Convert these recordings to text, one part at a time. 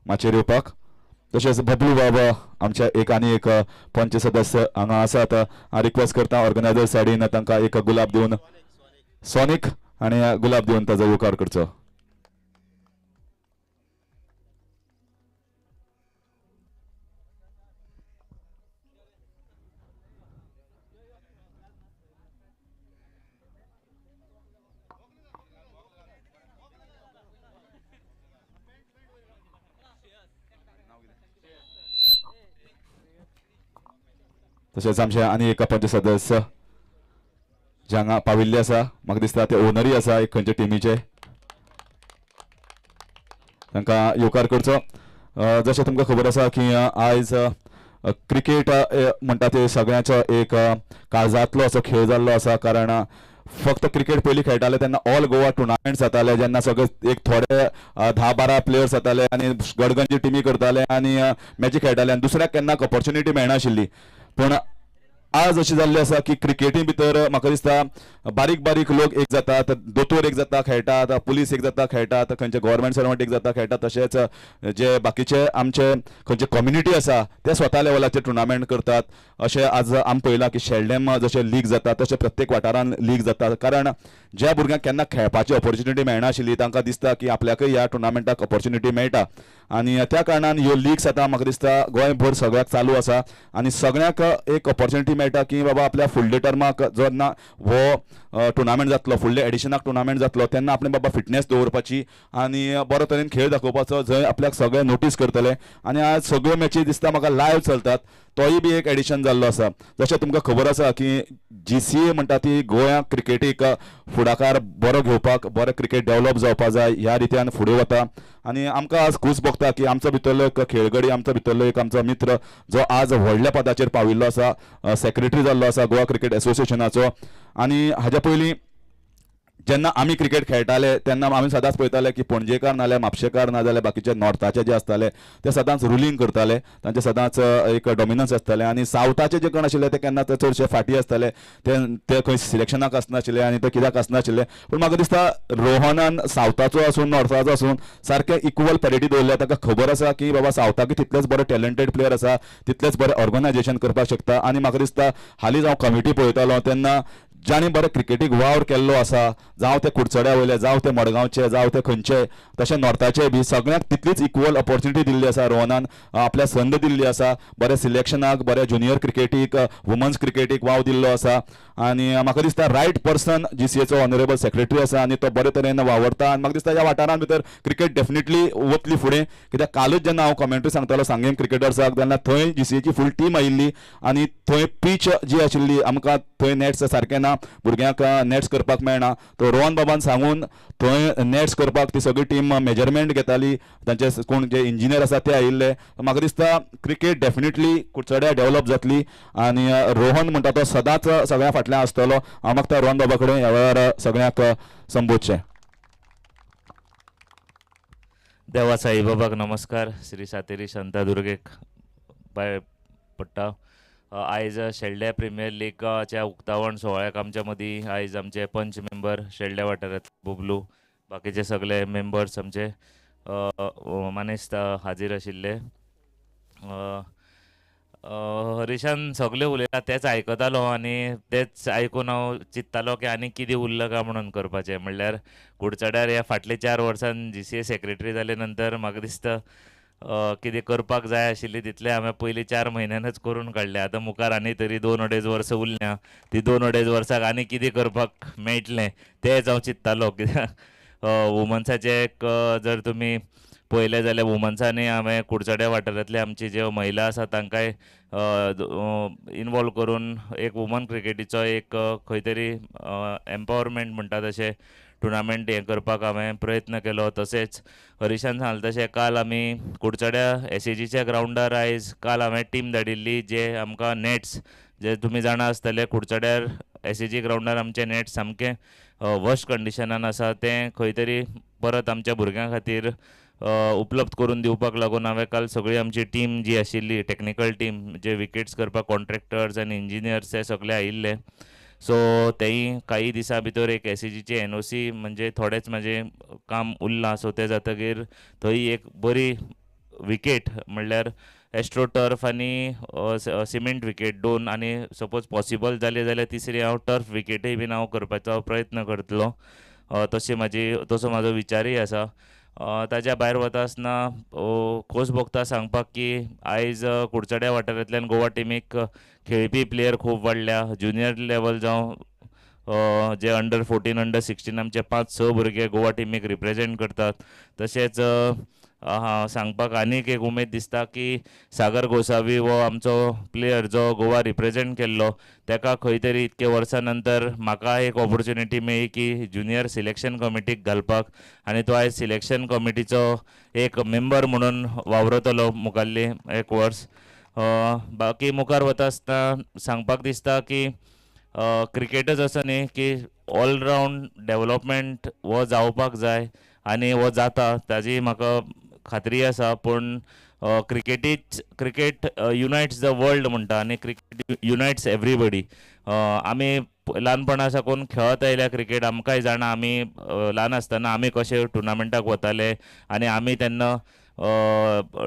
माचेर येवपाक. तशेंच बबलू बाबा आमच्या एक आनी एक पंच सदस्य हांगा आसात. हांव रिक्वेस्ट करता ऑर्गनायझर सायडीन तांकां एक गुलाब दिवन सोनीक आनी गुलाब दिवन ताजो येवकार करचो. तशेंच आमचे आनी एक पंच सदस्य जे हांगा पाविल्ले आसा. म्हाका दिसता ते ओनरूय आसा एक खंयचे टिमीचे. तांकां येवकार करचो. जशें तुमकां खबर आसा की आयज क्रिकेट म्हणटा ते सगळ्यांचो एक काळजांतलो असो खेळ जाल्लो आसा. कारण फक्त क्रिकेट पयलीं खेळटाले तेन्ना ऑल गोवा टुर्नामेंट्स जाताले जेन्ना सगळे एक थोडे 10-12 प्लेयर्स जाताले आनी गडगंजी टिमी करताले आनी मॅची खेळटाले आनी दुसऱ्याक केन्नाच ऑपॉर्च्युनिटी मेळनाशिल्ली. पूण आज अशें जाल्लें आसा की क्रिकेटी भितर म्हाका दिसता बारीक बारीक लोक एक जातात. दोतोर एक जाता खेळटात, पुलीस एक जाता खेळटात, खंयचे गव्हर्मेंट सर्वंट एक जाता खेळटात. तशेंच जे बाकीचे आमचे खंयचे कम्युनिटी आसा ते स्वता लेवलाचेर टुर्नामेंट करतात. अशें आज आमी पळयलां की शेल्डेम जशें लीग जाता तशें प्रत्येक वाठारांत लीग जाता. कारण ज्या भुरग्यांक केन्ना खेळपाची ऑपॉर्च्युनिटी मेळनाशिल्ली तांकां दिसता की आपल्याकय ह्या टुर्नामेंटाक ऑपॉर्च्युनिटी मेळटा आनी त्या कारणान ह्यो लीग्स आतां म्हाका दिसता गोंयभर सगळ्याक चालू आसा आनी सगळ्यांक एक ऑपॉर्च्युनिटी मेळटा की बाबा आपल्या फुडल्या टर्माक जेन्ना हो टुर्नामेंट जातलो फुडल्या एडिशनाक टुर्नामेंट जातलो तेन्ना आपणें बाबा फिटनेस दवरपाची आनी बरो तरेन खेळ दाखोवपाचो जंय आपल्याक सगळे नोटीस करतले. आनी आज सगळ्यो मॅची दिसता म्हाका लायव्ह चलतात. तोय बी एक एडिशन जाल्लो आसा. जशें तुमकां खबर आसा की GCA म्हणटा ती गोंया क्रिकेटीक फुडाकार बरो घेवपाक बरो क्रिकेट डेव्हलप जावपा जाय ह्या रित्यान फुडें वता. आनी आमकां आज खूस भोगता की आमचो भितरलो एक खेळगडी आमचो भितरलो एक आमचो मित्र जो आज व्हडल्या पदाचेर पाविल्लो आसा, सेक्रेटरी जाल्लो आसा गोवा क्रिकेट एसोसिएशनाचो. आनी हाज्या पयलीं जेन्ना आमी क्रिकेट खेळटाले तेन्ना आमी सदांच पळयताले की पणजेकार नाजाल्यार म्हापशेकार नाजाल्यार बाकीचे नॉर्थाचे जे आसताले ते सदांच रुलींग करताले. तांचे सदांच एक डॉमिनन्स आसताले आनी सावथाचे जे कोण आशिल्ले ते केन्ना चडशे फाटी आसताले. ते खंय सिलेक्शनाक आसनाशिल्ले आनी ते कित्याक आसनाशिल्ले. पूण म्हाका दिसता रोहनान सावथाचो आसून नॉर्थाचो आसून सारके इक्वल पॅरिटी दवरल्या. ताका खबर आसा की बाबा सावथाक तितलेच बरे टॅलंटेड प्लेयर आसा, तितलेच बरे ऑर्गनायझेशन करपाक शकता. आनी म्हाका दिसता हालींच हांव कमिटी पळयतालो तेन्ना ज्यांनी बरे क्रिकेटीक वावर केल्लो आसा जावं ते कुडचड्या वयले जावं ते मडगांवचे जावं ते खंयचे तशें नॉर्थाचे बी सगळ्यांक तितलीच इक्वल ऑपॉर्च्युनिटी दिल्ली आसा. रोहनान आपल्या संद दिल्ली आसा. बरे सिलेक्शनाक बरे ज्युनियर क्रिकेटीक वुमन्स क्रिकेटीक वाव दिल्लो आसा. आनी म्हाका दिसता रायट पर्सन GCAचो ऑनरेबल सेक्रेटरी आसा आनी तो बरे तरेन वावरता. आनी म्हाका दिसता ह्या वाठारांत भितर क्रिकेट डेफिनेटली वतली फुडें. कित्याक कालूच जेन्ना हांव कमेंट्री सांगतालो सांगेम क्रिकेटर्साक तेन्ना थंय GCAची फूल टीम आयिल्ली आनी थंय पीच जी आशिल्ली आमकां थंय नॅट्स सारके ना, भुरग्यांक नॅट्स करपाक मेळना. तो रोहन बाबान सांगून थंय नॅट्स करपाक ती सगळी टीम मेजरमेंट घेताली. तांचे कोण जे इंजिनियर आसा ते आयिल्ले. म्हाका दिसता क्रिकेट डेफिनेटली कुडचड्या डेव्हलप जातली आनी रोहन म्हणटा तो सदांच सगळ्या फाटल्यान आसतलो. हांव मागता रोहन बाबा कडेन ह्या वेळार सगळ्यांक संबोधचें. देवा साईबाबाक नमस्कार. श्री सातेरी शांतादुर्गेक पांय पडटा. आयज शेल्ड्या प्रिमियर लीगाच्या उक्तावण सोहळ्याक आमच्या मदीं आयज आमचे पंच मेंबर शेल्ड्या वाठारांतले बबलू बाकीचे सगळे मेंबर्स आमचे मानेस्त हाजीर आशिल्ले. हरीशान सगळे उलयता तेच आयकतालो आनी तेच आयकून हांव चिंत्तालो की आनी कितें उरलां काय म्हणून करपाचें. म्हणल्यार कुडचड्यार ह्या फाटले 4 वर्सान GCA सेक्रेटरी जाले नंतर म्हाका दिसता कितें करपाक जाय आशिल्ली तितलें हांवें पयलीं 4 म्हयन्यानच करून काडलें. आतां मुखार आनी तरी 2-2.5 वर्सां उरल्या. ती 2-2.5 वर्साक आनी कितें करपाक मेळटलें तेंच हांव चिंत्तालो. कित्याक वुमन्साचे जर तुमी पळयलें जाल्यार वुमन्सांनी हांवें कुडचड्या वाठारांतले आमची ज्यो महिला आसा तांकांय इनवॉल्व करून एक वुमन क्रिकेटीचो एक खंय तरी एम्पावरमेंट म्हणटा तशें टुर्नामेंट हें करपाक हांवें प्रयत्न केलो. तशेंच हरीशान सांगलें तशें काल आमी कुडचड्या SAGच्या ग्रावंडार आयज काल हांवें टीम धाडिल्ली जे आमकां नॅट्स जे तुमी जाणा आसतले कुडचड्यार SAG ग्रावंडार आमचे नॅट्स सामकें वर्स्ट कंडिशनान आसा. तें खंय तरी परत आमच्या भुरग्यां खातीर उपलब्ध करून दिवपाक लागून हांवें काल सगळी आमची टीम जी आशिल्ली टॅक्निकल टीम जे विकेट्स करपाक कॉन्ट्रॅक्टर्स आनी इंजिनियर्स ते सगळे आयिल्ले. सो तेंय काही दिसां भितर एक SAGची NOC म्हणजे थोडेंच म्हाजें काम उरलां. सो तें जातकीर थंय एक बरी विकेट म्हणल्यार एस्ट्रो टर्फ आनी सिमेंट विकेट दोन, आनी सपोज पॉसिबल जालें जाल्यार तिसरी हांव टर्फ विकेटूय बीन हांव करपाचो प्रयत्न करतलो. तसो म्हाजो विचारूय आसा. ताच्या भायर वता आसतना खोस भोगता सांगपाक की आयज कुडचड्या वाठारांतल्यान गोवा टिमीक खेळपी प्लेयर खूब वाडल्या. ज्युनियर लेवल जावं जे अंडर 14 अंडर 16 आमचे 5-6 भुरगे गोवा टिमीक रिप्रेझेंट करतात. तशेंच सांगपाक आनीक एक उमेद दिसता की सागर गोसावी हो आमचो प्लेयर जो गोवा रिप्रेझेंट केल्लो, ताका खंय तरी इतके वर्सां नंतर म्हाका एक ऑपॉर्च्युनिटी मेळ्ळी की ज्युनियर सिलेक्शन कमिटीक घालपाक, आनी तो आयज सिलेक्शन कमिटीचो एक मेंबर म्हणून वावरतलो मुखाल्ली एक वर्स. बाकी मुखार वता आसतना सांगपाक दिसता की क्रिकेटच असो न्ही की ऑलरावंड डेवलपमेंट हो जावपाक जाय, आनी हो जाता ताजी म्हाका खात्री आसा. पूण क्रिकेट युनायट्स द वर्ल्ड म्हणटा, आनी क्रिकेट युनायट्स एवरीबडी. आमी ल्हानपणा साकून खेळत आयल्या क्रिकेट, आमकांय जाणा आमी ल्हान आसतना आमी कशे टुर्नामेंटाक वताले, आनी आमी तेन्ना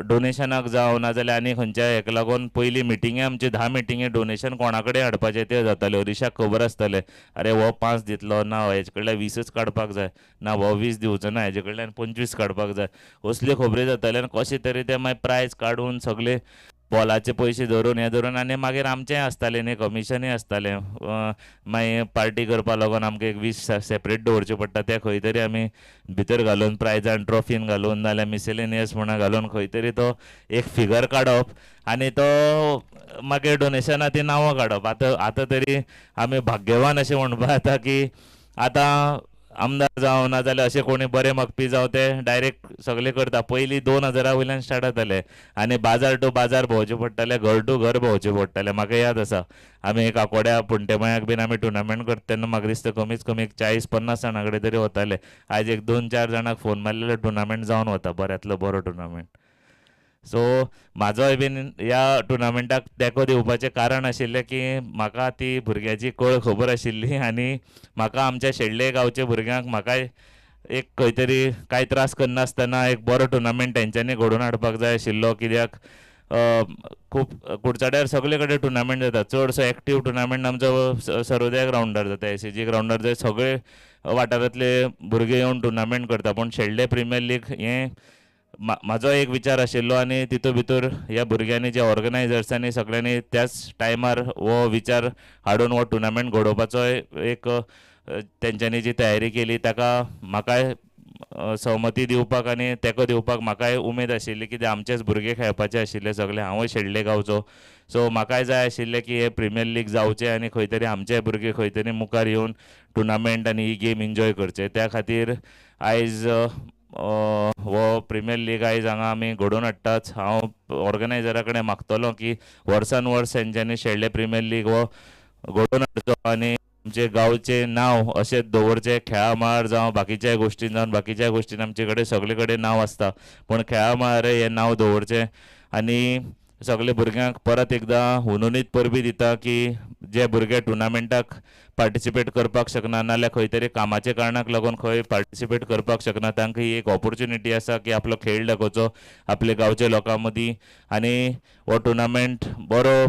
डोनेशनाक जावं नाजाल्यार आनी खंयच्या हेका लागून पयलीं मिटिंगे आमची 10 मिटिंगे डोनेशन कोणा कडेन हाडपाचें तें जातालें. हरिशाक खबर आसतालें, अरे हो 5 दितलो ना, हेजे कडल्यान 20च काडपाक जाय ना, हो 20 दिवचो ना, हेजे कडल्यान 25 काडपाक जाय, असल्यो खबरी जाताल्यो. आनी कशें तरी ते मागीर प्रायज काडून सगळे बॉलाचे पयशे धरून हे धरून, आनी मागीर आमचें आसतालें न्ही कमिशनूय आसतालें. मागीर पार्टी करपा लागून आमकां एक 20 सेपरेट दवरचे पडटा, ते खंय तरी आमी भितर घालून प्रायजान ट्रॉफीन घालून नाल्यार मिसेलेनियस म्हणून घालून खंय तरी तो एक फिगर काडप, आनी तो मागीर डोनेशनां ती नांवां काडप. आतां तरी आमी भाग्यवान अशें म्हणपा जाता की आतां आमदार जावं नाजाल्यार अशें कोणी बरे मागपी जावं ते डायरेक्ट सगळे करता. पयलीं 2000 वयल्यान स्टार्ट जाताले, आनी बाजार टू बाजार भोंवचें पडटालें, घर टू घर भोंवचें पडटालें. म्हाका याद आसा आमी एक आंकोड्या पुण्टेमळ्याक बीन आमी टुर्नामेंट करता तेन्ना म्हाका दिसता कमीत कमी 40-50 जाणां कडेन तरी वताले. आयज एक 2-4 जाणांक फोन मारलेलो टुर्नामेंट जावन वता, बऱ्यांतलो बरो टुर्नामेंट. सो म्हाजोय बीन ह्या टुर्नामेंटाक तेंको दिवपाचें कारण आशिल्लें की म्हाका ती भुरग्याची कळ खबर आशिल्ली, आनी म्हाका आमच्या शेळडे गांवच्या भुरग्यांक म्हाकाय एक खंय तरी कांय त्रास करनासतना एक बरो टुर्नामेंट तेंच्यांनी घडोवन हाडपाक जाय आशिल्लो. कित्याक खूब कुडचड्यार सगळे कडेन टुर्नामेंट जाता, चडसो एक्टीव टुर्नामेंट आमचो सर्वोदय ग्रावंडार जाता, एसीजी ग्रावंडार जंय सगळे वाठारांतले भुरगे येवन टुर्नामेंट करता. पूण शेळडे प्रिमियर लीग हें म्हाजो एक विचार आशिल्लो, आनी तितूंत भितर ह्या भुरग्यांनी जे ऑर्गनायजर्सांनी सगळ्यांनी त्याच टायमार हो विचार हाडून हो टुर्नामेंट घडोवपाचो एक तेंच्यांनी जी तयारी केली ताका म्हाकाय सहमती दिवपाक आनी तेंको दिवपाक म्हाकाय उमेद आशिल्ली, कित्याक आमचेच भुरगे खेळपाचे आशिल्ले सगळे. हांवूय शेळडे गांवचो, सो म्हाकाय जाय आशिल्लें की हे प्रिमियर लीग जावचें आनी खंय तरी आमचे भुरगे खंय तरी मुखार येवन टुर्नामेंट आनी ही गेम एन्जॉय करचे. त्या खातीर आयज हो प्रिमियर लीग आयज हांगा आमी घडोवन हाडटाच. हांव ऑर्गनायजरा कडेन मागतलों की वर्सान वर्स तेंच्यांनी शेळडे प्रिमियर लीग हो घडोवन हाडचो, आनी आमचे गांवचें नांव अशेंच दवरचें. खेळा मळार जावं बाकीच्या गोश्टीन जावन बाकीच्या गोश्टीन आमचे कडेन सगळे कडेन नांव आसता, पूण खेळा मळारय हें नांव दवरचें. आनी सगळे भुरग्यांक परत एकदां हुनूनीत परबी दिता की जे भुरगे टुर्नामेंटाक पार्टिसिपेट करपाक शकना नाल्यार खंय तरी कामाच्या कारणाक लागून खंय पार्टिसिपेट करपाक शकना, तांकां ही एक ऑपॉर्च्युनिटी आसा की आपलो खेळ दाखोवचो आपल्या गांवच्या लोकां मदीं. आनी हो टुर्नामेंट बरो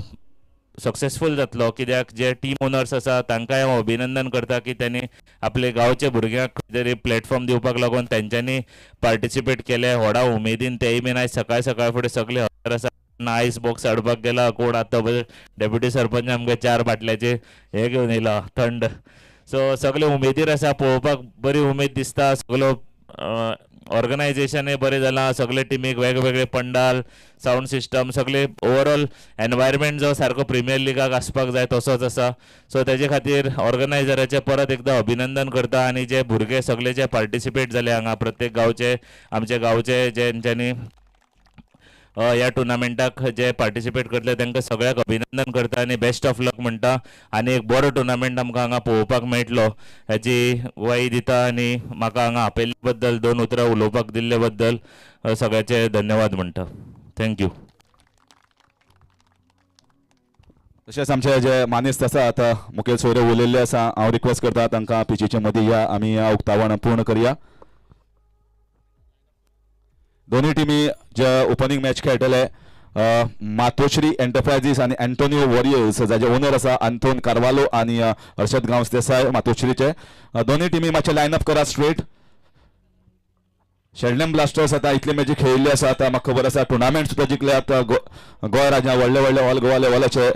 सक्सेसफूल जातलो, कित्याक जे टीम ओनर्स आसा तांकांय हांव अभिनंदन करता की त्यांनी आपले गांवच्या भुरग्यांक खंय तरी प्लॅटफॉर्म दिवपाक लागून तेंच्यांनी पार्टिसिपेट केले. व्हडा उमेदीन तेय बीन आयज सकाळ फुडें सगळे हजर आसा. आयस बॉक्स हाडपाक गेला कोण, आतां डेप्युटी सरपंच आमगे 4 बाटल्याचे हे घेवन येयला थंड. सो सगळे उमेदीर आसा, पळोवपाक बरी उमेद दिसता. सगळो ऑर्गनायजेशनय बरें जालां, सगळे टिमीक वेगवेगळे पंडाल, सावंड सिस्टम, सगळे ओवरऑल एनवायरमेंट जो सारको प्रिमियर लीगाक आसपाक जाय तसोच आसा. सो तेजे खातीर ऑर्गनायजराचें परत एकदां अभिनंदन करता. आनी जे भुरगे सगळे जे पार्टिसिपेट जाले हांगा प्रत्येक गांवचे आमचे गांवचे जेंच्यांनी ह्या टुर्नामेंटाक जे पार्टिसिपेट करतले तांकां सगळ्याक अभिनंदन करता आनी बेस्ट ऑफ लक म्हणटा. आनी एक बरो टुर्नामेंट आमकां हांगा पळोवपाक मेळटलो हेची ग्वाही दिता. आनी म्हाका हांगा आपयल्ले बद्दल 2 उतरां उलोवपाक दिल्ले बद्दल सगळ्याचे धन्यवाद म्हणटा. थँक्यू. तशेंच आमचे जे मानेस्त आसात मुखेल सोयरे उलयल्ले आसा, हांव रिक्वेस्ट करता तांकां पिचीचे मदीं या, आमी उक्तावण पूर्ण करया. दोन्ही टीमी जे ओपनिंग मॅच खेळटले मातोश्री एंटरप्राइजीस आणि अँटोनियो वॉरियर्स जाचे ओनर आसा आंतोन कार्वालो आणि हर्षद गांवस देसाय मातोश्रीचे. दोन्ही टीमी मातशे लायनअप करा स्ट्रेट. शेल्डम ब्लास्टर्स आता इतले मॅची खेळिल्ले आसा. आता म्हाका खबर आसा टुर्नामेंट सुद्धा जिखल्यात गोंय राज्यात व्हडले व्हडले ऑल गोवा लेवलाचे.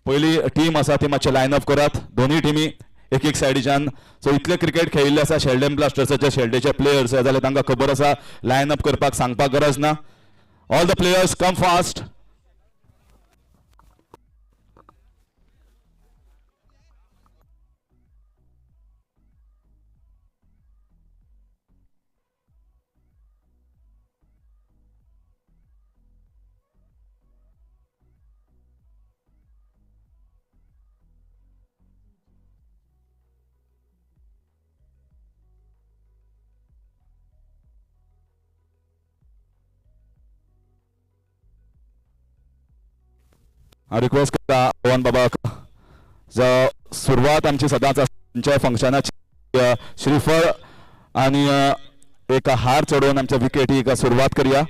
पहिली टीम आसा ती मातशे लायनअप करात. दोन्ही टीमी एक एक सायडीच्यान. सो इतले क्रिकेट खेळिल्ले आसा शेल्डम ब्लास्टर्साचे शेल्डेचे प्लेयर्स जाल्यार तांकां खबर आसा लायनअप करपाक सांगपाक गरज ना. All the players come fast. Request करता पवन बाबाक जो सुरवात आमची सदांच आमच्या फंक्शनाची श्रीफळ आणि एक हार चढवून आमच्या विकेटीक सुरवात करूया.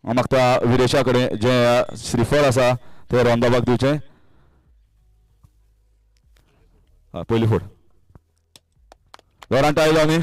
मागता विरेशा कडेन जे श्रीफळ आसा ते रोहन बाबाक दिवचे. पयली फूट जोरान टाळयो आमी.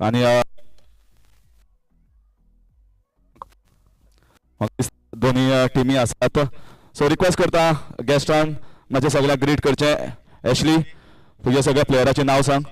आणि दोन्ही टीमी आसात. सो रिक्वेस्ट करता गेस्टान माझे सगळ्यांक ग्रीट करचे. ॲशली तुझ्या सगळ्या प्लेयराचे नाव सांग.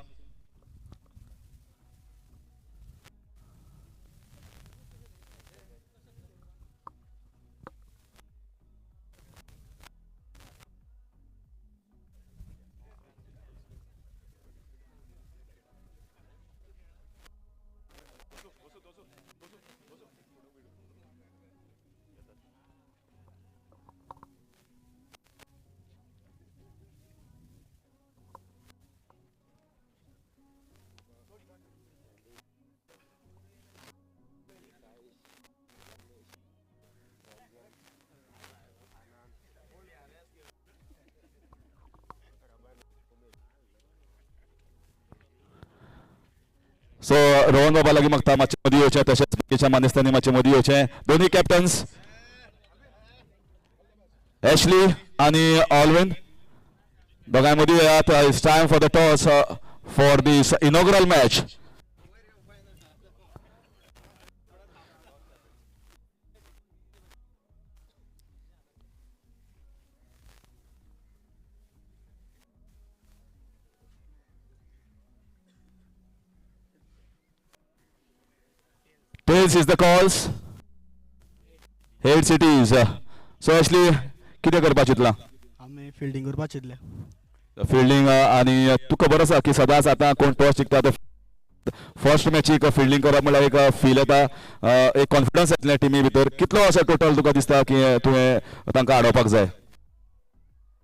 सो रोहन बाबा लागीं मागता मातशें मदीं येवचें. तशेंच बाकीच्या मानेस्तांनी मातशें मदीं येवचें. दोन्ही कॅप्टन्स ॲशली आणि ऑलविन दोगांय मदीं येयात. It's time for the toss for this inaugural match. Tails is the calls. Heads it is. So Ashley, कितें करपाक चिंतलां? आमी फिल्डिंग करपाक चिंतले. फिल्डिंग आणि तुका खबर आसा की सदांच आतां कोण टॉस जिखता तो फर्स्ट मॅचीक फिल्डिंग करप म्हळ्यार एक फील येता, एक कॉन्फिडन्स येतलें टिमी भितर. कितलो असो टोटल तुका दिसता की तुवें तांकां आडोवपाक जाय?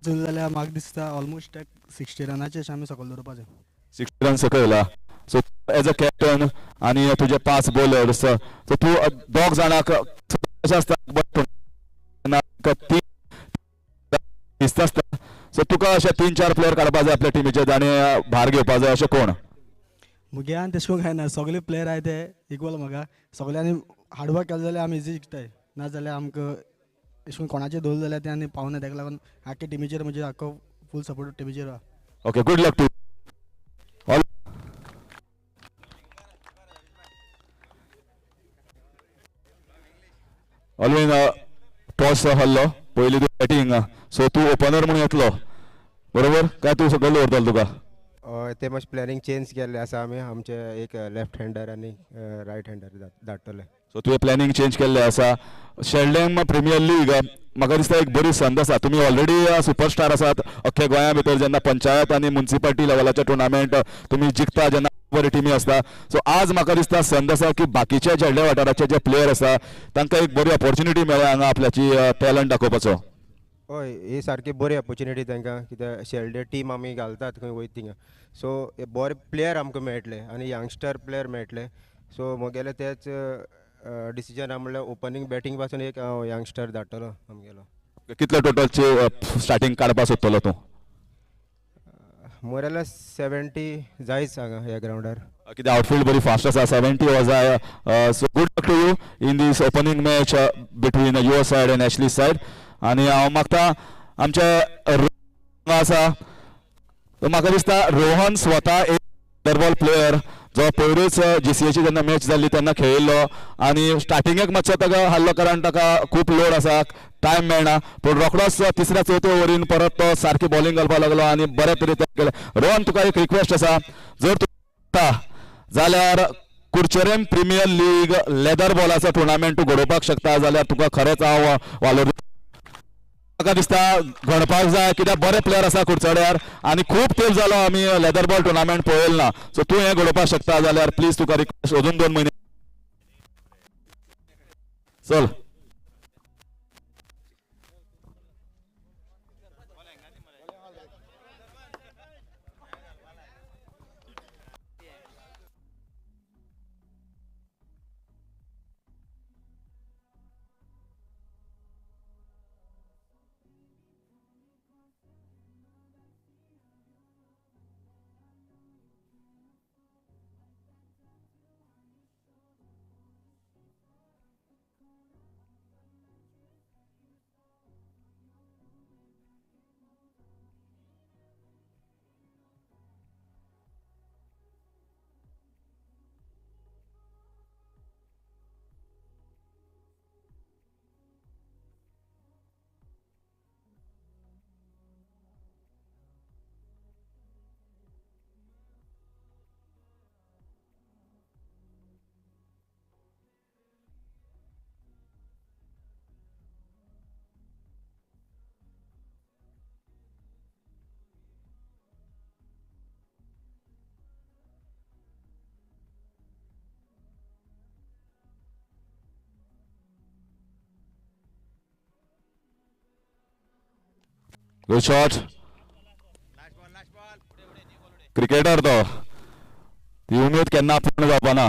जाल्यार म्हाका दिसता ऑलमोस्ट 60 रनाचे आमी सकयल दवरपाचें. 60 रन सकयल. सो एज अ कॅप्टन आनी तुजे 5 बॉलर्स, सो तूं दोग जाणांक कशें आसता दिसता आसता, सो तुका अशे 3-4 प्लेयर काडपा जाय आपल्या टिमीचे आनी भार घेवपा जाय, अशें कोण? मुग्यान तशें करून काय ना, सगळे प्लेयर आहाय ते इक्वल. म्हाका सगळ्यांनी हार्डवर्क केलें जाल्यार आमी इजी जिखताय, नाजाल्यार आमकां तशें करून कोणाचेर दवरलें जाल्यार ते आनी पावना. ताका लागून आख्खे टिमीचेर म्हणजे आख्खो फूल सपोर्ट टिमीचेर आहा. Okay, good luck to all. Always toss हरलो पयलीं तूं बॅटींग, सो तूं ओपनर म्हणून येतलो बरोबर काय? तूं सकयल दवरतलो तुका? ते मातशें प्लॅनिंग चेंज केल्लें आसा आमी. आमचे एक लेफ्ट हँडर आनी रायट हँडर धाडटले. सो तुवें प्लॅनिंग चेंज केल्लें आसा. शेल्डेम प्रिमियर लीग म्हाका दिसता एक बरी संद आसा. तुमी ऑलरेडी सुपरस्टार आसात अख्ख्या गोंया भितर. जेन्ना पंचायत आनी म्युनिसिपालिटी लेवलाचे टुर्नामेंट तुमी जिखता, जेन्ना बरी टिमी आसता, सो आज म्हाका दिसता संद आसा की बाकीचे जेल्ल्या वाठाराचे जे प्लेयर आसा तांकां एक बरी ऑपॉर्च्युनिटी मेळ्ळ्या हांगा आपल्याची टॅलंट दाखोवपाचो. हय, ही सारकी बरी ऑपॉर्च्युनिटी तांकां, कित्याक शेल्डे टीम आमी घालतात खंय वयता थिंगा. सो बरे प्लेयर आमकां मेळटले आनी यंगस्टर प्लेयर मेळटले. सो म्हगेलें तेच डिसिजन आहा, म्हणल्यार ओपनिंग बॅटींग पासून एक हांव यंगस्टर धाडटलो आमगेलो. कितले टोटलचे स्टार्टिंग काडपा सोदतलो तूं? मोर 70 जायच हांगा ह्या ग्राउंडार. कित्याक आउटफील्ड बरी फास्ट आसा, 70 हो जाय. So good luck to you in this opening match between your side and Ashley side. आनी हांव मागता आमचे आसा, म्हाका दिसता रोहन स्वता एक लेदर प्लेयर जो पयरूच GCAची जेन्ना मॅच जाल्ली तेन्ना खेळिल्लो आनी स्टार्टिंगेक मातसो ताका हारलो कारण ताका खूब लोड आसा, टायम मेळना. पूण रोखडोच तिसऱ्या चवथ्या ओव्हरीन परत तो सारकी बॉलिंग घालपाक लागलो आनी बऱ्या तरेन केलें. रोहन, तुका एक रिक्वेस्ट आसा, जर तूं जाल्यार कुडचरेम प्रिमियर लीग लेदर बॉलाचो टुर्नामेंट तूं घडोवपाक शकता जाल्यार तुका खरेंच हांव वालोर म्हाका दिसता घडपाक जाय, कित्याक बरे प्लेयर आसा कुडचड्यार आनी खूब तेंप जालो आमी लेदर बॉल टुर्नामेंट पळयलो ना. सो तूं हें घडोवपाक शकता जाल्यार प्लीज तुका रिक्वेस्ट, अजून 2 म्हयने चल. Good shot. क्रिकेटर तो, ती उमेद केन्ना पूर्ण जावपा ना.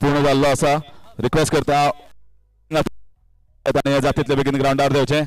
पूर्ण जाल्लो आसा. रिक्वेस्ट करता जातीतले बेगीन ग्राउंडार देंवचें.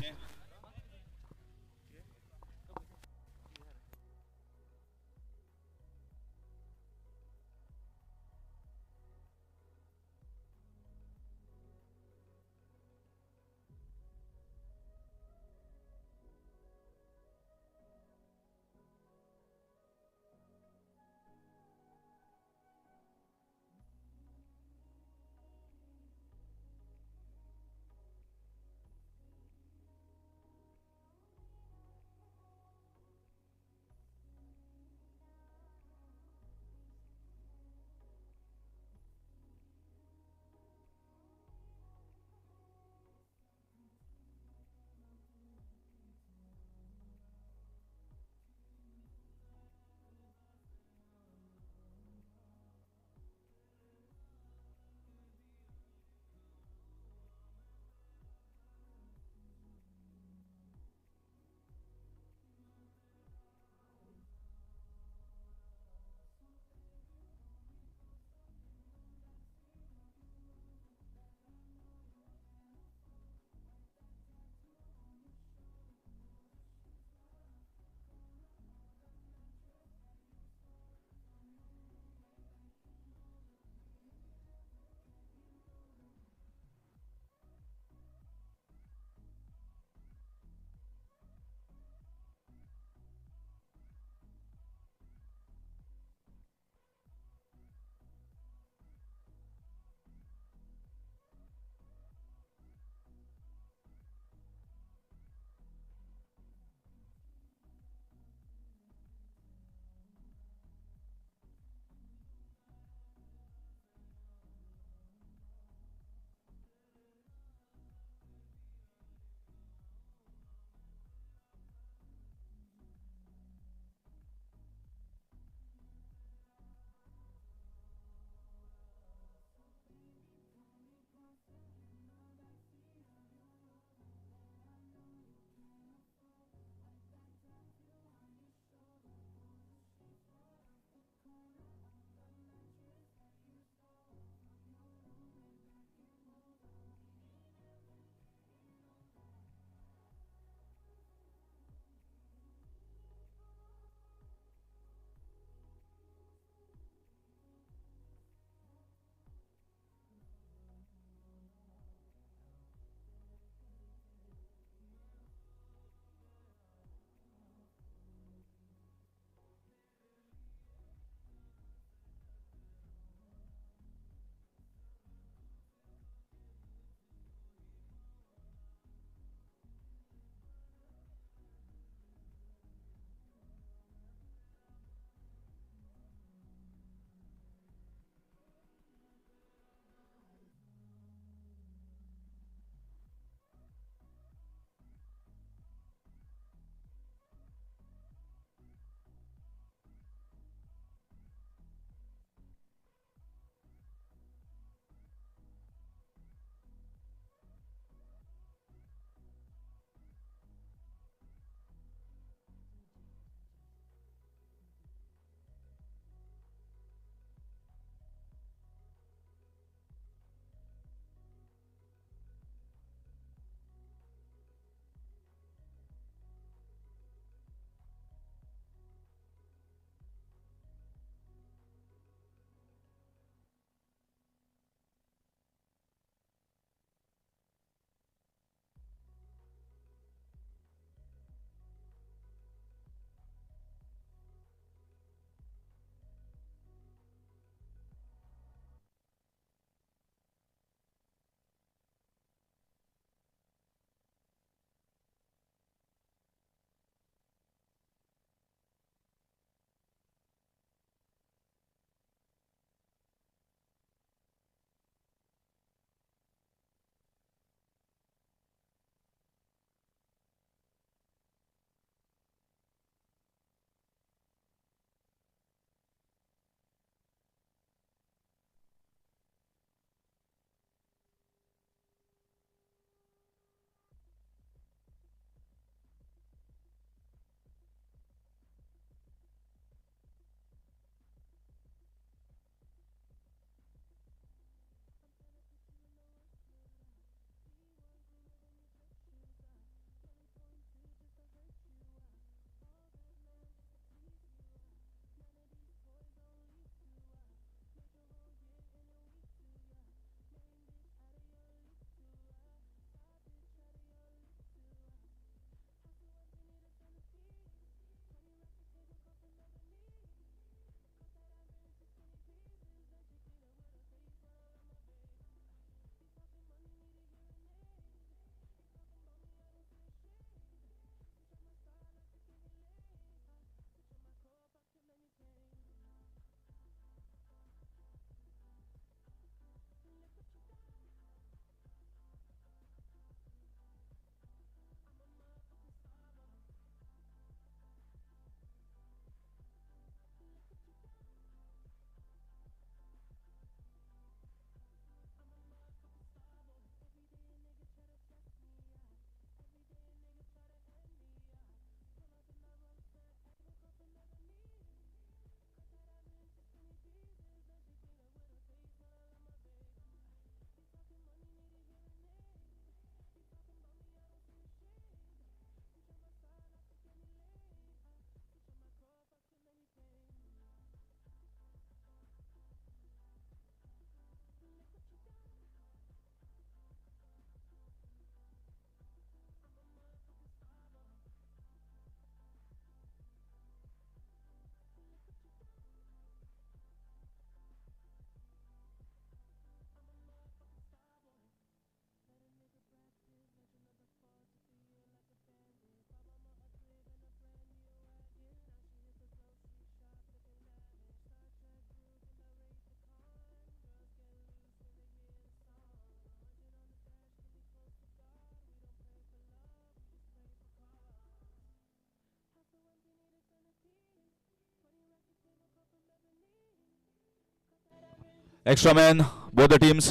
Extra man both the teams.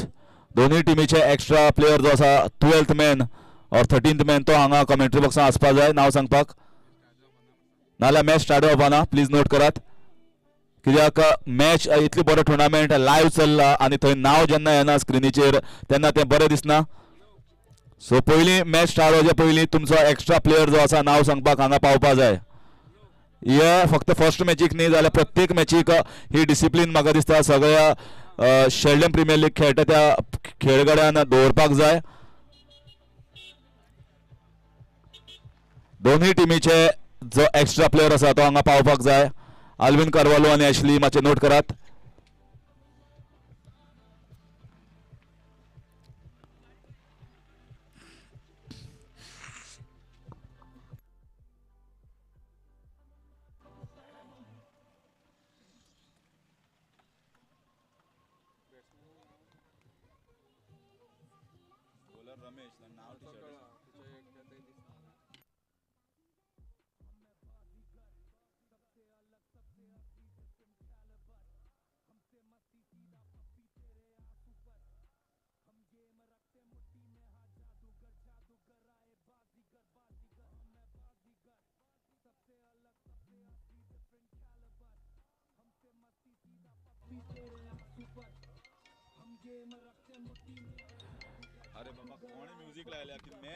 दोन्ही टिमीचे एक्स्ट्रा प्लेयर जो आसा 12th मॅन और 13th मॅन तो हांगा कमेंट्री बॉक्सान आसपा जाय नांव सांगपाक. नाल्यार मॅच स्टार्ट जावपाना, प्लीज नोट करात. कित्याक मॅच इतली बरो टुर्नामेंट लायव्ह चल्ला आनी थंय नांव जेन्ना येना स्क्रिनीचेर तेन्ना तें बरें दिसना. सो पयलीं मॅच स्टार्ट जावचे पयलीं तुमचो एक्स्ट्रा प्लेयर जो आसा नांव सांगपाक हांगा पावपा जाय. हे फक्त फर्स्ट मॅचीक न्ही जाल्यार प्रत्येक मॅचीक ही डिसिप्लीन म्हाका दिसता सगळ्या शेल्डम प्रिमियर लीग खेळटा त्या खेळगड्यान दवरपाक जाय. दोन्ही टिमीचे जो एक्स्ट्रा प्लेयर आसा तो हांगा पावपाक जाय. आल्विन कार्वालो आनी ॲशली मातशें नोट करात. अरे बाबा कोण म्युझिक लायल्या की मैं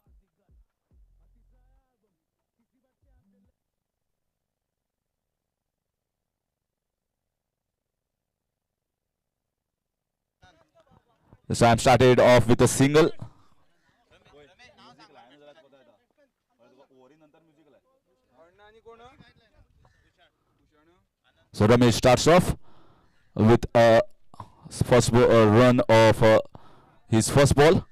So I'm started off with a single. So Ramesh starts off with a first run of his first ball.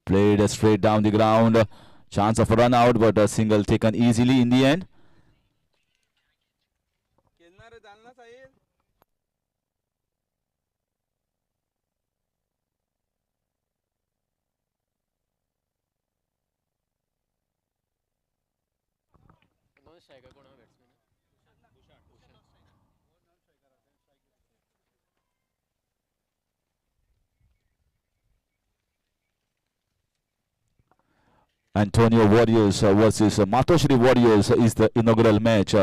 Played straight down the ground. Chance of a run out, but a single taken easily in the end. Antonio Warriors versus Matoshri Warriors is the inaugural match.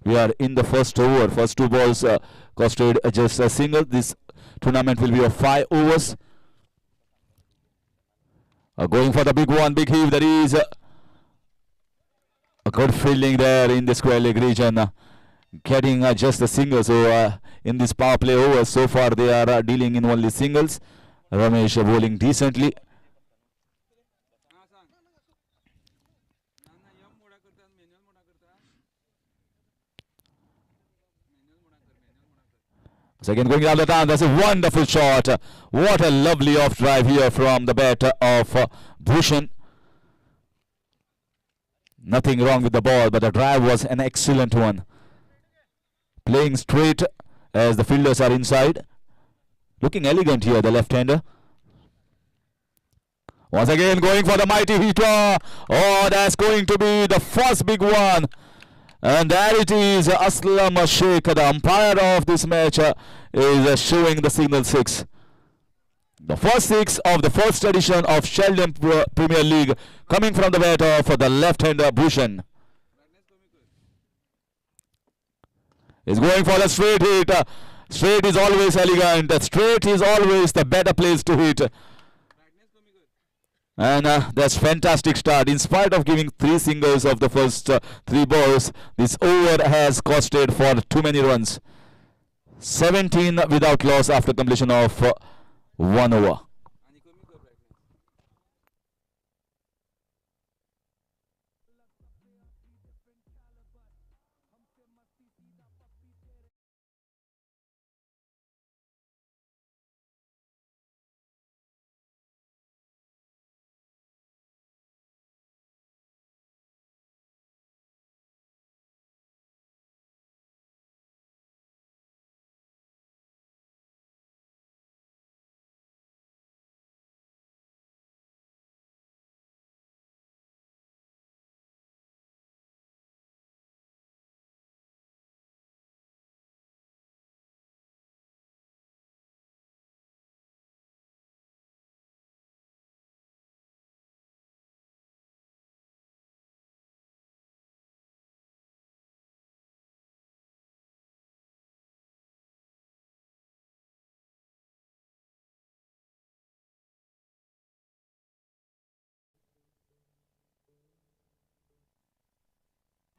We are in the first over. First two balls costed just a single. This tournament will be of 5 overs. Going for the big one, big heave. There is a good fielding there in the square leg region. Getting just a single. So in this power play over, so far they are dealing in only singles. Ramesh bowling decently. So again going down the down, that's a wonderful shot. What a lovely off drive here from the bat of Bhushan. Nothing wrong with the ball, but the drive was an excellent one. Playing straight as the fielders are inside. Looking elegant here, the left-hander. Once again going for the mighty hitter. Oh, that's going to be the first big one. And there it is, Aslam Sheikh, the umpire of this match, is showing the signal 6. The first 6 of the first edition of Xeldem Premier League coming from the bat of the left-hander Bhushan. He's going for the straight hit. Straight is always elegant. Straight is always the better place to hit. And that's fantastic start. In spite of giving 3 singles of the first 3 balls, this over has costed for too many runs. 17 without loss after completion of 1 over.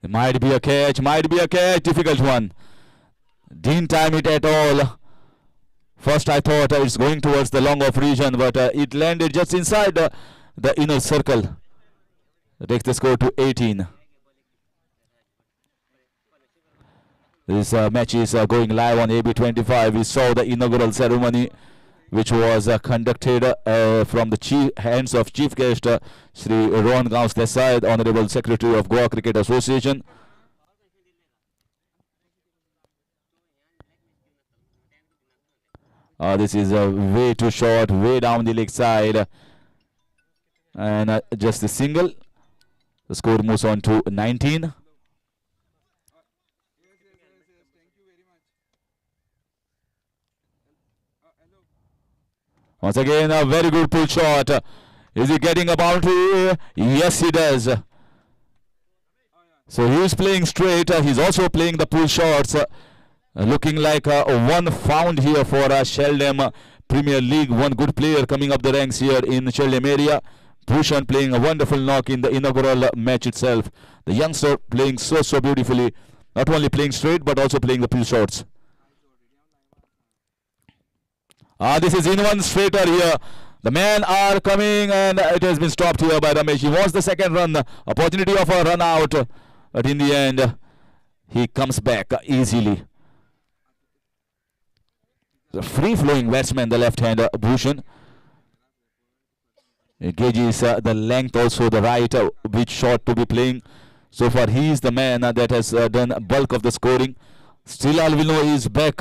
Might be a catch, difficult one. Didn't time it at all. First I thought it's going towards the long off region, but it landed just inside the inner circle. Takes the score to 18. This match is going live on AB25. We saw the inaugural ceremony, which was conducted from the hands of Chief Guest Shri Rohan Gaus Desai, the Honorable Secretary of Goa Cricket Association. This is way too short, way down the leg side, and just a single. The score moves on to 19. Once again, a very good pull shot. Is he getting a boundary? Yes, he does. So he is playing straight. He's also playing the pull shots. Looking like one found here for Xeldem Premier League. One good player coming up the ranks here in Xeldem area. Bhushan playing a wonderful knock in the inaugural match itself. The youngster playing so beautifully. Not only playing straight but also playing the pull shots. This is in one straighter here. The men are coming and it has been stopped here by Ramesh. He wants the second run. Opportunity of a run out. But in the end, he comes back easily. The free-flowing batsman, the left-hander Bhushan. It gauges the length, also the right, which shot to be playing. So far, he is the man that has done bulk of the scoring. Still, Alvino is back.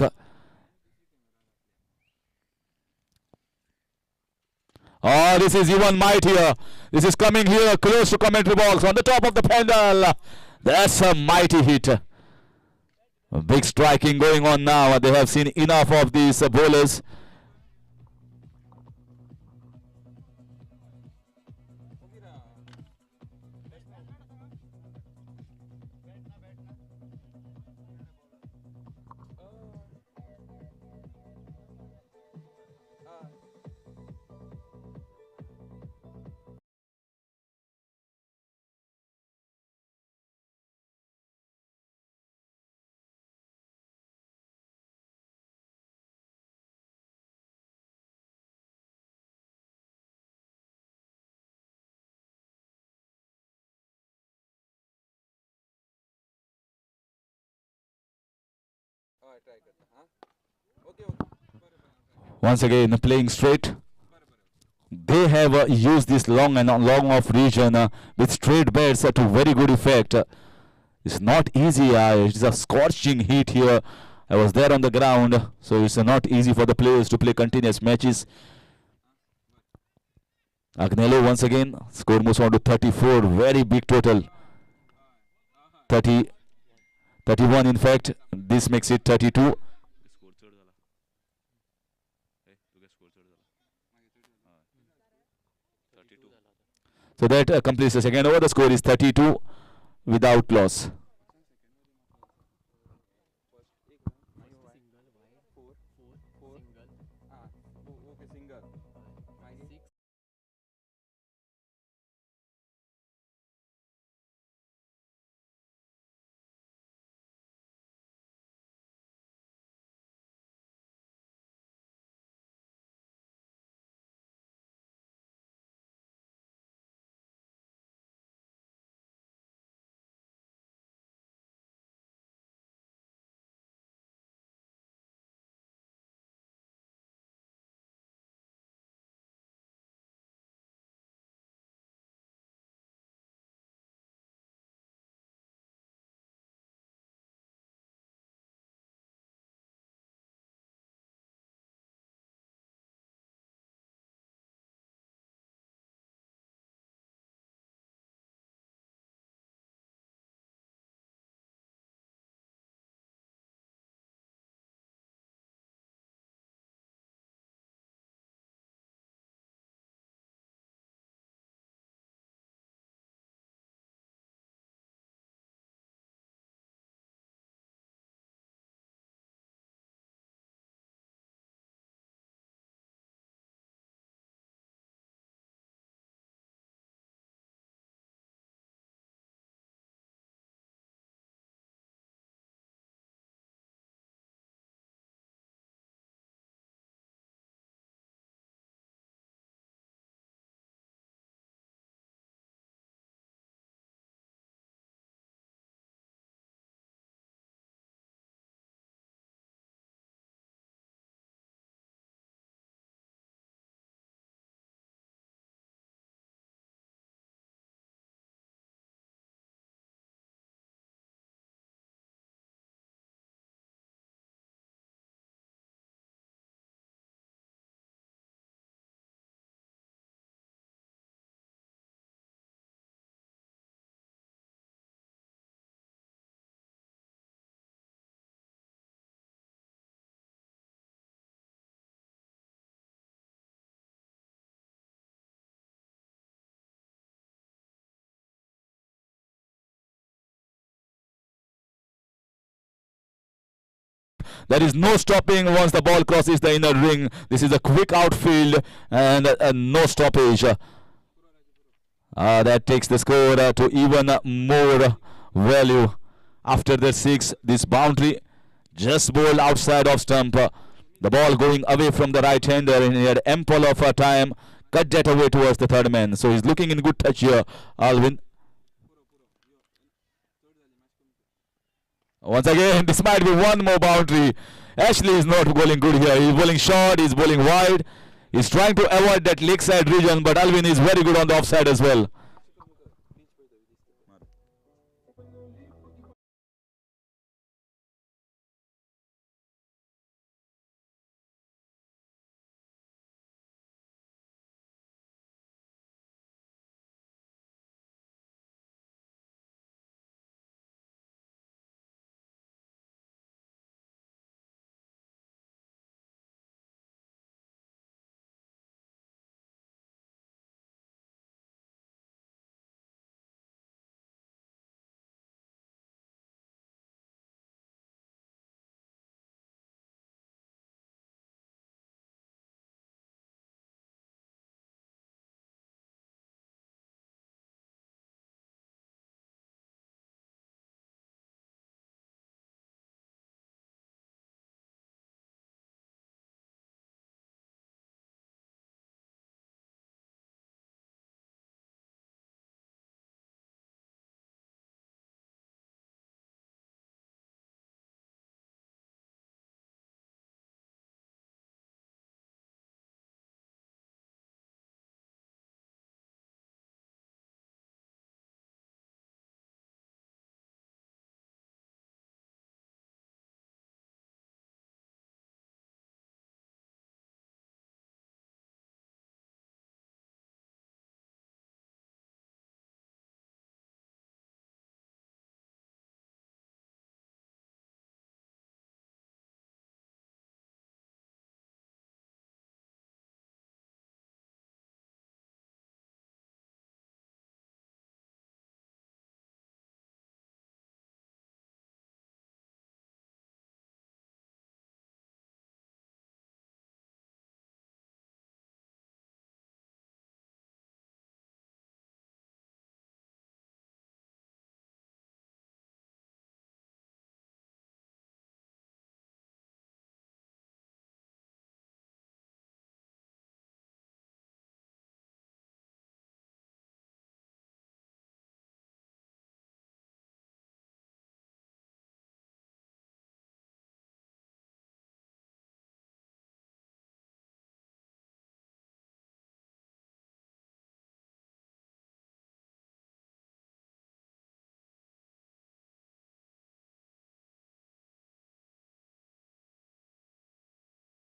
This is even mightier. This is coming here close to commentary box on the top of the pendle. That's a mighty hit. A big striking going on now. They have seen enough of these bowlers. Once again playing straight. They have used this long off region with straight bats to very good effect. It's not easy. It's a scorching heat here. I was there on the ground, so it's not easy for the players to play continuous matches. Agnello once again. Score moves on to 34. Very big total. 31 in fact. This makes it 32. So that completes the second over. The score is 32 without loss. There is no stopping once the ball crosses the inner ring. This is a quick outfield and no stoppage. That takes the score to even more value. After the 6, this boundary just bowled outside of stump. The ball going away from the right hander, and he had ample of time. Cut that away towards the third man. So he's looking in good touch here, Alvin. Once again, this might be one more boundary. Ashley is not bowling good here. He's bowling short, he's bowling wide. He's trying to avoid that lakeside region, but Alvin is very good on the offside as well.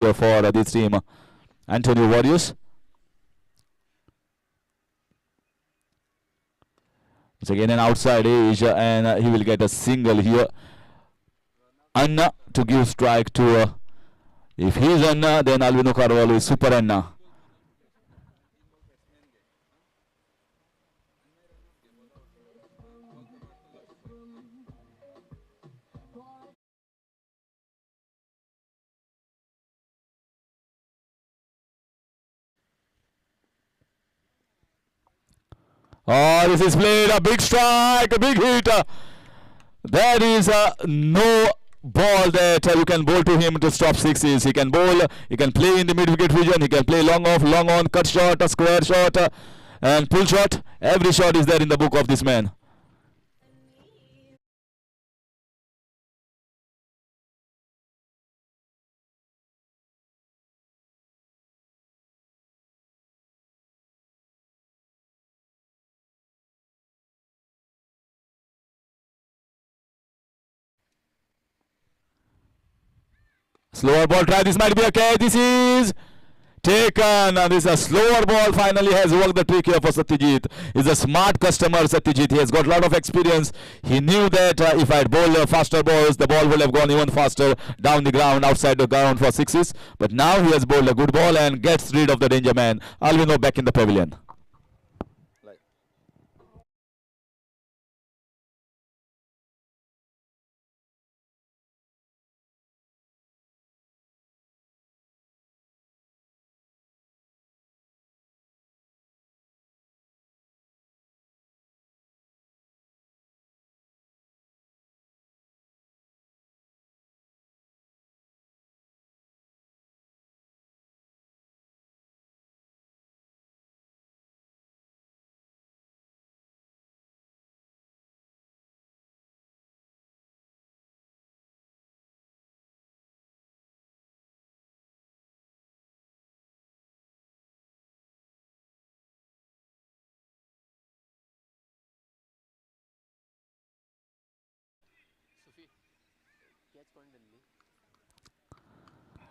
For this team, Antonio Warriors. It's again an outside edge, and he will get a single here. Anna to give strike to. If he's Anna, then Alvino Carvalho is super Anna. Oh, this is played a big strike, a big hit. There is no ball that you can bowl to him to stop sixes. He can bowl, he can play in the mid wicket region, he can play long off, long on, cut shot, a square shot, and pull shot. Every shot is there in the book of this man. Slower ball try. This might be a catch. This is taken. This is a slower ball. Finally has worked the trick here for Satyajit. He's a smart customer, Satyajit. He has got a lot of experience. He knew that if I had bowled faster balls, the ball would have gone even faster down the ground, outside the ground for sixes. But now he has bowled a good ball and gets rid of the danger man. Alvino back in the pavilion.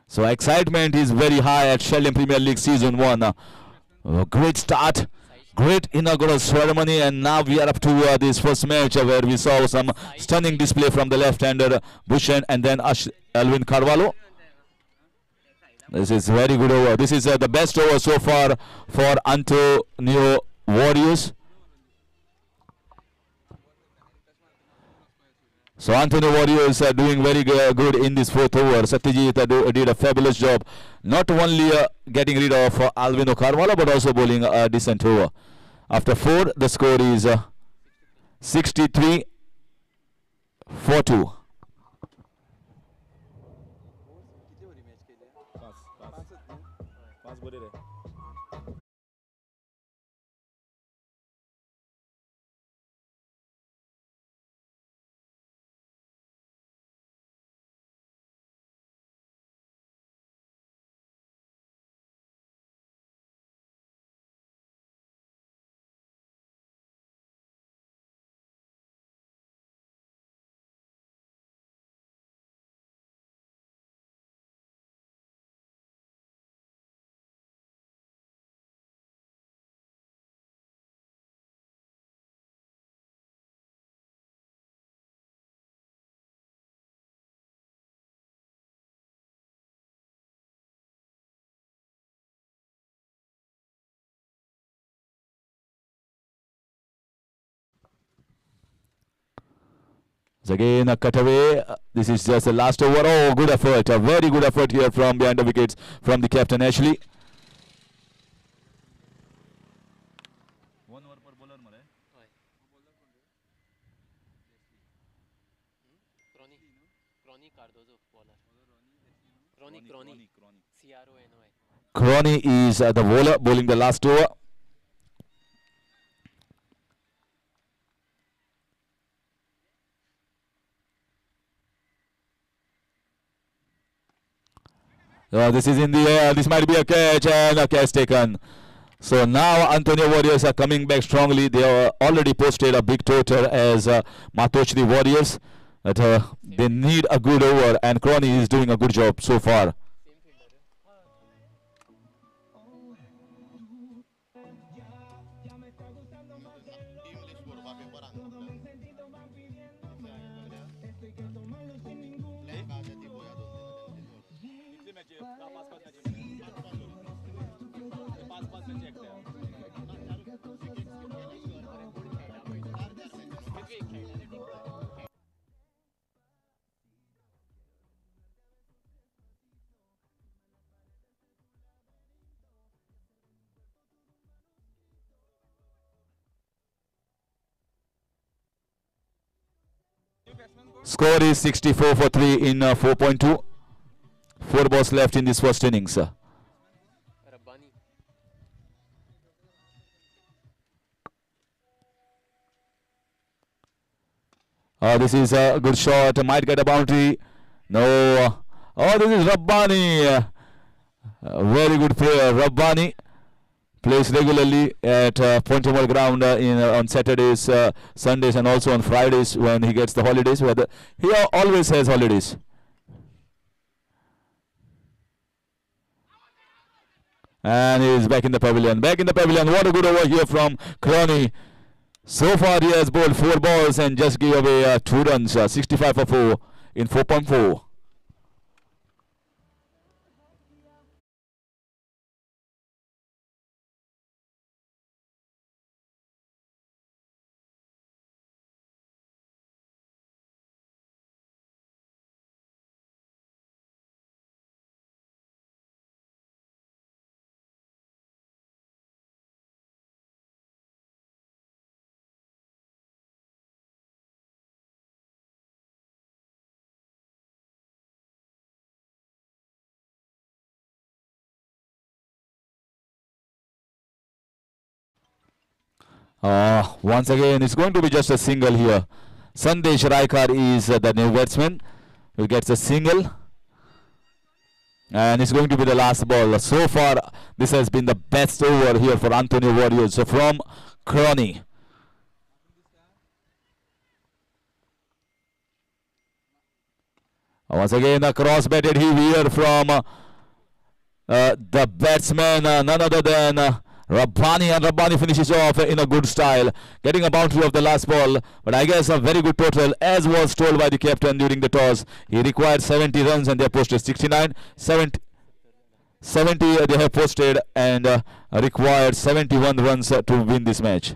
So excitement is very high at Xeldem Premier League Season 1. Great start, great inaugural ceremony, and now we are up to this first match where we saw some stunning display from the left-hander Bushen and then Alvin Carvalho. This is very good over. This is the best over so far for Antonio Warriors. So Antonio Warriors are doing very good in this fourth over. Satyajit did a fabulous job, not only getting rid of Alvin Carvalho but also bowling a decent over. After 4, the score is 63-42. So again a cutaway. This is just the last over. Oh, good effort. A very good effort here from behind the wickets from the captain Ashley. Crony is the bowler bowling the last over. This is in the air. This might be a catch, and a catch taken. So now Antonio Warriors are coming back strongly. They are already posted a big total as Matochri Warriors. That they need a good over, and Crony is doing a good job so far. Score is 64 for 3 in 4.2. 4 balls left in this first innings. This is a good shot. Might get a boundary. No. Oh, this is Rabbani. Very good player. Rabbani plays regularly at Pontemal ground on Saturdays, Sundays, and also on Fridays when he gets the holidays. He always has holidays. And he's back in the pavilion. Back in the pavilion. What a good over here from Crony. So far he has bowled 4 balls and just gave away 2 runs. 65 for 4 in 4.4. Once again, it's going to be just a single here. Sandesh Raikar is the new batsman who gets a single. And it's going to be the last ball. So far, this has been the best over here for Antonio Warriors. So from Crony. Once again, a cross-batted heave here from the batsman, none other than Rabbani, and Rabbani finishes off in a good style, getting a boundary of the last ball. But I guess a very good total, as was told by the captain during the toss. He required 70 runs and they have posted 69, 70 they have posted, and required 71 runs to win this match.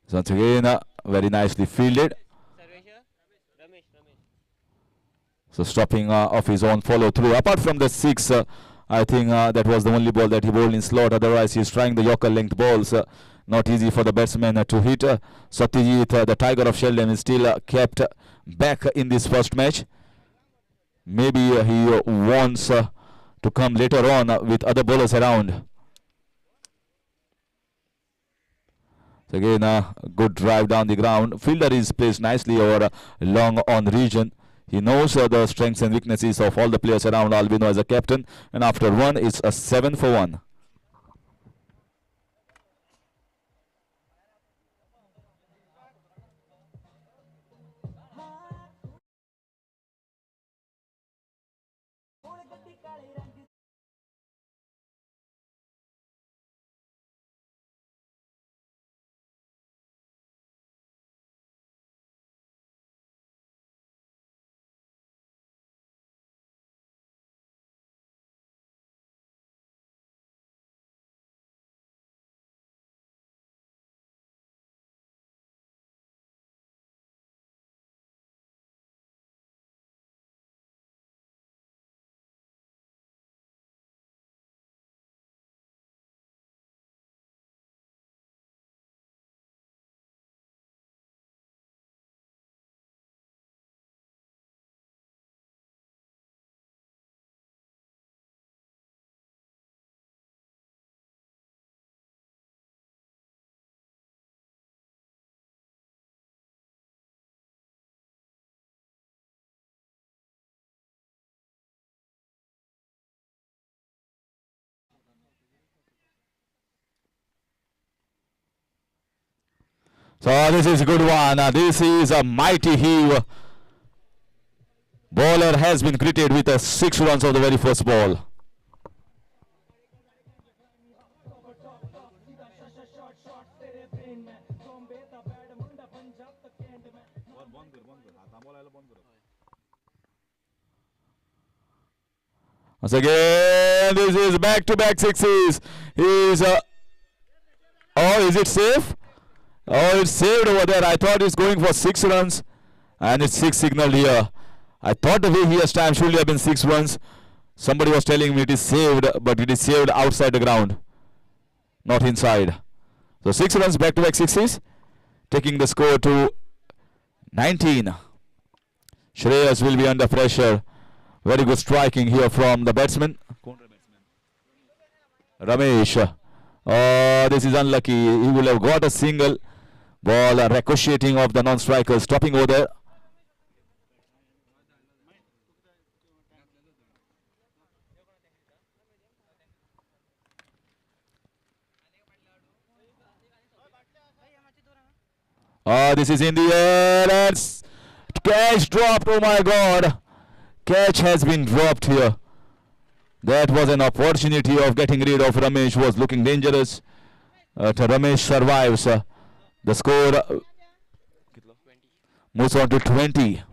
So once again, very nicely fielded. So stopping off his own follow through. Apart from the six, I think that was the only ball that he bowled in slot. Otherwise, he's trying the Yorker length balls. Not easy for the batsman to hit. Satyajit, the Tiger of Xeldem, is still kept back in this first match. Maybe he wants to come later on with other bowlers around. So again, a good drive down the ground. Fielder is placed nicely over long on region. He knows the strengths and weaknesses of all the players around Albino as a captain. And after one, it's a 7 for 1. So this is a good one. This is a mighty heave. Bowler has been greeted with 6 runs of the very first ball. Once again, this is back-to-back sixes. Is oh, is it safe? Oh, it's saved over there. I thought it's going for 6 runs, and it's 6 signaled here. I thought the way he has time should have been 6 runs. Somebody was telling me it is saved, but it is saved outside the ground, not inside. So 6 runs, back-to-back sixes, taking the score to 19. Shreyas will be under pressure. Very good striking here from the batsman. Ramesh. Oh, this is unlucky. He will have got a single. Ball ricocheting off the non-striker, stopping over there. This is in the air, and catch dropped. Oh my God, catch has been dropped here. That was an opportunity of getting rid of Ramesh, who was looking dangerous. Ramesh survives. The score moves on to 20.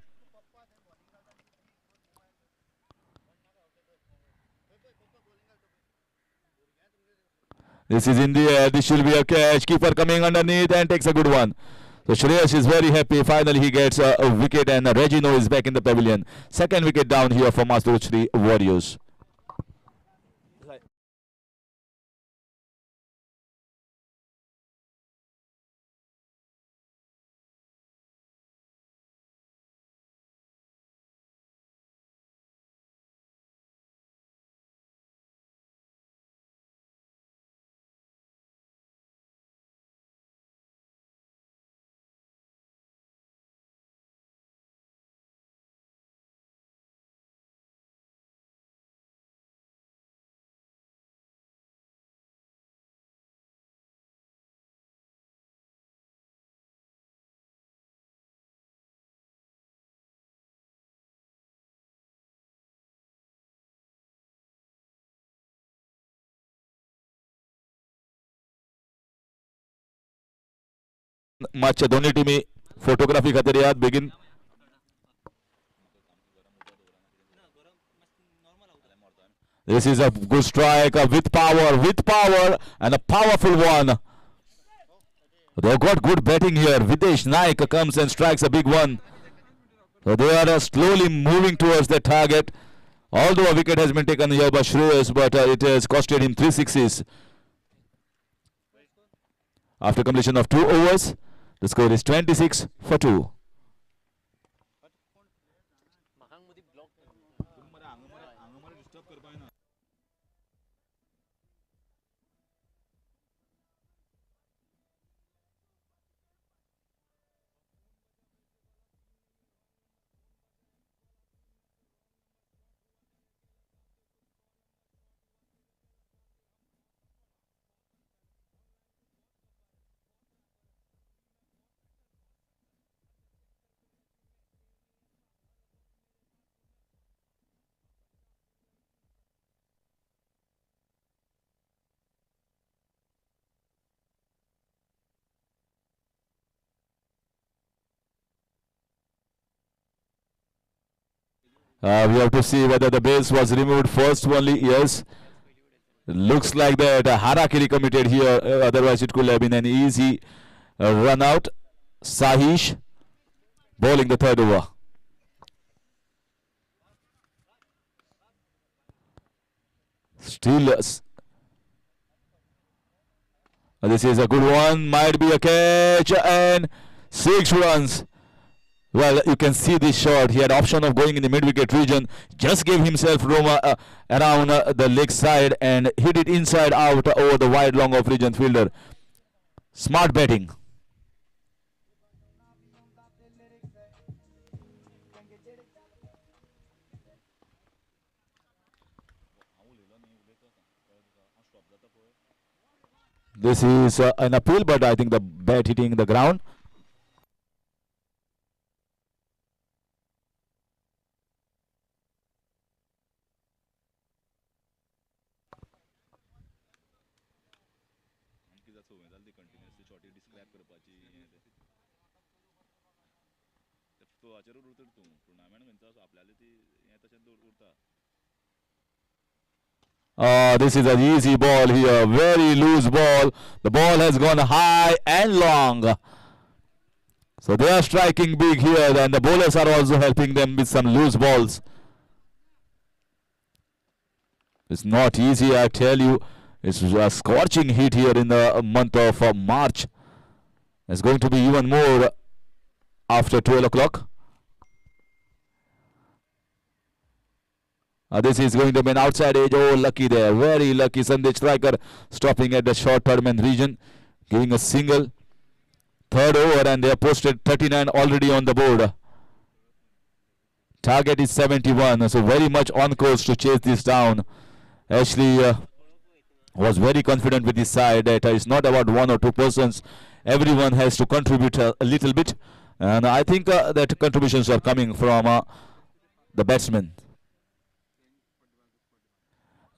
This is in the air. This should be a catch. Keeper coming underneath and takes a good one. So Shreyas is very happy. Finally he gets a wicket, and Regino is back in the pavilion. Second wicket down here for Masturuchri Warriors. मागच्या दोन्ही टीमी photography खातीर यात बेगीन. This is a good strike with power, and a powerful one. They've got good batting here. Videsh Naik comes and strikes a big one. So they are slowly moving towards the target. Although a wicket has been taken here by Shreyas, but it has costed him 3 sixes. After completion of 2 overs, the score is 26 for 2. We have to see whether the base was removed first only. Yes. Looks like that Harakiri committed here. Otherwise, it could have been an easy run out. Sahish bowling the third over. Still, this is a good one. Might be a catch and 6 runs. Well, you can see this shot. He had option of going in the mid-wicket region. Just gave himself room around the leg side and hit it inside out over the wide long of region fielder. Smart batting. This is an appeal, but I think the bat hitting the ground. This is an easy ball here, very loose ball. The ball has gone high and long. So they are striking big here, and the bowlers are also helping them with some loose balls. It's not easy, I tell you. It's a scorching heat here in the month of March. It's going to be even more after 12 o'clock. This is going to be an outside edge. Oh, lucky there. Very lucky. Sandesh Striker stopping at the short third man region, giving a single. Third over, and they have posted 39 already on the board. Target is 71, so very much on course to chase this down. Ashley was very confident with his side that it's not about 1 or 2 persons. Everyone has to contribute a little bit, and I think that contributions are coming from the batsmen.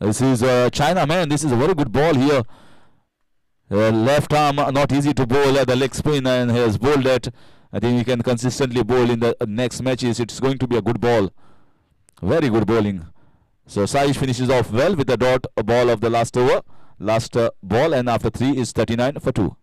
This is China, man. This is a very good ball here. Left arm, not easy to bowl at the leg spin, and he has bowled that. I think he can consistently bowl in the next matches. It's going to be a good ball. Very good bowling. So Saish finishes off well with the dot ball of the last over. Last ball, and after 3 is 39 for 2.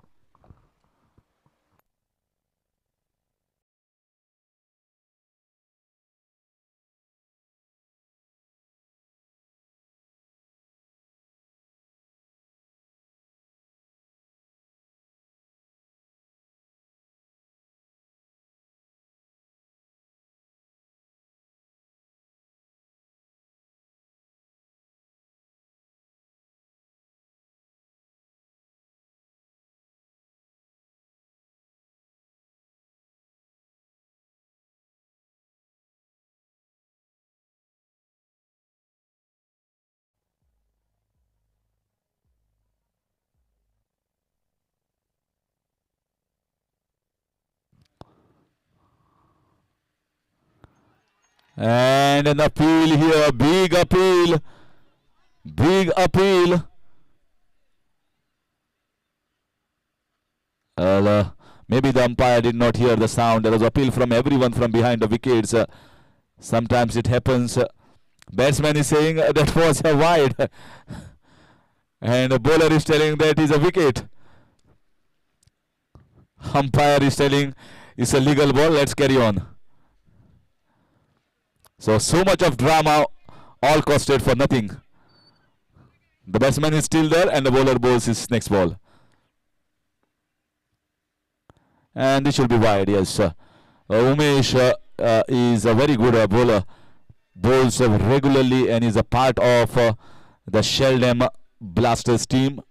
And an appeal here, big appeal, big appeal. Maybe the umpire did not hear the sound. There was appeal from everyone from behind the wickets. Sometimes it happens. Batsman is saying that was a wide, and the bowler is telling that is a wicket. Umpire is telling it's a legal ball. Let's carry on. So much of drama, all costed for nothing. The batsman is still there and the bowler bowls his next ball. And this should be wide, yes. Umesh is a very good bowler. Bowls regularly and is a part of the Xeldem Blasters team.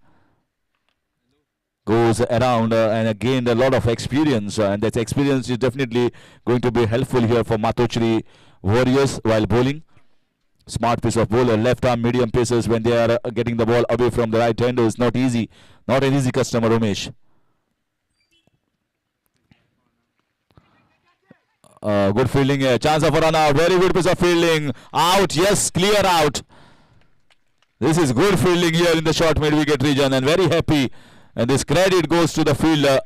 Goes around and gained a lot of experience, and that experience is definitely going to be helpful here for Matochri Warriors while bowling. Smart piece of bowler, left arm medium pacers when they are getting the ball away from the right hander is not easy. Not an easy customer, Umesh. Good fielding here. Chance of a run out. Very good piece of fielding. Out. Yes, clear out. This is good fielding here in the short mid wicket region and very happy. And this credit goes to the fielder.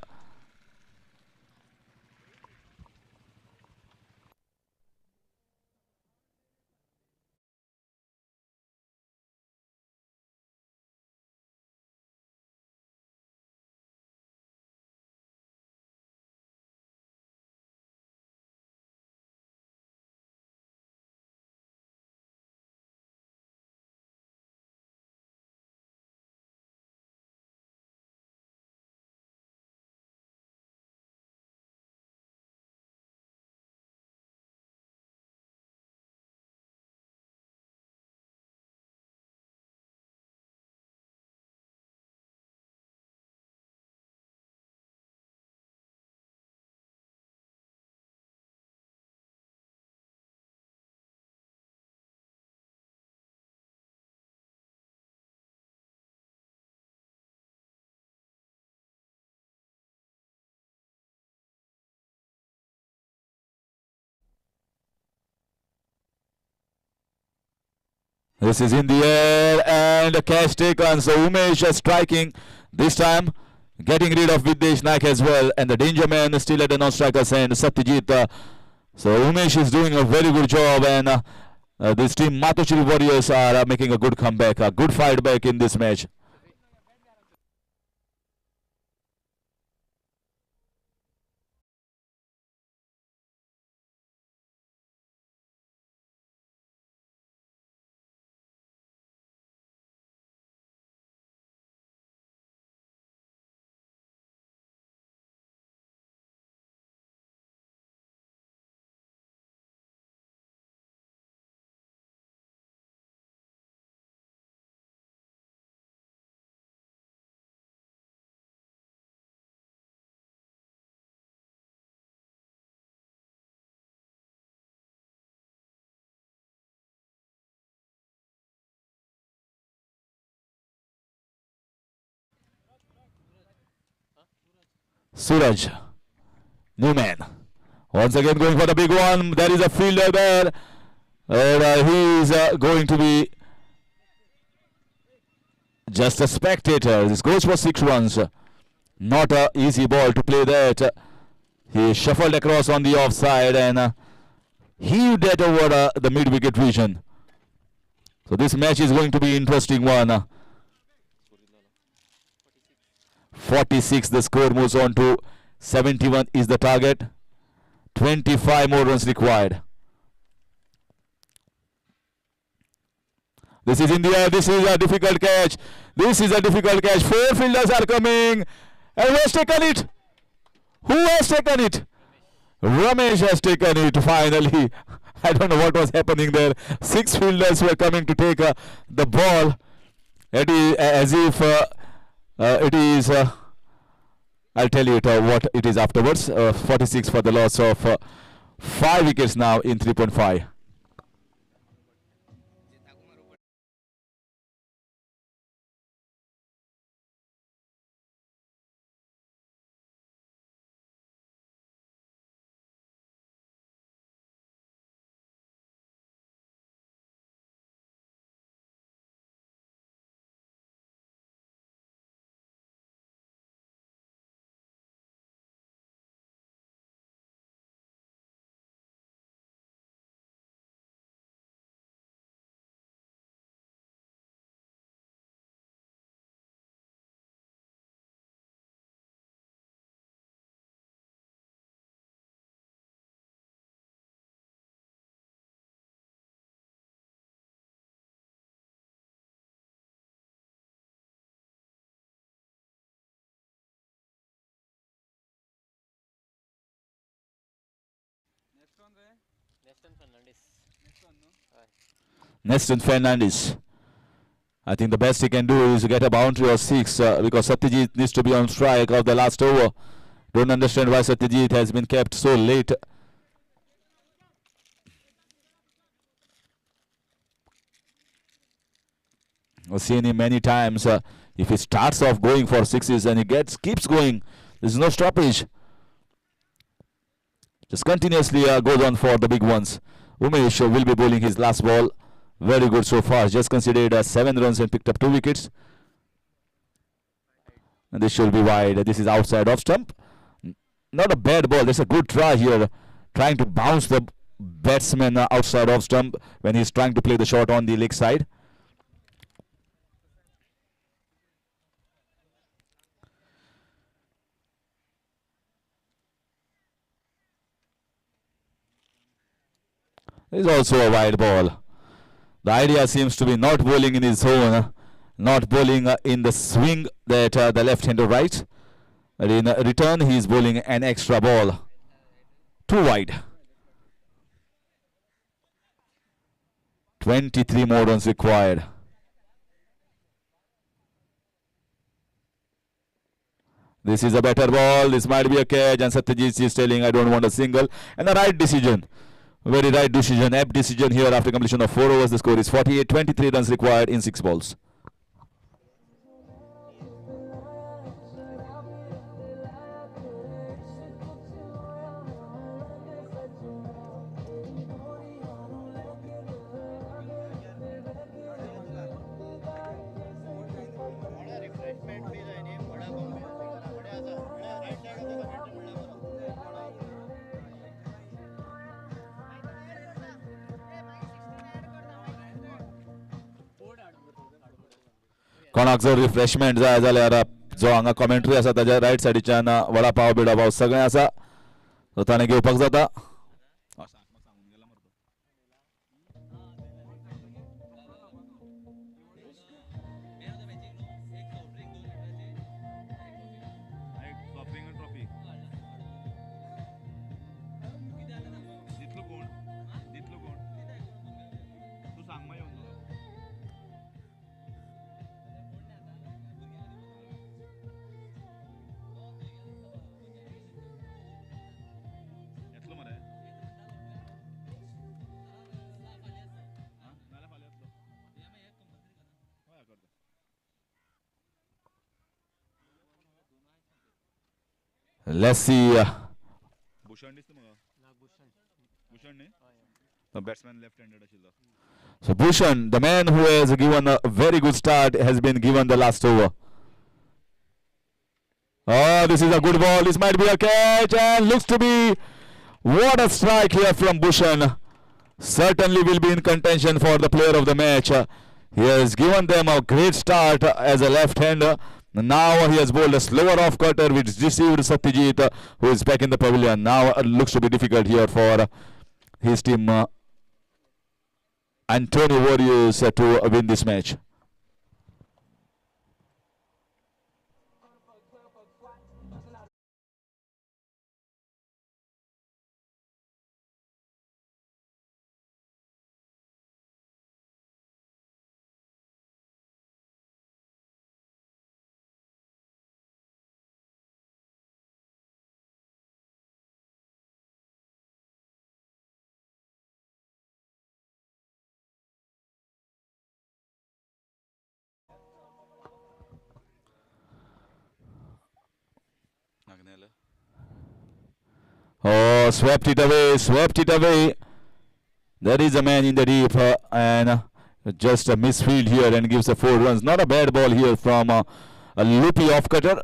This is in the air and a catch taken. So Umesh is striking this time, getting rid of Videsh Naik as well. And the danger man is still at the non-striker's end, Satyajit. So Umesh is doing a very good job, and this team Matochri Warriors are making a good comeback, a good fight back in this match. Suraj, Newman, once again going for the big one. There is a fielder there, and he is going to be just a spectator. This goes for 6 runs. Not an easy ball to play that. He shuffled across on the offside and heaved that over the mid-wicket region. So this match is going to be interesting one. 46 the score moves on to 71 is the target. 25 more runs required. This is in the air. This is a difficult catch. This is a difficult catch. 4 fielders are coming. And who has taken it? Who has taken it? Ramesh has taken it finally. I don't know what was happening there. 6 fielders were coming to take the ball. It is as if it is. I'll tell you what it is afterwards. 46 for the loss of 5 wickets now in 3.5. Neston Fernandes. I think the best he can do is get a boundary or 6 because Satyajit needs to be on strike of the last over. Don't understand why Satyajit has been kept so late. I've seen him many times. If he starts off going for 6s and he keeps going, there's no stoppage. Just continuously goes on for the big ones. Umesh will be bowling his last ball. Very good so far. Just considered 7 runs and picked up 2 wickets. And this should be wide. This is outside off stump. Not a bad ball. That's a good try here. Trying to bounce the batsman outside off stump when he's trying to play the shot on the leg side. This is also a wide ball. The idea seems to be not bowling in his zone, not bowling in the swing that the left-hander right. But in return, he is bowling an extra ball. Too wide. 23 more runs required. This is a better ball. This might be a catch. And Satyajit is telling, I don't want a single. And the right decision. Very right decision. Apt decision here after completion of 4 overs. The score is 48. 23 runs required in 6 balls. कोणाक जर refreshment जाय जाल्यार जो हांगा commentary आसा ताच्या riot सायडीच्यान वडा पाव बिडा पाव सगळें आसा सो ताणें घेवपाक जाता. Let's see. The batsman left-handed. So Bhushan, the man who has given a very good start, has been given the last over. Oh, this is a good ball. This might be a catch and looks to be. What a strike here from Bhushan. Certainly will be in contention for the player of the match. He has given them a great start as a left-hander. Now he has bowled a slower off-cutter which deceived Satyajit, who is back in the pavilion. Now it looks to be difficult here for his team, Antonio Warriors, to win this match. Oh, swept it away, swept it away. There is a man in the deep and just a misfield here and gives a 4 runs. Not a bad ball here from a loopy off-cutter.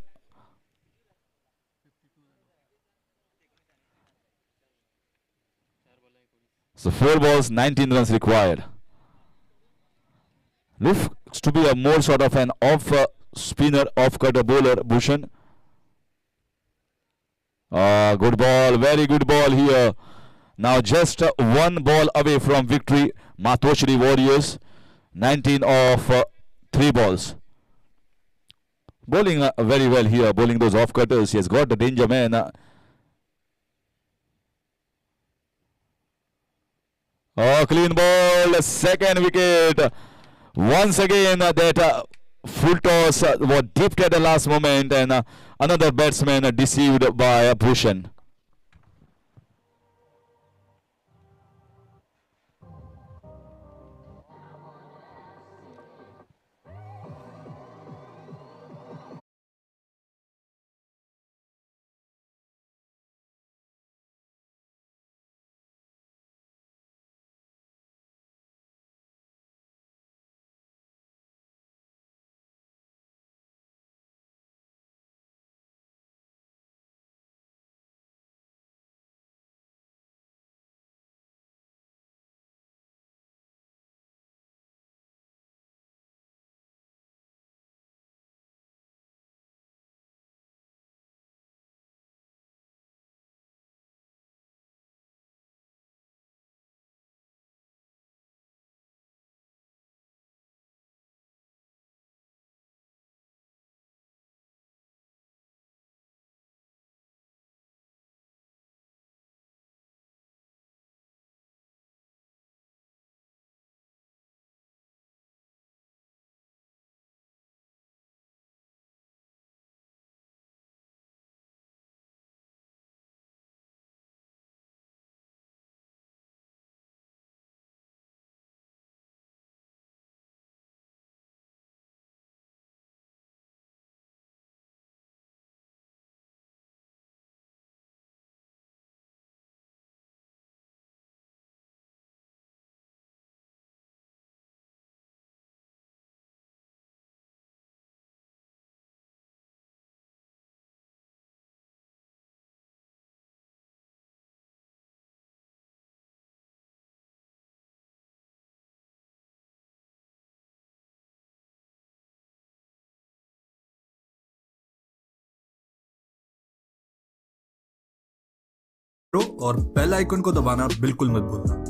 So 4 balls, 19 runs required. Looks to be a more sort of an off-spinner, off-cutter bowler, Bhushan. Good ball, very good ball here. Now just 1 ball away from victory. Matoshri Warriors, 19 of 3 balls. Bowling very well here, bowling those off-cutters. He has got the danger man. Oh, clean ball, second wicket. Once again, that full toss was dipped at the last moment, and another batsman deceived by Bhushan. और bell icon को दबाना बिल्कुल मत भूलना।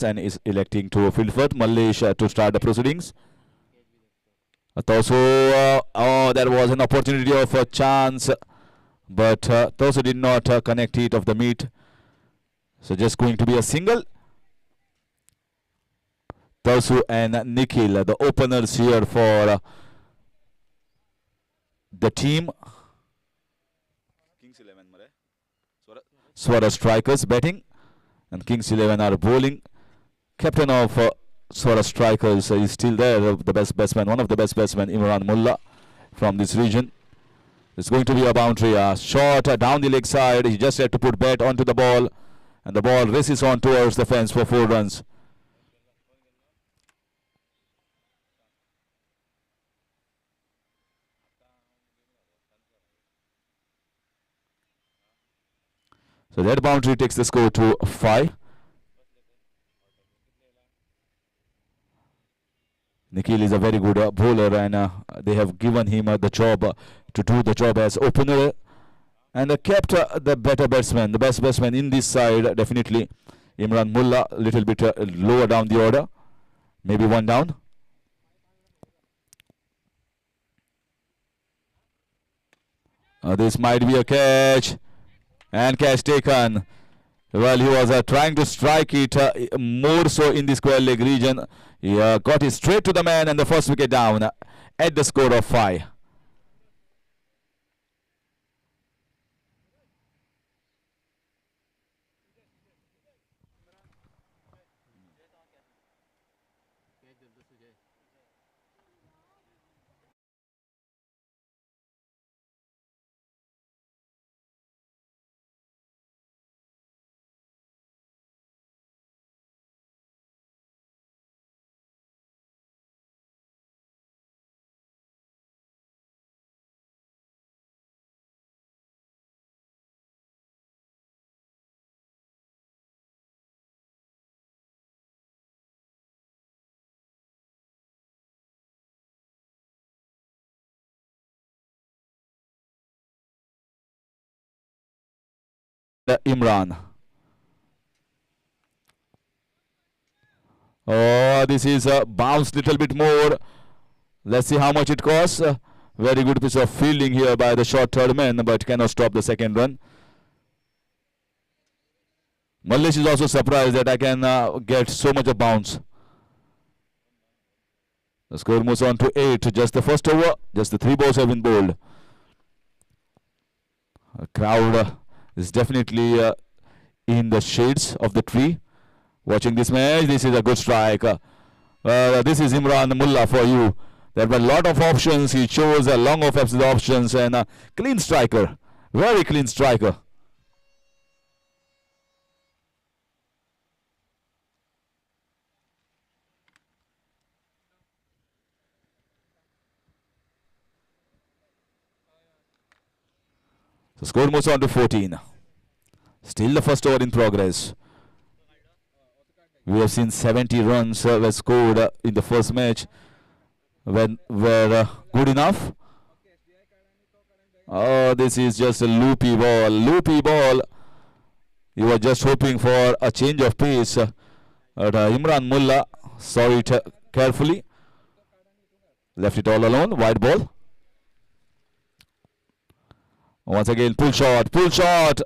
and is electing to field first. Mallesh to start the proceedings. Tosu, oh, there was an opportunity of a chance, but Tosu did not connect it of the meat. So just going to be a single. Tosu and Nikhil, the openers here for the team. Kings 11, Swara Strikers batting, and Kings 11 are bowling. Captain of Swara Strikers is still there, the best batsman, one of the best batsmen, Imran Mullah from this region. It's going to be a boundary, shot down the leg side. He just had to put bat onto the ball, and the ball races on towards the fence for 4 runs. So that boundary takes the score to 5. Nikhil is a very good bowler, and they have given him the job to do the job as opener, and kept the better batsman, the best batsman in this side, definitely Imran Mullah, a little bit lower down the order, maybe 1 down. This might be a catch, and catch taken. Well, he was trying to strike it more so in the square leg region. He got it straight to the man, and the first wicket down at the score of 5. Imran. Oh, this is bounced little bit more. Let's see how much it costs. Very good piece of fielding here by the short third man, but cannot stop the second run. Mallesh is also surprised that I can get so much of bounce. The score moves on to 8. Just the first over. Just the 3 balls have been bowled. A crowd is definitely in the shades of the tree watching this match. This is a good strike. This is Imran Mullah for you. There were a lot of options. He chose a long off the options, and a clean striker. Very clean striker. The score moves on to 14. Still the first over in progress. We have seen 70 runs were scored in the first match. When were good enough. Oh, this is just a loopy ball. Loopy ball. You were just hoping for a change of pace. But Imran Mullah saw it carefully. Left it all alone. Wide ball. Once again, pull shot. Pull shot.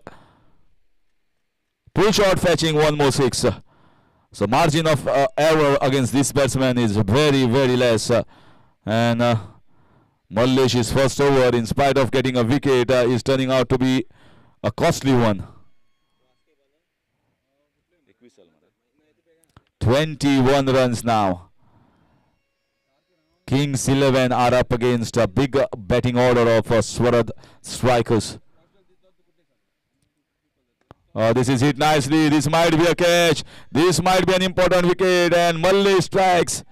Pull shot fetching 1 more 6. So margin of error against this batsman is very, very less. And Mallesh's first over, in spite of getting a wicket, is turning out to be a costly one. 21 runs now. Kings 11 are up against a big batting order of Swarad Strikers. This is hit nicely. This might be a catch. This might be an important wicket, and Mallesh strikes.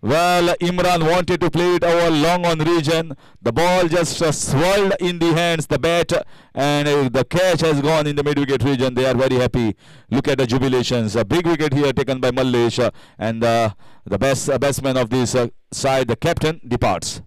Well, Imran wanted to play it over long on region. The ball just swirled in the hands, the bat, and the catch has gone in the mid-wicket region. They are very happy. Look at the jubilations. A big wicket here taken by Mallesh, and the best batsman of this side, the captain, departs.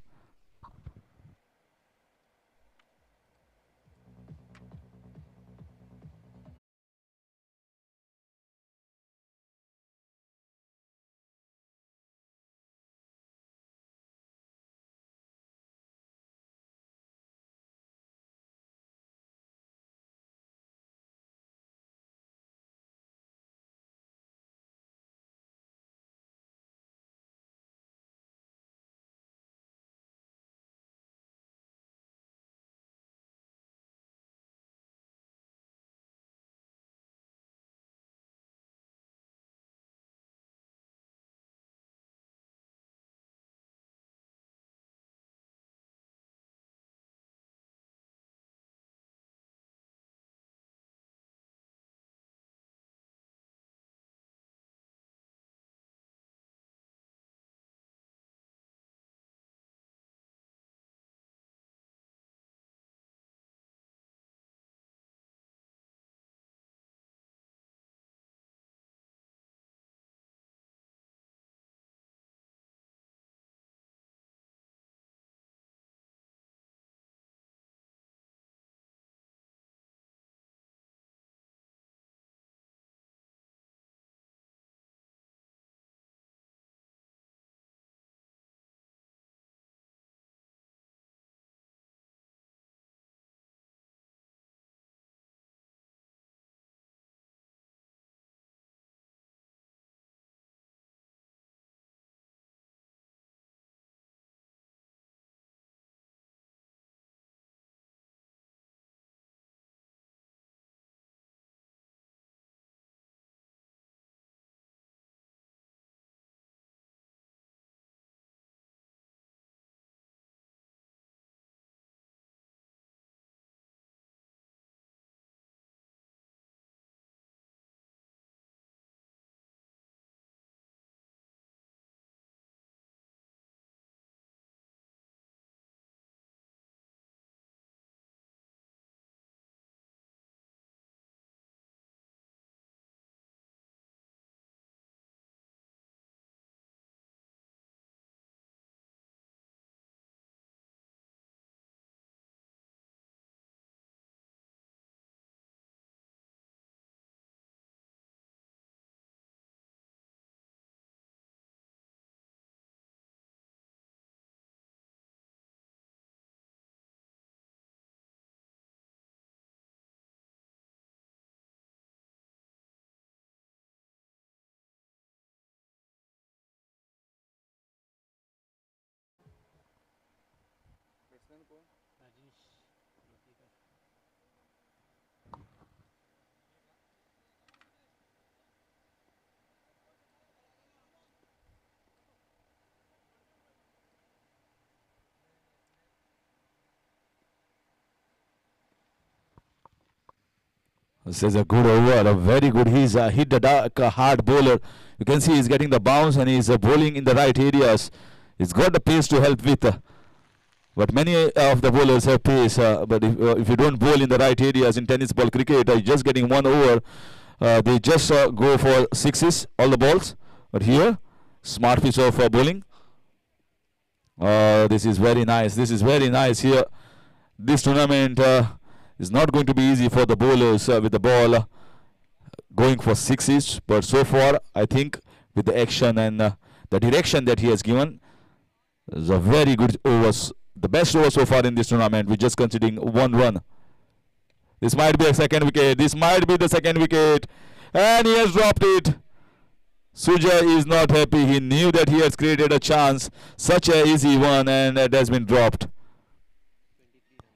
This is a good over, a very good. He's hit the dark, hard bowler. You can see he's getting the bounce and he's bowling in the right areas. He's got the pace to help with. But many of the bowlers have pace. But if you don't bowl in the right areas in tennis ball cricket, you're just getting one over. They just go for sixes, all the balls. But here, smart piece of bowling. This is very nice. This is very nice here. This tournament is not going to be easy for the bowlers with the ball going for sixes. But so far, I think with the action and the direction that he has given, is a very good overs. The best over so far in this tournament. We're just considering one run. This might be a second wicket. This might be the second wicket. And he has dropped it. Sujay is not happy. He knew that he has created a chance. Such a easy one, and it has been dropped.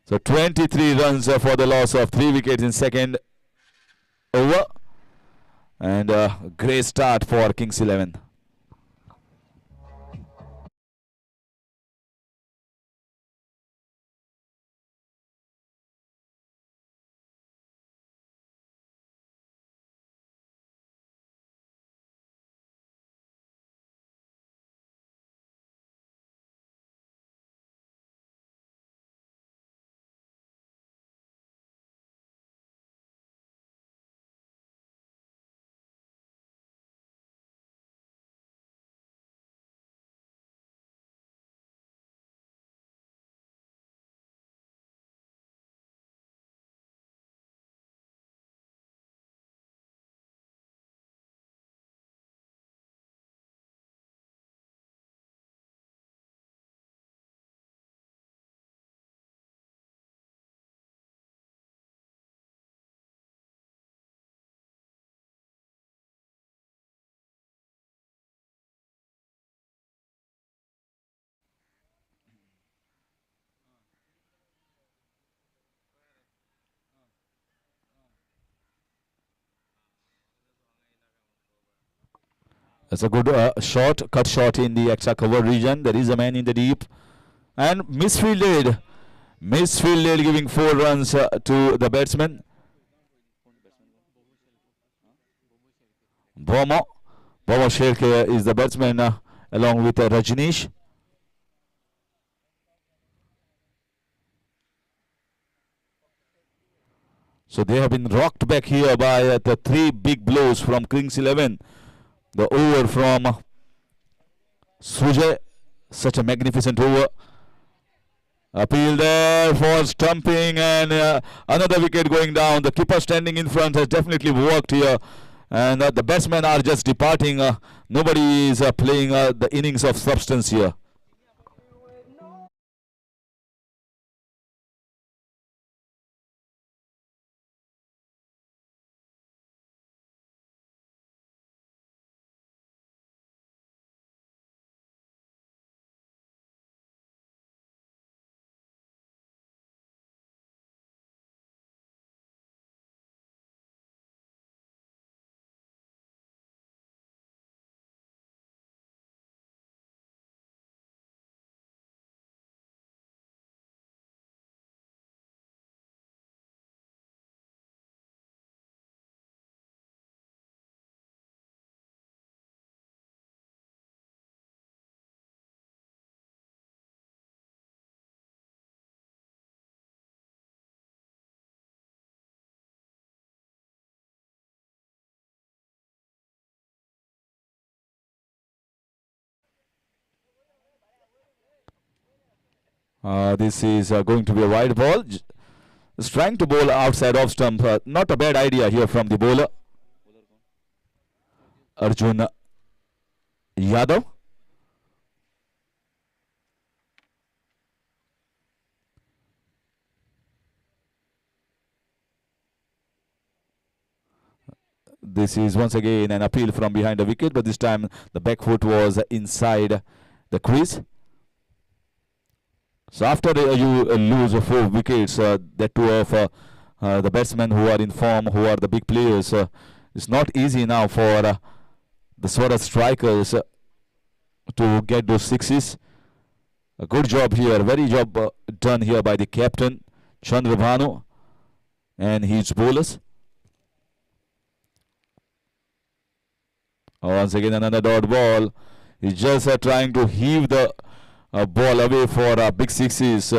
So 23 runs for the loss of 3 wickets in second over. And a great start for Kings 11. That's a good shot, cut shot in the extra cover region. There is a man in the deep. And misfielded. Misfielded, giving 4 runs to the batsman. Bomo Sherke is the batsman along with Rajneesh. So they have been rocked back here by the 3 big blows from Kings 11. The over from Sujay, such a magnificent over. Appeal there for stumping, and another wicket going down. The keeper standing in front has definitely worked here, and the batsmen are just departing. Nobody is playing the innings of substance here. This is going to be a wide ball. Just trying to bowl outside off stump. Not a bad idea here from the bowler. Arjun Yadav. This is once again an appeal from behind the wicket, but this time the back foot was inside the crease. So after you lose 4 wickets, that two of the batsmen who are in form, who are the big players, it's not easy now for the sort of strikers to get those sixes. A good job here, very job done here by the captain Chandrabhanu and his bowlers. Once again another dot ball. He's just trying to heave the ball away for big sixes.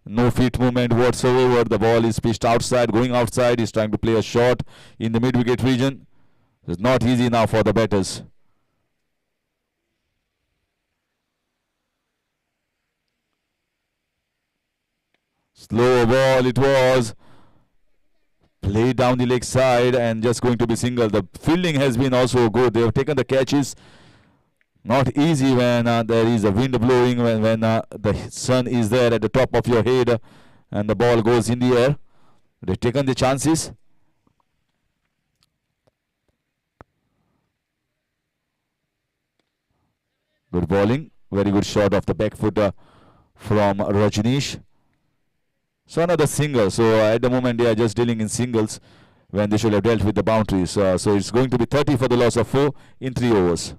No feet movement whatsoever. The ball is pitched outside, going outside. He's trying to play a shot in the mid-wicket region. It's not easy now for the batters. Slow ball it was. Played down the leg side and just going to be single. The fielding has been also good. They have taken the catches. Not easy when there is a wind blowing, when the sun is there at the top of your head and the ball goes in the air. They've taken the chances. Good bowling. Very good shot off the back foot from Rajneesh. So another single. So at the moment they are just dealing in singles when they should have dealt with the boundaries. So it's going to be 30 for the loss of 4 in 3 overs.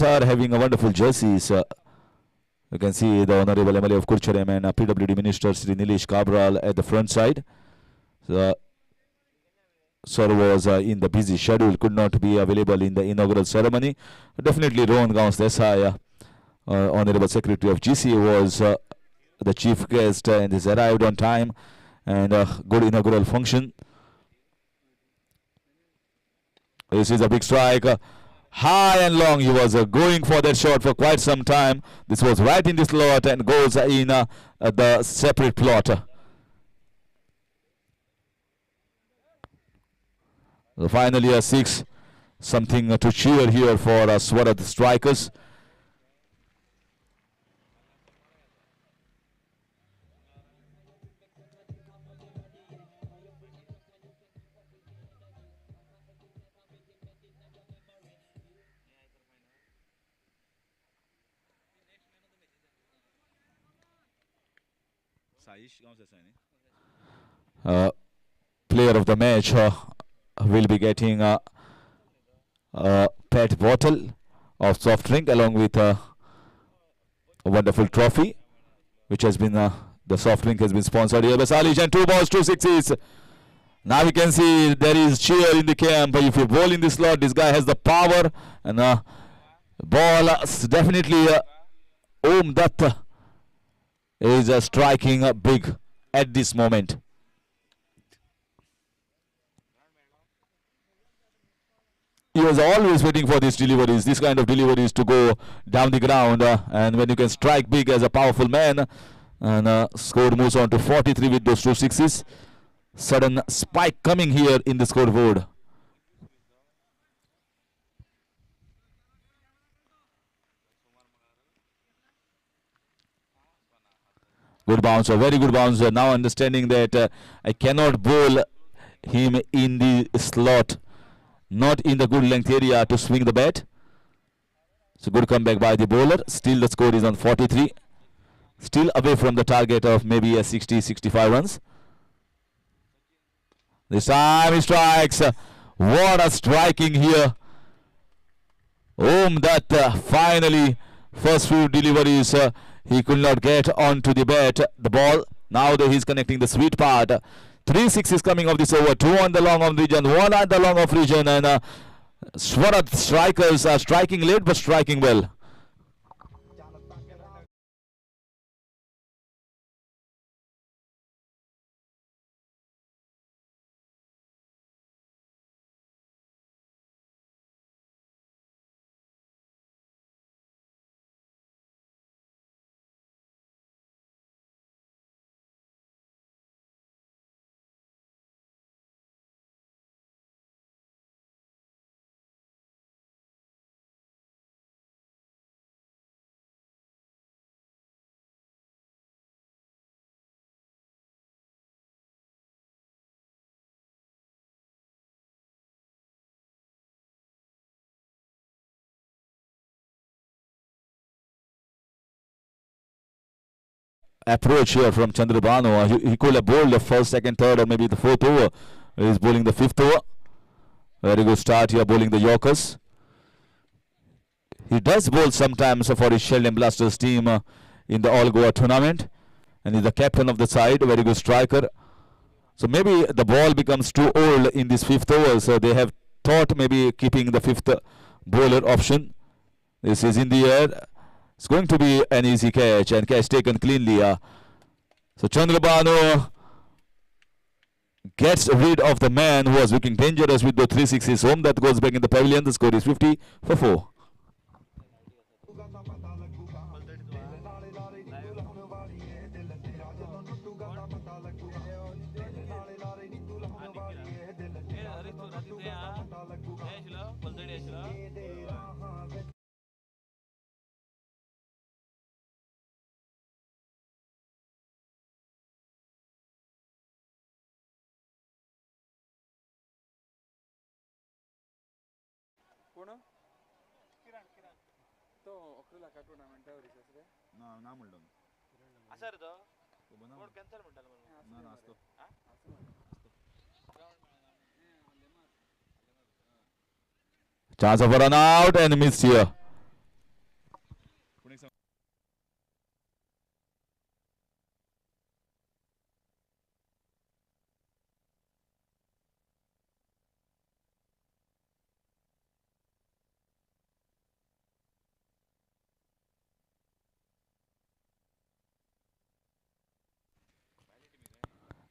Are having a wonderful jerseys. You can see the Honorable MLA of Kurcharem and PWD Minister Sri Nilesh Kabral at the front side. So, Sir was in the busy schedule, could not be available in the inaugural ceremony. Definitely Rohan Gauns Desai, Honorable Secretary of GCA, was the chief guest and has arrived on time, and good inaugural function. This is a big strike. High and long, he was going for that shot for quite some time. This was right in the slot and goes in the separate plot. So finally a 6, something to cheer here for Swarat strikers. Player of the match will be getting a pet bottle of soft drink along with a wonderful trophy, which has been the soft drink has been sponsored here by Salij, and 2 balls, 2 sixes. Now we can see there is cheer in the camp. If you bowl in this slot, this guy has the power, and ball definitely Om Dutt is striking big at this moment. He was always waiting for these deliveries, this kind of deliveries to go down the ground, and when you can strike big as a powerful man, and score moves on to 43 with those 2 sixes. Sudden spike coming here in the scoreboard. Good bouncer, very good bouncer. Now understanding that I cannot bowl him in the slot, not in the good length area to swing the bat. So good comeback by the bowler. Still the score is on 43. Still away from the target of maybe a 60-65 runs. This time he strikes. What a striking here. Om Dutt finally First few deliveries, he could not get onto the bat, the ball. Now that he's connecting the sweet part. 3 6 coming of this over. 2 on the long of region, 1 at the long of region, and Swarat strikers are striking late but striking well. Approach here from Chandrabanu. He could have bowled the first, second, third, or maybe the fourth over. He's bowling the fifth over. Very good start here, bowling the Yorkers. He does bowl sometimes for his Xeldem Blasters team in the All Goa tournament, and he's the captain of the side. Very good striker. So maybe the ball becomes too old in this fifth over, so they have thought maybe keeping the fifth bowler option. This is in the air. It's going to be an easy catch, and catch taken cleanly. So Chandrabanu gets rid of the man who was looking dangerous with the 360s home. That goes back in the pavilion. The score is 50 for 4. Chance of a run out and missed here.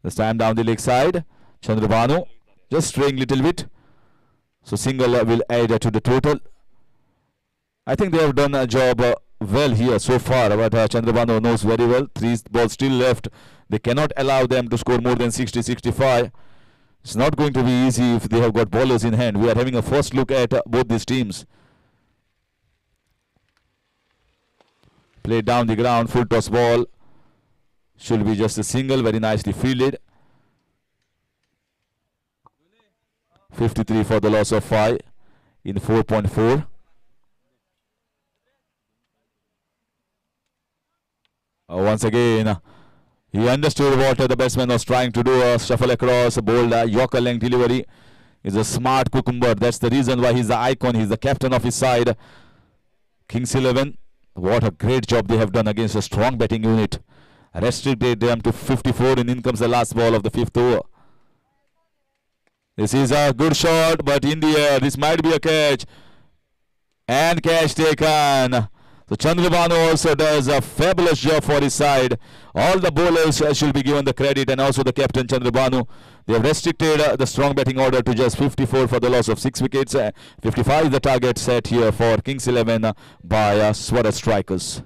This time down the leg side. Chandrabanu just straying little bit. So single will add to the total. I think they have done a job well here so far, but Chandrabanu knows very well. 3 balls still left. They cannot allow them to score more than 60-65. It's not going to be easy if they have got bowlers in hand. We are having a first look at both these teams. Played down the ground, full toss ball. Should be just a single, very nicely fielded. 53 for the loss of 5 in 4.4. Once again, he understood what the batsman was trying to do. Shuffle across, bold Yorker length delivery. He's a smart cucumber. That's the reason why he's the icon. He's the captain of his side. Kings 11. What a great job they have done against a strong batting unit. Restricted them to 54, and in comes the last ball of the 5th over. This is a good shot, but in the air, this might be a catch. And catch taken. So Chandrabanu also does a fabulous job for his side. All the bowlers should be given the credit, and also the captain Chandrabanu. They have restricted the strong batting order to just 54 for the loss of 6 wickets. 55 is the target set here for Kings 11 by Swarat strikers.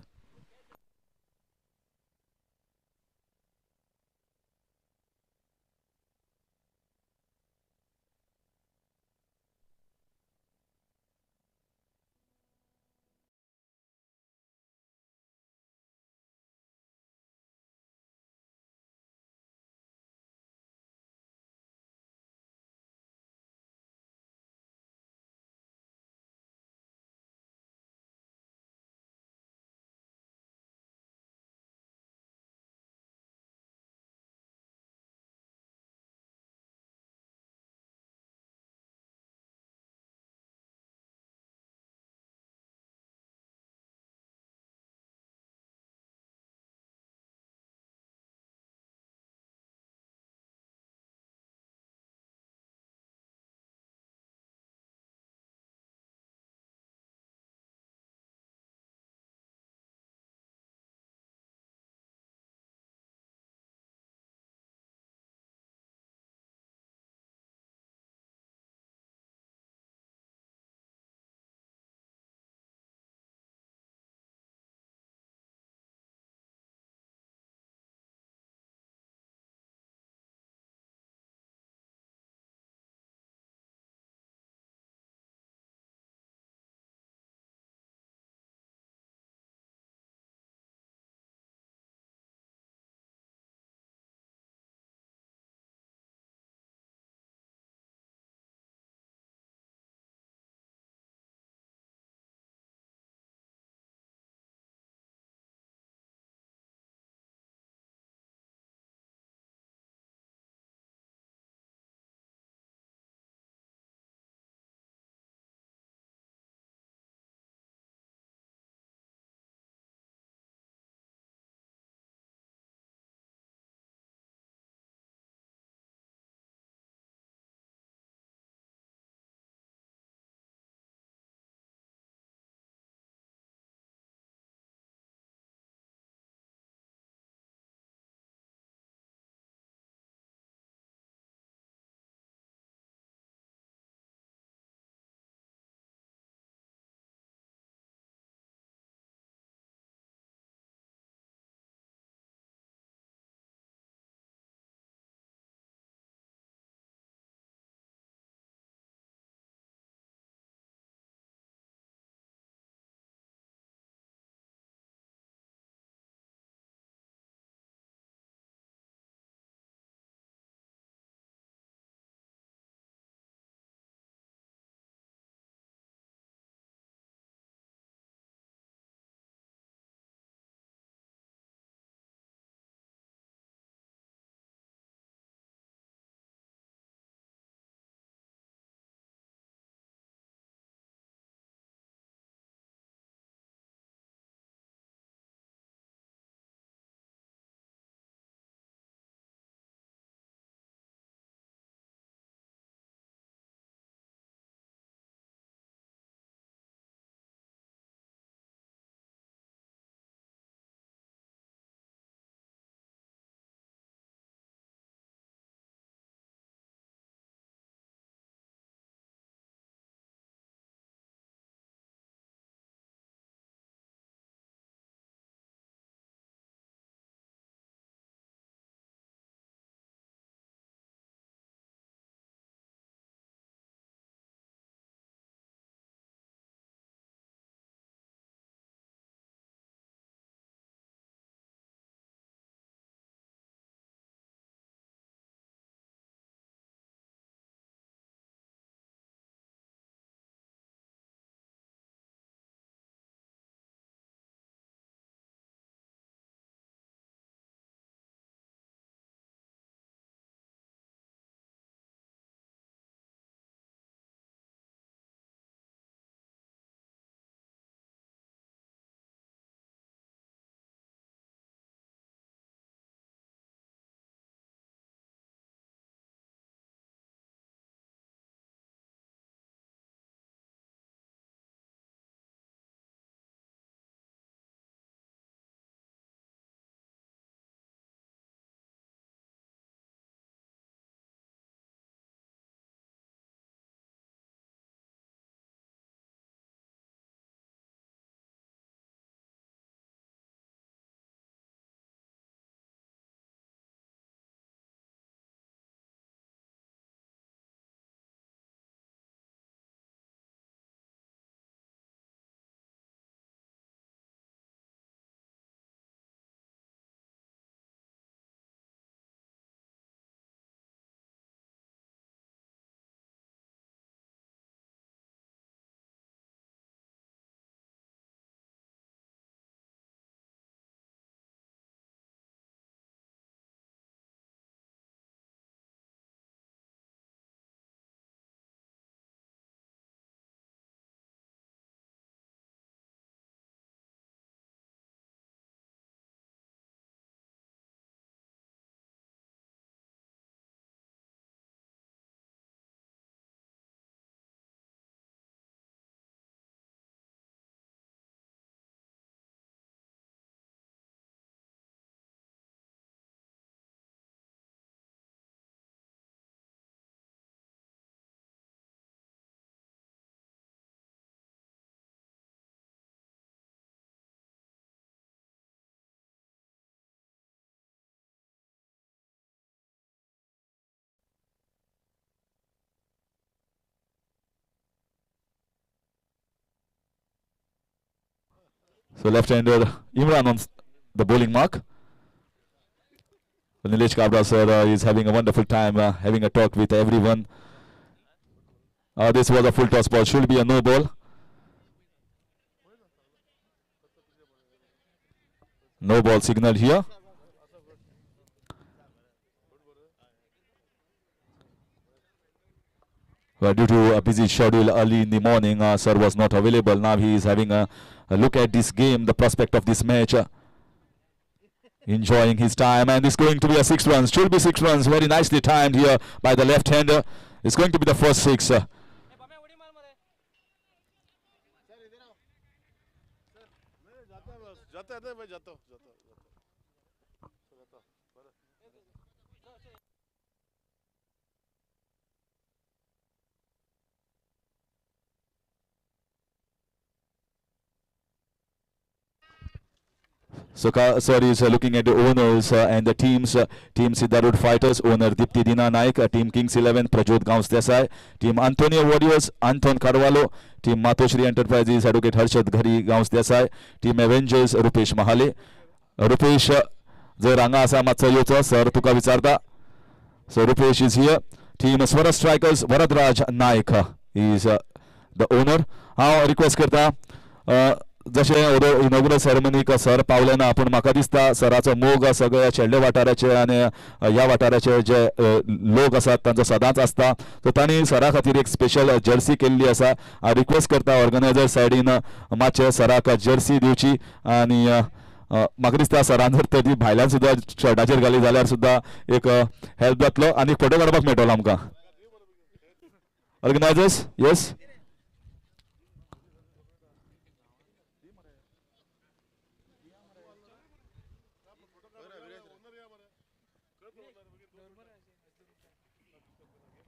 So left-hander Imran on the bowling mark. Nilesh Kabra sir is having a wonderful time having a talk with everyone. This was a full toss ball, should be a no ball. No ball signal here. Due to a busy schedule early in the morning, sir was not available. Now he is having a look at this game, the prospect of this match. Enjoying his time, and it's going to be a 6 runs. Should be 6 runs. Very nicely timed here by the left-hander. It's going to be the first 6. So sir is looking at the owners and the teams. Team Siddharth Fighters owner Dipti Dina Naik, team Kings 11 Prajot Gaus Desai, team Antonio Warriors Anton Carvalho, team Matoshri Enterprises Advocate Harshad Ghari Gaus Desai, team Avengers Rupesh Mahale. Rupesh जर हांगा आसा मातसो येवचो sir तुका विचारता. So Rupesh is here. Team Swaras Strikers Varadraj Naik is the owner. हांव request करता जशें इनॉग्रल सेरेमनीक सर पावले ना पूण म्हाका दिसता सराचो मोग सगळ्या शेल्डे वाठाराचे आनी ह्या वाठाराचे जे लोक आसात तांचो सदांच आसता. सो तांणी सरा खातीर एक स्पेशल जर्सी केल्ली आसा. हांव रिक्वेस्ट करता ऑर्गनायझर सायडीन मातशें सराक जर्सी दिवची आनी म्हाका दिसता सरान जर तर ती भायल्यान सुद्दां शर्टाचेर घाली जाल्यार सुद्दां एक हेल्प जातलो आनी फोटो काडपाक मेळटलो आमकां. Organisers yes.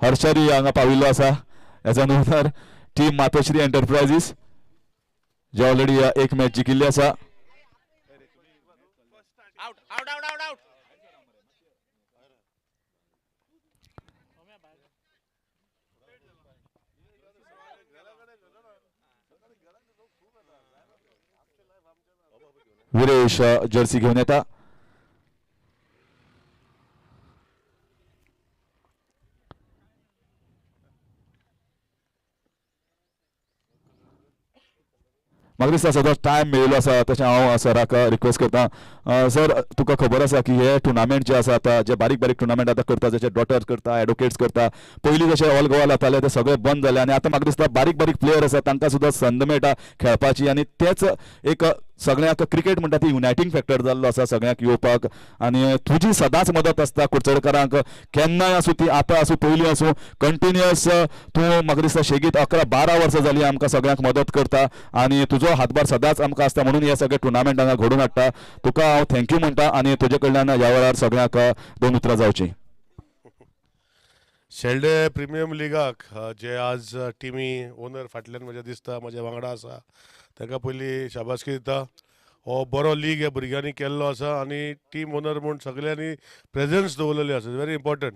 हर्षरी हांगा पाविल्लो आसा as an owner. Team Matoshri enterprises जे ऑलरेडी एक मॅच जिखिल्ली आसा. विरेश जर्सी घेऊन येता. म्हाका दिसता सदांच टायम मेळिल्लो आसा तशें हांव सराक रिक्वेस्ट करता. सर तुका खबर आसा की हे टुर्नामेंट जे आसा आतां जे बारीक बारीक टुर्नामेंट आतां करता जशे डॉटर्स करता एडवोकेट्स करता पयलीं जशे ऑल गोवा जाताले ते सगळे बंद जाले आनी आतां म्हाका दिसता बारीक बारीक प्लेयर आसा तांकां सुद्दां संद मेळटा खेळपाची आनी तेच एक सगळ्यांक क्रिकेट म्हणटा ती युनायटींग फॅक्टर जाल्लो आसा सगळ्यांक येवपाक. आनी तुजी सदांच मदत आसता कुडचडकरांक केन्नाय आसूं ती आतां आसूं पयलीं आसूं कंटिन्युअस तूं म्हाका दिसता शेगीत 11-12 वर्सां जालीं आमकां सगळ्यांक मदत करता आनी तुजो हातभार सदांच आमकां आसता म्हणून हे सगळे टुर्नामेंट हांगा घडोवन हाडटा. तुका हांव थँक्यू म्हणटा आनी तुजे कडल्यान ह्या वेळार सगळ्यांक 2 उतरां जावचीं. शेल्डे प्रिमियम लिगाक जे आज टिमी ओनर फाटल्यान म्हज्या दिसता म्हज्या वांगडा आसा ताका पयलीं शाबासकी दिता. हो बरो लीग ह्या भुरग्यांनी केल्लो आसा आनी टीम ओनर म्हूण सगळ्यांनी प्रेजन्स दवरलेली आसा व्हेरी इम्पॉर्टंट.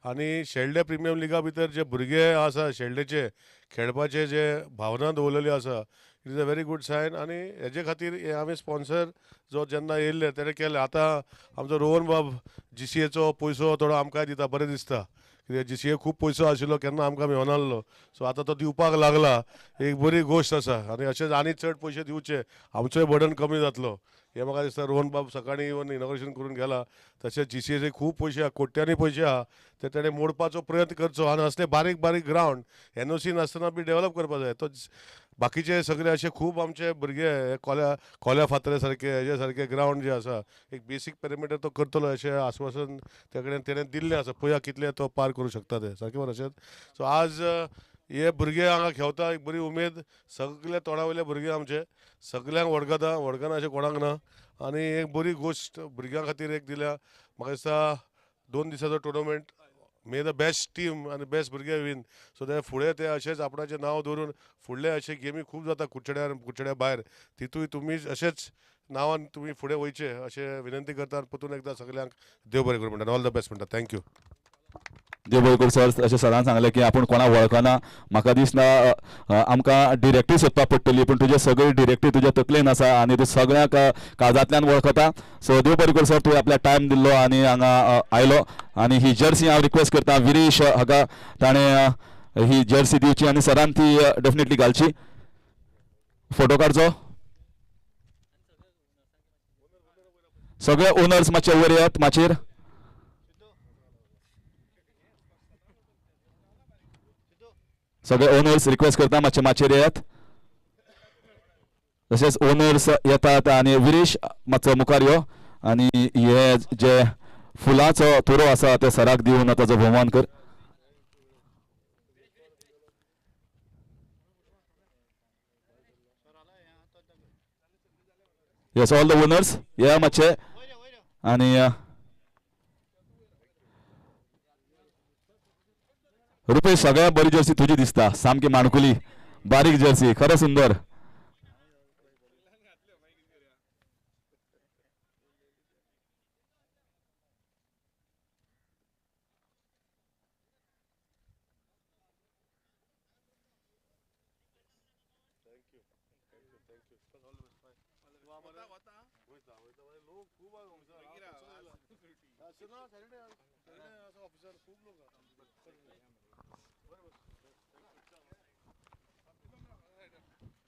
आनी शेल्डे प्रिमियम लिगा भितर जे भुरगे आसा शेल्डेचे खेळपाचे जे भावना दवरलेली आसा it is a very good sign. आनी हेजे खातीर आमी स्पॉन्सर जो जेन्ना येयल्ले तेणे केले. आतां आमचो रोहन बाब GCAचो पयसो थोडो आमकांय दिता बरें दिसता कित्याक GCA खूब पयसो आशिल्लो केन्ना आमकां मेळनासलो सो आतां तो दिवपाक लागला एक बरी गोश्ट आसा. आनी अशेंच आनी चड पयशे दिवचे आमचोय बर्डन कमी जातलो हे म्हाका दिसता. रोहन बाब सकाळीं येवन इनॉग्रेशन करून गेला. तशेंच GCAचे खूब पयशे आहा कोट्यांनी पयशे आहा ते ताणें मोडपाचो प्रयत्न करचो आनी असले बारीक बारीक ग्रावंड NOC नासतना बी डेवलप करपाक जाय. तो बाकीचे सगळे असे खूब आमचे भुरगे कोल्या फातरे सारके हेजे सारके ग्रावंड जे आसा एक बेसीक पॅरामिटर तो करतलो अशें आश्वासन तेणें दिल्लें आसा. पळया कितले तो पार करूं शकता ते सारकें बरें अशेंच. सो आज हे भुरगे हांगा खेळता एक बरी उमेद सगळे तोंडा वयले भुरगे आमचे सगळ्यांक वडगना अशें कोणाक ना. आनी एक बरी गोश्ट भुरग्यां खातीर एक दिल्या म्हाका दिसता 2 दिसाचो tournament may the best team आनी बेस्ट भुरगे वीन. सो ते फुडें ते अशेंच आपणाचें नांव दवरून फुडले अशे गेमी खूब जाता कुडचड्या भायर तितूय तुमी अशेंच नांवान तुमी फुडें वयचे अशें विनंती करता. परतून एकदां सगळ्यांक देव बरें करूं म्हणटा. ऑल द बेस्ट म्हणटा. थँक्यू. देव बरें करूं सर. अशें सदांच सांगलें की आपूण कोणाक वळखना. म्हाका दिसना आमकां डिरेक्टरी सोदपाक पडटली, पूण तुजे सगळी डिरेक्टरी तुज्या तकलेन आसा आनी तूं सगळ्यांक काळजांतल्यान वळखता. सो देव बरें करूं सर, तुवें आपल्या टायम दिल्लो आनी हांगा आयलो. आनी ही जर्सी हांव रिक्वेस्ट करता विरेश हाका ताणें ही जर्सी दिवची आनी सरान ती डेफिनेटली घालची. फोटो काडचो. सगळे ओनर्स मातशे वयर येयात माचयेर. सगळे ओनर्स रिक्वेस्ट करता मातशे माचयेर येयात. तशेंच ओनर्स येतात आनी विरेश मातसो मुखार यो आनी हे जे फुलांचो तुरो आसा ते सराक दिवन ताचो भोवमान कर. येस ऑल द ओनर्स या मातशे. आनी रुपेश सगळ्यात बरी जर्सी तुजी दिसता, सामकी माणकुली बारीक जर्सी, खरें सुंदर.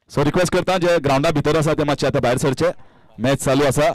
सो रिक्वेस्ट करता जे ग्राउंडा भितर आसा ते मातशे आतां भायर सरचे. मॅच चालू आसा.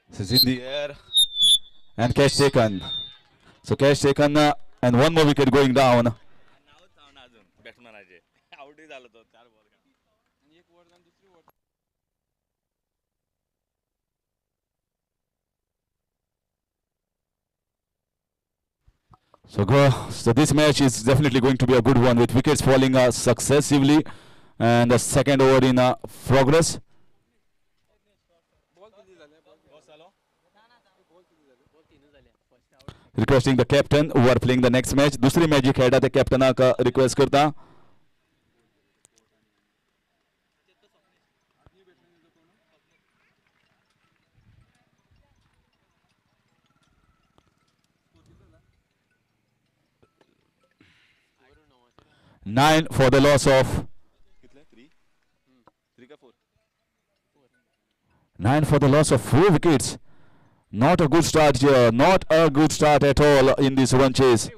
This is in the air and catch taken. So catch taken and one more wicket going down. So this match is definitely going to be a good one with wickets falling successively and the second over in progress. Requesting the captain who are playing the next match. दूसरी match जी खेळटा ते कॅप्टनाक request करता. Nine for the loss of 4 wickets. Not a good start here. Not a good start at all in this run chase.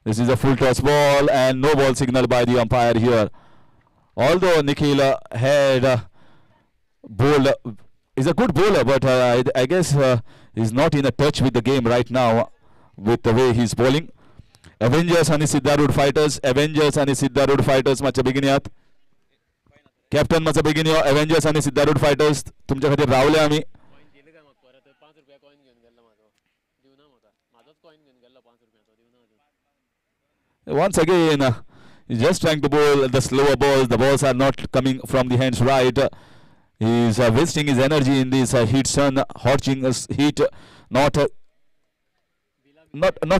This is a full toss ball and no ball signal by the umpire here. Although Nikhil had bowled He's a good bowler, but I guess he's not in a touch with the game right now with the way he's bowling. Avengers आणि सिद्धारूढ fighters, Avengers आणि सिद्धारूढ fighters मागच्या बेगिन्यांत. Captain मागच्या बेगिन्यो Avengers आणि सिद्धारूढ fighters तुमच्या खातीर रावले आमी. Once again, he's just trying to bowl the slower balls. The balls are not coming from the hands right. He's wasting his energy in this heat sun, hotching heat, not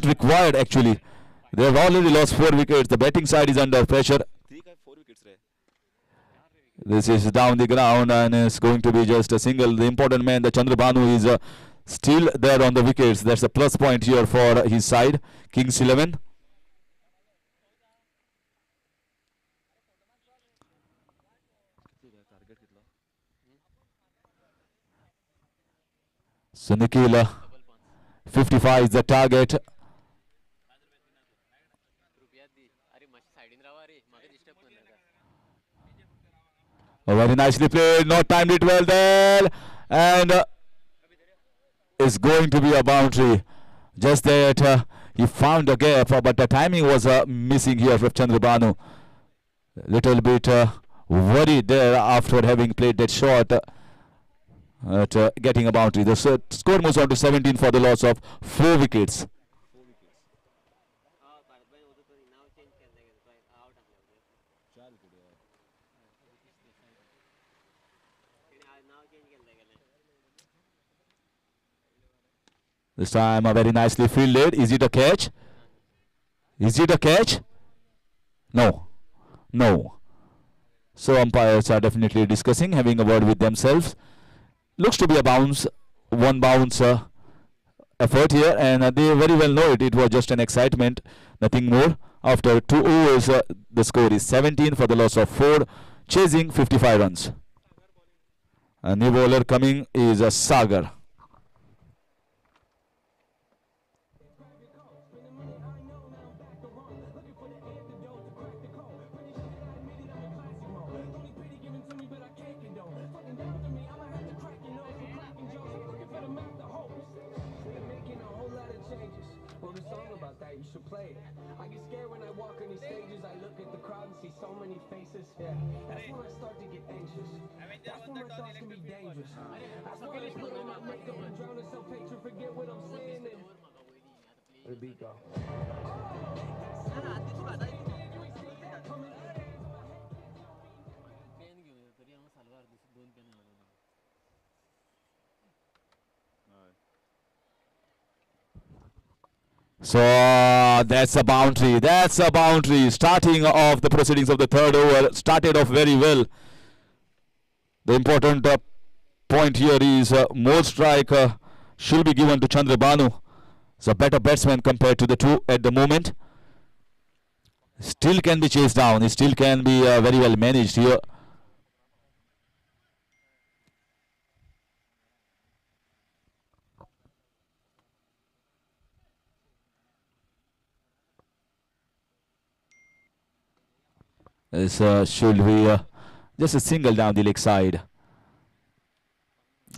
required actually. They have already lost 4 wickets. The batting side is under pressure. This is down the ground and it's going to be just a single. The important man, the Chandrabhanu, is still there on the wickets. That's a plus point here for his side. Kings 11. So Nikhil, 55 is the target. Very nicely played, not timed it well there, and it's going to be a boundary. Just that he found a gap, but the timing was missing here from Chandrabhanu. Little bit worried there after having played that shot at getting a boundary. The score moves on to 17 for the loss of 4 wickets. This time very nicely fielded. Is it a catch? Is it a catch? No. No. So umpires are definitely discussing, having a word with themselves. Looks to be a bounce, one bounce effort here, and they very well know it. It was just an excitement, nothing more. After 2 overs, the score is 17 for the loss of 4, chasing 55 runs. A new bowler coming is Sagar. So that's a boundary. That's a boundary. Starting off the proceedings of the 3rd over, started off very well. The important point here is more strike should be given to Chandrabhanu. He's a better batsman compared to the 2 at the moment. Still can be chased down. He still can be very well managed here. This should be just a single down the leg side.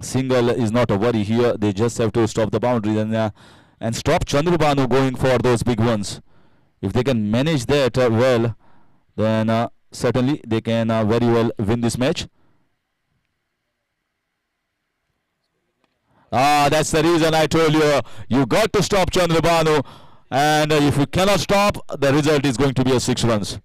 Single is not a worry here. They just have to stop the boundaries and stop Chandrabhanu going for those big ones. If they can manage that well, then certainly they can very well win this match. That's the reason I told you. You got to stop Chandrabhanu, and if you cannot stop, the result is going to be a 6 runs.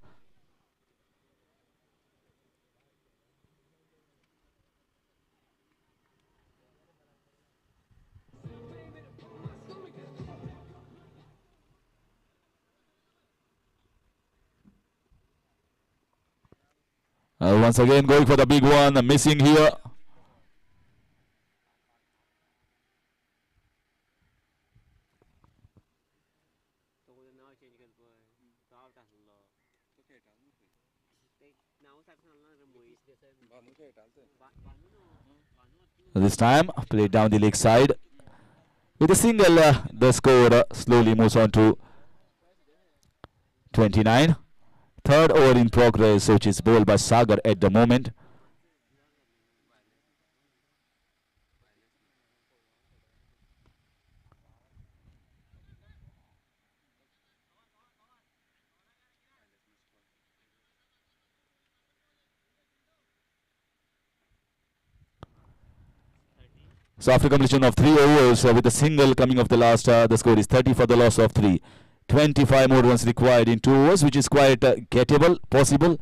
Once again going for the big one, missing here. This time played down the leg side. With a single, the score slowly moves on to 29. 3rd over in progress, which is bowled by Sagar at the moment. So after completion of 3 overs with a single coming off the last, the score is 30 for the loss of 3. 25 more runs required in 2 overs, which is quite gettable, possible.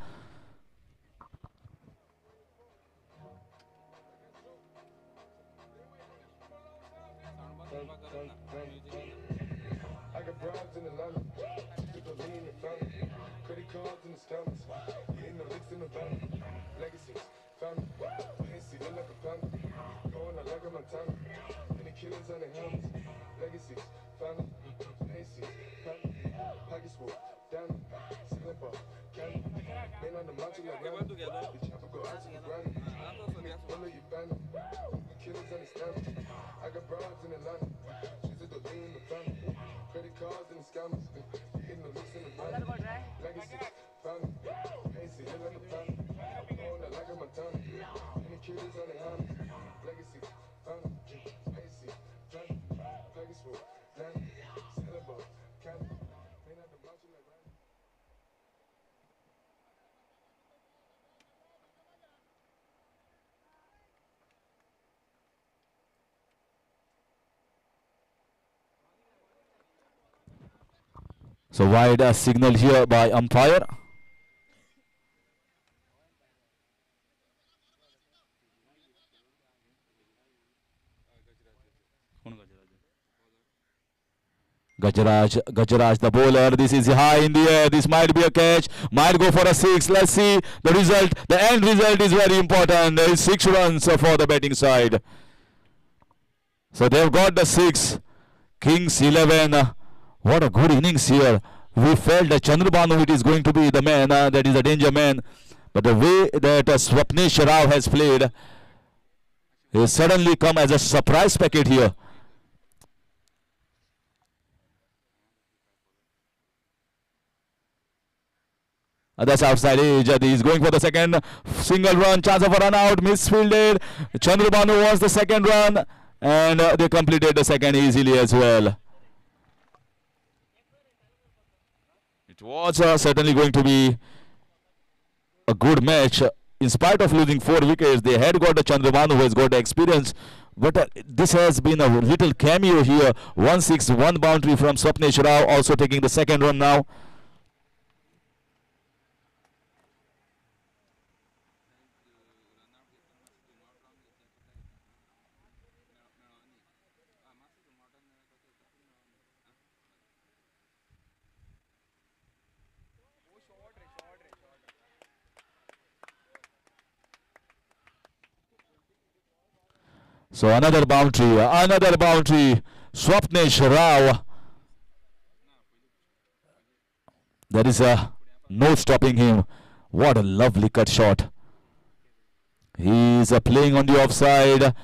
So wide signal here by umpire. Gajaraj the bowler. This is high in the air. This might be a catch. Might go for a 6. Let's see the result. The end result is very important. There is 6 runs for the batting side. So they've got the 6. Kings 11. What a good innings here. We felt that Chandrabanu it is going to be the man. That is a danger man. But the way that Swapnesh Rao has played, he has suddenly come as a surprise packet here. That's outside edge. He is going for the second single run. Chance of a run out. Misfielded. Chandrabanu wants the second run. And they completed the second easily as well. It was certainly going to be a good match. In spite of losing 4 wickets, they had got the Chandrabanu who has got the experience. But this has been a little cameo here. 1-6, 1 boundary from Swapnesh Rao, also taking the second run now. So another boundary. Swapnesh Rao. There is no stopping him. What a lovely cut shot. He is playing on the offside.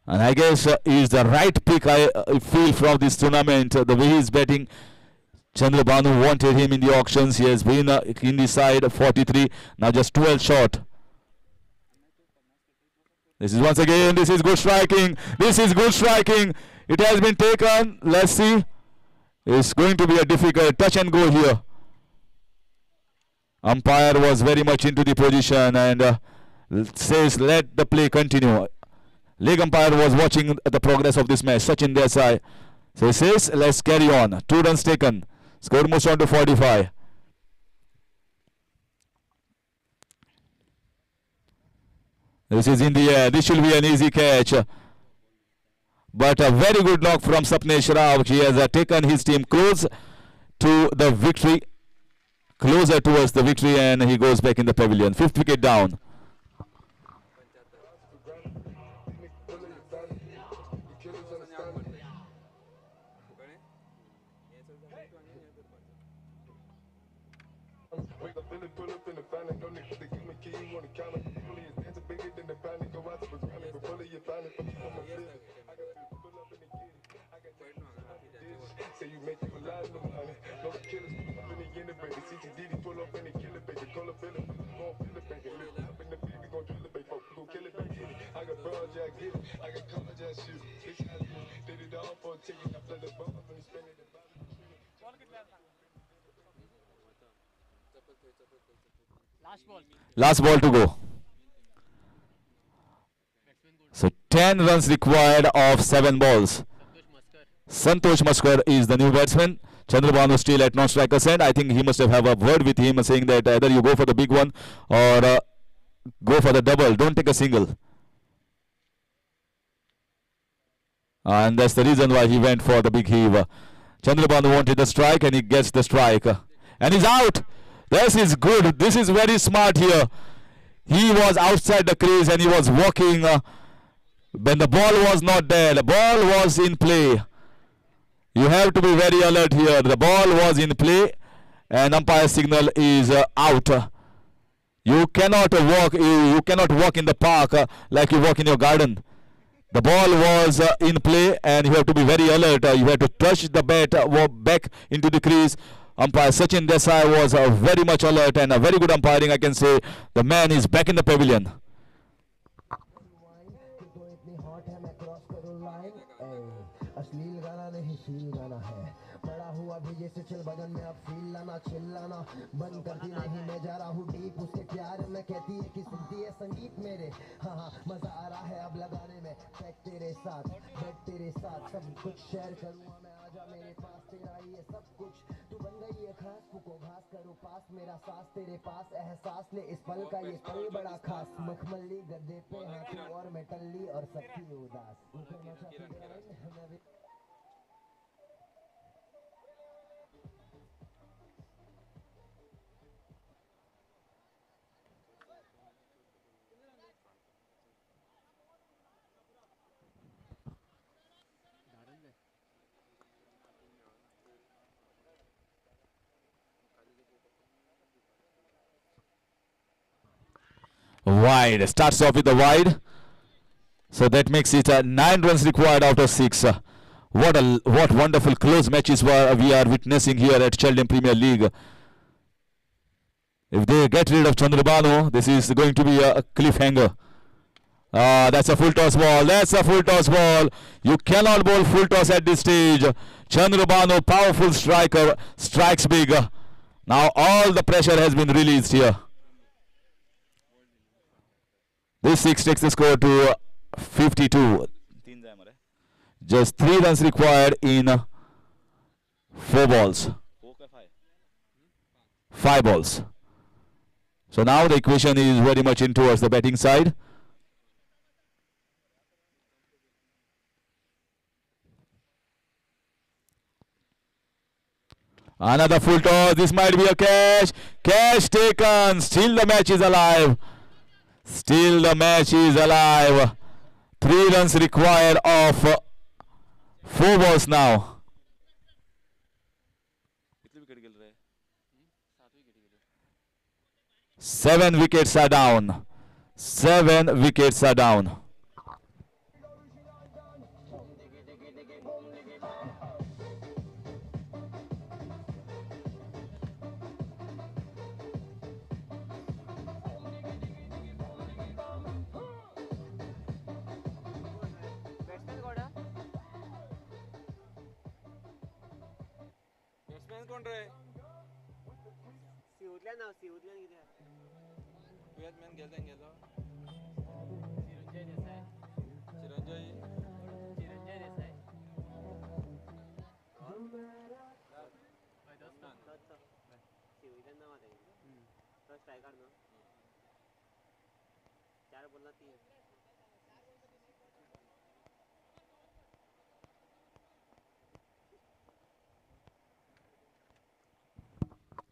And I guess he is the right pick I feel from this tournament. The way he is batting. Chandrabanu wanted him in the auctions. He has been in the side 43. Now just 12 short. This is once again, this is good striking. It has been taken. Let's see. It's going to be a difficult touch and go here. Umpire was very much into the position and says let the play continue. Leg umpire was watching the progress of this match. Sachin Desai. So he says let's carry on. 2 runs taken. Score moves on to 45. This is in the air. This should be an easy catch. But a very good knock from Swapnesh Rao. He has taken his team close to the victory. Closer towards the victory and he goes back in the pavilion. 5th wicket down. Last ball to go. So 10 runs required of 7 balls. Santosh Maskar is the new batsman. Chandrabanu still at non-striker's end. I think he must have a word with him saying that either you go for the big one or go for the double. Don't take a single. And that's the reason why he went for the big heave. Chandrabanu wanted the strike and he gets the strike. And he's out. This is good. This is very smart here. He was outside the crease and he was walking when the ball was not there. The ball was in play. You have to be very alert here. The ball was in play and umpire signal is out. You cannot walk. You cannot walk in the park like you walk in your garden. The ball was in play and you have to be very alert. You have to touch the bat back into the crease. Umpire Sachin Desai was very much alert and a very good umpiring, I can say. The man is back in the pavilion. मेरा सास तेरे पास एहसास ले इस पल का ये पल बड़ा खास मखमली गद्दे पे हाथी और मैं टल्ली और सबकी उदास Wide. Starts off with the wide. So that makes it 9 runs required out of 6. What wonderful close matches we are witnessing here at Xeldem Premier League. If they get rid of Chandrabanu, this is going to be a cliffhanger. That's a full toss ball. That's a full toss ball. You cannot bowl full toss at this stage. Chandrabanu, powerful striker, strikes big. Now all the pressure has been released here. This 6 takes the score to 52. Just 3 runs required in 4 balls. 5 balls. So now the equation is very much in towards the batting side. Another full toss. This might be a catch. Catch taken. Still the match is alive. Still the match is alive. 3 runs required of 4 balls now. 7 wickets are down. 7 wickets are down.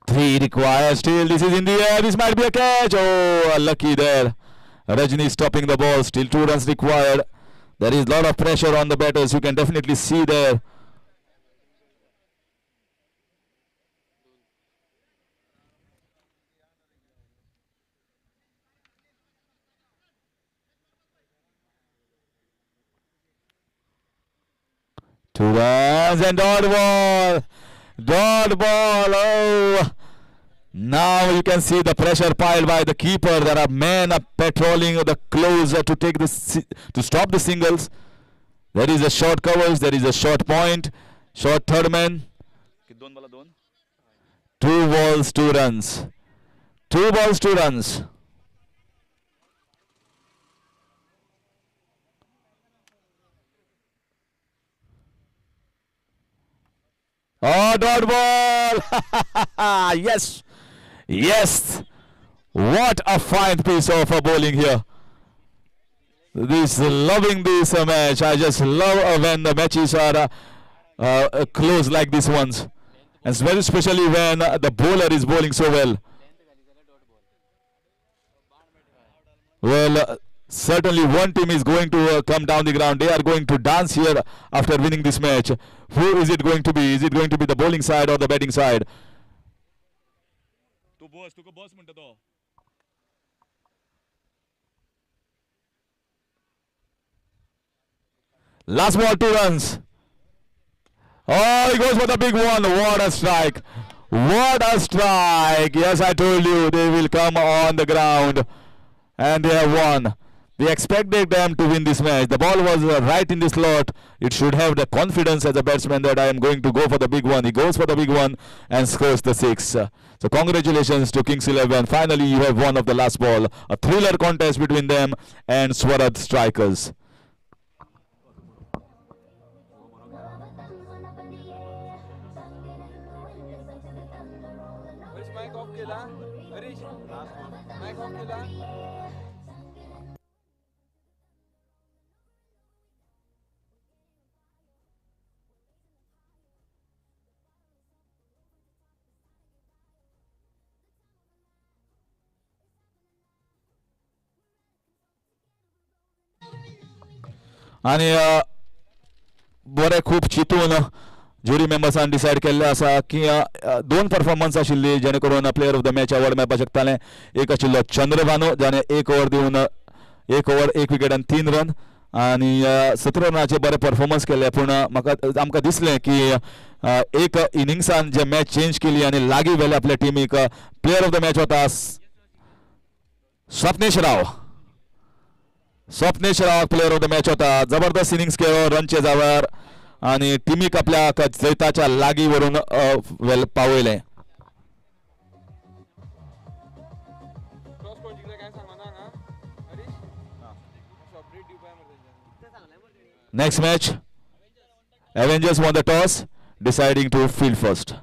Three required. Still, this is in the air. This might be a catch. Oh, lucky there. Rajni stopping the ball. Still 2 runs required. There is a lot of pressure on the batters. You can definitely see there. Two runs and dot ball. Dot ball. Oh. Now you can see the pressure piled by the keeper. There are men patrolling the close to take to stop the singles. There is a short coverage. There is a short point. Short third man. 2 balls, 2 runs. 2 balls, 2 runs. Oh, dot ball. Yes. Yes. What a fine piece of bowling here. This loving this match. I just love when the matches are close like these ones, and very especially when the bowler is bowling so well. Well, certainly one team is going to come down the ground. They are going to dance here after winning this match. Who is it going to be? Is it going to be the bowling side or the batting side? Last ball, 2 runs. Oh, he goes for the big one. What a strike. What a strike. Yes, I told you they will come on the ground. And they have won. We expected them to win this match. The ball was right in the slot. It should have the confidence as a batsman that I am going to go for the big one. He goes for the big one and scores the 6. So congratulations to Kings 11. Finally, you have won of the last ball. A thriller contest between them and Swarad Strikers. आणि बरे खूप चिंतून jury मेंबर्सान decide केल्लें आसा की 2 performance आशिल्ली जेणे करून player of the match award मेळपाक शकताले. एक आशिल्लो चंद्रभानू जाणें 1 ओव्हर दिवन 1 ओव्हर 1 विकेट आनी 3 रन आनी 17 रनाचे बरे परफॉर्मन्स केले. पूण आमकां दिसलें की एक इनिंग्सान जे मॅच चेंज केली आनी लागीं व्हेले आपल्या टिमीक. प्लेयर ऑफ द मॅच वता Swapnesh Rao. Swapnesh Rao player of the match होता. जबरदस्त इनिंग्स केलो रन चेजावर आणि टिमीक आपल्या जैताच्या लागीं व्हरून पावयलें. Next match, Avengers won the toss, deciding to field first.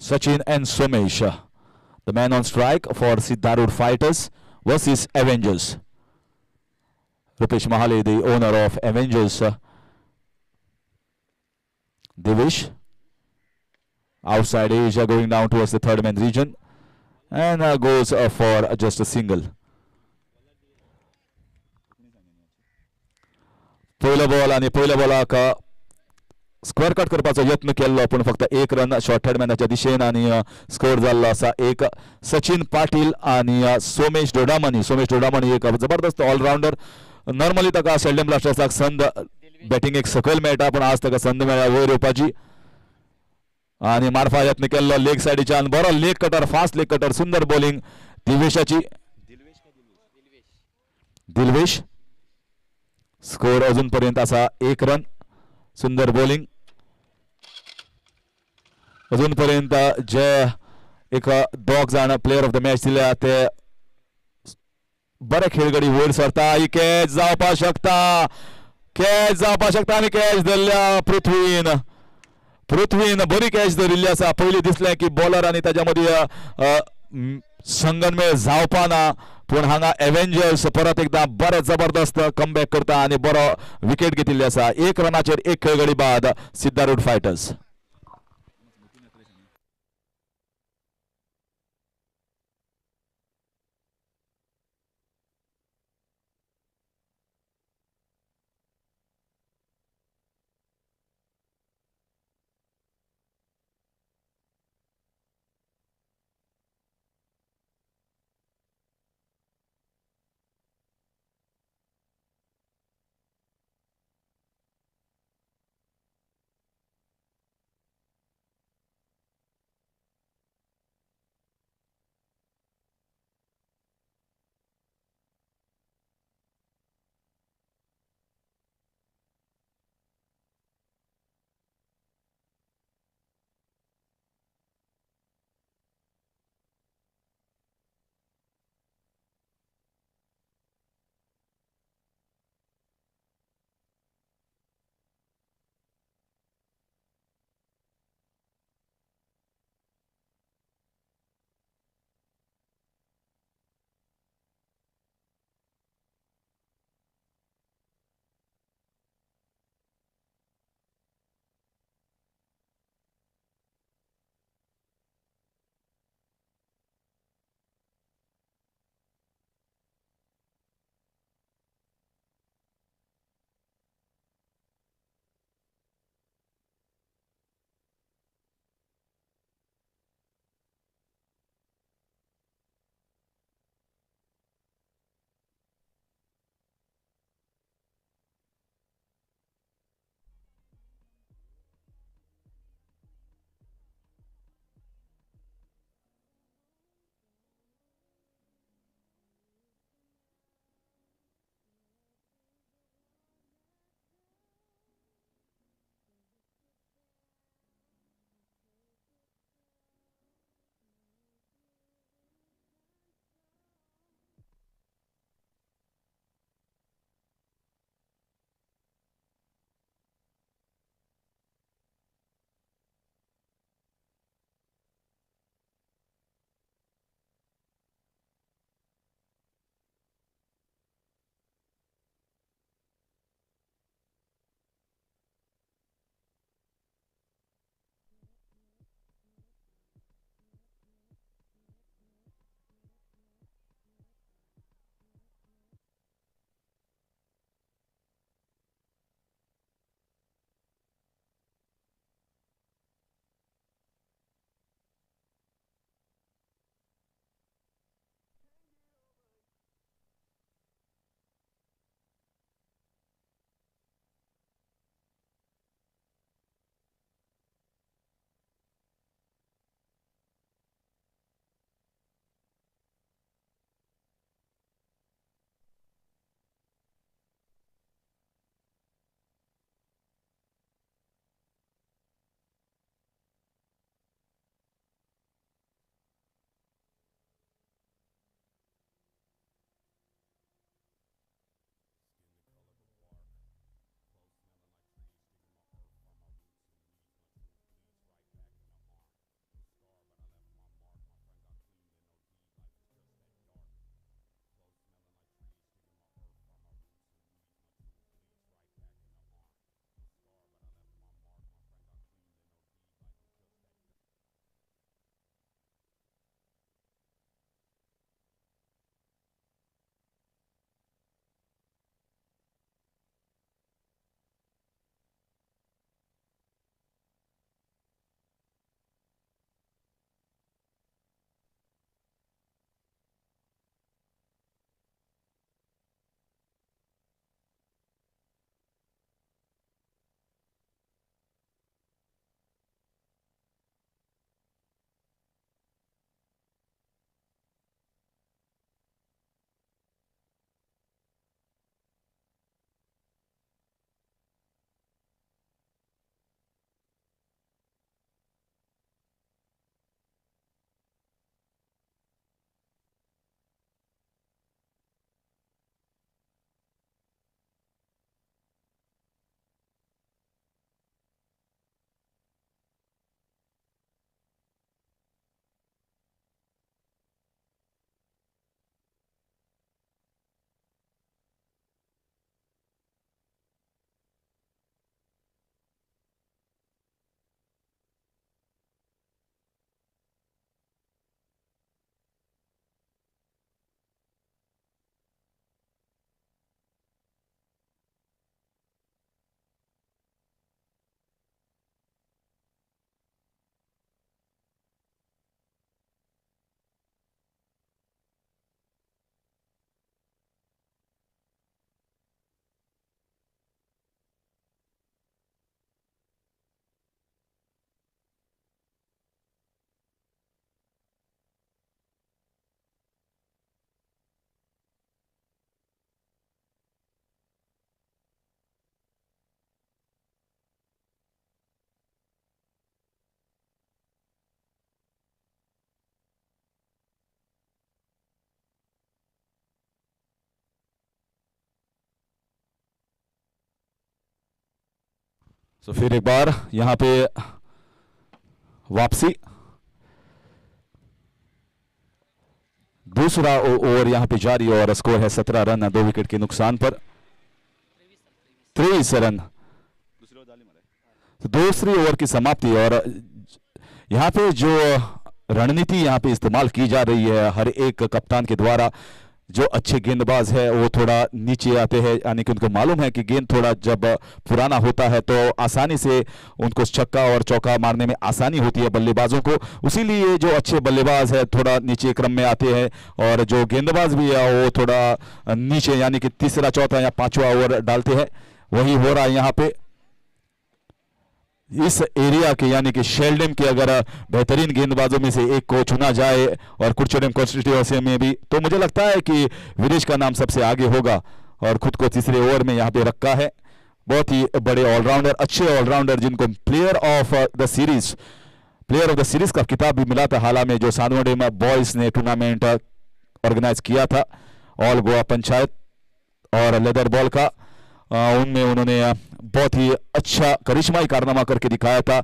Sachin and Somesh, the man on strike for Siddharud Fighters versus Avengers. Rupesh Mahale, the owner of Avengers. Divish, outside Asia, going down towards the third man region, and goes for just a single. पहिला ball आणि पहिल्या बॉलाक square cut करपाचो यत्न केल्लो पण फक्त एक run short हेडमॅनाच्या दिशेन आणि स्कोर जाल्लो आसा एक सचिन पाटील आणि सोमेश डोडामणी एक जबरदस्त ऑलराउंडर. नॉर्मली ताका शेल्डम ब्लास्टर्साक संद बॅटिंगेक सकयल मेळटा पण आज ताका संद मेळ्ळ्या वयर येवपाची आणि मारपा यत्न केल्लो लेग सायडीच्यान. बरो leg cutter, fast leg cutter, सुंदर बॉलिंग दिलवेशाची. दिलवेश स्कोर अजूनपर्यंत असा एक रन. सुंदर बॉलिंग अजूनपर्यंत जे एक दोग जाण प्लेयर ऑफ द मॅच दिल्या ते बरे खेळगडी वयर सरता. ही कॅच जावपाक शकता आणि कॅच धरल्या पृथ्वीन बरी कॅच धरिल्ली आसा. पयलीं दिसलें की बॉलर आणि ताच्या मदीं संगनमेळ जावपा ना पण हांगा एव्हेंजर्स परत एकदा बरे जबरदस्त कमबॅक करता आणि बरो विकेट घेतिल्ली आसा. एक रनाचेर एक खेळगडी बाद सिद्धारूढ फायटर्स. तो फिर एक बार यहां पे वापसी, दूसरा ओवर यहां पे जारी और स्कोर है 17 रन 2 विकेट के नुकसान पर, 23 रन। तो दूसरी ओवर की समाप्ति और यहां पे जो रणनीति यहां पे इस्तेमाल की जा रही है हर एक कप्तान के द्वारा, जो अच्छे गेंदबाज है वो थोड़ा नीचे आते हैं, यानी कि उनको मालूम है कि गेंद थोड़ा जब पुराना होता है तो आसानी से उनको छक्का और चौका मारने में आसानी होती है बल्लेबाजों को, इसीलिए जो अच्छे बल्लेबाज है थोड़ा नीचे क्रम में आते हैं और जो गेंदबाज भी है वो थोड़ा नीचे, यानी कि तीसरा चौथा या पांचवा ओवर डालते हैं। वही हो रहा है यहाँ पे इस एरिया के, यानी कि शेल्डेम के अगर बेहतरीन गेंदबाजों में से एक को चुना जाए और कुर्चोडेम कॉन्स्टिट्यूएंसी में भी, तो मुझे लगता है कि विदेश का नाम सबसे आगे होगा और खुद को तीसरे ओवर में यहाँ पे रखा है। बहुत ही बड़े ऑलराउंडर, अच्छे ऑलराउंडर, जिनको प्लेयर ऑफ द सीरीज का खिताब भी मिला था हाल में, जो सानवडेम बॉयज ने टूर्नामेंट ऑर्गेनाइज किया था, ऑल गोवा पंचायत और लेदर बॉल का, उनमें उन्होंने बहुत ही अच्छा करिश्माई कारनामा करके दिखाया था।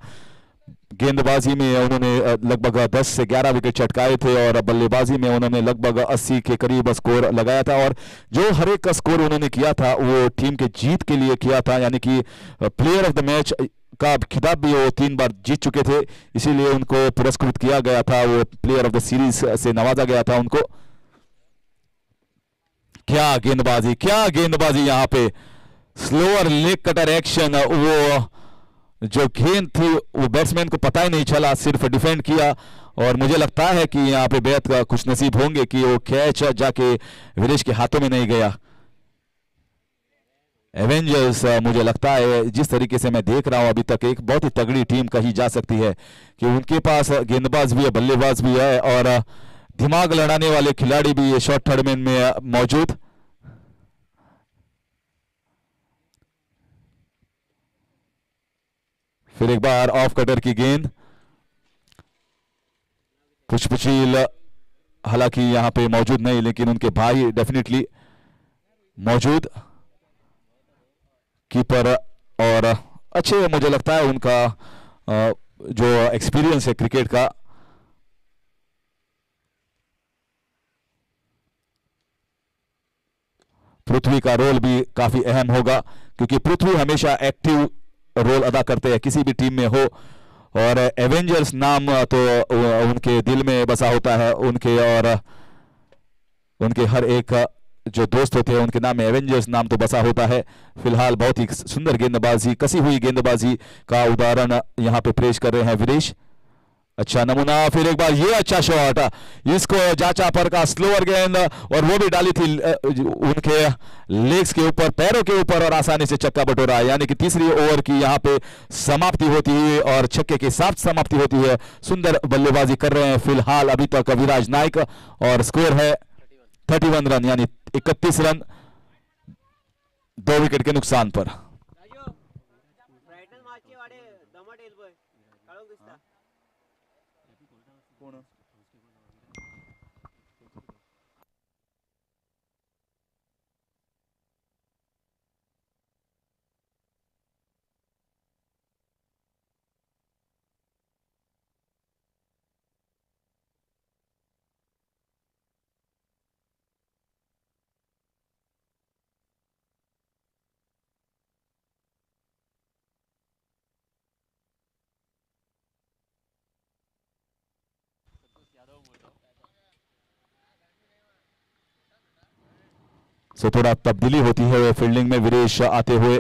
गेंदबाजी में उन्होंने लगभग 10 से 11 विकेट चटकाए थे और बल्लेबाजी में उन्होंने लगभग 80 के करीब स्कोर लगाया था और जो हर एक का स्कोर उन्होंने किया था वो टीम के जीत के लिए किया था, यानी कि प्लेयर ऑफ द मैच का खिताब भी वो 3 बार जीत चुके थे, इसीलिए उनको पुरस्कृत किया गया था, वो प्लेयर ऑफ द सीरीज से नवाजा गया था उनको। क्या गेंदबाजी यहाँ पे, स्लोअर लेग कटर एक्शन, वो जो गेंद थी वो बैट्समैन को पता ही नहीं चला, सिर्फ डिफेंड किया और मुझे लगता है कि यहाँ पे बेहद का खुशनसीब होंगे कि वो कैच जाके विदेश के हाथों में नहीं गया। एवेंजर्स मुझे लगता है जिस तरीके से मैं देख रहा हूं अभी तक एक बहुत ही तगड़ी टीम कही जा सकती है कि उनके पास गेंदबाज भी है, बल्लेबाज भी है और दिमाग लड़ाने वाले खिलाड़ी भी है शॉर्ट टूर्नामेंट में मौजूद। फिर एक बार ऑफ कटर की गेंद, पुष्पशील हालांकि यहां पे मौजूद नहीं लेकिन उनके भाई डेफिनेटली मौजूद, कीपर और अच्छे मुझे लगता है उनका जो एक्सपीरियंस है क्रिकेट का। पृथ्वी का रोल भी काफी अहम होगा क्योंकि पृथ्वी हमेशा एक्टिव रोल अदा करते हैं किसी भी टीम में हो और एवेंजर्स नाम तो उनके दिल में बसा होता है, उनके और उनके हर एक जो दोस्त होते हैं उनके नाम में एवेंजर्स नाम तो बसा होता है। फिलहाल बहुत ही सुंदर गेंदबाजी, कसी हुई गेंदबाजी का उदाहरण यहां पे पेश कर रहे हैं विदेश, अच्छा नमूना। फिर एक बार ये अच्छा शॉट, इसको जाचा पर का स्लोअर गेंद और वो भी डाली थी उनके लेग्स के ऊपर, पैरों के ऊपर और आसानी से छक्का बटोरा, यानी कि तीसरी ओवर की यहां पे समाप्ति होती है और छक्के के साथ समाप्ति होती है। सुंदर बल्लेबाजी कर रहे हैं फिलहाल अभी तक विराज नायक और स्कोर है 31 रन यानी 31 रन 2 विकेट के नुकसान पर। से थोड़ा तब्दीली होती है फील्डिंग में, विदेश आते हुए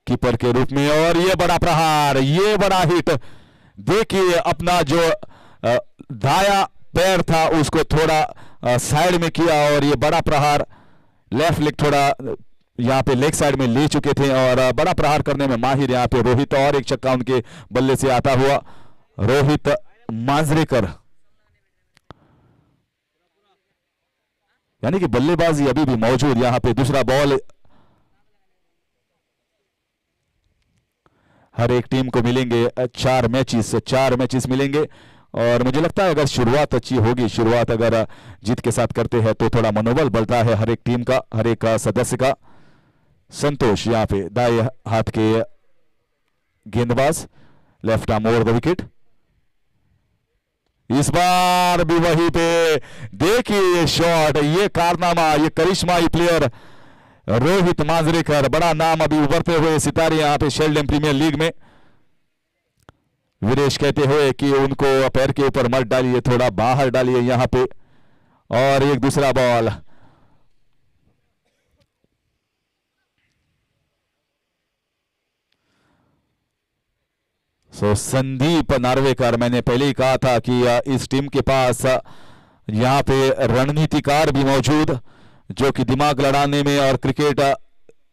कीपर के रूप में और ये बड़ा प्रहार, ये बड़ा हिट, देखिए अपना जो दाया पैर था उसको थोड़ा साइड में किया और ये बड़ा प्रहार, लेफ्ट लेग थोड़ा यहाँ पे लेग साइड में ले चुके थे और बड़ा प्रहार करने में माहिर यहाँ पे रोहित, और एक छक्का उनके बल्ले से आता हुआ रोहित मांजरेकर, यानी कि बल्लेबाजी अभी भी मौजूद। यहां पे दूसरा बॉल हर एक टीम को मिलेंगे 4 मैचेस मिलेंगे और मुझे लगता है अगर शुरुआत अच्छी होगी, शुरुआत अगर जीत के साथ करते हैं तो थोड़ा मनोबल बढ़ता है हर एक टीम का, हर एक सदस्य का। संतोष यहाँ पे दाएं हाथ के गेंदबाज, left arm over the wicket. इस बार भी वहीं पे देखिए ये शॉट, ये कारनामा, ये करिश्माई प्लेयर रोहित मांजरेकर, बड़ा नाम अभी उभरते हुए सितारे यहां पे शेल्डम प्रीमियर लीग में। वीरेश कहते हुए कि उनको पैर के ऊपर मत डालिए, थोड़ा बाहर डालिए यहां पे। और एक दूसरा बॉल, संदीप नार्वेकर, मैंने पहले ही कहा था कि इस टीम के पास यहां पे रणनीतिकार भी मौजूद, जो कि दिमाग लड़ाने में और क्रिकेट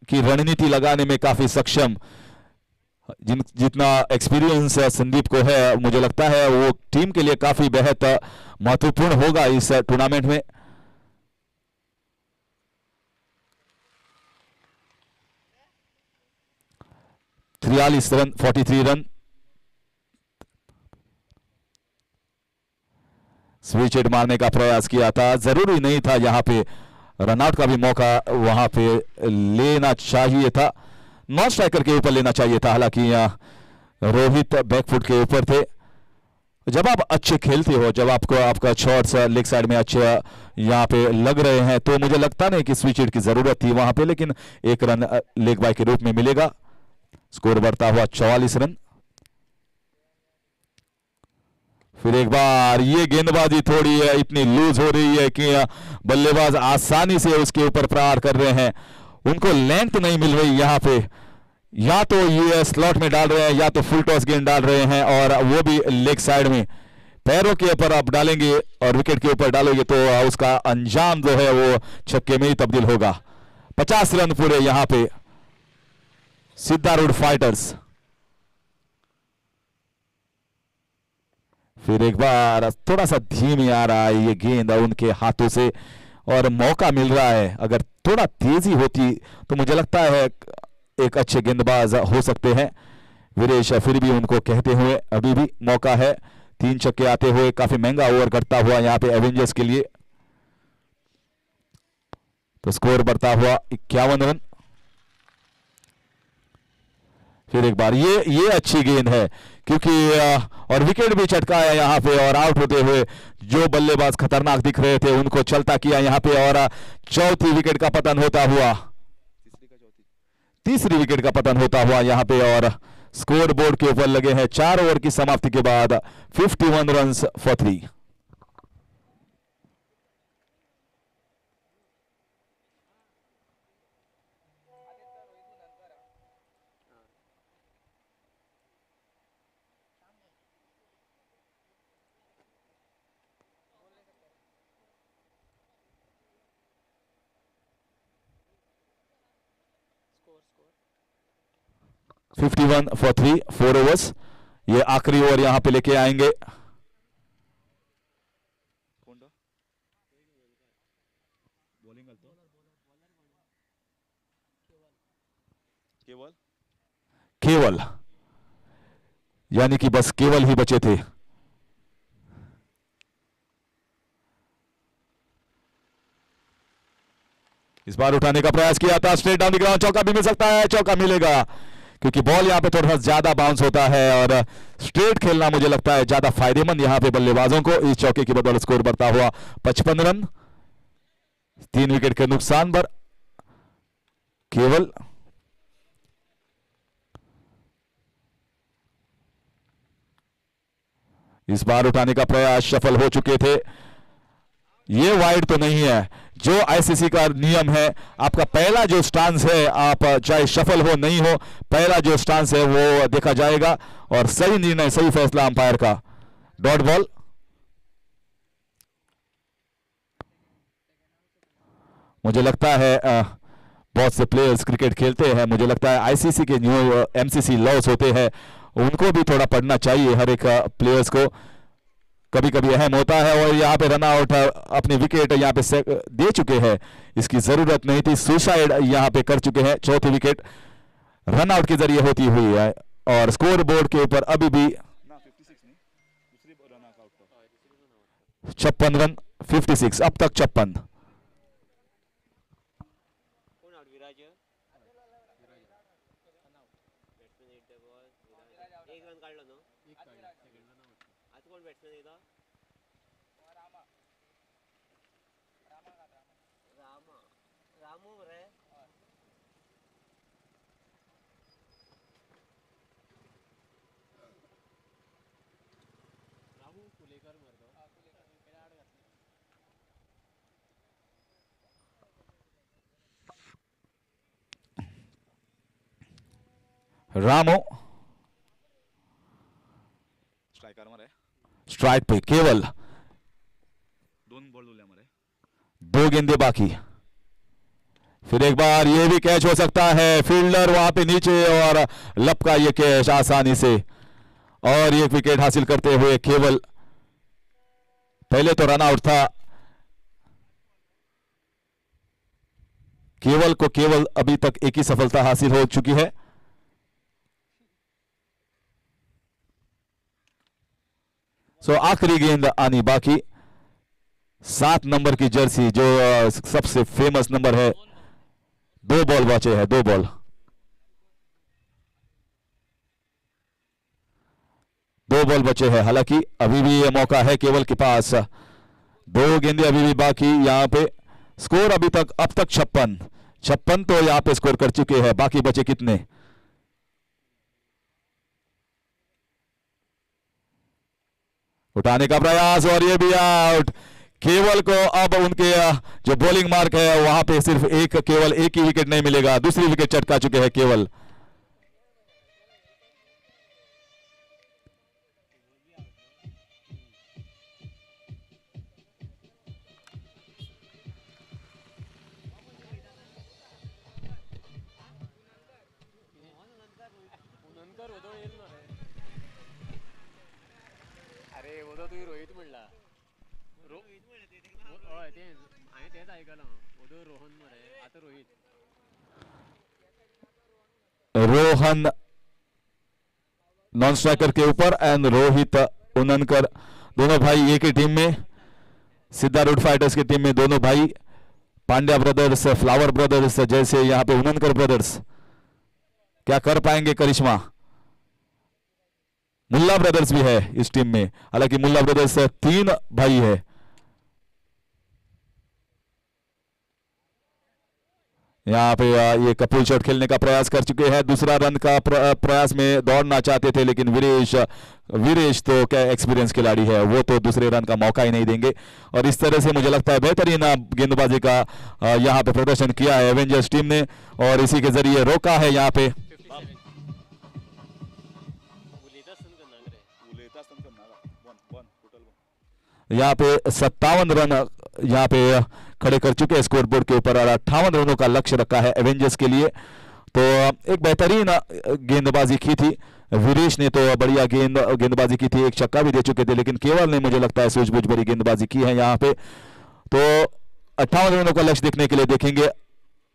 की रणनीति लगाने में काफी सक्षम, जितना एक्सपीरियंस संदीप को है, मुझे लगता है वो टीम के लिए काफी बेहद महत्वपूर्ण होगा इस टूर्नामेंट में। तिरालीस रन, 43 रन। स्विच हिट मारने का प्रयास किया था, जरूरी नहीं था यहां पे रनआउट का भी मौका वहां पे लेना चाहिए था, नॉन स्ट्राइकर के ऊपर लेना चाहिए था। हालांकि रोहित बैकफुट के ऊपर थे। जब आप अच्छे खेलते हो, जब आपको आपका शॉट्स लेग साइड में अच्छे यहां पे लग रहे हैं, तो मुझे लगता नहीं कि स्विच हिट की जरूरत थी वहां पे, लेकिन एक रन लेग बाय के रूप में मिलेगा। स्कोर बढ़ता हुआ 44 रन। फिर एक बार ये गेंदबाजी थोड़ी इतनी लूज हो रही है कि बल्लेबाज आसानी से उसके ऊपर प्रहार कर रहे हैं, उनको लेंथ नहीं मिल रही यहां पे। या तो ये स्लॉट में डाल रहे हैं या तो फुल टॉस गेंद डाल रहे हैं, और वो भी लेग साइड में। पैरों के ऊपर आप डालेंगे और विकेट के ऊपर डालोगे तो उसका अंजाम जो है वो छक्के में ही तब्दील होगा। 50 रन पूरे यहां पे सिद्धारूढ़ फाइटर्स। फिर एक बार थोड़ा सा धीमी आ रहा है ये गेंद उनके हाथों से, और मौका मिल रहा है। अगर थोड़ा तेजी होती तो मुझे लगता है एक अच्छे गेंदबाज हो सकते हैं वीरेश, फिर भी उनको कहते हुए अभी भी मौका है। 3 छक्के आते हुए काफी महंगा ओवर करता हुआ यहां पे एवेंजर्स के लिए। तो स्कोर बढ़ता हुआ 51 रन। फिर एक बार ये अच्छी गेंद है, क्योंकि और विकेट भी चटकाया यहां पे, और आउट होते हुए जो बल्लेबाज खतरनाक दिख रहे थे उनको चलता किया यहां पे, और चौथी विकेट का पतन होता हुआ, तीसरी विकेट का पतन होता हुआ यहां पे। और स्कोर बोर्ड के ऊपर लगे हैं 4 ओवर की समाप्ति के बाद 51 runs for 3। Score 51 for 3, 4 overs. ये आखिरी ओवर यहां पे लेके आएंगे। केवल, यानी कि बस केवल ही बचे थे। इस बार उठाने का प्रयास किया था, स्ट्रेट डाउन द ग्राउंड, चौका भी मिल सकता है, चौका मिलेगा, क्योंकि बॉल यहां पे थोड़ा सा ज्यादा बाउंस होता है, और स्ट्रेट खेलना मुझे लगता है ज्यादा फायदेमंद यहां पे बल्लेबाजों को। इस चौके की बदौलत स्कोर बढ़ता हुआ 55 रन, 3 विकेट के नुकसान पर केवल। इस बार उठाने का प्रयास सफल हो चुके थे। ये वाइड तो नहीं है, जो आईसीसी का नियम है, आपका पहला जो स्टांस है, आप चाहे सफल हो नहीं हो, पहला जो स्टांस है वो देखा जाएगा, और सही निर्णय, सही फैसला अंपायर का। Dot ball. मुझे लगता है बहुत से प्लेयर्स क्रिकेट खेलते हैं, मुझे लगता है आईसीसी के न्यू एमसीसी लॉस होते हैं, उनको भी थोड़ा पढ़ना चाहिए हर एक प्लेयर्स को। कभी कभी अहम होता है, और यहाँ पे रन आउट अपने विकेट यहाँ पे दे चुके हैं, इसकी जरूरत नहीं थी। सुसाइड यहाँ पे कर चुके हैं, चौथी विकेट रन आउट के जरिए होती हुई है, और स्कोर बोर्ड के ऊपर अभी भी 56 रन, 56 अब तक 56। रामो स्ट्राइक पे, केवल 2 गेंदे बाकी। फिर एक बार ये भी कैच हो सकता है, फील्डर वहां पे नीचे और लपका ये कैच आसानी से, और एक विकेट हासिल करते हुए केवल। पहले तो रन आउट था, केवल को केवल अभी तक एक ही सफलता हासिल हो चुकी है। आखिरी गेंद आनी बाकी। 7 नंबर की जर्सी जो सबसे फेमस नंबर है। 2 बॉल बचे हैं, 2 बॉल, 2 बॉल बचे हैं। हालांकि अभी भी ये मौका है केवल के पास। 2 गेंदे अभी भी बाकी। यहां पे स्कोर अभी तक अब तक 56 तो यहां पे स्कोर कर चुके हैं। बाकी बचे कितने? उठाने का प्रयास और ये भी आउट। केवल को अब उनके जो बॉलिंग मार्क है वहां पे सिर्फ केवल एक ही विकेट नहीं मिलेगा। दूसरी विकेट चटका चुके हैं केवल। रोहन नॉन स्ट्राइकर के ऊपर एंड रोहित उननकर, दोनों भाई एक ही टीम में। सिद्धारूढ़ फाइटर्स की टीम में दोनों भाई, पांड्या ब्रदर्स, फ्लावर ब्रदर्स, जैसे यहां पे उननकर ब्रदर्स। क्या कर पाएंगे करिश्मा? मुल्ला ब्रदर्स भी है इस टीम में। हालांकि मुल्ला ब्रदर्स 3 भाई है। यहाँ पे ये कपूल शॉट खेलने का प्रयास कर चुके हैं। दूसरा रन का प्रयास में दौड़ना चाहते थे, लेकिन वीरेश तो क्या एक्सपीरियंस खिलाड़ी है, वो तो दूसरे रन का मौका ही नहीं देंगे। और इस तरह से मुझे लगता है बेहतरीन गेंदबाजी का यहाँ पे प्रदर्शन किया है एवेंजर्स टीम ने, और इसी के जरिए रोका है यहाँ पे। यहाँ पे 57 रन यहाँ पे खड़े कर चुके हैं स्कोर बोर्ड के ऊपर, और 58 रनों का लक्ष्य रखा है एवेंजर्स के लिए। तो एक बेहतरीन गेंदबाजी की थी। वीरेश ने तो बढ़िया गेंदबाजी की थी, एक छक्का भी दे चुके थे, लेकिन केवल ने मुझे लगता है सूझबूझ भरी गेंदबाजी की है यहाँ पे। तो 58 रनों का लक्ष्य देखने के लिए देखेंगे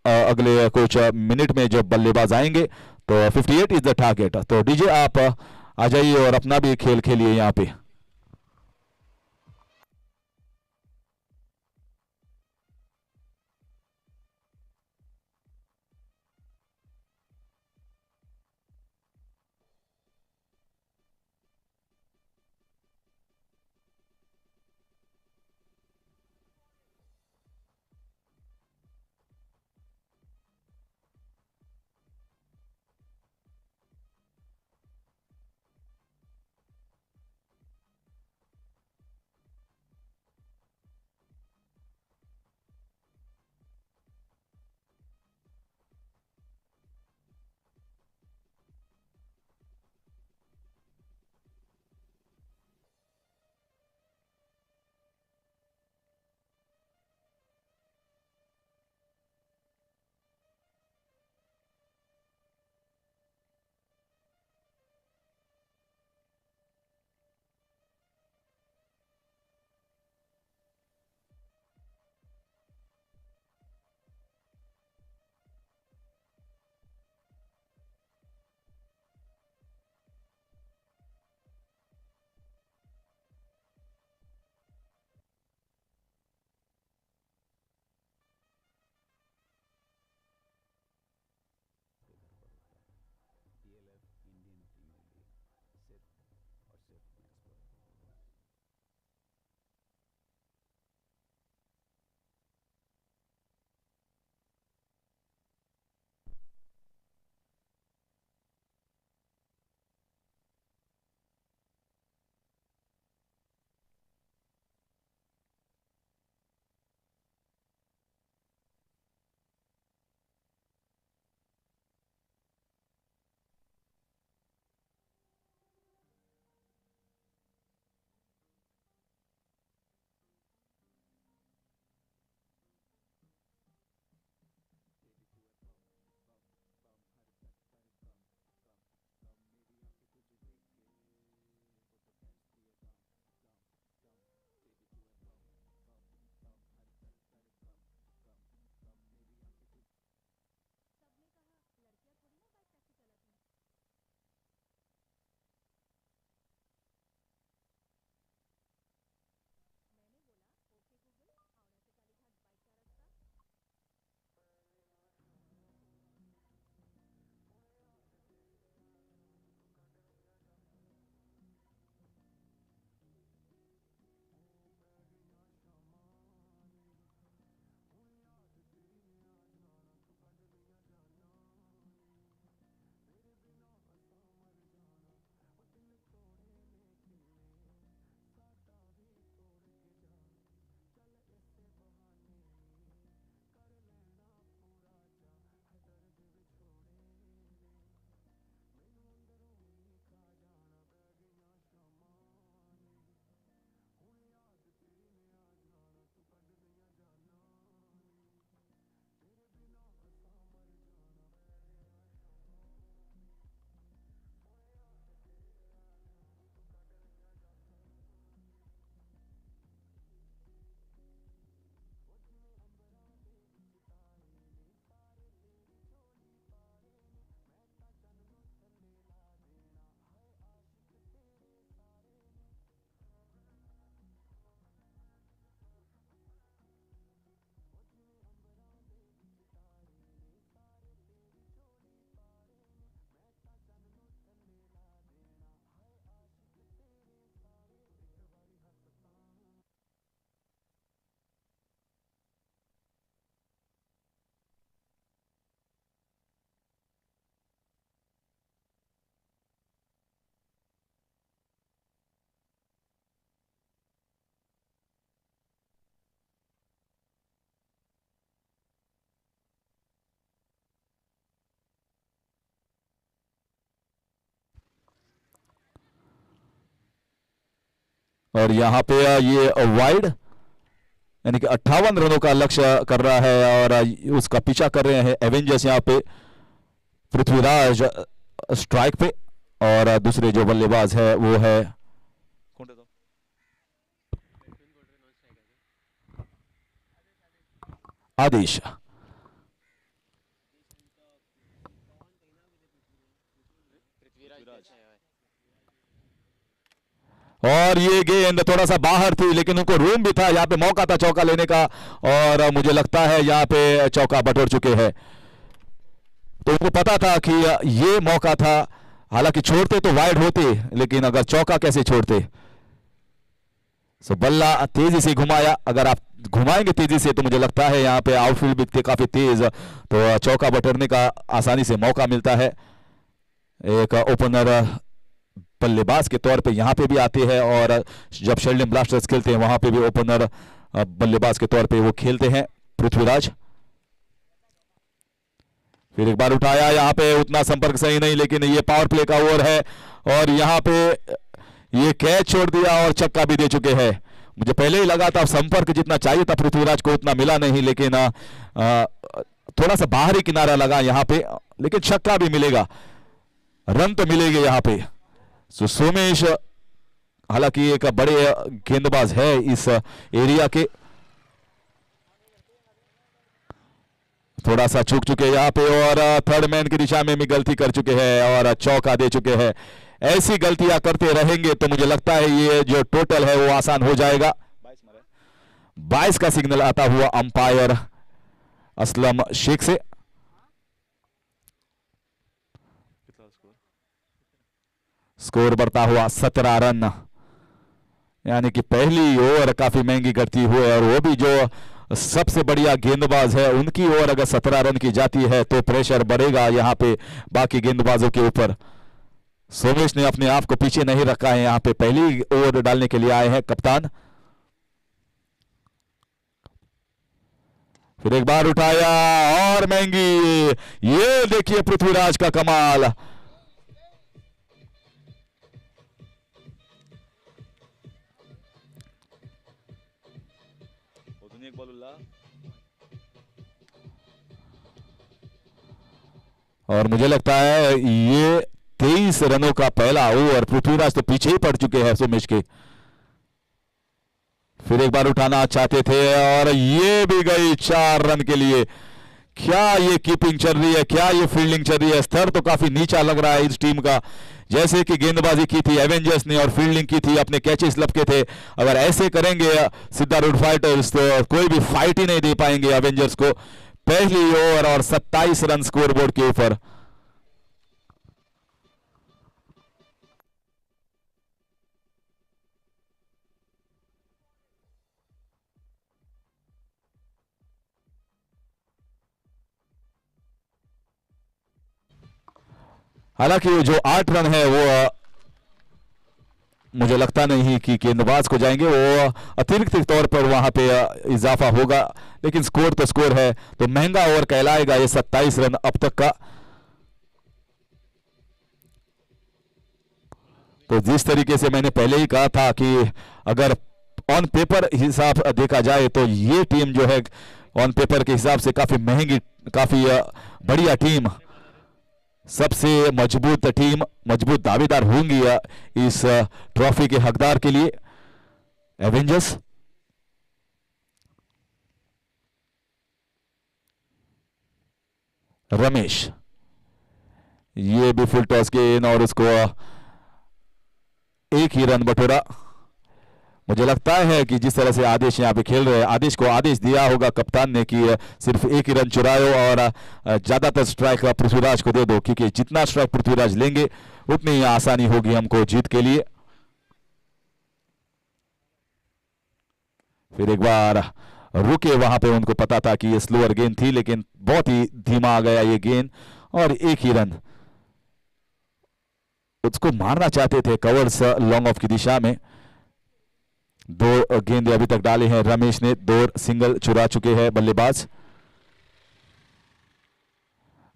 अगले कुछ मिनट में जब बल्लेबाज आएंगे। तो 58 इज द टारगेट। तो डीजे आप आ जाइए और अपना भी खेल खेलिए यहाँ पे। और यहाँ पे ये वाइड, यानी कि 58 रनों का लक्ष्य कर रहा है और उसका पीछा कर रहे हैं एवेंजर्स। यहाँ पे पृथ्वीराज स्ट्राइक पे और दूसरे जो बल्लेबाज है वो है आदेश। और ये गेंद थोड़ा सा बाहर थी लेकिन उनको रूम भी था, यहाँ पे मौका था चौका लेने का और मुझे लगता है यहाँ पे चौका बटोर चुके हैं। तो उनको पता था कि ये मौका था, हालांकि छोड़ते तो वाइड होते लेकिन अगर चौका कैसे छोड़ते। सो बल्ला तेजी से घुमाया, अगर आप घुमाएंगे तेजी से तो मुझे लगता है यहाँ पे आउटफील्ड भी काफी तेज, तो चौका बटोरने का आसानी से मौका मिलता है। एक ओपनर बल्लेबाज के तौर पे यहाँ पे भी आते हैं और जब शेल्डेम ब्लास्टर्स खेलते हैं वहां पे भी ओपनर बल्लेबाज के तौर पे वो खेलते हैं पृथ्वीराज। फिर एक बार उठाया, यहाँ पे उतना संपर्क सही नहीं लेकिन ये पावर प्ले का ओवर है और यहाँ पे ये कैच छोड़ दिया और छक्का भी दे चुके हैं। मुझे पहले ही लगा था संपर्क जितना चाहिए था पृथ्वीराज को उतना मिला नहीं, लेकिन थोड़ा सा बाहरी किनारा लगा यहाँ पे, लेकिन छक्का भी मिलेगा, रन तो मिलेंगे यहाँ पे। सो सोमेश हालांकि एक बड़े गेंदबाज है इस एरिया के, थोड़ा सा चूक चुके यहाँ पे और थर्ड मैन की दिशा में भी गलती कर चुके हैं और चौका दे चुके हैं। ऐसी गलतियां करते रहेंगे तो मुझे लगता है ये जो टोटल है वो आसान हो जाएगा। 22 का सिग्नल आता हुआ अंपायर असलम शेख से। स्कोर बढ़ता हुआ 17 रन, यानी कि पहली ओवर काफी महंगी करती हुई और वो भी जो सबसे बढ़िया गेंदबाज है उनकी ओवर अगर 17 रन की जाती है तो प्रेशर बढ़ेगा यहाँ पे बाकी गेंदबाजों के ऊपर। सोमेश ने अपने आप को पीछे नहीं रखा है, यहाँ पे पहली ओवर डालने के लिए आए हैं कप्तान। फिर एक बार उठाया और महंगी, ये देखिए पृथ्वीराज का कमाल। और मुझे लगता है ये 23 रनों का पहला ओवर, पृथ्वीराज तो पीछे ही पड़ चुके हैं सोमेश के। फिर एक बार उठाना चाहते थे और ये भी गई 4 रन के लिए। क्या ये कीपिंग चल रही है, क्या ये फील्डिंग चल रही है। स्तर तो काफी नीचा लग रहा है इस टीम का, जैसे कि गेंदबाजी की थी एवेंजर्स ने और फील्डिंग की थी, अपने कैचेस लपके थे। अगर ऐसे करेंगे सिद्धारूढ़ फाइटर्स तो कोई भी फाइट ही नहीं दे पाएंगे एवेंजर्स को। पहली ओवर और 27 रन स्कोरबोर्ड के ऊपर। हालांकि जो 8 रन है वो मुझे लगता नहीं कि गेंदबाज को जाएंगे, वो अतिरिक्त तौर पर वहां पे इजाफा होगा, लेकिन स्कोर तो स्कोर है, तो महंगा ओवर कहलाएगा ये 27 रन अब तक का। तो जिस तरीके से मैंने पहले ही कहा था कि अगर ऑन पेपर हिसाब देखा जाए तो ये टीम जो है ऑन पेपर के हिसाब से काफी महंगी, काफी बढ़िया टीम, सबसे मजबूत टीम, मजबूत दावेदार होंगी इस ट्रॉफी के हकदार के लिए एवेंजर्स। रमेश, ये भी फुल टॉस गेंद और उसको एक ही रन बटोरा। मुझे लगता है कि जिस तरह से आदेश यहाँ पे खेल रहे हैं, आदेश को आदेश दिया होगा कप्तान ने कि सिर्फ एक ही रन चुराओ और ज्यादातर स्ट्राइक पृथ्वीराज को दे दो, क्योंकि जितना स्ट्राइक पृथ्वीराज लेंगे उतनी ही आसानी होगी हमको जीत के लिए। फिर एक बार रुके, वहां पे उनको पता था कि ये स्लोअर गेंद थी, लेकिन बहुत ही धीमा आ गया ये गेंद और एक ही रन। उसको मारना चाहते थे कवर्स लॉन्ग ऑफ की दिशा में। 2 गेंदे अभी तक डाले हैं रमेश ने, 2 सिंगल चुरा चुके हैं बल्लेबाज।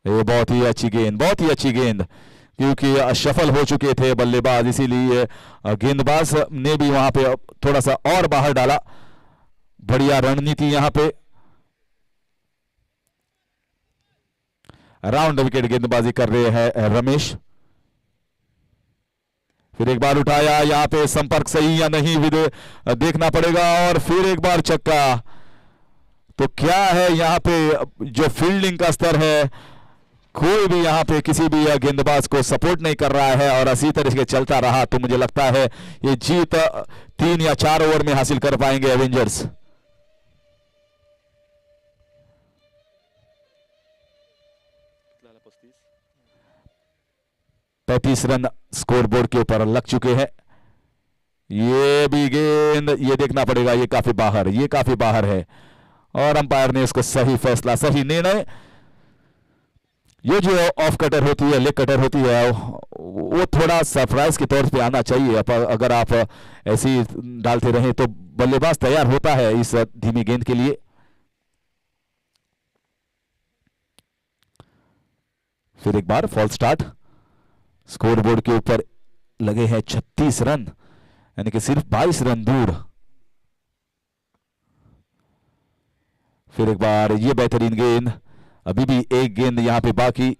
ये बहुत ही अच्छी गेंद, बहुत ही अच्छी गेंद, क्योंकि सफल हो चुके थे बल्लेबाज, इसीलिए गेंदबाज ने भी वहां पे थोड़ा सा और बाहर डाला। बढ़िया रणनीति यहां पे। राउंड विकेट गेंदबाजी कर रहे हैं रमेश। फिर एक बार उठाया, यहां पे संपर्क सही या नहीं देखना पड़ेगा, और फिर एक बार छक्का। तो क्या है यहां पे जो फील्डिंग का स्तर है, कोई भी यहां पे किसी भी गेंदबाज को सपोर्ट नहीं कर रहा है और इसी तरह से चलता रहा तो मुझे लगता है ये जीत 3 या 4 ओवर में हासिल कर पाएंगे एवेंजर्स। पैंतीस रन स्कोर बोर्ड के ऊपर लग चुके हैं। ये भी गेंद, ये देखना पड़ेगा, ये काफी बाहर है और अंपायर ने इसको सही फैसला, सही निर्णय। ये जो ऑफ कटर होती है, लेग कटर होती है, वो थोड़ा सरप्राइज के तौर पे आना चाहिए। अगर आप ऐसी डालते रहें तो बल्लेबाज तैयार होता है इस धीमी गेंद के लिए। फिर एक बार फॉल स्टार्ट। स्कोर बोर्ड के ऊपर लगे हैं 36 रन, यानी कि सिर्फ 22 रन दूर। फिर एक बार ये बेहतरीन गेंद, अभी भी एक गेंद यहां पे बाकी।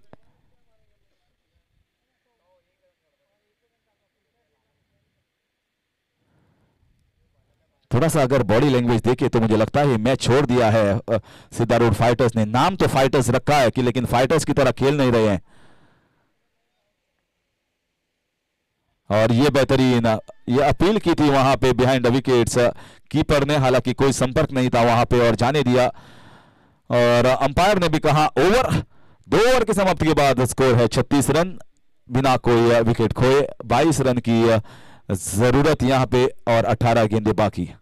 थोड़ा सा अगर बॉडी लैंग्वेज देखे तो मुझे लगता है मैच छोड़ दिया है सिद्धारूढ़ फाइटर्स ने। नाम तो फाइटर्स रखा है कि लेकिन फाइटर्स की तरह खेल नहीं रहे हैं। और ये बेहतरीन, ये अपील की थी वहां पे बिहाइंड द विकेट्स कीपर ने, हालांकि कोई संपर्क नहीं था वहां पे और जाने दिया। और अंपायर ने भी कहा ओवर। 2 ओवर की समाप्ति के बाद स्कोर है 36 रन बिना कोई विकेट खोए। 22 रन की जरूरत यहां पे और 18 गेंदें बाकी।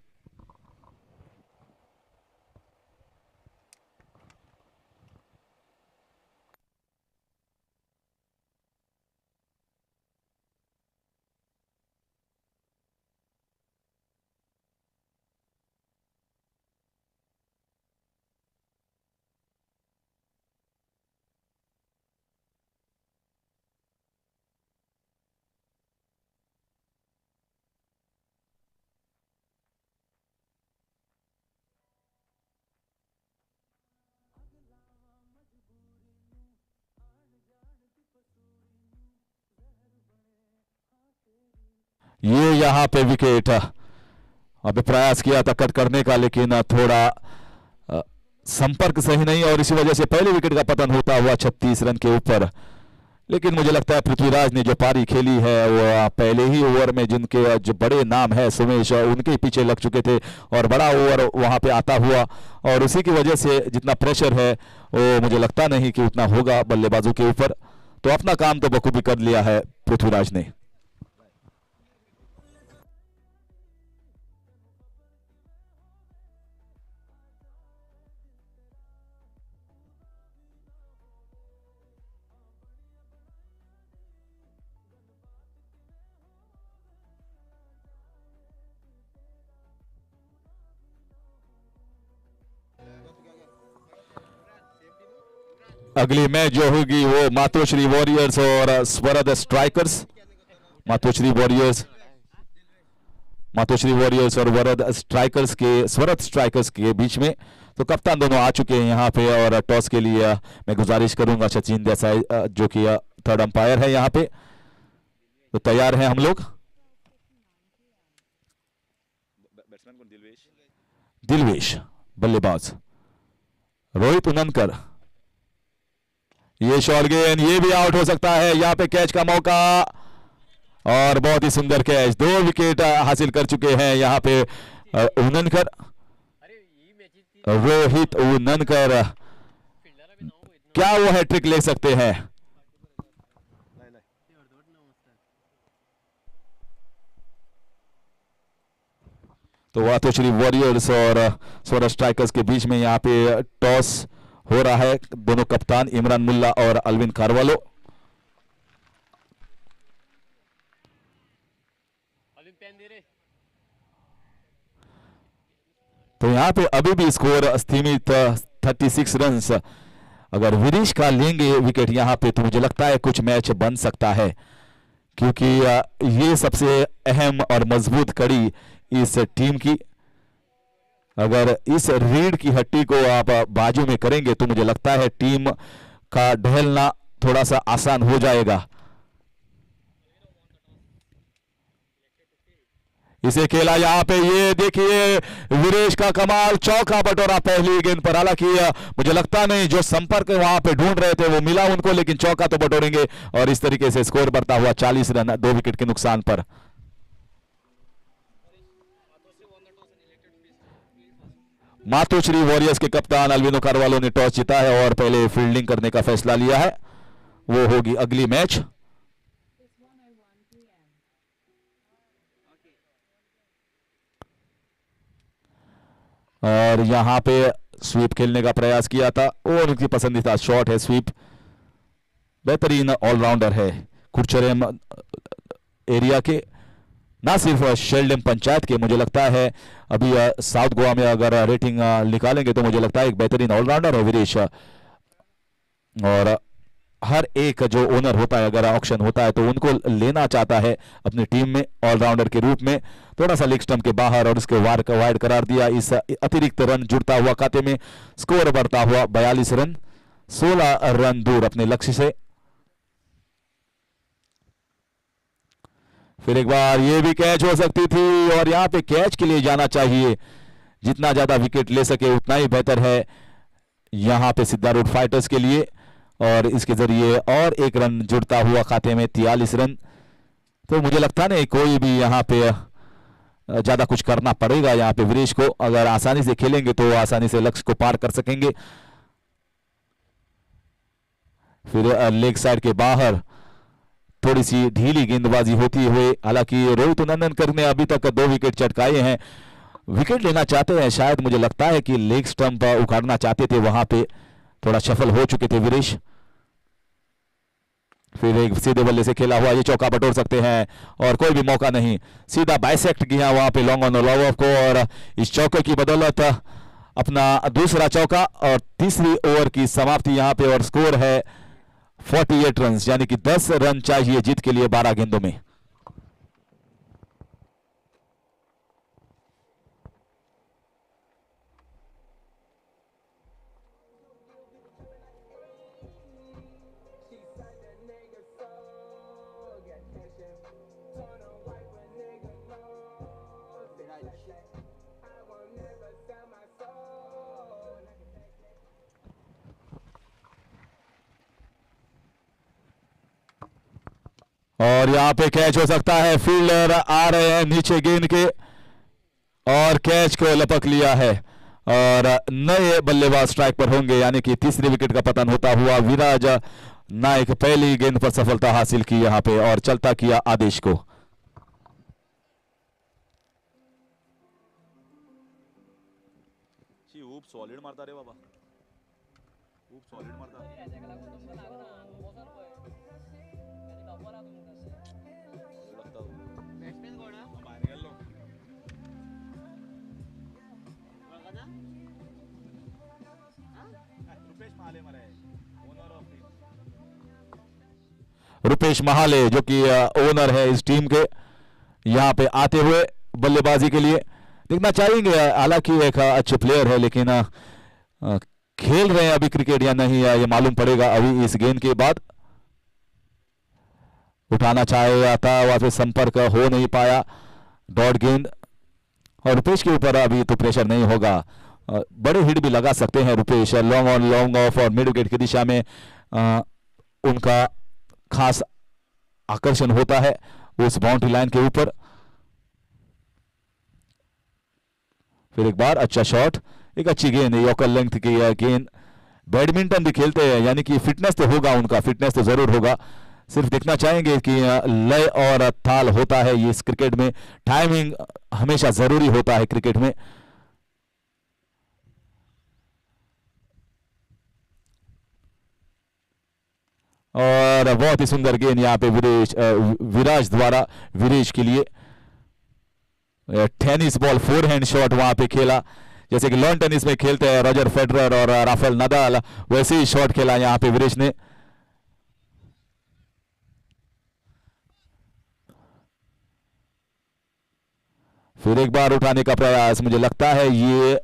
ये यहां पे विकेट, अभी प्रयास किया था कट करने का लेकिन थोड़ा संपर्क सही नहीं और इसी वजह से पहले विकेट का पतन होता हुआ 36 रन के ऊपर। लेकिन मुझे लगता है पृथ्वीराज ने जो पारी खेली है वो पहले ही ओवर में जिनके जो बड़े नाम है सुमेश, उनके पीछे लग चुके थे और बड़ा ओवर वहां पे आता हुआ, और उसी की वजह से जितना प्रेशर है वो मुझे लगता नहीं कि उतना होगा बल्लेबाजों के ऊपर। तो अपना काम तो बखूबी कर लिया है पृथ्वीराज ने। अगली मैच जो होगी वो मातोश्री वॉरियर्स और स्वरद स्ट्राइकर्स। मातोश्री वॉरियर्स और स्वरद स्ट्राइकर्स के बीच में। तो कप्तान दोनों आ चुके हैं यहाँ पे और टॉस के लिए मैं गुजारिश करूंगा सचिन देसाई जो कि थर्ड अंपायर है यहाँ पे। तो तैयार हैं हम लोग। दिलवेश बल्लेबाज, रोहित उननकर, ये शॉर्ट गेंद, ये भी आउट हो सकता है। यहाँ पे कैच का मौका और बहुत ही सुंदर कैच। 2 विकेट हासिल कर चुके हैं यहाँ पे उननकर, रोहित उननकर। क्या वो हैट्रिक ले सकते हैं? तो मातोश्री वॉरियर्स और स्वरद स्ट्राइकर्स के बीच में यहाँ पे टॉस हो रहा है। दोनों कप्तान इमरान मुल्ला और अलविन कारवालो। तो यहां पे अभी भी स्कोर सीमित 36 रन्स। अगर विरीश का लेंगे विकेट यहाँ पे तो मुझे लगता है कुछ मैच बन सकता है, क्योंकि ये सबसे अहम और मजबूत कड़ी इस टीम की। अगर इस रीढ़ की हड्डी को आप बाजू में करेंगे तो मुझे लगता है टीम का ढहलना थोड़ा सा आसान हो जाएगा। इसे खेला यहाँ पे, ये देखिए वीरेश का कमाल, चौका बटोरा पहली गेंद पर। हालांकि मुझे लगता नहीं जो संपर्क वहां पे ढूंढ रहे थे वो मिला उनको, लेकिन चौका तो बटोरेंगे और इस तरीके से स्कोर बढ़ता हुआ 40 रन 2 विकेट के नुकसान पर। मातोश्री वॉरियर्स के कप्तान अल्विनो कारवालो ने टॉस जीता है और पहले फील्डिंग करने का फैसला लिया है। वो होगी अगली मैच। और यहां पे स्वीप खेलने का प्रयास किया था और उनकी पसंदीदा शॉट है स्वीप। बेहतरीन ऑलराउंडर है कुरचरेम एरिया के, ना सिर्फ शेल्डेम पंचायत के। मुझे लगता है अभी साउथ गोवा में अगर रेटिंग निकालेंगे तो मुझे लगता है एक बेहतरीन ऑलराउंडर है वीरेश। और हर एक जो ओनर होता है अगर ऑक्शन होता है तो उनको लेना चाहता है अपनी टीम में ऑलराउंडर के रूप में। थोड़ा सा लेग स्टंप के बाहर और उसके वाइड करार दिया। इस अतिरिक्त रन जुड़ता हुआ खाते में, स्कोर बढ़ता हुआ 42 रन, 16 रन दूर अपने लक्ष्य से। फिर एक बार ये भी कैच हो सकती थी और यहां पे कैच के लिए जाना चाहिए। जितना ज्यादा विकेट ले सके उतना ही बेहतर है यहां पे सिद्धारूढ़ फाइटर्स के लिए। और इसके जरिए और एक रन जुड़ता हुआ खाते में 43 रन। तो मुझे लगता नहीं कोई भी यहां पे ज्यादा कुछ करना पड़ेगा यहां पे वीरेश को। अगर आसानी से खेलेंगे तो आसानी से लक्ष्य को पार कर सकेंगे। फिर लेग साइड के बाहर थोड़ी सी ढीली गेंदबाजी होती हुए, हालांकि रोहित नंदनकर ने अभी तक 2 विकेट चटकाए हैं। विकेट लेना चाहते हैं शायद, मुझे लगता है कि लेग स्टंप उखाड़ना चाहते थे, वहां पे थोड़ा सफल हो चुके थे वीरेश। फिर एक सीधे बल्ले से खेला हुआ ये चौका बटोर सकते हैं और कोई भी मौका नहीं, सीधा बाइसेक्ट किया वहां पे लॉन्ग ऑन लॉव ऑफ को। और इस चौके की बदौलत अपना दूसरा चौका और तीसरी ओवर की समाप्ति यहां पे। और स्कोर है 48 रन, यानी कि 10 रन चाहिए जीत के लिए 12 गेंदों में। और यहां पे कैच हो सकता है, फील्डर आ रहे हैं नीचे गेंद के और कैच को लपक लिया है। और नए बल्लेबाज स्ट्राइक पर होंगे, यानी कि तीसरी विकेट का पतन होता हुआ विराज नायक पहली गेंद पर सफलता हासिल की यहां पे और चलता किया आदेश को। सॉलिड मारता रे बाबा, सॉलिड मारता। रुपेश महाले जो कि ओनर है इस टीम के, यहां पे आते हुए बल्लेबाजी के लिए देखना चाहेंगे। हालांकि एक अच्छे प्लेयर है, लेकिन खेल रहे हैं अभी क्रिकेट या नहीं ये मालूम पड़ेगा अभी इस गेंद के बाद। उठाना चाहे था, वहां से संपर्क हो नहीं पाया, डॉट गेंद। और रुपेश के ऊपर अभी तो प्रेशर नहीं होगा, बड़े हिट भी लगा सकते हैं Rupesh. Long on long off और मिड विकेट की दिशा में उनका खास आकर्षण होता है उस बाउंड्री लाइन के ऊपर। फिर एक बार अच्छा शॉट, एक अच्छी गेंद, यॉर्कर लेंथ की गेंद। बैडमिंटन भी खेलते हैं, यानी कि फिटनेस तो होगा, उनका फिटनेस तो जरूर होगा। सिर्फ देखना चाहेंगे कि लय और ताल होता है ये इस क्रिकेट में, टाइमिंग हमेशा जरूरी होता है क्रिकेट में। और बहुत ही सुंदर गेंद यहाँ पे विराज द्वारा वीरेश के लिए। टेनिस बॉल 4 हैंड शॉट वहां पे खेला, जैसे कि लॉन टेनिस में खेलते हैं रॉजर फेडरर और राफेल नडाल, वैसे ही शॉट खेला यहाँ पे वीरेश ने। फिर एक बार उठाने का प्रयास, मुझे लगता है ये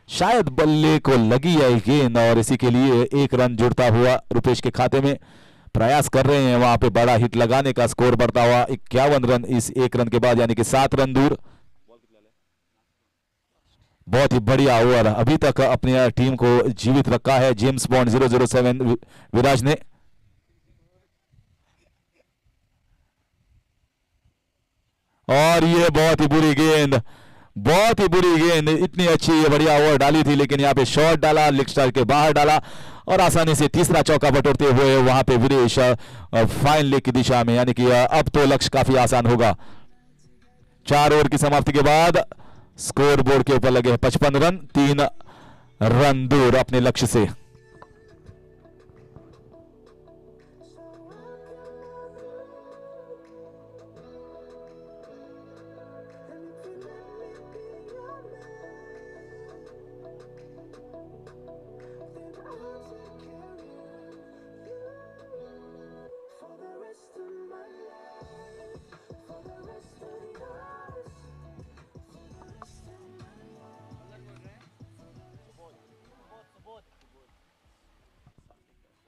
शायद बल्ले को लगी है गेंद और इसी के लिए एक रन जुड़ता हुआ रुपेश के खाते में। प्रयास कर रहे हैं वहां पे बड़ा हिट लगाने का, स्कोर बढ़ता हुआ 51 रन इस एक रन के बाद, यानी कि 7 रन दूर। बहुत ही बढ़िया ओवर, अभी तक अपनी टीम को जीवित रखा है जेम्स बॉन्ड 007 विराज ने। और ये बहुत ही बुरी गेंद, बहुत ही बुरी गेंद, इतनी अच्छी ये बढ़िया ओवर डाली थी लेकिन यहाँ पे शॉट डाला, लेग स्टाइल के बाहर डाला और आसानी से तीसरा चौका बटोरते हुए वहां पे वीरेश फाइन लेग की दिशा में, यानी कि अब तो लक्ष्य काफी आसान होगा। 4 ओवर की समाप्ति के बाद स्कोर बोर्ड के ऊपर लगे 55 रन, 3 रन दूर अपने लक्ष्य से।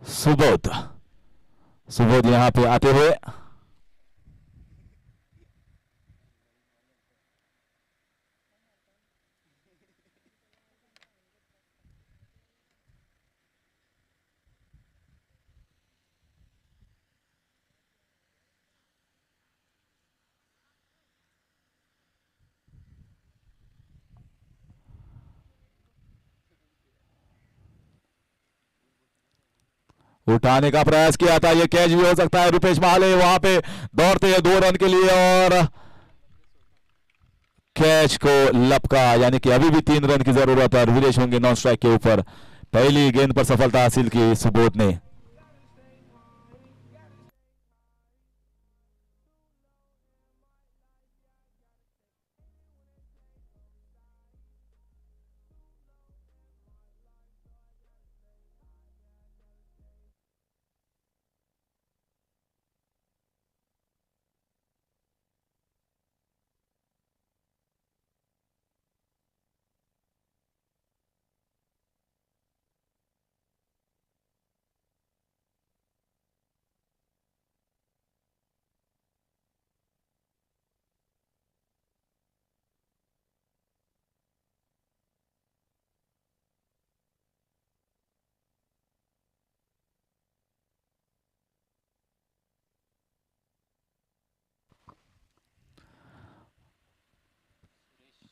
सुबोध, सुबोध यहां पे आते हुए उठाने का प्रयास किया था, ये कैच भी हो सकता है। रुपेश माले वहां पे दौड़ते हैं 2 रन के लिए और कैच को लपका, यानी कि अभी भी 3 रन की जरूरत है। वीरेश होंगे नॉन स्ट्राइक के ऊपर। पहली गेंद पर सफलता हासिल की सुबोध ने।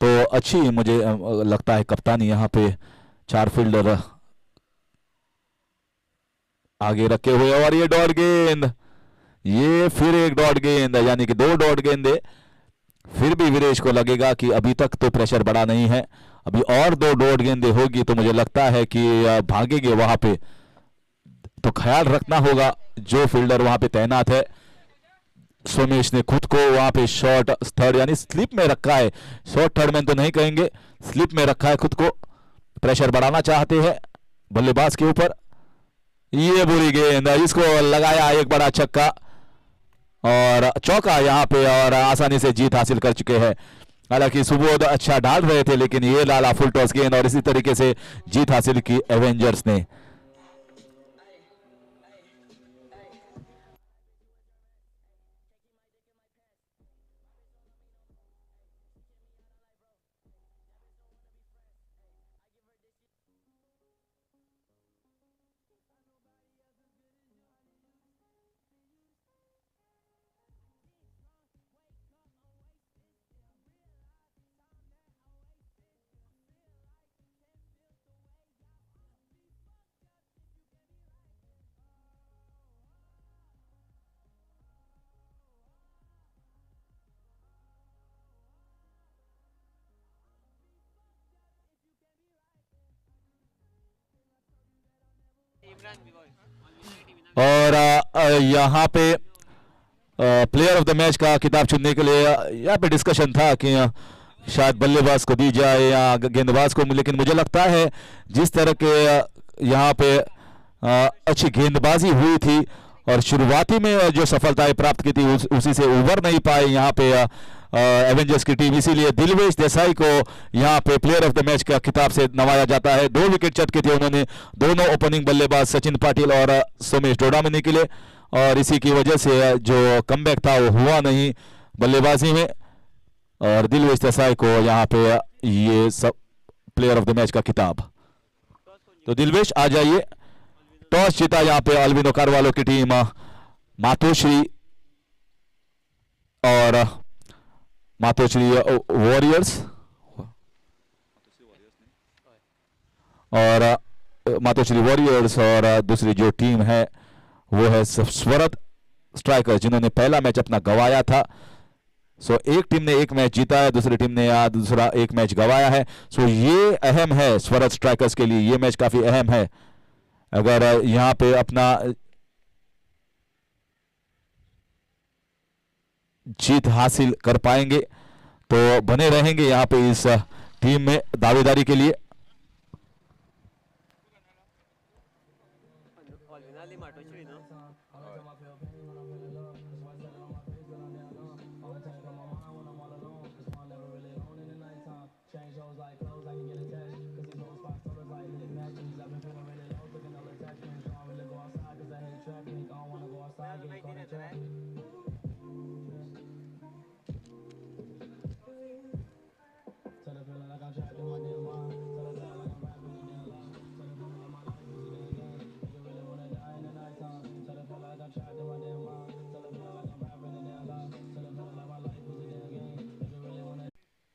तो अच्छी मुझे लगता है कप्तानी, यहाँ पे 4 फील्डर आगे रखे हुए और ये डॉट गेंद, ये फिर एक डॉट गेंद, यानी कि 2 डॉट गेंदे। फिर भी वीरेश को लगेगा कि अभी तक तो प्रेशर बड़ा नहीं है, अभी और 2 डॉट गेंदे होगी तो मुझे लगता है कि भागेंगे वहां पे। तो ख्याल रखना होगा जो फील्डर वहां पे तैनात है। सोमेश ने खुद को वहां पे शॉर्ट थर्ड यानी स्लिप में रखा है, शॉर्ट थर्ड में तो नहीं कहेंगे, स्लिप में रखा है खुद को, प्रेशर बढ़ाना चाहते हैं बल्लेबाज के ऊपर। ये बुरी गेंद, इसको लगाया एक बड़ा छक्का और चौका यहां पे और आसानी से जीत हासिल कर चुके हैं। हालांकि सुबोध अच्छा डाल रहे थे लेकिन ये लाला फुल टॉस गेंद और इसी तरीके से जीत हासिल की एवेंजर्स ने। और यहाँ पे प्लेयर ऑफ द मैच का खिताब चुनने के लिए यहाँ पे डिस्कशन था कि शायद बल्लेबाज को दी जाए या गेंदबाज को, लेकिन मुझे लगता है जिस तरह के यहाँ पे अच्छी गेंदबाजी हुई थी और शुरुआती में जो सफलताएं प्राप्त की थी उसी से उबर नहीं पाए यहाँ पे एवेंजर्स की टीम, इसीलिए दिलवेश देसाई को यहाँ पे प्लेयर ऑफ द मैच का खिताब से नवाया जाता है। 2 विकेट चटके थे उन्होंने, दोनों ओपनिंग बल्लेबाज सचिन पाटिल और सोमेश डोडामनी ने निकले और इसी की वजह से जो कमबैक था वो हुआ नहीं बल्लेबाजी में, और दिलवेश देसाई को यहाँ पे ये सब प्लेयर ऑफ द मैच का खिताब। तो दिलवेश आ जाइए। टॉस जीता यहाँ पे अल्बिनो कारवालो की टीम मातोश्री और मातोश्री वॉरियर्स और दूसरी जो टीम है वो है स्वरत स्ट्राइकर्स, जिन्होंने पहला मैच अपना गंवाया था। सो एक टीम ने एक मैच जीता है, दूसरी टीम ने दूसरा एक मैच गंवाया है। सो ये अहम है स्वरत स्ट्राइकर्स के लिए, ये मैच काफी अहम है। अगर यहां पे अपना जीत हासिल कर पाएंगे तो बने रहेंगे यहां पे इस टीम में दावेदारी के लिए।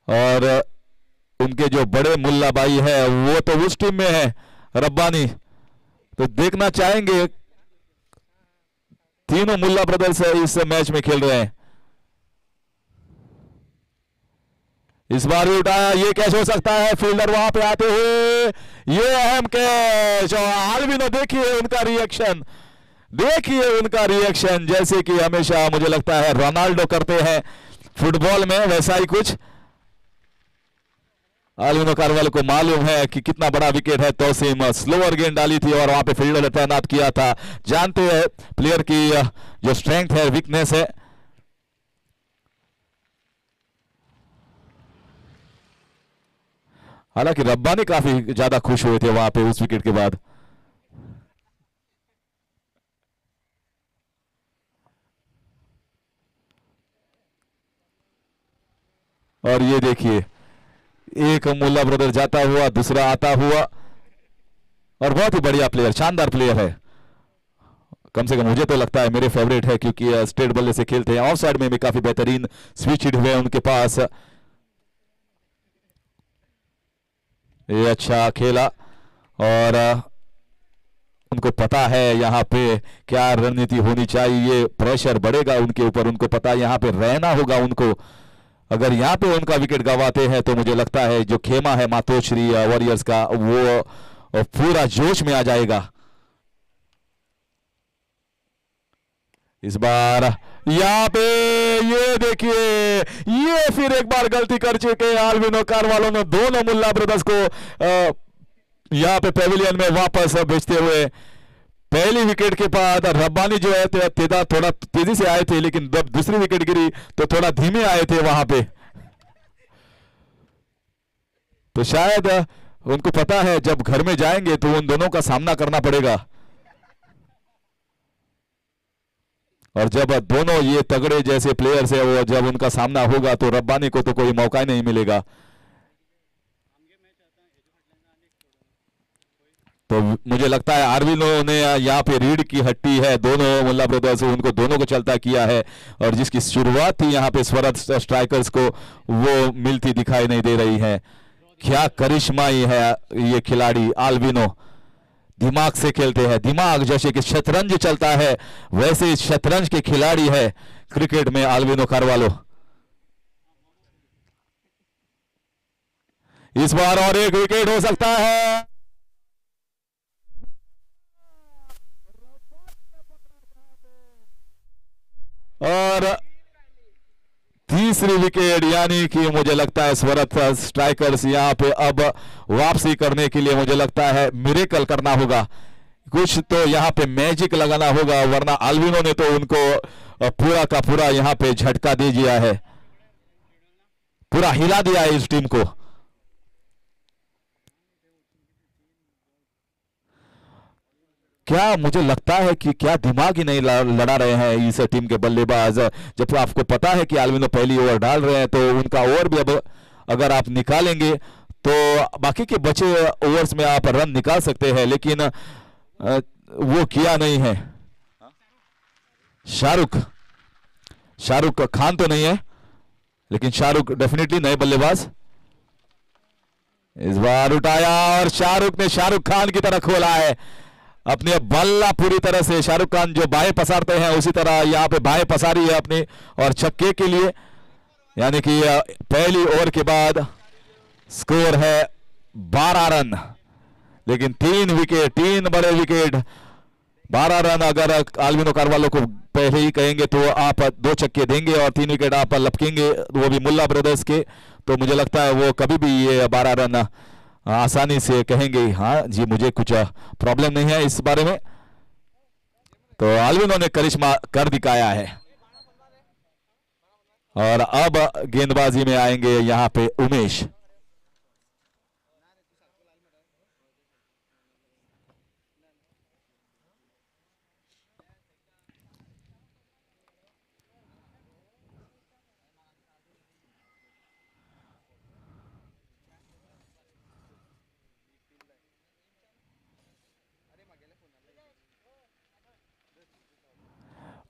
और उनके जो बड़े मुल्ला भाई है वो तो उस टीम में है रब्बानी, तो देखना चाहेंगे तीनों मुल्ला ब्रदर्स इस मैच में खेल रहे हैं। इस बार भी उठाया, ये कैच हो सकता है, फील्डर वहां पे आते हुए, ये अहम कैच। और आल्विनो देखिए उनका रिएक्शन जैसे कि हमेशा मुझे लगता है रोनाल्डो करते हैं फुटबॉल में, वैसा ही कुछ आल्विनो कारवालो को मालूम है कि कितना बड़ा विकेट है। तौसीम स्लोअर गेंद डाली थी और वहां पे फील्डर तैनात किया था। जानते हैं प्लेयर की जो स्ट्रेंथ है, वीकनेस है। हालांकि रब्बानी काफी ज्यादा खुश हुए थे वहां पे उस विकेट के बाद। और ये देखिए एक मुल्ला ब्रदर जाता हुआ, दूसरा आता हुआ, और बहुत ही बढ़िया प्लेयर, शानदार प्लेयर है। कम से कम मुझे तो लगता है मेरे फेवरेट है, क्योंकि स्ट्रेट बल्ले से खेलते हैं। ऑफ साइड में भी काफी बेहतरीन स्विच हिट हुए उनके पास। ये अच्छा खेला और उनको पता है यहाँ पे क्या रणनीति होनी चाहिए। प्रेशर बढ़ेगा उनके ऊपर, उनको पता है यहाँ पे रहना होगा उनको। अगर यहाँ पे उनका विकेट गंवाते हैं तो मुझे लगता है जो खेमा है मातोश्री वॉरियर्स का वो पूरा जोश में आ जाएगा। इस बार यहाँ पे ये देखिए, ये फिर एक बार गलती कर चुके आल्विनो कारवालो ने, दोनों मुल्ला ब्रदर्स को यहाँ पे पेविलियन में वापस भेजते हुए। पहली विकेट के बाद रब्बानी जो है थोड़ा तेजी से आए थे, लेकिन जब दूसरी विकेट गिरी तो थोड़ा धीमे आए थे वहां पे। तो शायद उनको पता है जब घर में जाएंगे तो उन दोनों का सामना करना पड़ेगा, और जब दोनों ये तगड़े जैसे प्लेयर्स है वो जब उनका सामना होगा तो रब्बानी को तो कोई मौका ही नहीं मिलेगा। तो मुझे लगता है आर्विनो ने यहाँ पे रीढ़ की हड्डी है, दोनों मुल्ला ब्रदर्स, उनको दोनों को चलता किया है, और जिसकी शुरुआत थी यहाँ पे स्वरत स्ट्राइकर्स को, वो मिलती दिखाई नहीं दे रही है। क्या करिश्माई है ये खिलाड़ी आल्विनो, दिमाग से खेलते हैं। दिमाग जैसे कि शतरंज चलता है वैसे शतरंज के खिलाड़ी है क्रिकेट में आल्विनो कारवालो। इस बार और एक विकेट हो सकता है, और तीसरी विकेट, यानी कि मुझे लगता है स्वरत स्ट्राइकर्स यहाँ पे अब वापसी करने के लिए मुझे लगता है मिरेकल करना होगा, कुछ तो यहाँ पे मैजिक लगाना होगा, वरना आल्विनो ने तो उनको पूरा का पूरा यहाँ पे झटका दे दिया है, पूरा हिला दिया है इस टीम को। क्या मुझे लगता है कि क्या दिमाग ही नहीं लड़ा रहे हैं इस टीम के बल्लेबाज, जब आपको पता है कि आल्विनो पहली ओवर डाल रहे हैं तो उनका ओवर भी अब अगर आप निकालेंगे तो बाकी के बचे ओवर्स में आप रन निकाल सकते हैं, लेकिन वो किया नहीं है। शाहरुख खान तो नहीं है, लेकिन शाहरुख डेफिनेटली नए बल्लेबाज। इस बार उठाया और शाहरुख ने शाहरुख खान की तरह खोला है अपनी बल्ला पूरी तरह से। शाहरुख खान जो बाएं पसारते हैं उसी तरह यहाँ पे बाएं पसारी है अपनी और छक्के के लिए, यानी कि पहली ओवर के बाद स्कोर है 12 रन, लेकिन 3 विकेट, 3 बड़े विकेट, 12 रन। अगर आल्विनो कारवालो को पहले ही कहेंगे तो आप 2 छक्के देंगे और 3 विकेट आप लपकेंगे, वो भी मुल्ला ब्रदर्स के, तो मुझे लगता है वो कभी भी ये 12 रन आसानी से कहेंगे हाँ जी मुझे कुछ प्रॉब्लम नहीं है इस बारे में। तो आल्विनो ने करिश्मा कर दिखाया है और अब गेंदबाजी में आएंगे यहां पे उमेश।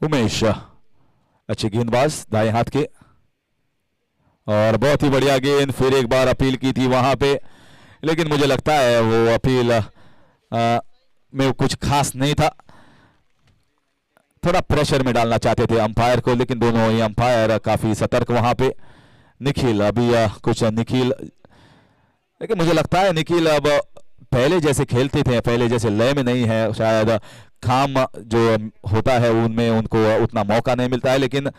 उमेश अच्छे गेंदबाज दाएं हाथ के और बहुत ही बढ़िया गेंद। फिर एक बार अपील की थी वहां पे, लेकिन मुझे लगता है वो अपील में कुछ खास नहीं था, थोड़ा प्रेशर में डालना चाहते थे अंपायर को, लेकिन दोनों ही अंपायर काफी सतर्क वहां पे। निखिल अभी कुछ निखिल, लेकिन मुझे लगता है निखिल अब पहले जैसे खेलते थे, पहले जैसे लय में नहीं है, शायद काम जो होता है उनमें उनको उतना मौका नहीं मिलता है। लेकिन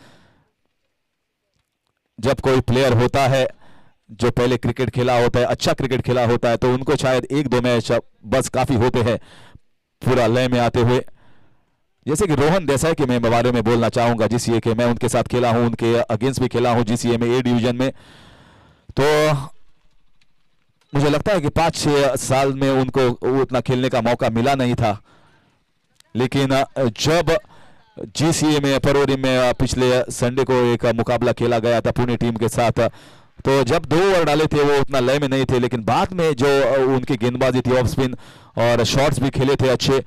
जब कोई प्लेयर होता है जो पहले क्रिकेट खेला होता है, अच्छा क्रिकेट खेला होता है, तो उनको शायद 1-2 मैच बस काफी होते हैं पूरा लय में आते हुए। जैसे कि रोहन देसाई के मैं बारे में बोलना चाहूंगा, जीसीए के, मैं उनके साथ खेला हूं, उनके अगेंस्ट भी खेला हूं जीसीए में, ए डिवीजन में। तो मुझे लगता है कि 5-6 साल में उनको उतना खेलने का मौका मिला नहीं था, लेकिन जब जीसीए में फरवरी में पिछले संडे को एक मुकाबला खेला गया था पुणे टीम के साथ, तो जब 2 ओवर डाले थे वो उतना लय में नहीं थे, लेकिन बाद में जो उनकी गेंदबाजी थी ऑफ स्पिन और शॉट्स भी खेले थे अच्छे।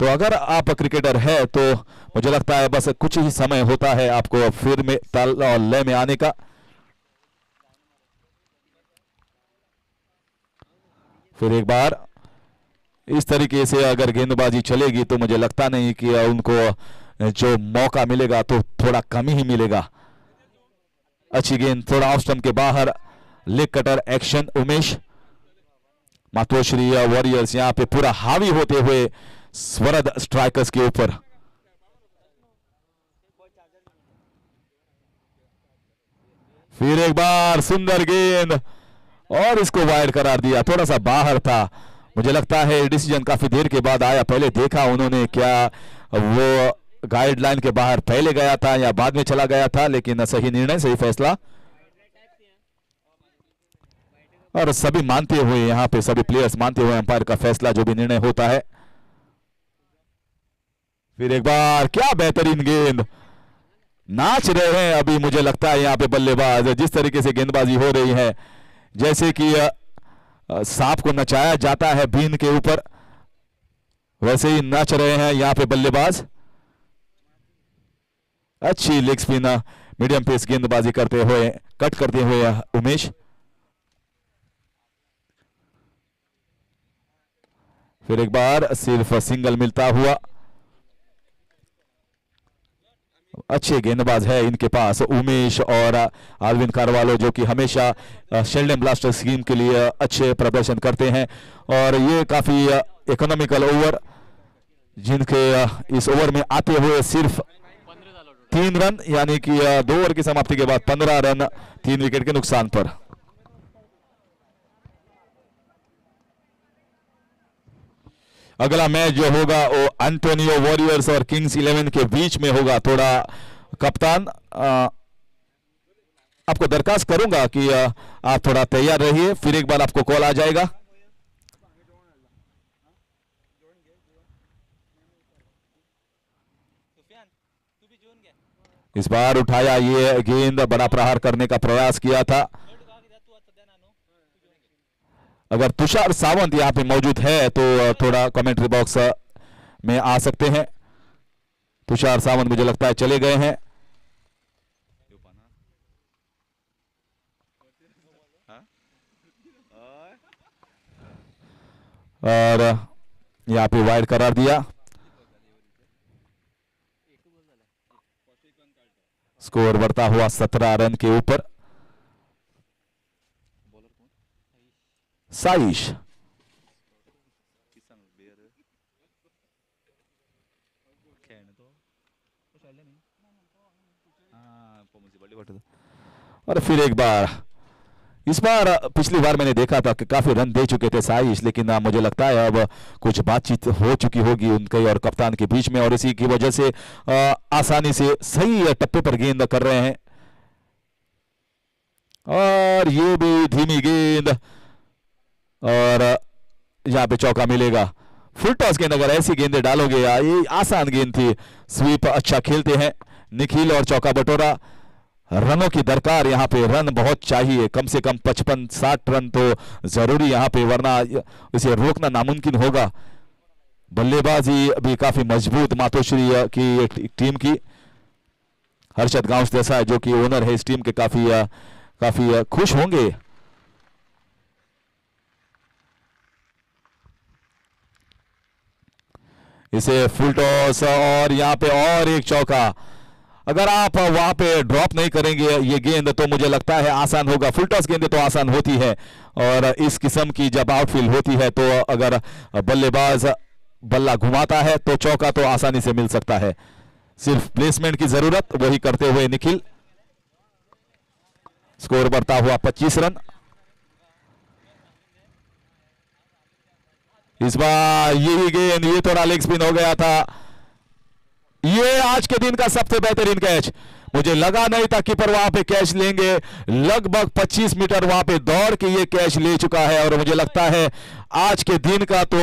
तो अगर आप क्रिकेटर है तो मुझे लगता है बस कुछ ही समय होता है आपको फिर में ताल और लय में आने का। फिर एक बार इस तरीके से अगर गेंदबाजी चलेगी तो मुझे लगता नहीं कि उनको जो मौका मिलेगा तो थोड़ा कम ही मिलेगा। अच्छी गेंद, थोड़ा ऑफ स्टंप के बाहर, leg cutter action Umesh. Matoshree warriors यहां पे पूरा हावी होते हुए स्वरद स्ट्राइकर्स के ऊपर। फिर एक बार सुंदर गेंद और इसको वाइड करार दिया, थोड़ा सा बाहर था। मुझे लगता है डिसीजन काफी देर के बाद आया, पहले देखा उन्होंने क्या वो गाइडलाइन के बाहर पहले गया था या बाद में चला गया था, लेकिन सही निर्णय, सही फैसला। और सभी मानते हुए यहां पे सभी प्लेयर्स मानते हुए अंपायर का फैसला जो भी निर्णय होता है। फिर एक बार क्या बेहतरीन गेंद, नाच रहे हैं अभी मुझे लगता है यहां पे बल्लेबाज, जिस तरीके से गेंदबाजी हो रही है जैसे कि सांप को नचाया जाता है बीन के ऊपर, वैसे ही नाच रहे हैं यहां पे बल्लेबाज। अच्छी लेग स्पिन मीडियम पेस गेंदबाजी करते हुए, कट करते हुए उमेश। फिर एक बार सिर्फ सिंगल मिलता हुआ। अच्छे गेंदबाज है इनके पास उमेश और आल्विन कारवालो, जो कि हमेशा शेल्डेम ब्लास्टर स्कीम के लिए अच्छे प्रदर्शन करते हैं। और ये काफी इकोनॉमिकल ओवर, जिनके इस ओवर में आते हुए सिर्फ 3 रन, यानी कि 2 ओवर की समाप्ति के बाद 15 रन 3 विकेट के नुकसान पर। अगला मैच जो होगा वो एंटोनियो वॉरियर्स और किंग्स 11 के बीच में होगा। थोड़ा कप्तान आपको दरखास्त करूंगा कि आप थोड़ा तैयार रहिए, फिर एक बार आपको कॉल आ जाएगा। इस बार उठाया ये गेंद, बड़ा प्रहार करने का प्रयास किया था। अगर तुषार सावंत यहाँ पे मौजूद है तो थोड़ा कमेंट्री बॉक्स में आ सकते हैं। तुषार सावंत मुझे लगता है चले गए हैं। और यहाँ पे वाइड करार दिया। स्कोर बढ़ता हुआ 17 रन के ऊपर। साइश और फिर एक बार, इस बार पिछली बार मैंने देखा था कि काफी रन दे चुके थे साइश, लेकिन मुझे लगता है अब कुछ बातचीत हो चुकी होगी उनके और कप्तान के बीच में, और इसी की वजह से आसानी से सही टप्पे पर गेंद कर रहे हैं। और ये भी धीमी गेंद, और यहां पे चौका मिलेगा। फुल टॉस गेंद, अगर ऐसी गेंदें डालोगे, ये आसान गेंद थी। स्वीप अच्छा खेलते हैं निखिल, और चौका बटोरा। रनों की दरकार यहाँ पे, रन बहुत चाहिए, कम से कम 55-60 रन तो जरूरी यहाँ पे, वरना इसे रोकना नामुमकिन होगा। बल्लेबाजी भी काफी मजबूत मातोश्री की टीम की। हर्षद गांव जैसा जो कि ओनर है इस टीम के, काफी खुश होंगे। इसे फुल टॉस, और यहाँ पे और एक चौका। अगर आप वहां पे ड्रॉप नहीं करेंगे ये गेंद तो मुझे लगता है आसान होगा। फुल टॉस गेंदें तो आसान होती है, और इस किस्म की जब आउटफील्ड होती है तो अगर बल्लेबाज बल्ला घुमाता है तो चौका तो आसानी से मिल सकता है। सिर्फ प्लेसमेंट की जरूरत, वही करते हुए निखिल। स्कोर बढ़ता हुआ 25 रन। इस बार यही गेंद, ये थोड़ा लेग स्पिन हो गया था। ये आज के दिन का सबसे बेहतरीन कैच। मुझे लगा नहीं था कीपर वहां पे कैच लेंगे। लगभग 25 मीटर वहां पे दौड़ के ये कैच ले चुका है, और मुझे लगता है आज के दिन का तो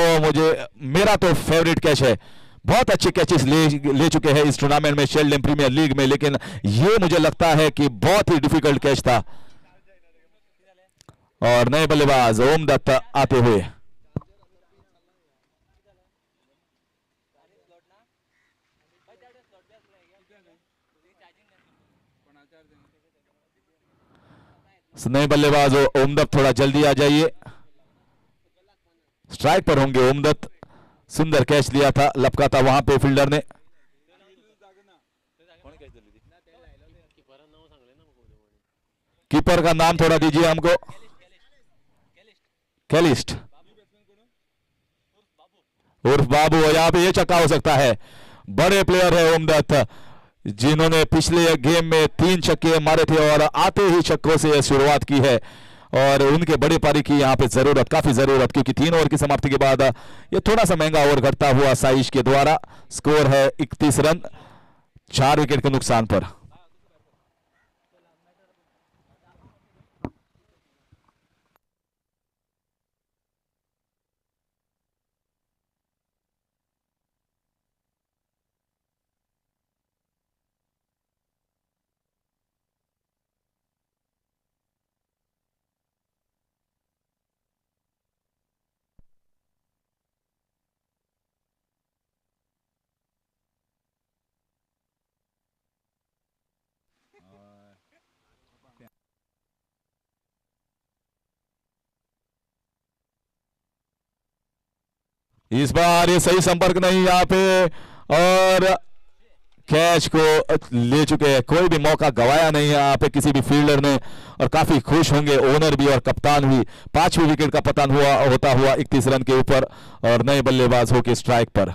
मेरा तो फेवरेट कैच है। बहुत अच्छे कैचेस ले चुके हैं इस टूर्नामेंट में, शेल्डेम प्रीमियर लीग में, लेकिन ये मुझे लगता है कि बहुत ही डिफिकल्ट कैच था। और नए बल्लेबाज ओम दत्त आते हुए। नए बल्लेबाज ओमदत्त, थोड़ा जल्दी आ जाइए। स्ट्राइक पर होंगे ओमदत्त। सुंदर कैच लिया था, लपका था वहां पे फील्डर ने। कीपर का नाम थोड़ा दीजिए हमको। कैलिस्ट उर्फ बाबू। यहाँ पे ये चक्का हो सकता है। बड़े प्लेयर है ओमदत्त, जिन्होंने पिछले गेम में 3 छक्के मारे थे और आते ही छक्कों से शुरुआत की है, और उनके बड़े पारी की यहाँ पे जरूरत, काफी जरूरत, क्योंकि 3 ओवर की समाप्ति के बाद ये थोड़ा सा महंगा ओवर घटता हुआ साइश के द्वारा। स्कोर है 31 रन 4 विकेट के नुकसान पर। इस बार ये सही संपर्क नहीं यहाँ पे, और कैच को ले चुके हैं। कोई भी मौका गवाया नहीं है यहाँ पे किसी भी फील्डर ने, और काफी खुश होंगे ओनर भी और कप्तान भी। 5वीं विकेट का पतन होता हुआ 31 रन के ऊपर, और नए बल्लेबाज होके स्ट्राइक पर।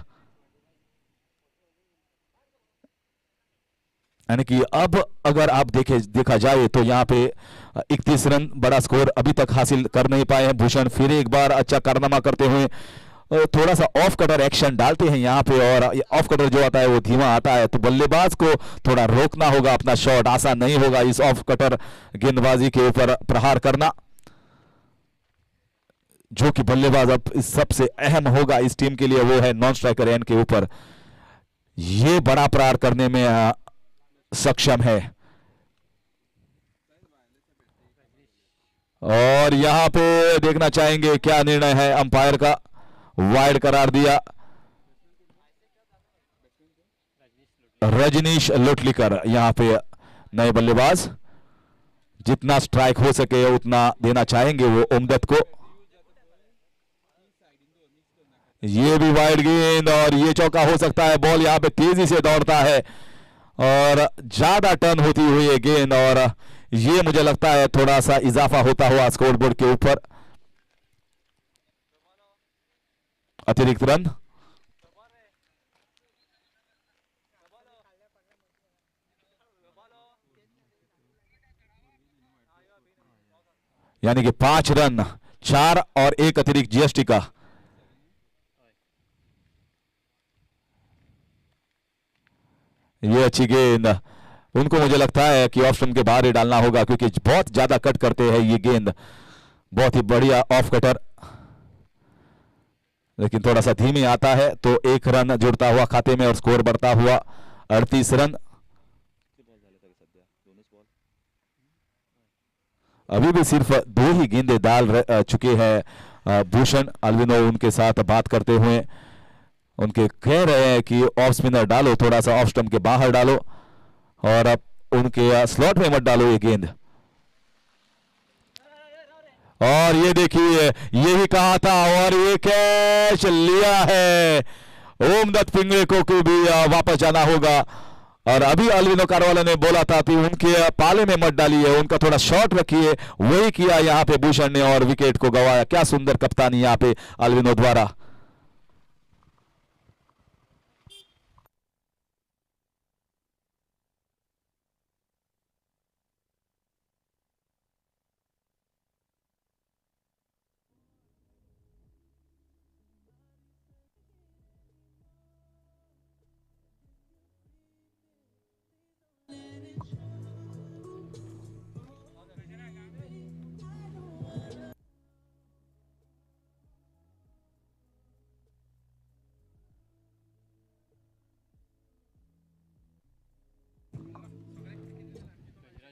यानी कि अब अगर आप देखा जाए तो यहाँ पे 31 रन बड़ा स्कोर अभी तक हासिल कर नहीं पाए हैं भूषण। फिर एक बार अच्छा कारनामा करते हुए थोड़ा सा ऑफ कटर एक्शन डालते हैं यहाँ पे, और ऑफ कटर जो आता है वो धीमा आता है, तो बल्लेबाज को थोड़ा रोकना होगा अपना शॉट। आसान नहीं होगा इस ऑफ कटर गेंदबाजी के ऊपर प्रहार करना, जो कि बल्लेबाज अब सबसे अहम होगा इस टीम के लिए, वो है नॉन स्ट्राइकर एंड के ऊपर। ये बड़ा प्रहार करने में सक्षम है। और यहां पे देखना चाहेंगे क्या निर्णय है अंपायर का। वाइड करार दिया रजनीश लोटलीकर, यहां पे नए बल्लेबाज। जितना स्ट्राइक हो सके उतना देना चाहेंगे वो ओमदत्त को। ये भी वाइड गेंद और ये चौका हो सकता है। बॉल यहां पे तेजी से दौड़ता है और ज्यादा टर्न होती हुई है गेंद, और ये मुझे लगता है थोड़ा सा इजाफा होता हुआ स्कोरबोर्ड के ऊपर। अतिरिक्त रन, यानी कि 5 रन, 4 और 1 अतिरिक्त जीएसटी का। ये अच्छी गेंद, उनको मुझे लगता है कि ऑफ स्टंप के बाहर ही डालना होगा क्योंकि बहुत ज्यादा कट करते हैं ये गेंद। बहुत ही बढ़िया ऑफ कटर, लेकिन थोड़ा सा धीमे आता है तो 1 रन जुड़ता हुआ खाते में और स्कोर बढ़ता हुआ 38 रन। अभी भी सिर्फ 2 ही गेंदे डाल चुके हैं भूषण। अल्विनो उनके साथ बात करते हुए उनके कह रहे हैं कि ऑफ स्पिनर डालो, थोड़ा सा ऑफ स्टंप के बाहर डालो और अब उनके स्लॉट में मत डालो ये गेंद। और ये देखिए ये भी कहा था और ये कैच लिया है। ओमदत्त पिंगले को भी वापस जाना होगा। और अभी अल्विनो कारवाला ने बोला था कि उनके पाले में मत डालिए, उनका थोड़ा शॉर्ट रखिए, वही किया यहाँ पे भूषण ने और विकेट को गंवाया। क्या सुंदर कप्तानी यहाँ पे अल्विनो द्वारा।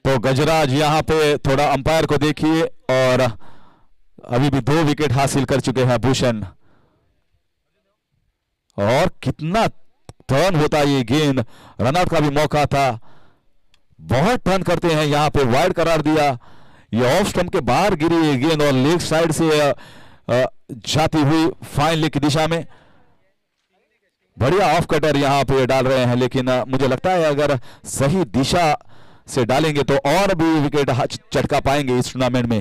तो गजराज यहां पे थोड़ा अंपायर को देखिए, और अभी भी 2 विकेट हासिल कर चुके हैं भूषण। और कितना टर्न होता है ये गेंद, रनआउट का भी मौका था। बहुत टर्न करते हैं यहां पे। वाइड करार दिया, ये ऑफ स्टंप के बाहर गिरी ये गेंद और लेग साइड से जाती हुई फाइन लेग की दिशा में। बढ़िया ऑफ कटर यहां पे डाल रहे हैं, लेकिन मुझे लगता है अगर सही दिशा से डालेंगे तो और भी विकेट चटका पाएंगे इस टूर्नामेंट में।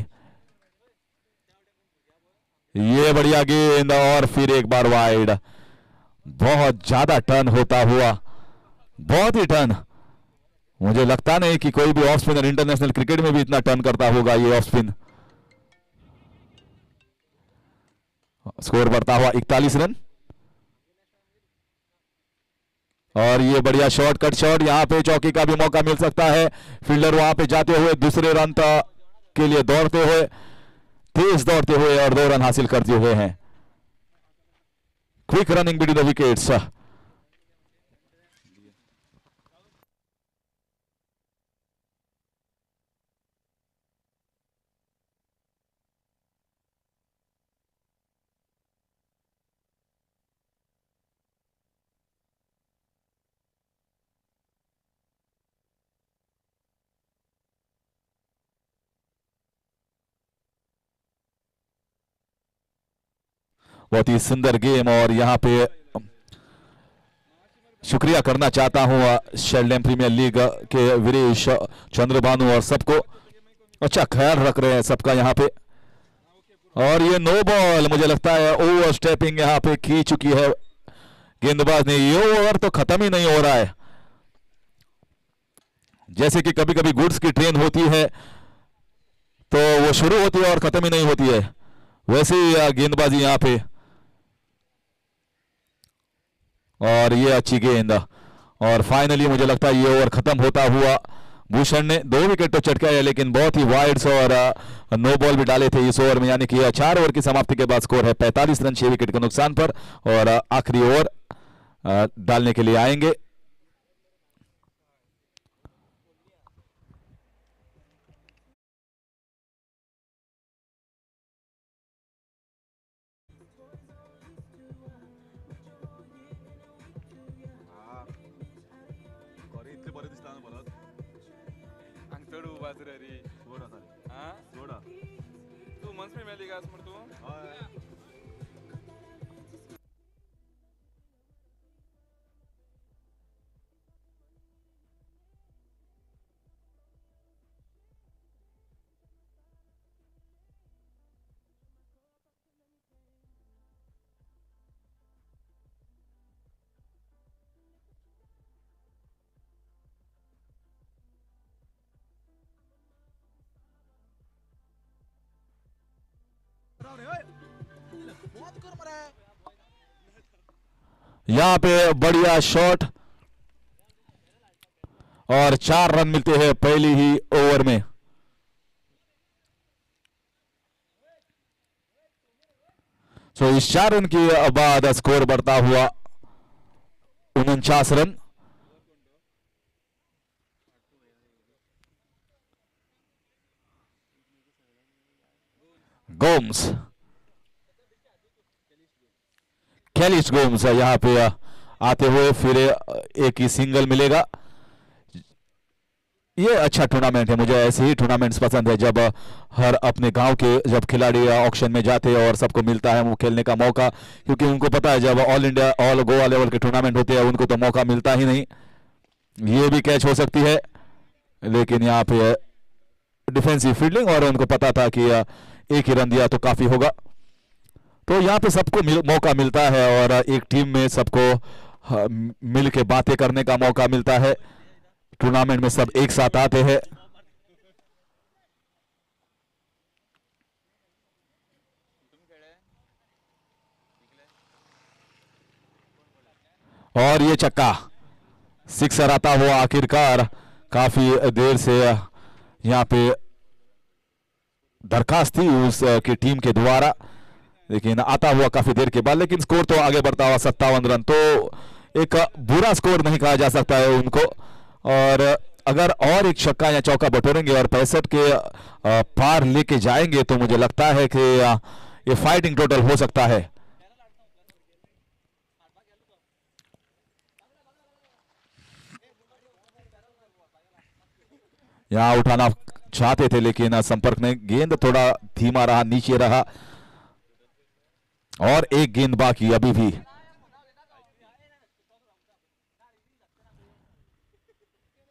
ये बढ़िया गेंद और फिर एक बार वाइड। बहुत ज्यादा टर्न होता हुआ, बहुत ही टर्न। मुझे लगता नहीं कि कोई भी ऑफ स्पिनर इंटरनेशनल क्रिकेट में भी इतना टर्न करता होगा ये ऑफ स्पिन। स्कोर बढ़ता हुआ 41 रन। और ये बढ़िया शॉर्ट कट शॉट, यहां पे चौकी का भी मौका मिल सकता है। फील्डर वहां पे जाते हुए दूसरे रन के लिए दौड़ते हुए, तेज दौड़ते हुए और 2 रन हासिल करते हुए हैं। Quick running between the wickets. बहुत ही सुंदर गेम, और यहां पे शुक्रिया करना चाहता हूं शेल्डेम प्रीमियर लीग के वीरेश, चंद्रभानु और सबको। अच्छा ख्याल रख रहे हैं सबका यहां पे। और ये नो बॉल, मुझे लगता है ओवर स्टेपिंग यहां पे की चुकी है गेंदबाज ने। ये ओवर तो खत्म ही नहीं हो रहा है। जैसे कि कभी कभी गुड्स की ट्रेन होती है तो वो शुरू होती है और खत्म ही नहीं होती है, वैसे ही गेंदबाजी यहां पे। और ये अच्छी गेंद, और फाइनली मुझे लगता है ये ओवर खत्म होता हुआ भूषण ने 2 विकेट तो चटकाया, लेकिन बहुत ही वाइड्स और नो बॉल भी डाले थे इस ओवर में, यानी कि 4 ओवर की समाप्ति के बाद स्कोर है 45 रन 6 विकेट के नुकसान पर। और आखिरी ओवर डालने के लिए आएंगे। तू मंच में मेली का तू यहां पे बढ़िया शॉट और 4 रन मिलते हैं पहली ही ओवर में। सो इस 4 रन के बाद स्कोर बढ़ता हुआ 49 रन। गोम्स, कैलिस गोम्स यहां पे आते हुए फिर एक ही सिंगल मिलेगा। ये अच्छा टूर्नामेंट है, मुझे ऐसे ही टूर्नामेंट्स पसंद है जब हर अपने गांव के जब खिलाड़ी ऑक्शन में जाते हैं और सबको मिलता है वो खेलने का मौका, क्योंकि उनको पता है जब all India all Goa level के टूर्नामेंट होते हैं उनको तो मौका मिलता ही नहीं। ये भी कैच हो सकती है, लेकिन यहाँ पे डिफेंसिव फील्डिंग और उनको पता था कि एक ही रन दिया तो काफी होगा। तो यहाँ पे सबको मौका मिलता है और एक टीम में सबको मिल के बातें करने का मौका मिलता है। टूर्नामेंट में सब एक साथ आते हैं। और ये चक्का सिक्सर आता हुआ आखिरकार, काफी देर से यहाँ पे दरखास्त थी उस की टीम के द्वारा, लेकिन आता हुआ काफी देर के बाद। लेकिन स्कोर तो आगे बढ़ता हुआ 57 रन, तो एक बुरा स्कोर नहीं कहा जा सकता है उनको। और अगर और एक छक्का या चौका बटोरेंगे और 65 के पार लेके जाएंगे तो मुझे लगता है कि ये फाइटिंग टोटल हो सकता है। यहां उठाना चाहते थे लेकिन संपर्क में गेंद थोड़ा धीमा रहा, नीचे रहा। और एक गेंद बाकी अभी भी।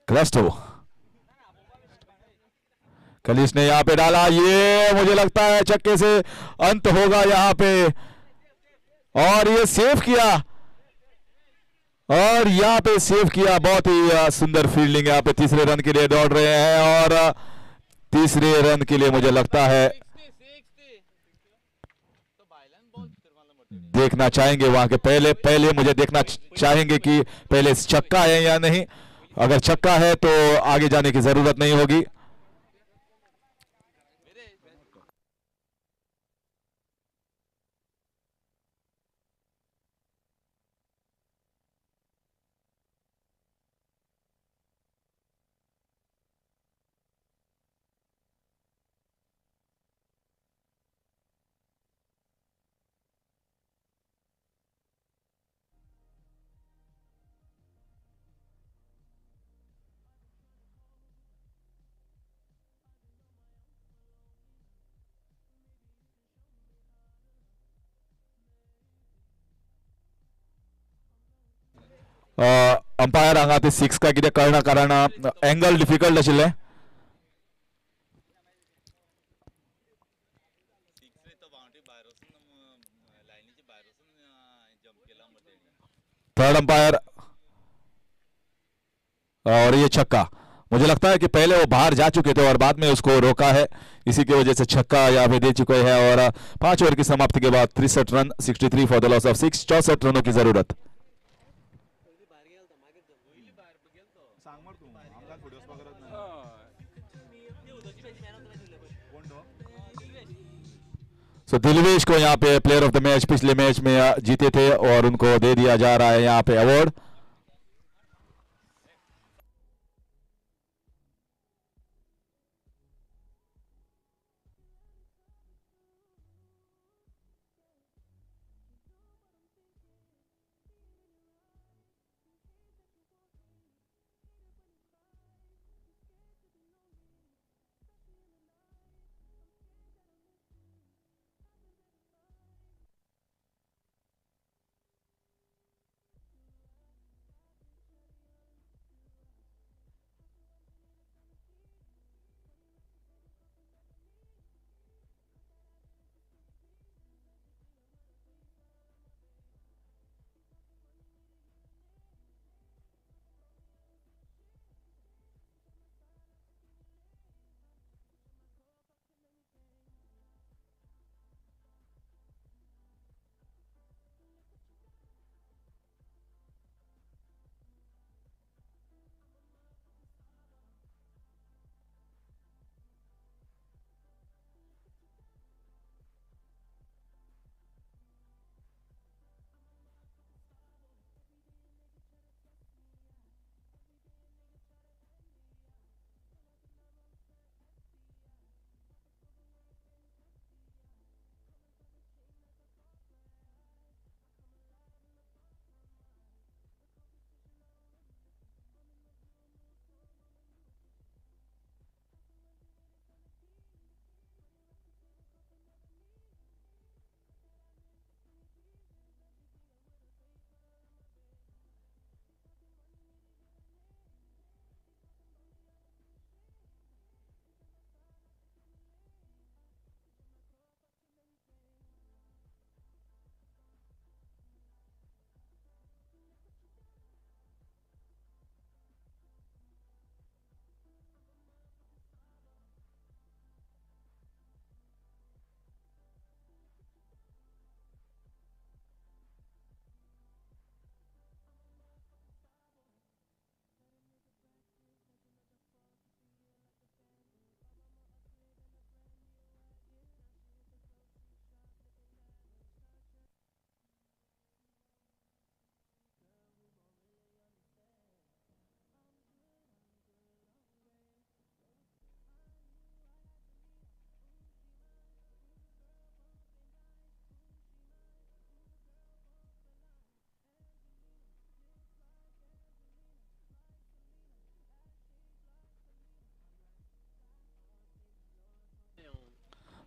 क्लस्टो, कलिस ने यहां पे डाला, ये मुझे लगता है छक्के से अंत होगा यहां पे। और ये सेव किया, और यहां पे सेव किया, बहुत ही सुंदर फील्डिंग। यहां पे तीसरे रन के लिए दौड़ रहे हैं और तीसरे रन के लिए मुझे लगता है देखना चाहेंगे वहां के पहले मुझे देखना चाहेंगे कि पहले छक्का है या नहीं। अगर छक्का है तो आगे जाने की जरूरत नहीं होगी। अंपायर हांगा ते 6 काय कितें कळना, कारण एंगल डिफिकल्ट आशिल्ले। थर्ड अंपायर, और ये छक्का, मुझे लगता है कि पहले वो बाहर जा चुके थे और बाद में उसको रोका है, इसी की वजह से छक्का यहाँ पे दे चुके हैं। और 5 ओवर की समाप्ति के बाद 63 run, 63 for the loss of 6, 64 रनों की जरूरत। सो दिलवेश को यहाँ पे प्लेयर ऑफ द मैच पिछले मैच में जीते थे और उनको दे दिया जा रहा है यहाँ पे अवार्ड।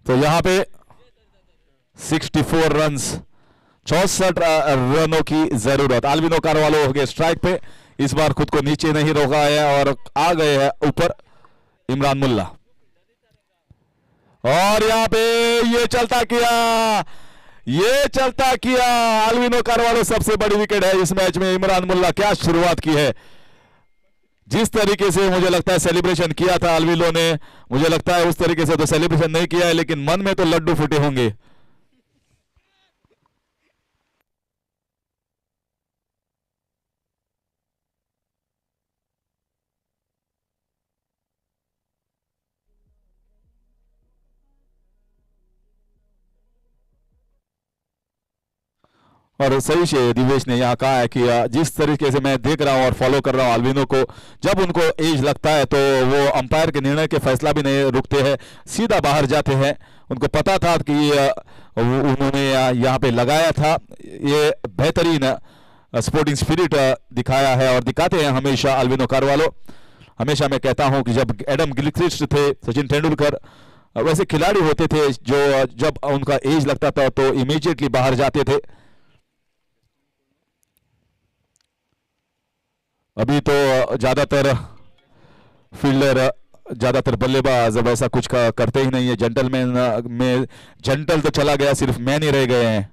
तो यहाँ पे 64 रन्स, 64 रनों की जरूरत। आल्विनो कारवालो हो गए स्ट्राइक पे, इस बार खुद को नीचे नहीं रोका है और आ गए हैं ऊपर इमरान मुल्ला। और यहाँ पे ये चलता किया आल्विनो कारवालो। सबसे बड़ी विकेट है इस मैच में। इमरान मुल्ला क्या शुरुआत की है, जिस तरीके से मुझे लगता है सेलिब्रेशन किया था अलविलो ने, मुझे लगता है उस तरीके से तो सेलिब्रेशन नहीं किया है, लेकिन मन में तो लड्डू फूटे होंगे। और सही से दिवेश ने यहाँ कहा है कि जिस तरीके से मैं देख रहा हूँ और फॉलो कर रहा हूँ अल्विनो को, जब उनको एज लगता है तो वो अंपायर के निर्णय के फैसला भी नहीं रुकते हैं, सीधा बाहर जाते हैं। उनको पता था कि उन्होंने यहाँ पे लगाया था। ये बेहतरीन स्पोर्टिंग स्पिरिट दिखाया है और दिखाते हैं हमेशा अल्विनो कारवालो। हमेशा मैं कहता हूँ कि जब एडम गिलक्रिस्ट थे, सचिन तेंदुलकर वैसे खिलाड़ी होते थे जो जब उनका एज लगता था तो इमीडिएटली बाहर जाते थे। अभी तो ज्यादातर फील्डर, ज्यादातर बल्लेबाज वैसा कुछ करते ही नहीं है। जेंटलमैन में जेंटल तो चला गया, सिर्फ मैन ही रह गए हैं।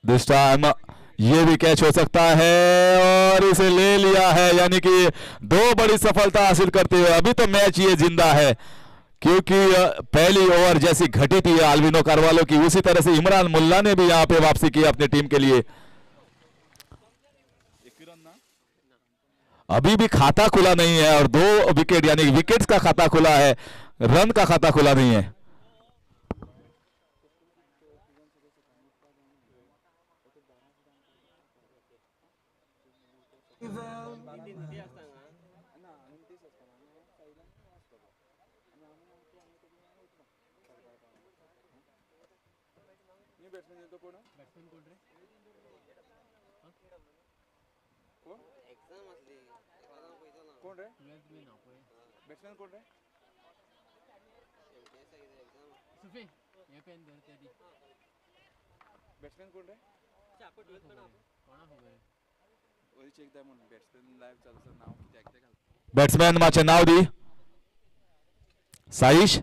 दिस टाइम ये भी कैच हो सकता है और इसे ले लिया है, यानी कि 2 बड़ी सफलता हासिल करते हुए अभी तो मैच ये जिंदा है, क्योंकि पहली ओवर जैसी घटी थी अल्विनो कारवालो की, उसी तरह से इमरान मुल्ला ने भी यहां पे वापसी की अपनी टीम के लिए। अभी भी खाता खुला नहीं है और 2 विकेट यानी विकेट्स का खाता खुला है, रन का खाता खुला नहीं है। बॅट्समॅन माचे नाव दी साईश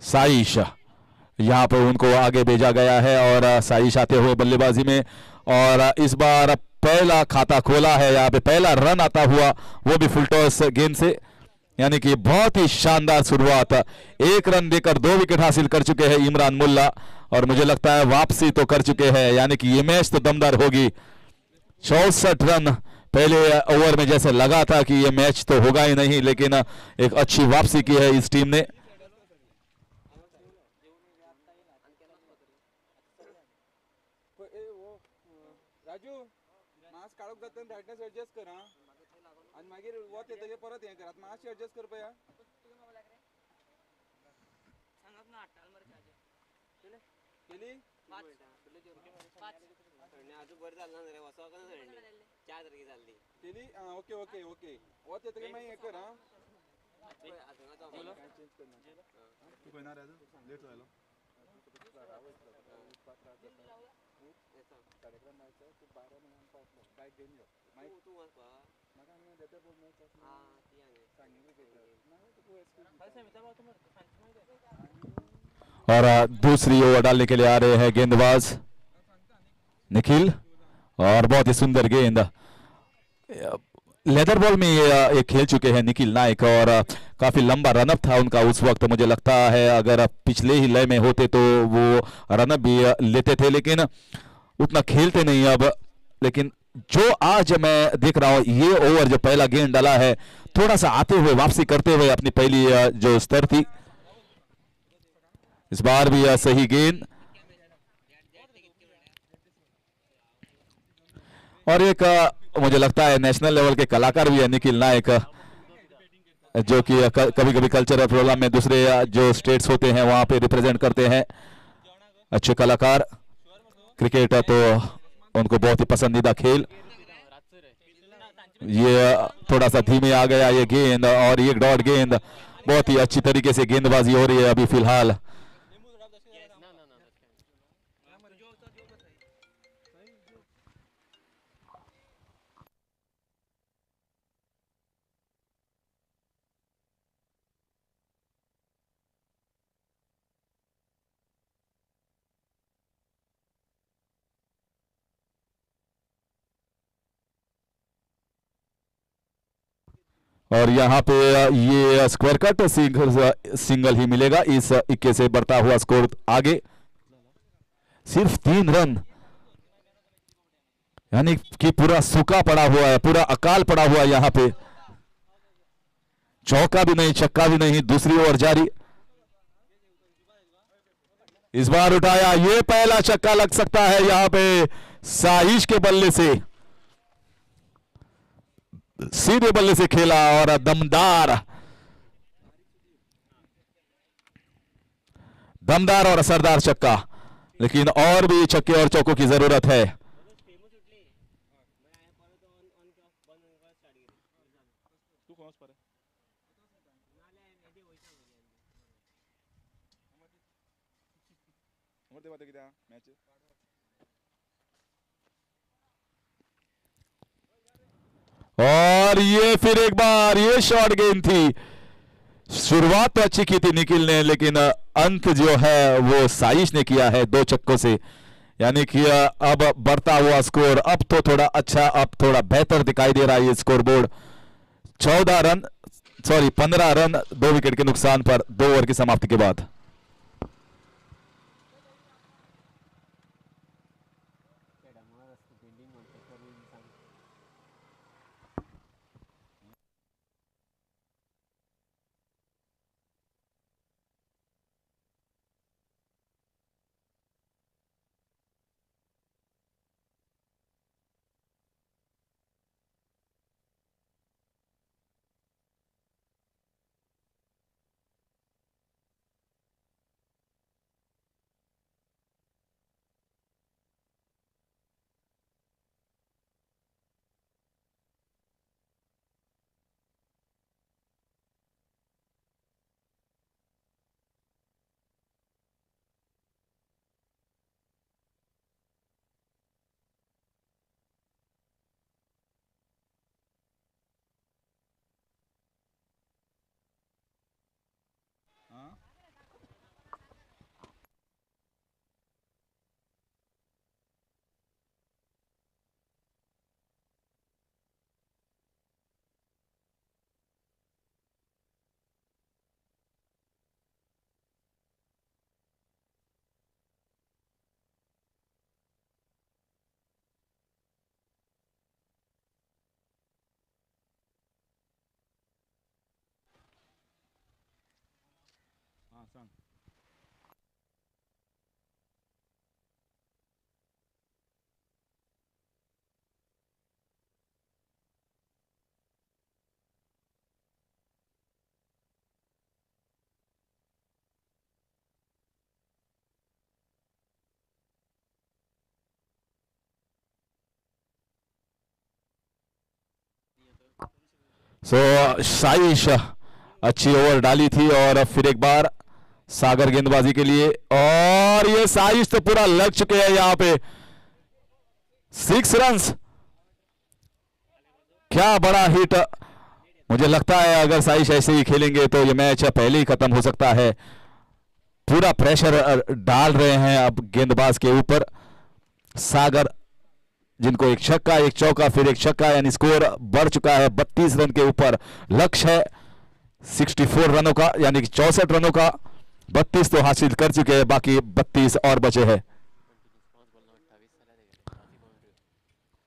साईश, यहां पर उनको आगे भेजा गया है और साईश आते हुए बल्लेबाजी में, और इस बार पहला खाता खोला है, यहाँ पे पहला रन आता हुआ वो भी फुल टॉस गेंद से, यानी कि बहुत ही शानदार शुरुआत। 1 रन देकर 2 विकेट हासिल कर चुके हैं इमरान मुल्ला और मुझे लगता है वापसी तो कर चुके हैं, यानी कि ये मैच तो दमदार होगी। 64 रन पहले ओवर में जैसे लगा था कि ये मैच तो होगा ही नहीं, लेकिन एक अच्छी वापसी की है इस टीम ने। राजू मास काढूक जाता ब्राइटनेस एडजस्ट कर हां आणि मागीर वत येतगे परत हे कर आता मास एडजस्ट कर पया सांगत ना 8 मर केली 5 आणि अजून बर झालं ना रे वसवा का नाही 4 तारखे झाली केली ओके ओके ओके वत येतगे माई हे कर हां अजून आता मला चेंज करना तू कोण आ राजू लेट झालो कार्यक्रम व्हायचा तू 12 महिन्यां पावलो काय घेऊन ये माईक तू वाचपा मगा आम्ही देते बोल मॅच असं हां ती आहे सांगितलं घेतलं नाही तू एक्सक्यूज काय सांगितलं बाबा तुम्हाला सांगितलं माहिती और दूसरी ओवर डालने के लिए आ रहे हैं गेंदबाज निखिल, और बहुत ही सुंदर गेंद लेदर बॉल में ये खेल चुके हैं निखिल नाइक, और काफी लंबा रनअप था उनका उस वक्त। मुझे लगता है अगर पिछले ही लय में होते तो वो रनअप भी लेते थे, लेकिन उतना खेलते नहीं अब। लेकिन जो आज मैं देख रहा हूं ये ओवर जो पहला गेंद डाला है, थोड़ा सा आते हुए वापसी करते हुए अपनी पहली जो स्तर थी, इस बार भी सही गेंद, और एक मुझे लगता है नेशनल लेवल के कलाकार भी है निखिल नायक, जो कि कभी कभी कल्चरल प्रोग्राम में दूसरे जो स्टेट्स होते हैं वहां पे रिप्रेजेंट करते हैं। अच्छे कलाकार, क्रिकेट तो उनको बहुत ही पसंदीदा खेल। ये थोड़ा सा धीमे आ गया ये गेंद, और ये डॉट गेंद, बहुत ही अच्छी तरीके से गेंदबाजी हो रही है अभी फिलहाल। और यहाँ पे ये स्क्वायर कट सिंगल ही मिलेगा। इस 21 से बढ़ता हुआ स्कोर आगे, सिर्फ 3 रन, यानी कि पूरा सूखा पड़ा हुआ है, पूरा अकाल पड़ा हुआ है यहाँ पे। चौका भी नहीं, छक्का भी नहीं, दूसरी ओवर जारी। इस बार उठाया, ये पहला छक्का लग सकता है यहाँ पे साहिश के बल्ले से, सीधे बल्ले से खेला और दमदार और असरदार छक्का। लेकिन और भी छक्के और चौकों की जरूरत है। और ये फिर एक बार ये शॉर्ट गेंद थी। शुरुआत तो अच्छी की थी निखिल ने, लेकिन अंत जो है वो साइश ने किया है 2 छक्कों से, यानी कि अब बढ़ता हुआ स्कोर अब तो थोड़ा अच्छा, अब थोड़ा बेहतर दिखाई दे रहा है ये score board. 14 run, sorry 15 run 2 wicket के नुकसान पर 2 ओवर की समाप्ति के बाद। साइश अच्छी ओवर डाली थी और फिर एक बार सागर गेंदबाजी के लिए, और ये साइश तो पूरा लग चुके हैं यहां पे। 6 रन्स, क्या बड़ा हिट। मुझे लगता है अगर साइश ऐसे ही खेलेंगे तो ये मैच पहले ही खत्म हो सकता है। पूरा प्रेशर डाल रहे हैं अब गेंदबाज के ऊपर सागर, जिनको एक छक्का एक चौका फिर एक छक्का, यानी स्कोर बढ़ चुका है 32 रन के ऊपर। लक्ष्य है 64 रनों का, यानी कि 64 रनों का। 32 तो हासिल कर चुके हैं, बाकी 32 और बचे हैं।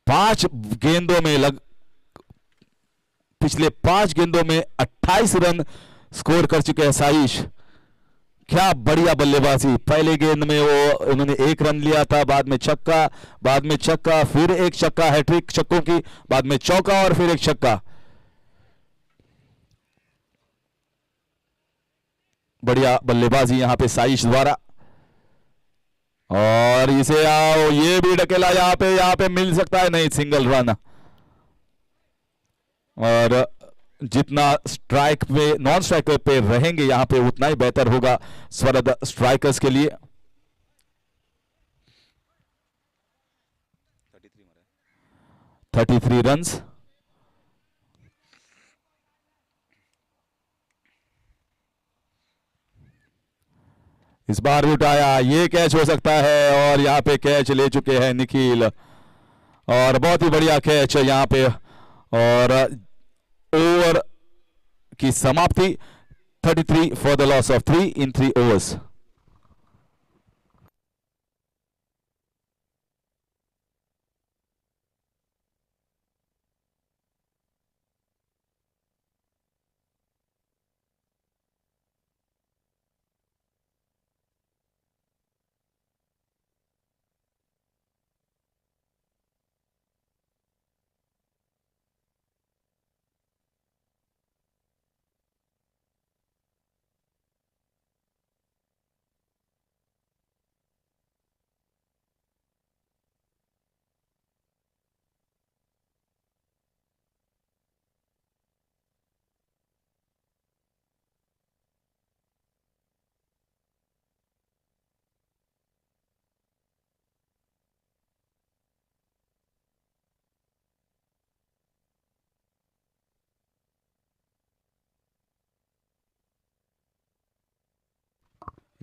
5 गेंदों में पिछले 5 गेंदों में 28 रन स्कोर कर चुके हैं साइश। क्या बढ़िया बल्लेबाजी। पहले गेंद में वो उन्होंने 1 रन लिया था, बाद में छक्का, बाद में छक्का, फिर एक छक्का, हैट्रिक छक्कों की, बाद में चौका और फिर एक छक्का। बढ़िया बल्लेबाजी यहां पे साइश द्वारा। और इसे आओ, ये भी ढकेला यहां पे मिल सकता है, नहीं, सिंगल रन। और जितना स्ट्राइक पे नॉन स्ट्राइकर पे रहेंगे यहां पे उतना ही बेहतर होगा स्वरद स्ट्राइकर्स के लिए। 33 रन्स। इस बार भी उठाया, ये कैच हो सकता है, और यहां पे कैच ले चुके हैं निखिल, और बहुत ही बढ़िया कैच है यहां पे। और ओवर की समाप्ति 33 for the loss of 3 in 3 overs।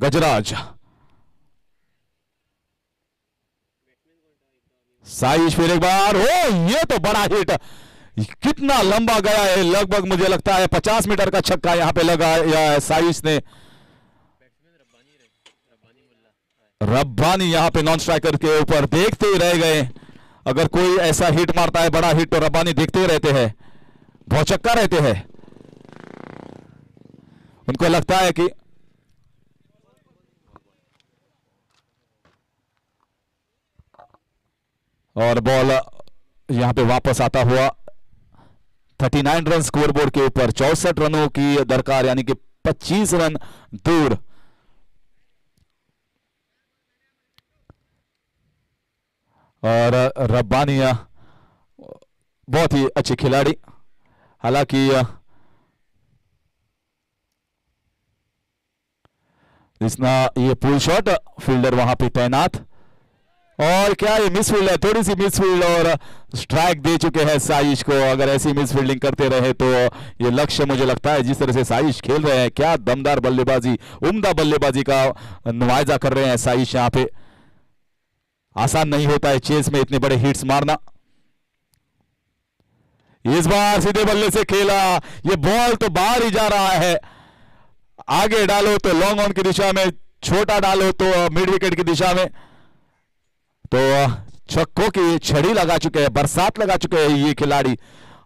गजराज, साइश फिर एक बार, ओ ये तो बड़ा हिट, कितना लंबा गया है, लगभग मुझे लगता है 50 मीटर का छक्का यहां पे लगा या साइश ने। रब्बानी यहां पे नॉन स्ट्राइकर के ऊपर देखते ही रह गए। अगर कोई ऐसा हिट मारता है बड़ा हिट तो रब्बानी देखते ही रहते हैं, भौचक्का रहते हैं। उनको लगता है कि और बॉल यहां पे वापस आता हुआ 39 रन स्कोरबोर्ड के ऊपर, 64 रनों की दरकार, यानी कि 25 रन दूर। और रब्बानिया बहुत ही अच्छे खिलाड़ी, हालांकि इसना ये पुल शॉट, फील्डर वहां पे तैनात, और क्या ये मिसफील्ड है, थोड़ी सी मिसफील्ड और स्ट्राइक दे चुके हैं साइश को। अगर ऐसी मिसफील्डिंग करते रहे तो ये लक्ष्य, मुझे लगता है जिस तरह से साइश खेल रहे हैं, क्या दमदार बल्लेबाजी, उम्दा बल्लेबाजी का नुमाइजा कर रहे हैं साइश। यहां पे आसान नहीं होता है चेस में इतने बड़े हिट्स मारना। इस बार सीधे बल्ले से खेला, ये बॉल तो बाहर ही जा रहा है, आगे डालो तो लॉन्ग ऑन की दिशा में, छोटा डालो तो मिड विकेट की दिशा में। तो छक्कों की छड़ी लगा चुके हैं, बरसात लगा चुके हैं ये खिलाड़ी,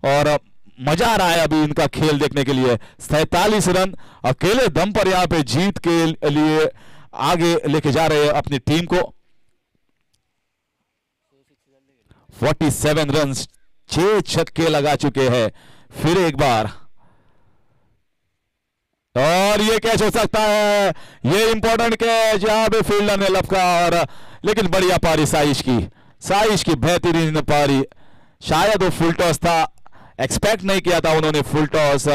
और मजा आ रहा है अभी इनका खेल देखने के लिए। 47 रन अकेले दम पर यहां पे जीत के लिए आगे लेके जा रहे हैं अपनी टीम को। 47 रन, 6 छक्के लगा चुके हैं। फिर एक बार, और ये कैच हो सकता है, ये इंपॉर्टेंट कैच, यहां पे फील्डर ने लपका, और लेकिन बढ़िया पारी साइश की बेहतरीन पारी। शायद वो फुल टॉस था, एक्सपेक्ट नहीं किया था उन्होंने फुल टॉस,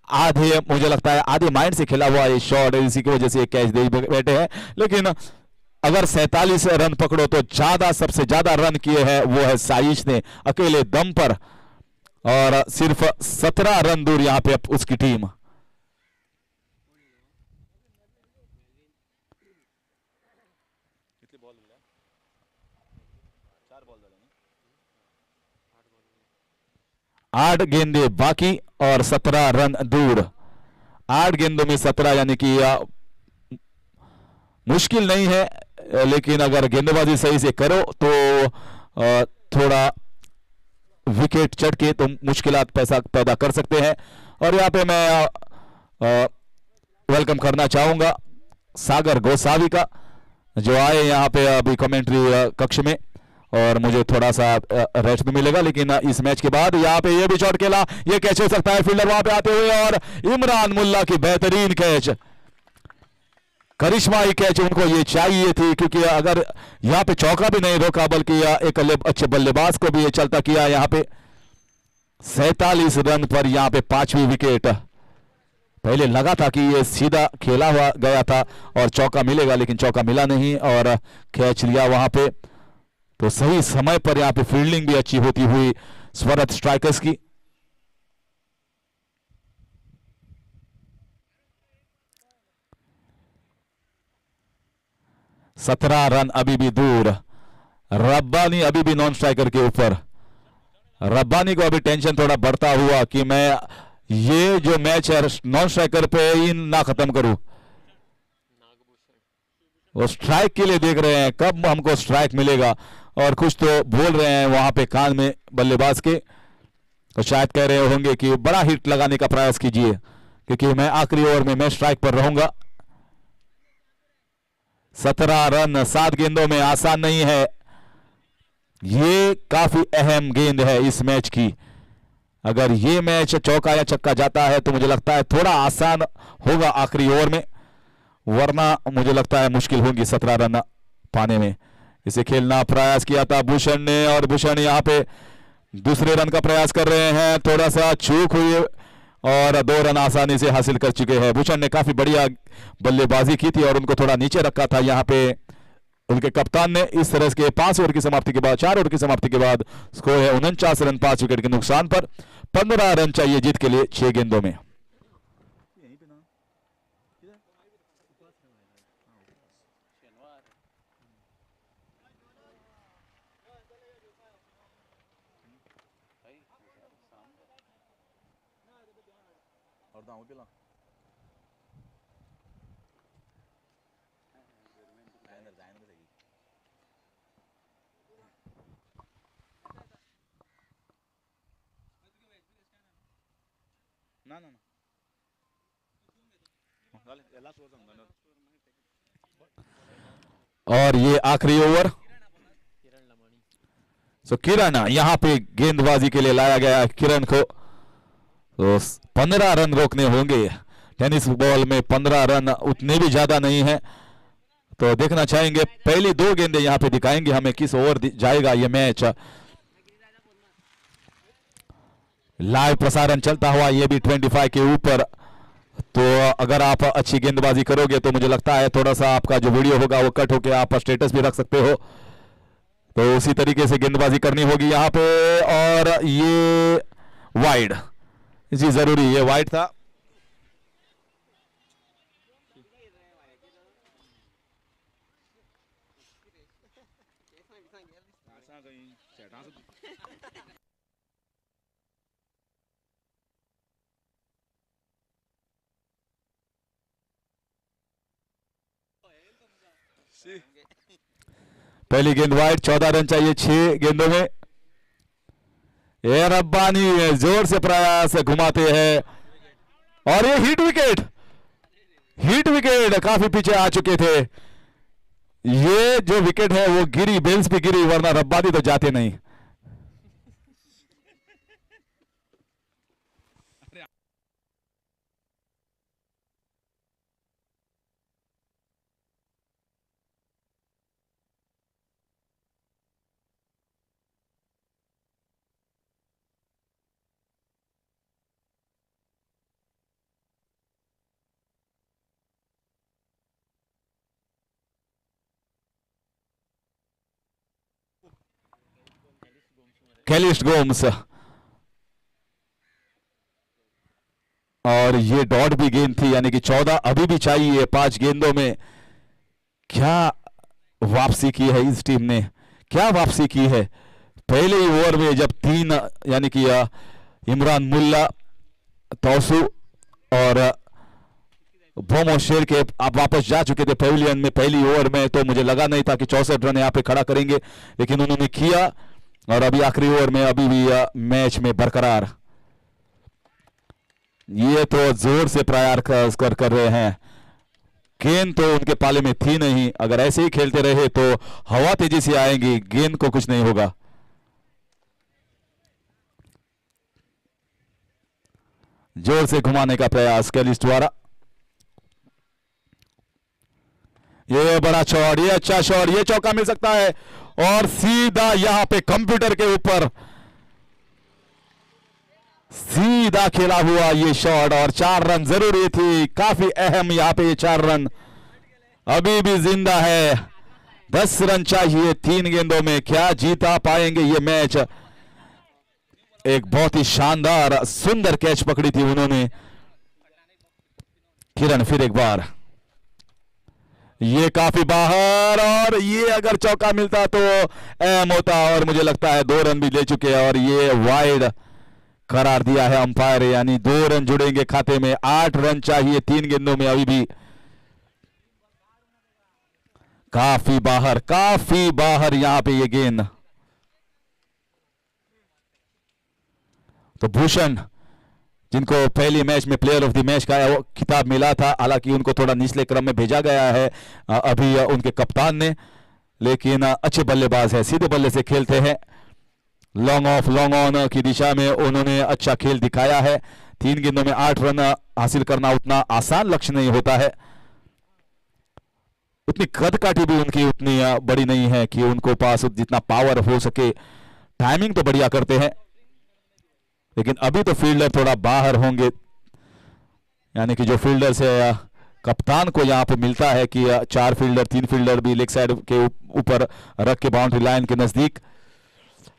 आधे मुझे लगता है आधे माइंड से खेला हुआ ये शॉट, इसी की वजह से ये कैच दे बैठे हैं। लेकिन अगर 47 रन पकड़ो तो सबसे ज्यादा रन किए हैं वो है साइश ने अकेले दम पर, और सिर्फ 17 रन दूर यहां पे उसकी टीम। आठ गेंदे बाकी और 17 रन दूर। 8 गेंदों में 17, यानी कि मुश्किल नहीं है, लेकिन अगर गेंदबाजी सही से करो तो थोड़ा विकेट चढ़ के तो मुश्किलात पैदा कर सकते हैं। और यहाँ पे मैं वेलकम करना चाहूंगा सागर गोसावी का, जो आए यहाँ पे अभी कमेंट्री कक्ष में, और मुझे थोड़ा सा रेस्ट भी मिलेगा। लेकिन इस मैच के बाद यहाँ पे ये भी शॉट खेला, ये कैच हो सकता है, फील्डर वहां पे आते हुए, और इमरान मुल्ला की बेहतरीन कैच, करिश्माई कैच उनको ये चाहिए थी, क्योंकि अगर यहाँ पे चौका भी नहीं रोका बल्कि एक अच्छे बल्लेबाज को भी ये चलता किया। यहाँ पे 47 रन पर यहाँ पे 5वीं विकेट। पहले लगा था कि ये सीधा खेला हुआ गया था और चौका मिलेगा, लेकिन चौका मिला नहीं और कैच लिया वहां पे। तो सही समय पर यहां पे फील्डिंग भी अच्छी होती हुई स्वरत स्ट्राइकर्स की। सत्रह रन अभी भी दूर। रब्बानी अभी भी नॉन स्ट्राइकर के ऊपर। रब्बानी को अभी टेंशन थोड़ा बढ़ता हुआ कि मैं ये जो मैच है नॉन स्ट्राइकर पे ही ना खत्म करूं। वो स्ट्राइक के लिए देख रहे हैं कब हमको स्ट्राइक मिलेगा, और कुछ तो बोल रहे हैं वहां पे कान में बल्लेबाज के, तो शायद कह रहे होंगे कि बड़ा हिट लगाने का प्रयास कीजिए क्योंकि मैं आखिरी ओवर में मैं स्ट्राइक पर रहूंगा। 17 रन 7 गेंदों में आसान नहीं है, ये काफी अहम गेंद है इस मैच की। अगर ये मैच चौका या छक्का जाता है तो मुझे लगता है थोड़ा आसान होगा आखिरी ओवर में, वरना मुझे लगता है मुश्किल होगी 17 रन पाने में। इसे खेलना प्रयास किया था भूषण ने, और भूषण यहाँ पे दूसरे रन का प्रयास कर रहे हैं, थोड़ा सा चूक हुई और 2 रन आसानी से हासिल कर चुके हैं। भूषण ने काफी बढ़िया बल्लेबाजी की थी और उनको थोड़ा नीचे रखा था यहाँ पे उनके कप्तान ने। इस तरह के 5 ओवर की समाप्ति के बाद 4 ओवर की समाप्ति के बाद स्कोर है 49 रन 5 विकेट के नुकसान पर। 15 रन चाहिए जीत के लिए 6 गेंदों में। और ये आखिरी ओवर। सो किरण यहां पे गेंदबाजी के लिए लाया गया किरण को। तो 15 रन रोकने होंगे। टेनिस बॉल में 15 रन उतने भी ज्यादा नहीं है, तो देखना चाहेंगे पहली 2 गेंदें यहां पे दिखाएंगे हमें किस ओवर जाएगा ये मैच। लाइव प्रसारण चलता हुआ ये भी 25 के ऊपर। तो अगर आप अच्छी गेंदबाजी करोगे तो मुझे लगता है थोड़ा सा आपका जो वीडियो होगा वो कट होके आप स्टेटस भी रख सकते हो। तो उसी तरीके से गेंदबाजी करनी होगी यहां पे। और ये वाइड, जी जरूरी ये वाइड था। पहली गेंद वाइड, 14 रन चाहिए 6 गेंदों में। ये रब्बानी जोर से प्रयास घुमाते हैं और ये हिट विकेट, हिट विकेट काफी पीछे आ चुके थे। ये जो विकेट है वो गिरी, बेल्स भी गिरी, वरना रब्बानी तो जाते नहीं। कैलिस्ट गोम्स, और ये डॉट भी गेंद थी, यानी कि 14 अभी भी चाहिए 5 गेंदों में। क्या वापसी की है इस टीम ने, क्या वापसी की है। पहले ही ओवर में जब 3 यानी कि इमरान मुल्ला, तौसू और बोमो शेर के आप वापस जा चुके थे पेविलियन में पहली ओवर में, तो मुझे लगा नहीं था कि 64 रन यहां पे खड़ा करेंगे, लेकिन उन्होंने किया। और अभी आखिरी ओवर में अभी भी मैच में बरकरार। ये तो जोर से प्रयास कर रहे हैं। गेंद तो उनके पाले में थी नहीं, अगर ऐसे ही खेलते रहे तो हवा तेजी से आएंगी, गेंद को कुछ नहीं होगा। जोर से घुमाने का प्रयास कैलिस द्वारा। ये बड़ा शॉट, ये अच्छा शॉट, ये चौका मिल सकता है। और सीधा यहां पे कंप्यूटर के ऊपर सीधा खेला हुआ ये शॉट, और 4 रन जरूरी थी, काफी अहम यहां पे ये 4 रन। अभी भी जिंदा है, 10 रन चाहिए 3 गेंदों में। क्या जीता पाएंगे ये मैच। एक बहुत ही शानदार सुंदर कैच पकड़ी थी उन्होंने। किरण फिर एक बार, ये काफी बाहर, और ये अगर चौका मिलता तो अहम होता, और मुझे लगता है 2 रन भी ले चुके हैं, और ये वाइड करार दिया है अंपायर, यानी 2 रन जुड़ेंगे खाते में। 8 रन चाहिए 3 गेंदों में अभी भी। काफी बाहर यहां पे ये गेंद। तो भूषण, जिनको पहले मैच में प्लेयर ऑफ द मैच का खिताब मिला था, हालांकि उनको थोड़ा निचले क्रम में भेजा गया है अभी उनके कप्तान ने, लेकिन अच्छे बल्लेबाज है, सीधे बल्ले से खेलते हैं। लॉन्ग ऑफ लॉन्ग ऑन की दिशा में उन्होंने अच्छा खेल दिखाया है। 3 गेंदों में 8 रन हासिल करना उतना आसान लक्ष्य नहीं होता है। उतनी कद काठी भी उनकी उतनी बड़ी नहीं है कि उनको पास जितना पावर हो सके। टाइमिंग तो बढ़िया करते हैं, लेकिन अभी तो फील्डर थोड़ा बाहर होंगे, यानी कि जो फील्डर से कप्तान को यहां पे मिलता है कि 4 फील्डर 3 फील्डर भी लेग साइड के ऊपर रख के बाउंड्री लाइन के नजदीक।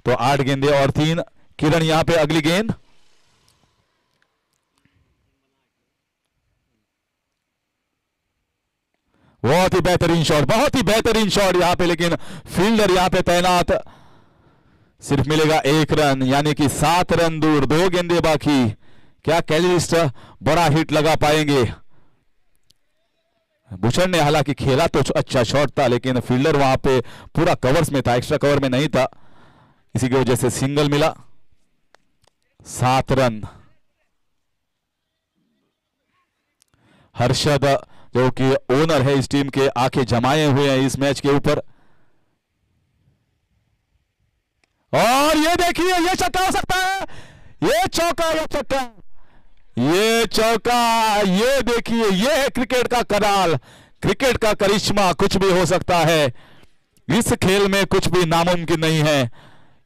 तो 8 गेंदे और 3। किरण यहां पे अगली गेंद, बहुत ही बेहतरीन शॉट, बहुत ही बेहतरीन शॉट यहां पे, लेकिन फील्डर यहां पे तैनात। सिर्फ मिलेगा 1 रन, यानी कि 7 रन दूर, 2 गेंदे बाकी। क्या कैलिस्ट बड़ा हिट लगा पाएंगे? भूषण ने हालांकि खेला तो अच्छा शॉट था, लेकिन फील्डर वहां पे पूरा कवर्स में था, एक्स्ट्रा कवर में नहीं था, इसी की वजह से सिंगल मिला। 7 रन। हर्षद जो कि ओनर है इस टीम के, आंखें जमाए हुए हैं इस मैच के ऊपर। और ये देखिए, ये छक्का हो सकता है, ये चौका या छक्का, ये चौका, ये देखिए, ये है क्रिकेट का कमाल, क्रिकेट का करिश्मा। कुछ भी हो सकता है इस खेल में, कुछ भी नामुमकिन नहीं है।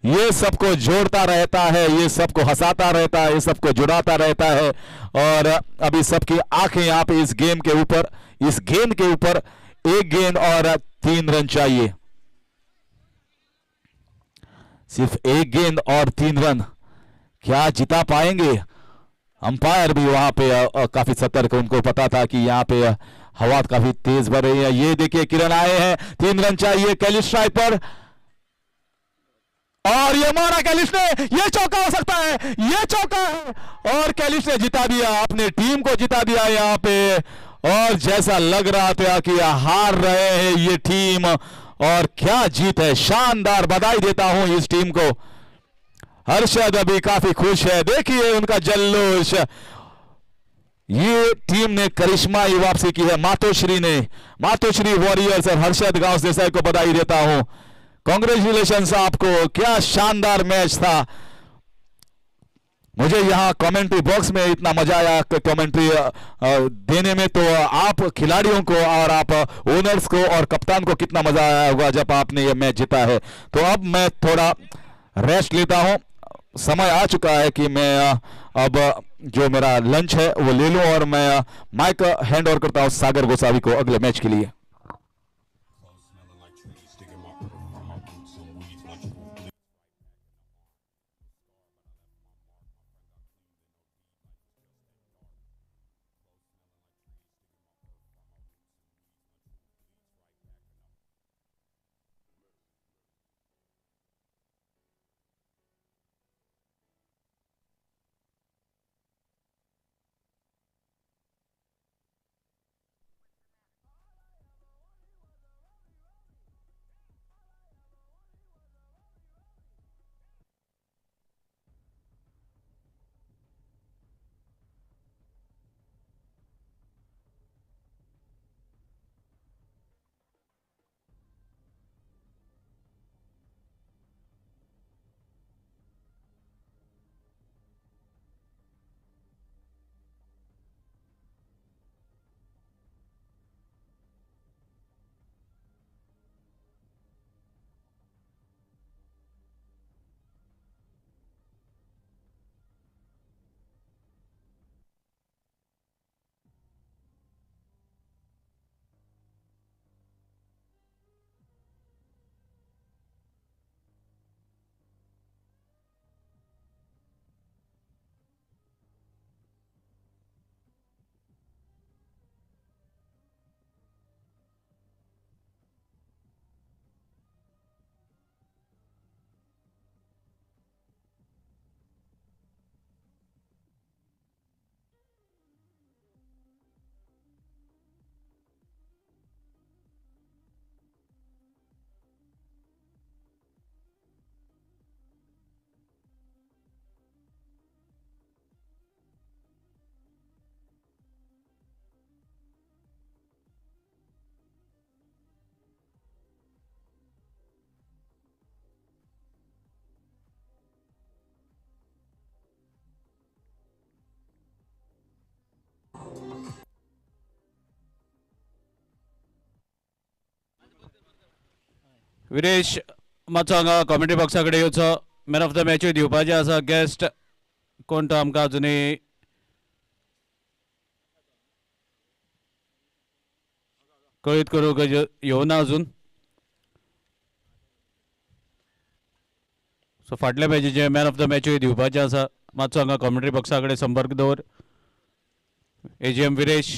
ये सबको जोड़ता रहता है, ये सबको हंसाता रहता है, ये सबको जुड़ाता रहता है। और अभी सबकी आंखें यहां पे इस गेम के ऊपर, इस गेंद के ऊपर। एक गेंद और 3 रन चाहिए, सिर्फ एक गेंद और 3 रन। क्या जिता पाएंगे? अंपायर भी वहां पे काफी सतर्क, उनको पता था कि यहाँ पे हवा काफी तेज बढ़ रही है। ये देखिए किरण आए हैं, 3 रन चाहिए कैलिस स्ट्राइक पर, और ये मारा कैलिस ने, ये चौका हो सकता है, ये चौका है, और कैलिस ने जिता दिया, अपने टीम को जिता दिया यहाँ पे। और जैसा लग रहा था कि हार रहे हैं ये टीम, और क्या जीत है, शानदार, बधाई देता हूं इस टीम को। हर्षद अभी काफी खुश है, देखिए उनका जल्लोश। ये टीम ने करिश्माई वापसी की है, मातोश्री ने, मातोश्री वॉरियर्स और हर्षद गांव देसाई को बधाई देता हूं। कांग्रेचुलेशन आपको, क्या शानदार मैच था। मुझे यहाँ कमेंट्री बॉक्स में इतना मजा आया कमेंट्री देने में, तो आप खिलाड़ियों को और आप ओनर्स को और कप्तान को कितना मजा आया होगा जब आपने ये मैच जीता है। तो अब मैं थोड़ा रेस्ट लेता हूं, समय आ चुका है कि मैं अब जो मेरा लंच है वो ले लूं, और मैं माइक हैंड ओवर करता हूं सागर गोसावी को अगले मैच के लिए। विरेश मातसो हांगा कॉमेंट्री बॉक्सा कडेन येवचो, मॅन ऑफ द मॅच दिवपाचे आसा गेस्ट कोण तो आमकां अजुनूय कळीत करूंक येवना अजून। सो फाटल्या मॅचीचे मॅन ऑफ द मॅच दिवपाचे आसा, मातसो हांगा कॉमेंट्री बॉक्सा कडेन संपर्क दवर। AGM Viresh.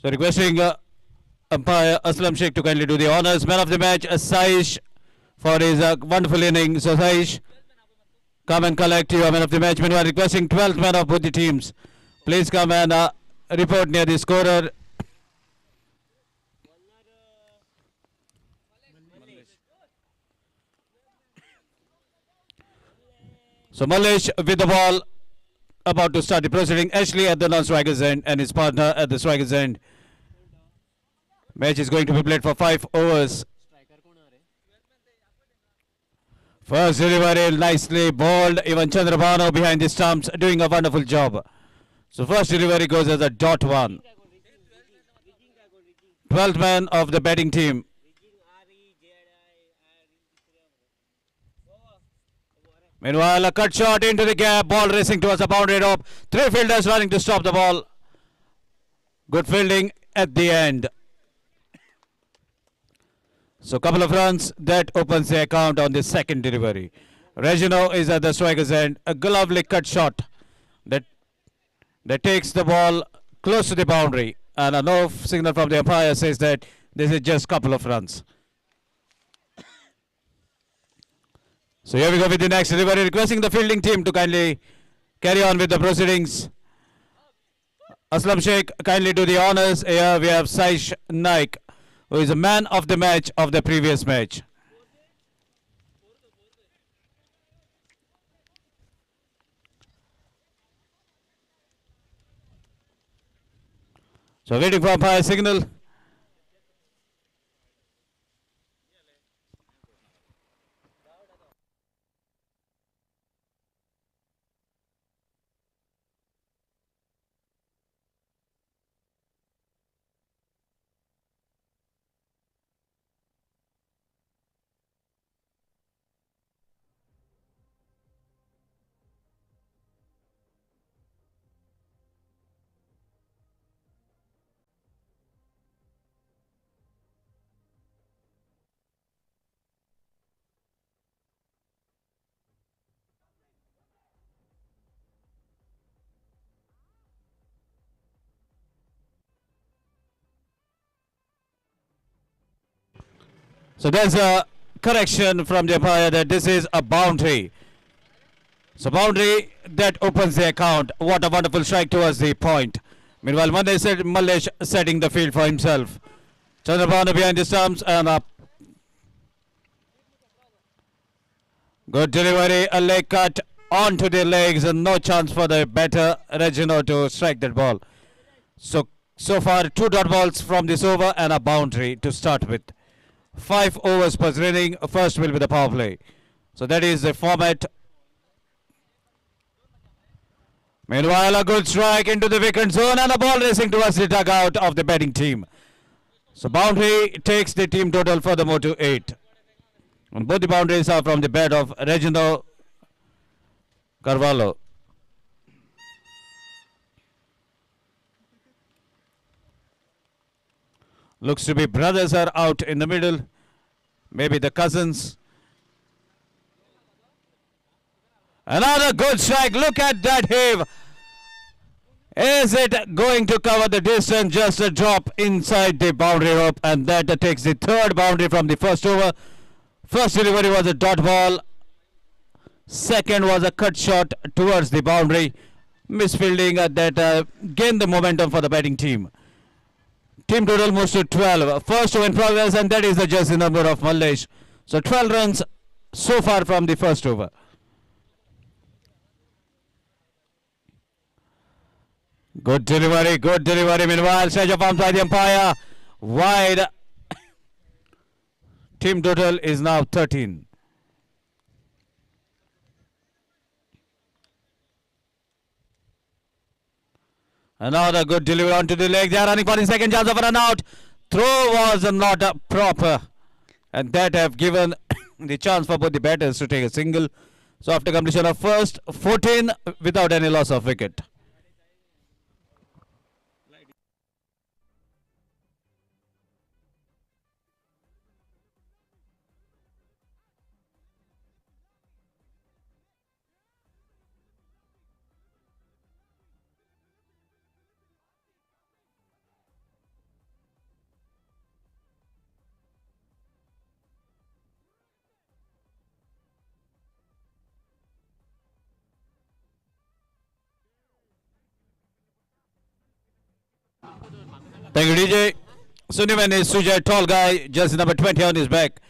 So requesting umpire Aslam Sheikh to kindly do the honors. Man of the match, Saish, for his wonderful inning. So Saish, come and collect your man of the match. Meanwhile, requesting 12th man of both the teams. Please come and report near the scorer. So Malish with the ball, about to start the proceeding. Ashley at the non-striker's end and his partner at the striker's end. Match is going to be played for 5 overs. First delivery nicely bowled. Even Chandrabhanu behind the stumps doing a wonderful job. So first delivery goes as a dot one. 12th man of the batting team. Meanwhile, a cut shot into the gap. Ball racing towards the boundary rope. 3 fielders running to stop the ball. Good fielding at the end. So couple of runs, that opens the account on the second delivery. Regino is at the striker's end. A lovely cut shot that takes the ball close to the boundary. And a no signal from the umpire says that this is just couple of runs. So here we go with the next delivery, requesting the fielding team to kindly carry on with the proceedings. Aslam Sheikh, kindly do the honors. Here we have Saish Naik, who is a man of the match of the previous match. So waiting for umpire signal. So there's a correction from the umpire that this is a boundary. So boundary that opens the account. What a wonderful strike towards the point. Meanwhile, Malesh setting the field for himself. Chandrabhanu behind the stumps and up. Good delivery, a leg cut onto the legs and no chance for the batter Regino to strike that ball. So far 2 dot balls from this over and a boundary to start with. 5 overs per inning. First will be the power play. So that is the format. Meanwhile, a good strike into the vacant zone and a ball racing towards the dugout of the batting team. So boundary takes the team total furthermore to 8. And both the boundaries are from the bat of Reginald Carvalho. Looks to be brothers are out in the middle. Maybe the cousins. Another good strike. Look at that heave. Is it going to cover the distance? Just a drop inside the boundary rope. And that takes the 3rd boundary from the first over. First delivery was a dot ball. Second was a cut shot towards the boundary. Misfielding that gained the momentum for the batting team. Team total moves to 12. First over in progress, and that is the jersey number of Mallesh. So 12 runs so far from the first over. Good delivery, good delivery. Meanwhile, stretch of arms by the umpire. Wide. Team total is now 13. Another good delivery onto the leg. They are running for the second chance of a run out. Throw was not proper. And that have given the chance for both the batters to take a single. So after completion of first, 14 without any loss of wicket. Thank you, DJ. Suniman is Sujay, tall guy, jersey number 20 on his back.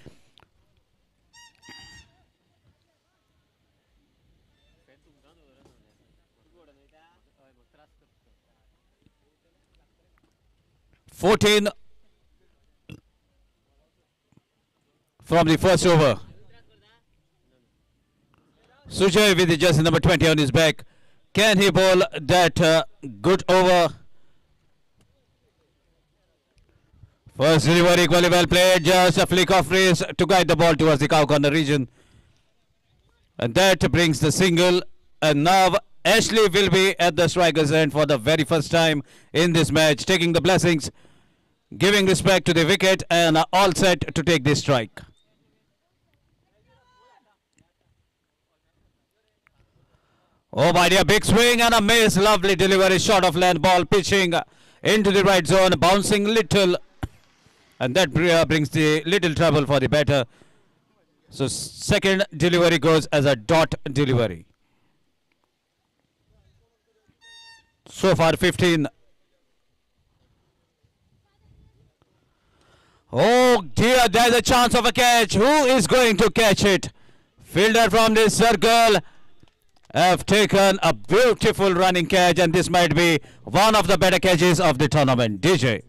"14 from the first over. Sujay with the jersey number 20 on his back. Can he bowl that good over? First delivery equally well played. Just a flick of wrist to guide the ball towards the cow corner region. And that brings the single. And now Ashley will be at the striker's end for the very first time in this match, taking the blessings, giving respect to the wicket, and are all set to take this strike. Oh my dear, big swing and a miss. Lovely delivery, short of land, ball pitching into the right zone, bouncing little. And that brings the little trouble for the batter. So second delivery goes as a dot delivery. So far 15. Oh dear, there's a chance of a catch. Who is going to catch it? Fielder from this circle have taken a beautiful running catch, and this might be one of the better catches of the tournament. DJ.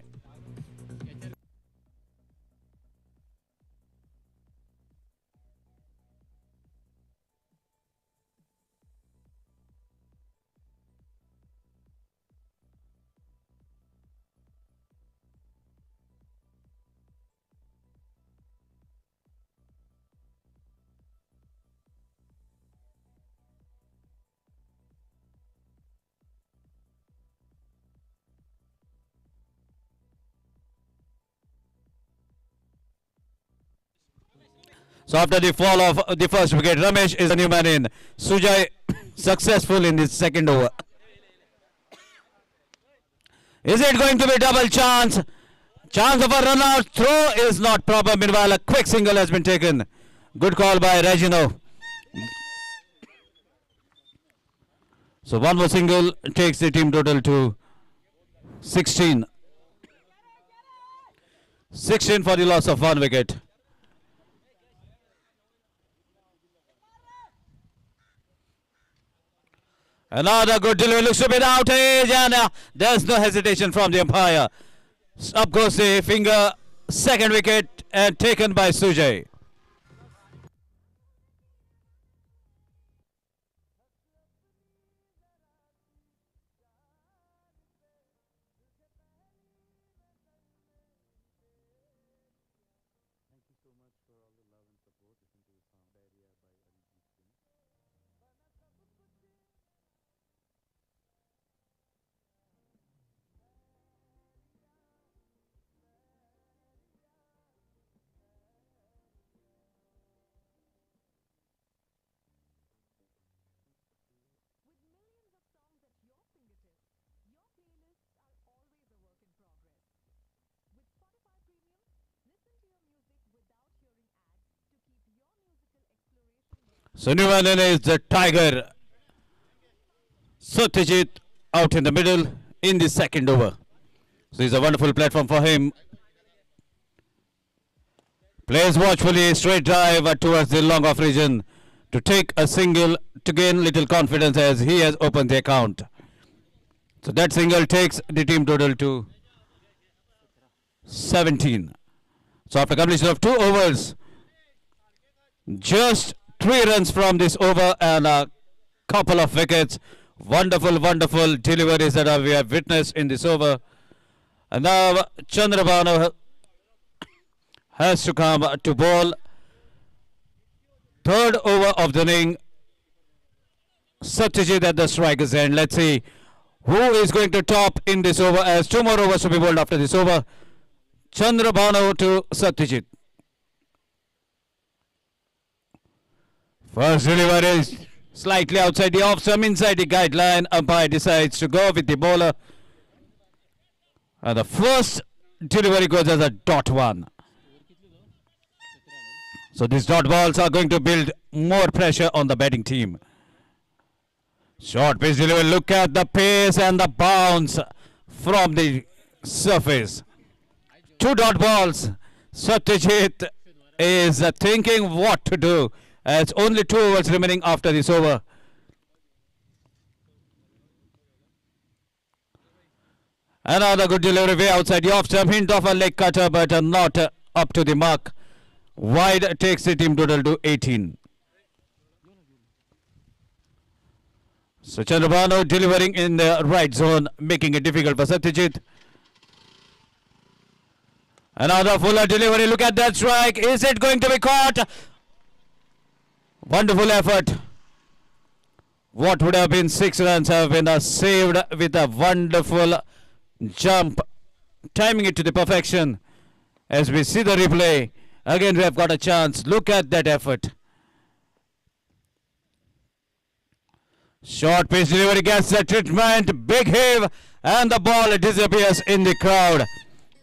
So after the fall of the first wicket, Ramesh is the new man in. Sujay successful in his second over. Is it going to be double chance? Chance of a run out. Throw is not proper. Meanwhile, a quick single has been taken. Good call by Regino. So one more single takes the team total to 16. 16 for the loss of one wicket. Another good delivery, looks to be an outage, and there's no hesitation from the umpire. Up goes the finger, second wicket, and taken by Sujay. So Newman is the Tiger. Satyajit out in the middle in the second over. So it's a wonderful platform for him. Plays watchfully, straight drive towards the long off region to take a single to gain little confidence as he has opened the account. So that single takes the team total to 17. So after completion of 2 overs, just 3 runs from this over and a couple of wickets. Wonderful, wonderful deliveries that we have witnessed in this over. And now Chandrabhanu has to come to bowl. Third over of the inning. Satyajit at the striker's end. Let's see who is going to top in this over, as 2 more overs to be bowled after this over. Chandrabhanu to Satyajit. First delivery is slightly outside the off, some inside the guideline. Umpire decides to go with the bowler. And the first delivery goes as a dot one. So these dot balls are going to build more pressure on the batting team. Short pitch delivery. Look at the pace and the bounce from the surface. 2 dot balls. Satyajit is thinking what to do as only 2 overs remaining after this over. Another good delivery way outside the off stump. Hint of a leg cutter, but not up to the mark. Wide takes the team total to 18. So Chandrabhanu delivering in the right zone, making it difficult for Satyajit. Another fuller delivery. Look at that strike. Is it going to be caught? Wonderful effort. What would have been 6 runs have been saved with a wonderful jump, timing it to the perfection. As we see the replay, again we have got a chance. Look at that effort. Short pitch delivery gets the treatment, big heave, and the ball disappears in the crowd.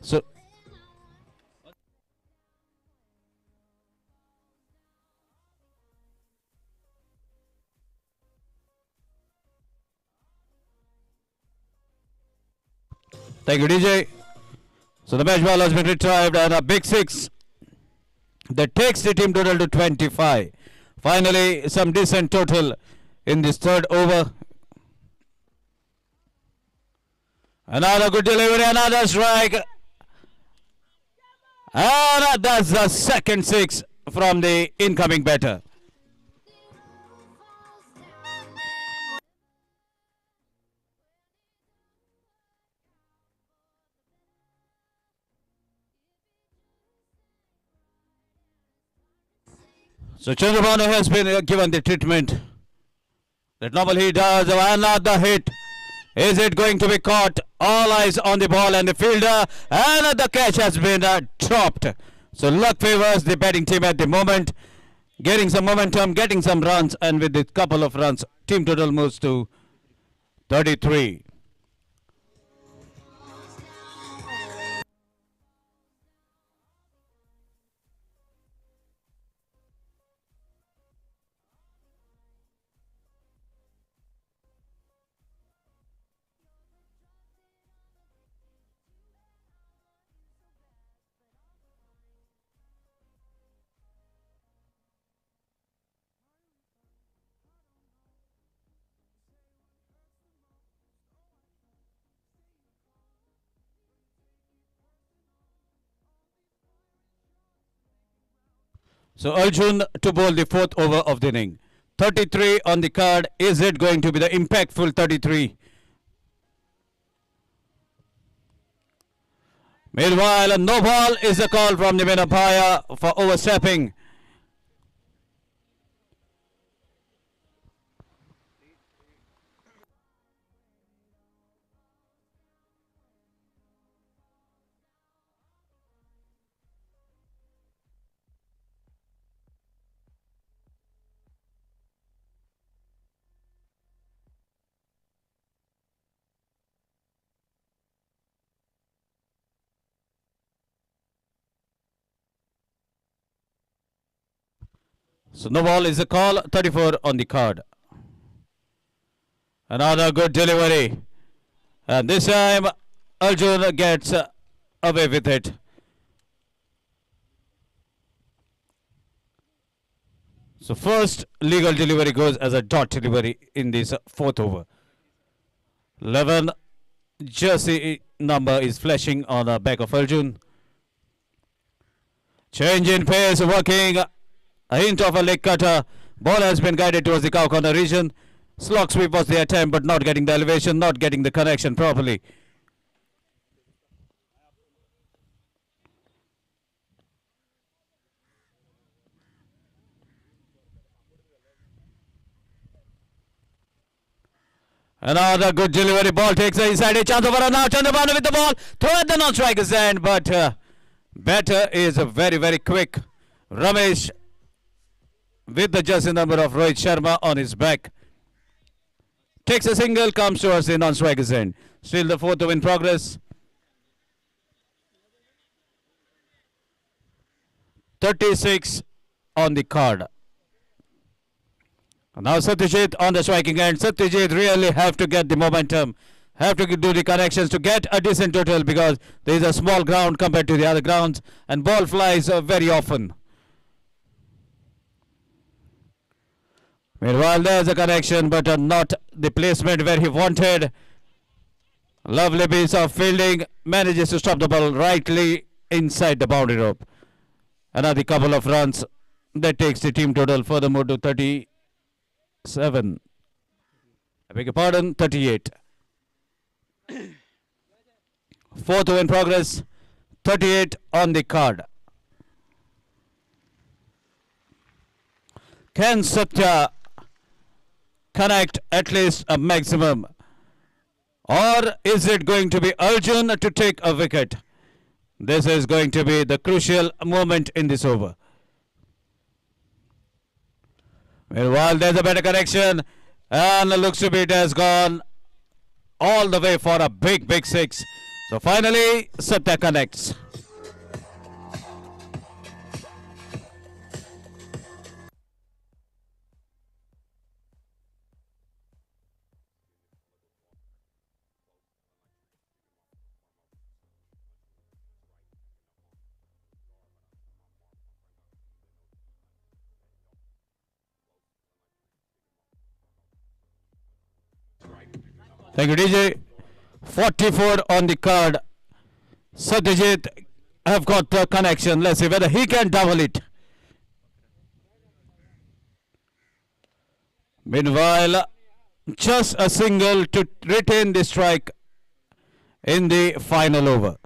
So thank you, DJ. So the match ball has been retrieved and a big 6 that takes the team total to 25. Finally, some decent total in this third over. Another good delivery, another strike. And that's the second 6 from the incoming batter. So Chandrabhanu has been given the treatment that normally he does. Another hit. Is it going to be caught? All eyes on the ball and the fielder, and the catch has been dropped. So luck favors the batting team at the moment, getting some momentum, getting some runs, and with a couple of runs, team total moves to 33. So Arjun to bowl the 4th over of the inning. 33 on the card. Is it going to be the impactful 33? Meanwhile, no ball is a call from the main umpire for overstepping. So no ball is a call. 34 on the card. Another good delivery. And this time Arjun gets away with it. So first legal delivery goes as a dot delivery in this 4th over. 11 jersey number is flashing on the back of Arjun. Change in pace working. A hint of a leg cutter. Ball has been guided towards the cow corner region. Slog sweep was the attempt, but not getting the elevation, not getting the connection properly. Another good delivery. Ball takes the inside. A chance over now. Chandrabhanu with the ball. Throw at the non-striker's end, but batter is very, very quick. Ramesh with the jersey number of Rohit Sharma on his back. Takes a single, comes towards the non-striker's end. Still the 4th over in progress. 36 on the card. Now Satyajit on the striking end. Satyajit really have to get the momentum. have to do the corrections to get a decent total because there is a small ground compared to the other grounds and ball flies very often. Meanwhile, there's a correction, but not the placement where he wanted. Lovely piece of fielding, manages to stop the ball rightly inside the boundary rope. Another couple of runs that takes the team total furthermore to 37. I beg your pardon, 38. Fourth over in progress, 38 on the card. Can Satya connect at least a maximum? Or is it going to be Arjun to take a wicket? This is going to be the crucial moment in this over. Meanwhile, there's a better correction, and looks to be it has gone all the way for a big, big six. So finally, Satya connects. Thank you, DJ. 44 on the card. Satyajit have got the connection. Let's see whether he can double it. Meanwhile, just a single to retain the strike in the final over.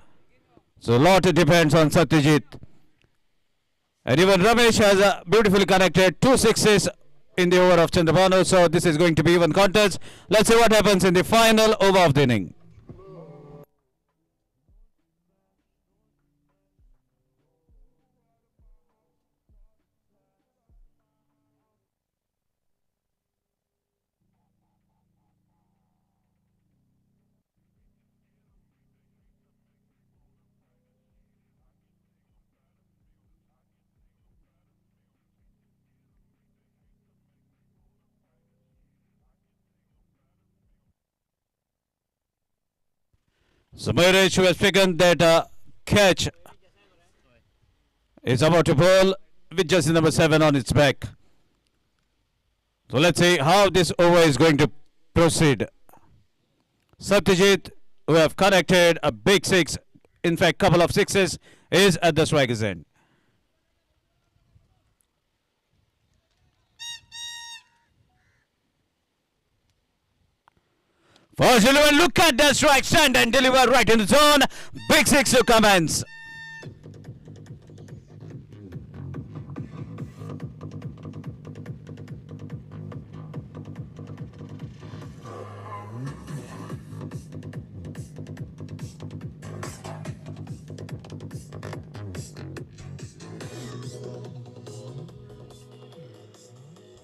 So a lot depends on Satyajit. And even Ramesh has beautifully connected 2 sixes in the over of Chandrabhanu. So this is going to be even contest. Let's see what happens in the final over of the inning. So Mayuraj, who has taken that catch, is about to bowl with jersey number 7 on its back. So let's see how this over is going to proceed. Satyajit, who have connected a big six, in fact couple of sixes, is at the striker's end. First 11, look at that strike, stand and deliver right in the zone. Big six to commence.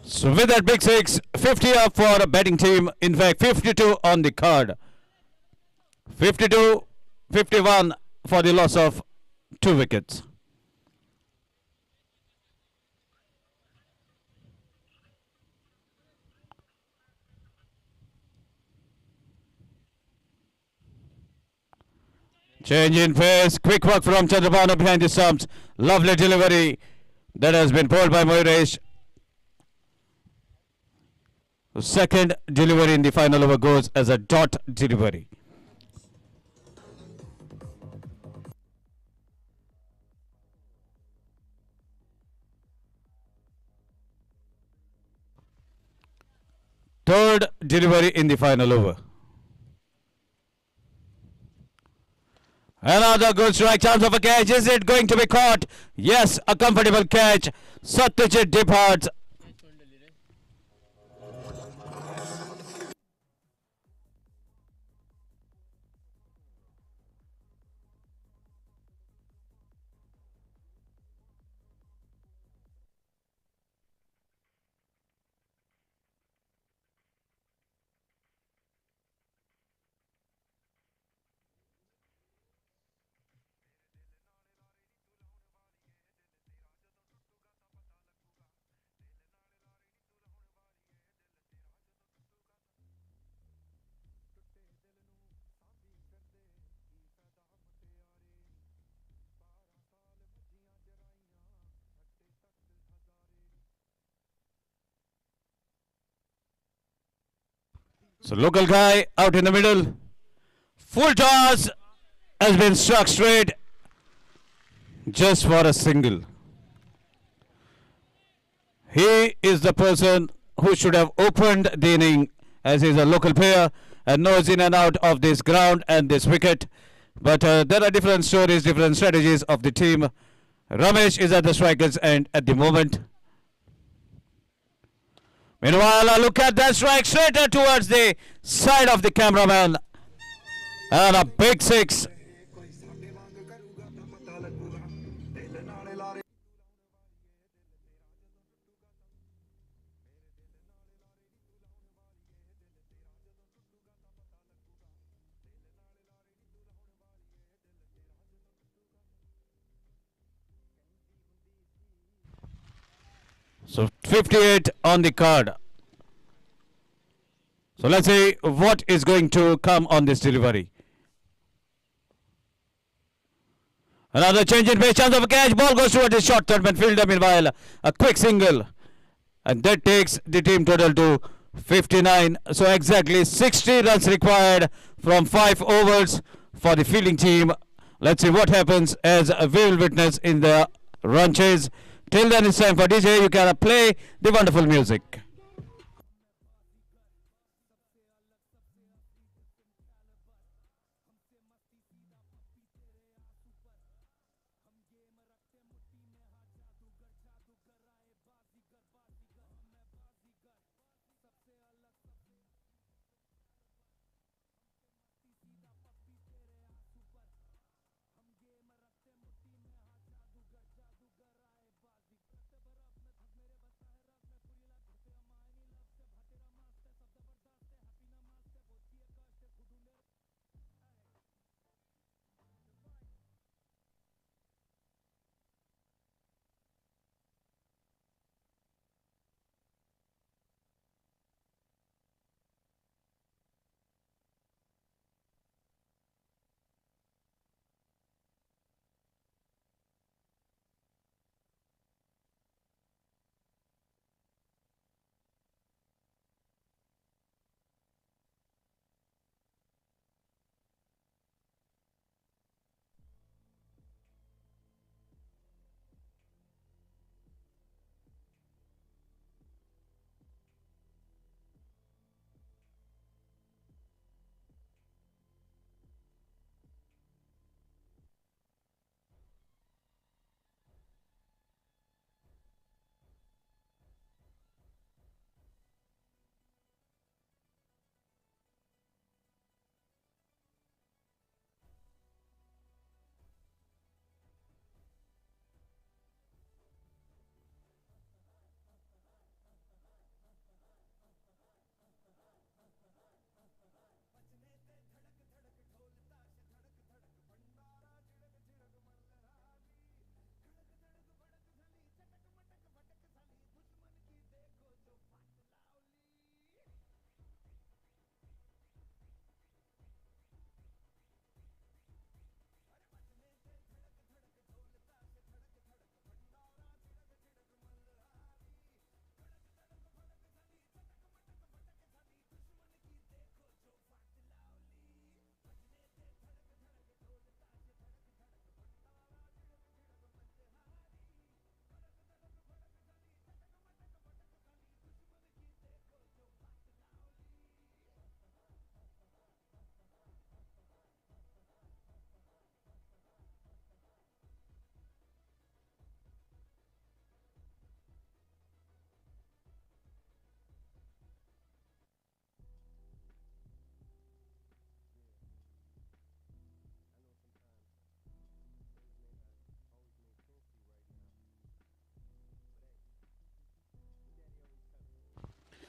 So with that big six, 50 up for a batting team. In fact, 52 on the card. 52, 51 for the loss of 2 wickets. Change in pace, quick work from Chandrabhanu behind the stumps. Lovely delivery that has been pulled by Mayuresh. Second delivery in the final over goes as a dot delivery. Third delivery in the final over. Another good strike, chance of a catch. Is it going to be caught? Yes, a comfortable catch. Satyajit departs. So local guy out in the middle. Full toss has been struck straight just for a single. He is the person who should have opened the inning, as he is a local player and knows in and out of this ground and this wicket. But there are different stories, different strategies of the team. Ramesh is at the striker's end at the moment. Meanwhile, look at that strike straight towards the side of the cameraman. And a big six. So 58 on the card. So let's see what is going to come on this delivery. Another change in pace, chance of a catch. Ball goes towards the short third man fielder. Meanwhile, a quick single. And that takes the team total to 59. So exactly 60 runs required from 5 overs for the fielding team. Let's see what happens as we will witness in the run chase. Till then, it's time for DJ. You can play the wonderful music.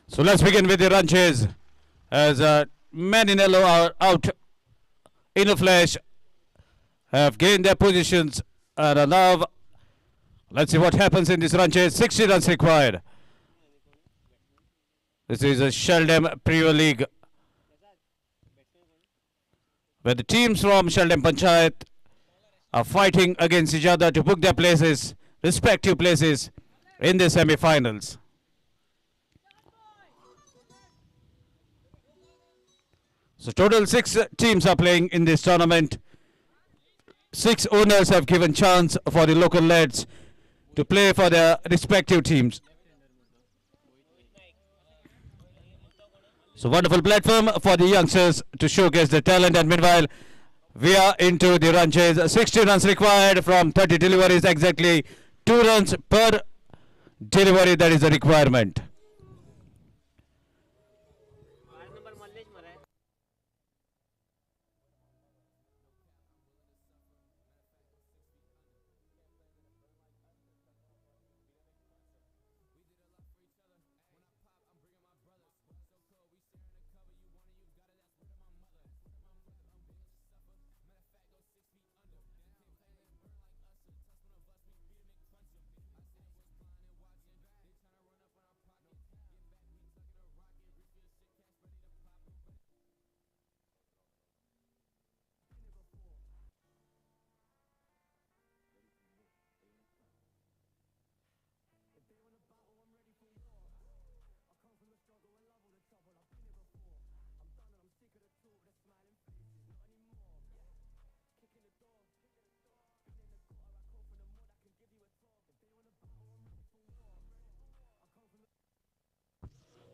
So let's begin with the run chase. As men in yellow are out in a flash, have gained their positions and are now. Let's see what happens in this run chase. 60 runs required. This is a Xeldem Premier League, where the teams from Xeldem Panchayat are fighting against each other to book their places, respective places in the semi-finals. So total 6 teams are playing in this tournament. 6 owners have given chance for the local lads to play for their respective teams. So wonderful platform for the youngsters to showcase their talent, and meanwhile we are into the run chase. 60 runs required from 30 deliveries, exactly 2 runs per delivery, that is the requirement.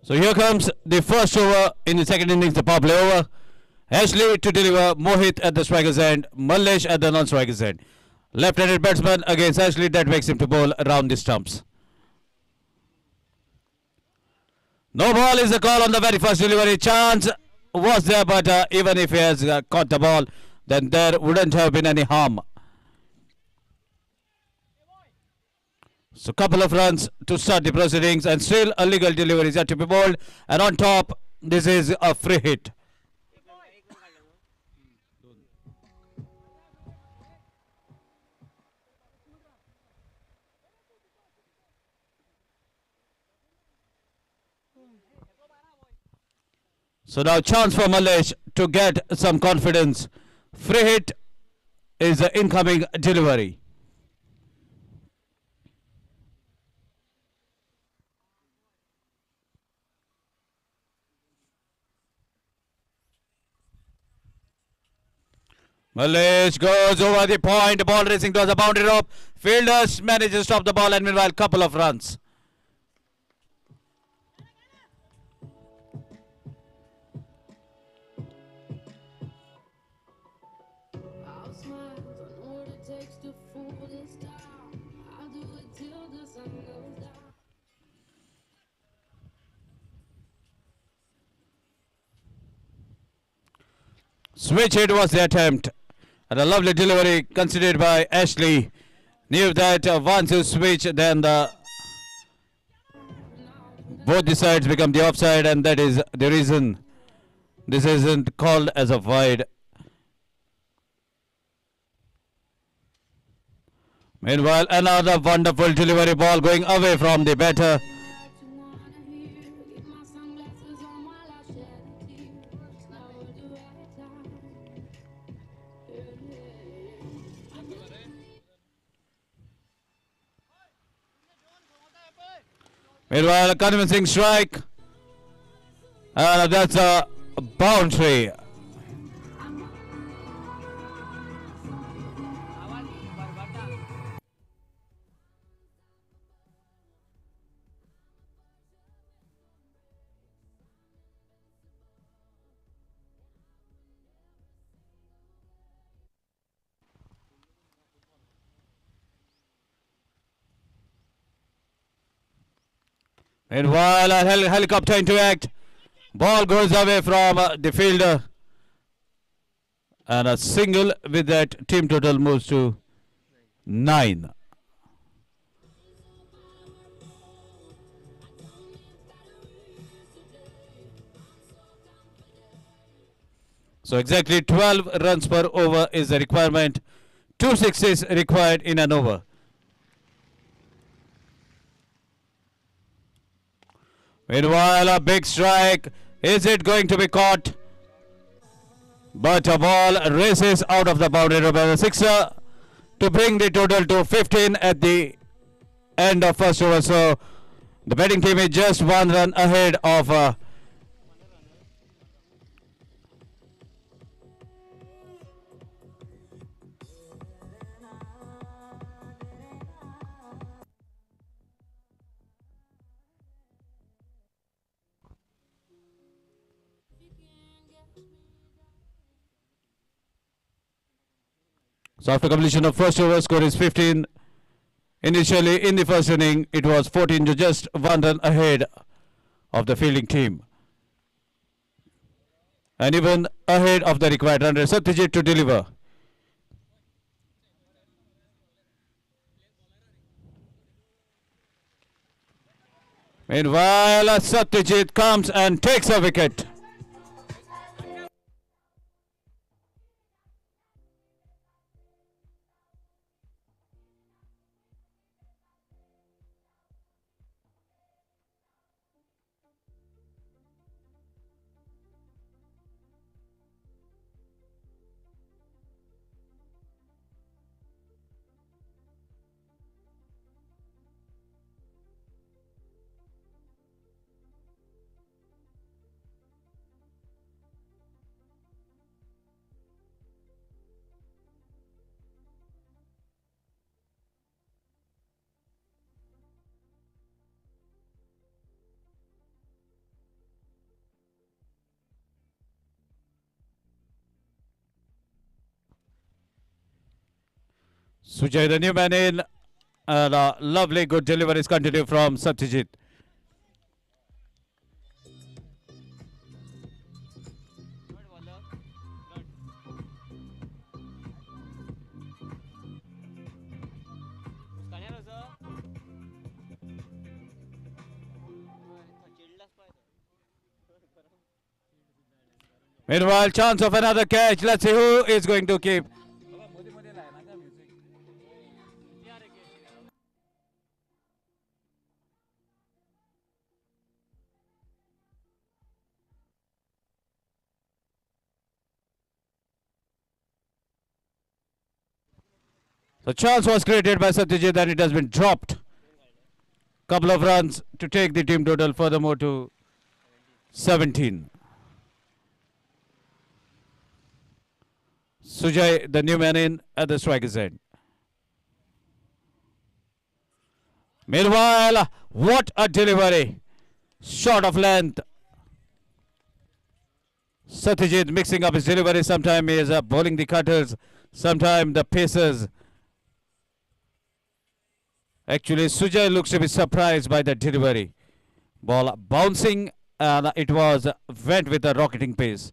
So here comes the first over in the second innings, the power play over. Ashley to deliver, Mohit at the striker's end, Mallesh at the non-striker's end. Left-handed batsman against Ashley, that makes him to bowl around the stumps. No ball is the call on the very first delivery. Chance was there, but even if he has caught the ball, then there wouldn't have been any harm. So couple of runs to start the proceedings, and still a legal delivery is yet to be bowled, and on top this is a free hit. So now chance for Mallesh to get some confidence. Free hit is the incoming delivery. Mallesh goes over the point, ball racing towards the boundary rope. Fielders manage to stop the ball, and meanwhile couple of runs. Switch hit was the attempt, and a lovely delivery considered by Ashley. Knew that once you switch, then both the sides become the offside, and that is the reason this isn't called as a wide. Meanwhile, another wonderful delivery, ball going away from the batter. Meanwhile, a convincing strike, and that's a boundary. Meanwhile, a helicopter into act. Ball goes away from the fielder. And a single with that, team total moves to 9. So exactly 12 runs per over is the requirement. 2 sixes required in an over. Meanwhile, a big strike. Is it going to be caught? But a ball races out of the boundary rope as a sixer to bring the total to 15 at the end of first over. So the batting team is just 1 run ahead of So after completion of first over, score is 15. Initially in the first inning, it was 14 to just 1 run ahead of the fielding team. And even ahead of the required run rate, Satyajit to deliver. Meanwhile, Satyajit comes and takes a wicket. Sujay, the new man in, and lovely good deliveries continue from Satyajit. Meanwhile, chance of another catch. Let's see who is going to keep. The chance was created by Satyajit and it has been dropped. Couple of runs to take the team total furthermore to 17. Sujay, the new man in at the striker's end. Meanwhile, what a delivery. Short of length. Satyajit mixing up his delivery. Sometimes he is bowling the cutters, sometimes the pacers. Actually, Sujay looks to be surprised by the delivery. Ball bouncing and it went with a rocketing pace.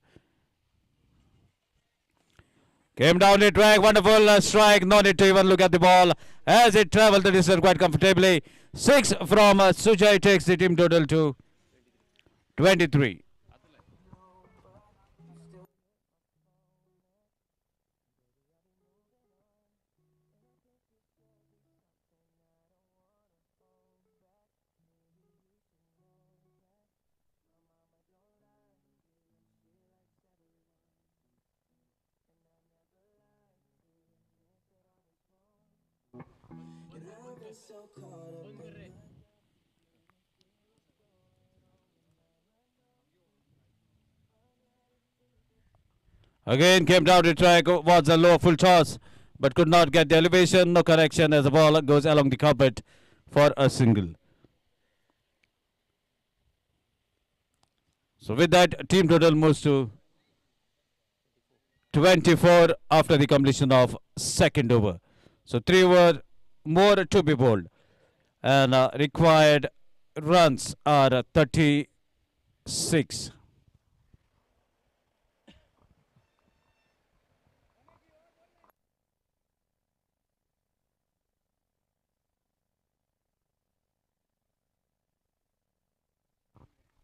Came down the track, wonderful strike. No need to even look at the ball as it traveled the distance quite comfortably. 6 from Sujay takes the team total to 23. Again came down the track, was a low full toss, but could not get the elevation. No correction as the ball goes along the carpet for a single. So with that, team total moves to 24 after the completion of second over. So 3 over more to be bowled. And required runs are 36.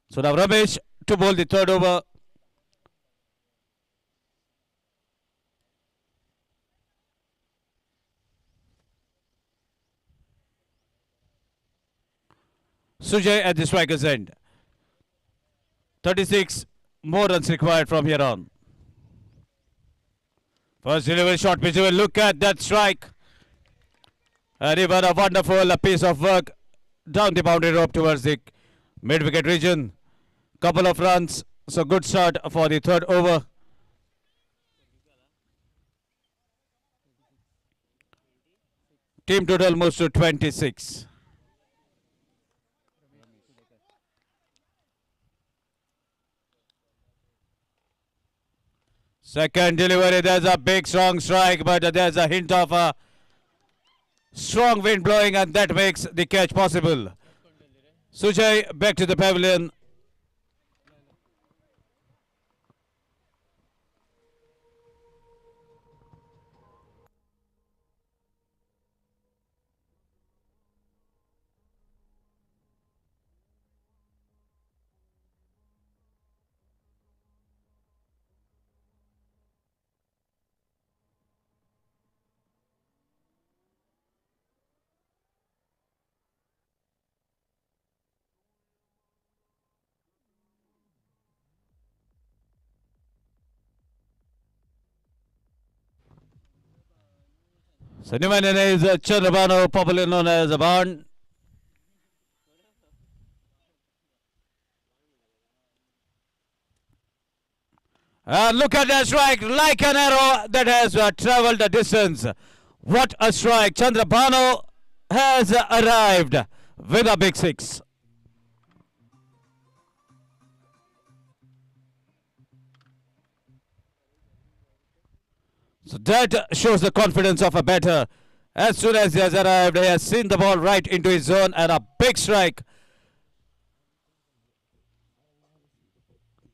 So now Ramesh to bowl the third over. Sujay at the striker's end. 36 more runs required from here on. First delivery short pitch. Look at that strike. And even a wonderful piece of work down the boundary rope towards the mid-wicket region. Couple of runs. So good start for the third over. Team total moves to 26. Second delivery, there's a big strong strike, but there's a hint of a strong wind blowing, and that makes the catch possible. Sujay back to the pavilion. So new man is Chandrabano, popularly known as a Barn. And look at that strike, like an arrow that has traveled the distance. What a strike! Chandrabano has arrived with a big six. So that shows the confidence of a batter. As soon as he has arrived, he has seen the ball right into his zone, and a big strike.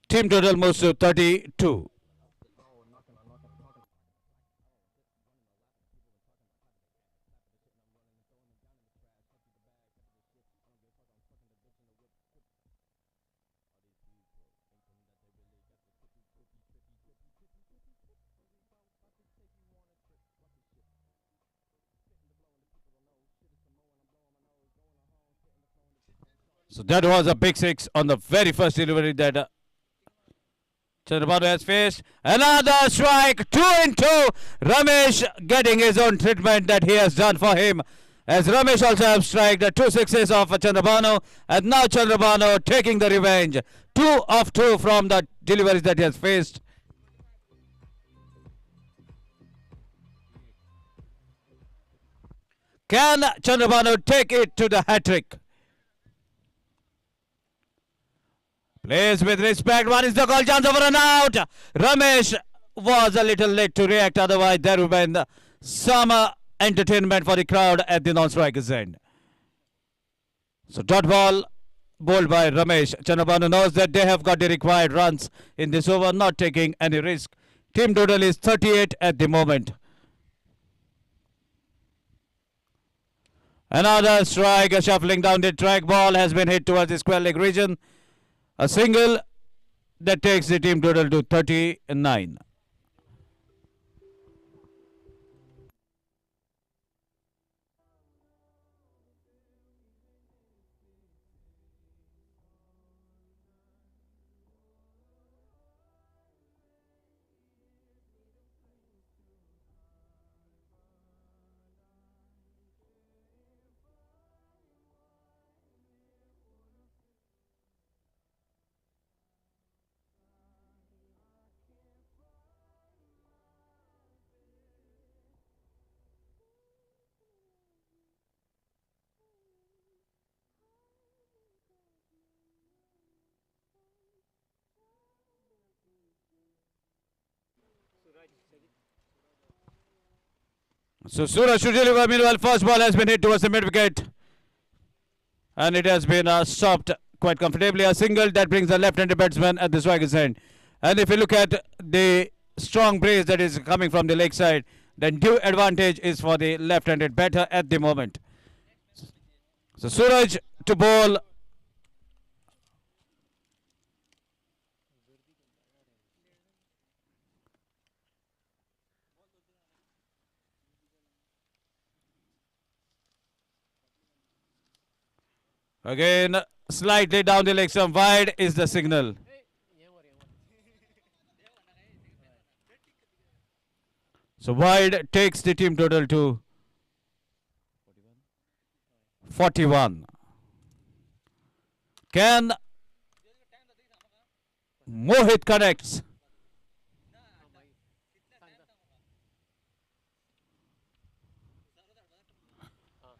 Team total moves to 32. So that was a big six on the very first delivery that Chandrabano has faced. Another strike, 2 in 2. Ramesh getting his own treatment that he has done for him. As Ramesh also has struck the 2 sixes of Chandrabano. And now Chandrabano taking the revenge. 2 of 2 from the deliveries that he has faced. Can Chandrabano take it to the hat-trick? Plays with respect. What is the call? Chance over and out. Ramesh was a little late to react. Otherwise, there would have been some entertainment for the crowd at the non-striker's end. So dot ball bowled by Ramesh. Chandrabano knows that they have got the required runs in this over, not taking any risk. Team total is 38 at the moment. Another strike, shuffling down the track. Ball has been hit towards the square leg region. A single that takes the team total to 39. So Suraj should deliver. Meanwhile, first ball has been hit towards the mid wicket. And it has been stopped quite comfortably. A single that brings the left-handed batsman at the striker's end. And if you look at the strong breeze that is coming from the leg side, then due advantage is for the left-handed batter at the moment. So Suraj to bowl. Again, slightly down the leg stump. Wide is the signal. So wide takes the team total to 41. Can Mohit connects?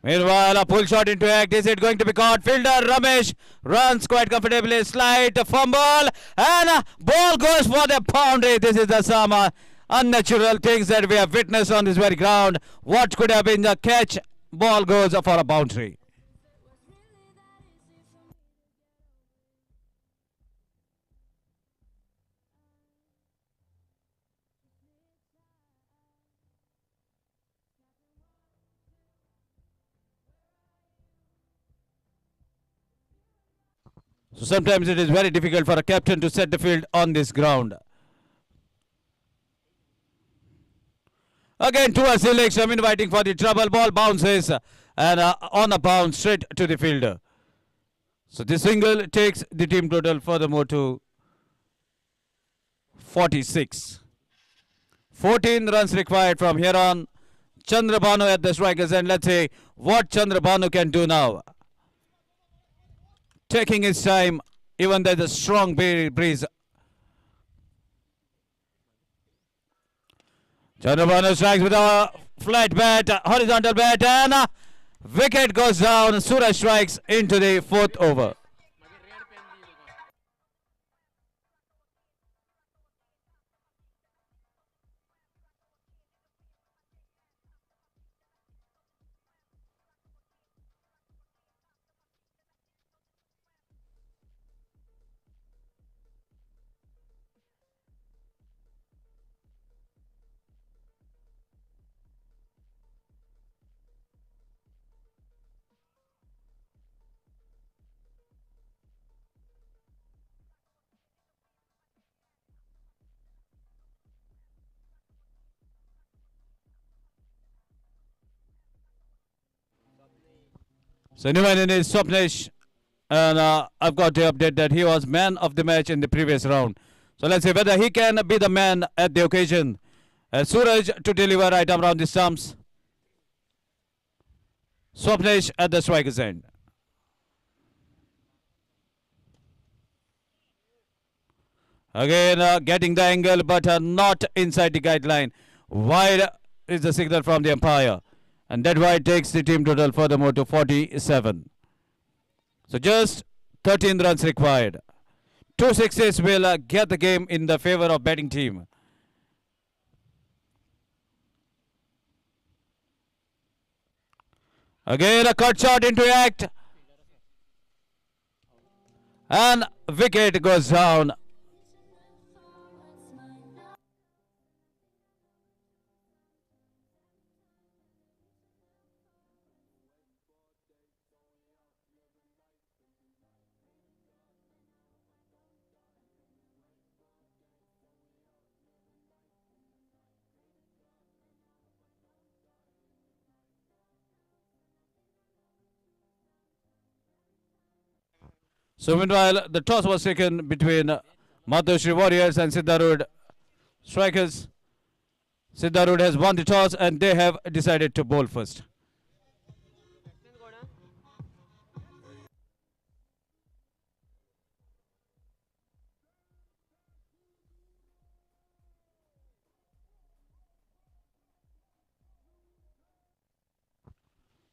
Meanwhile, a pull shot into act. Is it going to be caught? Fielder Ramesh runs quite comfortably. Slight fumble. And ball goes for the boundary. This is the some unnatural things that we have witnessed on this very ground. What could have been the catch? Ball goes for a boundary. So sometimes it is very difficult for a captain to set the field on this ground. Again towards the leg, I'm inviting for the trouble. Ball bounces and on a bounce straight to the fielder. So this single takes the team total furthermore to 46. 14 runs required from here on. Chandrabhanu at the strikers, and let's see what Chandrabhanu can do now. Taking his time, even there's a strong breeze. Chandrabhanu strikes with a flat bat, horizontal bat, and wicket goes down. Suraj strikes into the fourth over. So new man is Swapnesh, and I've got to update that he was man of the match in the previous round. So let's see whether he can be the man at the occasion. Suraj to deliver right around the stumps. Swapnesh at the striker's end. Again getting the angle, but not inside the guideline. Wide is the signal from the umpire. And that wide takes the team total furthermore to 47. So just 13 runs required. 2 sixes will get the game in the favor of batting team. Again a cut shot into act. And wicket goes down. So meanwhile, the toss was taken between Madhushri Warriors and Siddharud Strikers. Siddharud has won the toss and they have decided to bowl first.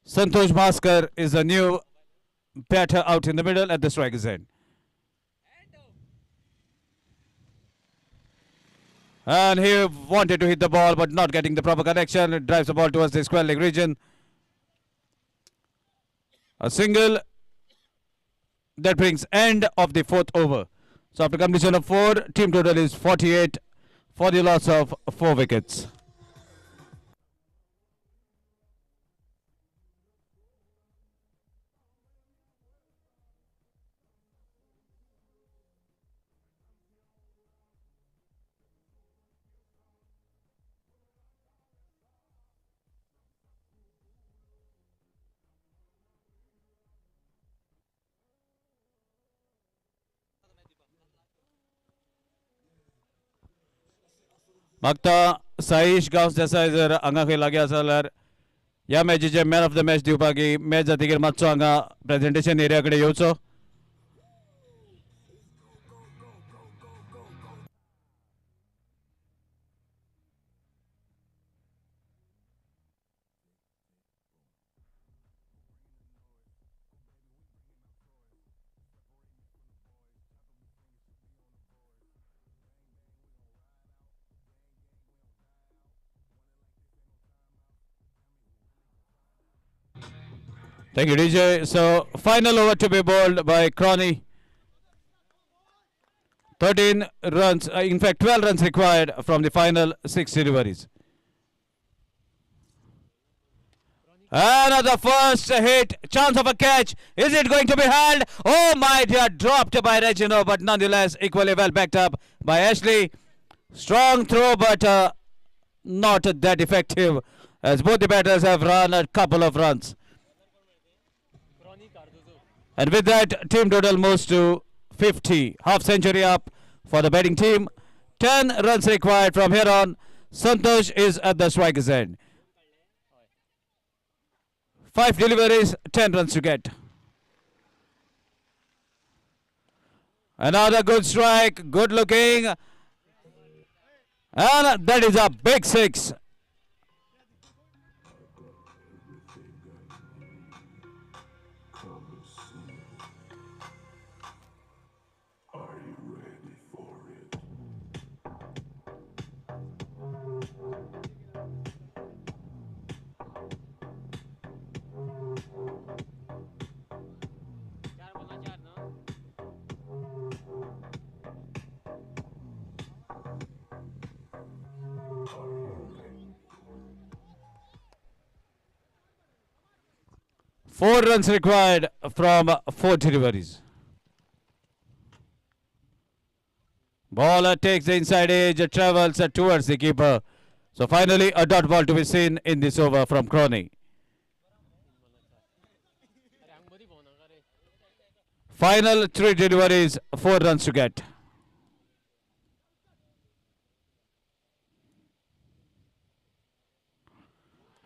Santosh Bhaskar is a new batter out in the middle at the striker's end. And he wanted to hit the ball but not getting the proper connection. It drives the ball towards the square leg region. A single that brings end of the fourth over. So after completion of 4, team total is 48 for the loss of 4 wickets. मागता साईश गांवस देसाय जर हांगा खंय लागीं आसा जाल्यार ह्या मॅचीचे man of the match दिवपाक match जातकीर मातसो हांगा प्रेझेंटेशन एरिया कडेन येवचो. Thank you, DJ. So, final over to be bowled by Cronny. 13 runs, in fact 12 runs required from the final 6 deliveries. Another first hit, chance of a catch. Is it going to be held? Oh my dear, dropped by Regino, but nonetheless equally well backed up by Ashley. Strong throw, but not that effective, as both the batters have run a couple of runs. And with that, team total moves to 50. Half century up for the batting team. 10 runs required from here on. Santosh is at the striker's end. 5 deliveries, 10 runs to get. Another good strike, good looking. And that is a big 6. Four runs required from 4 deliveries. Ball takes the inside edge, travels towards the keeper. So finally a dot ball to be seen in this over from Cronny. Final 3 deliveries, 4 runs to get.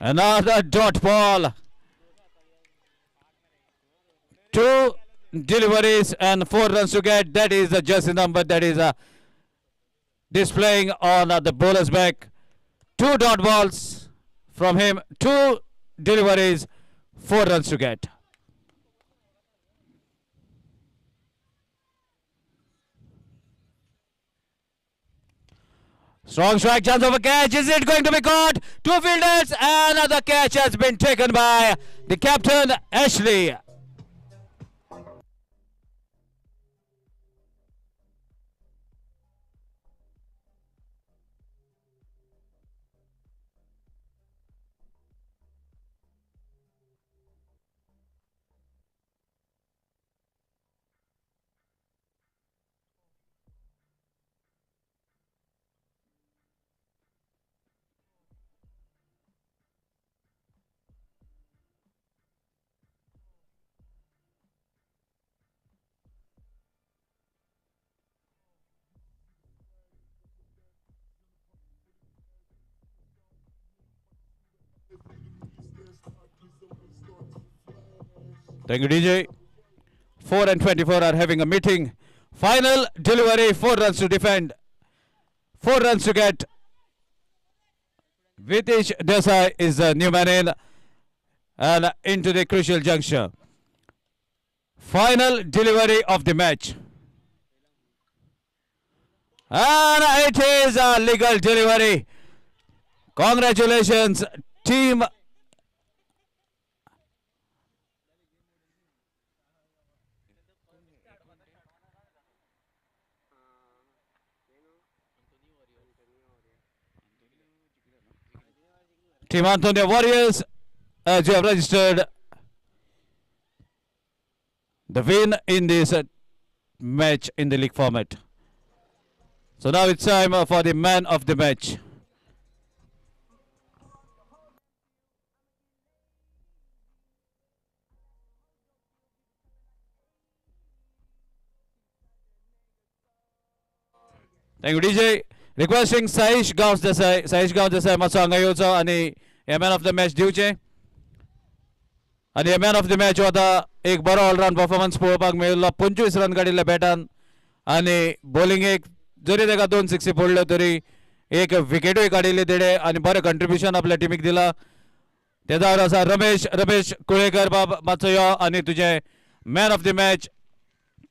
Another dot ball. 2 deliveries and 4 runs to get. That is the jersey number that is displaying on the bowler's back. 2 dot balls from him. 2 deliveries, 4 runs to get. Strong strike, chance of a catch. Is it going to be caught? 2 fielders. Another catch has been taken by the captain, Ashley. Thank you, DJ. 4 and 24 are having a meeting. Final delivery, 4 runs to defend, 4 runs to get. Vitish Desai is the new man in and into the crucial juncture. Final delivery of the match. And it is a legal delivery. Congratulations, team. Team Antonio Warriors, as you have registered the win in this match in the league format. So now it's time for the man of the match. Thank you, DJ. Requesting Saish Gaus Desai मात्सो हांगा येवचो आनी हे man of the match दिवचे आनी हे man of the match वता एक बरो all-round performance पळोवपाक मेळिल्लो 25 रन काडिल्ले बॅटान आनी बॉलिंगेक जरी ताका 2 सिक्सी पडल्यो तरी एक विकेटूय काडिल्ली तेणे आनी बरें कंट्रिब्युशन आपल्या टिमीक दिला तेजा वांगडा आसा रमेश कुळेकर बाब मात्सो यो आनी तुजे man of the match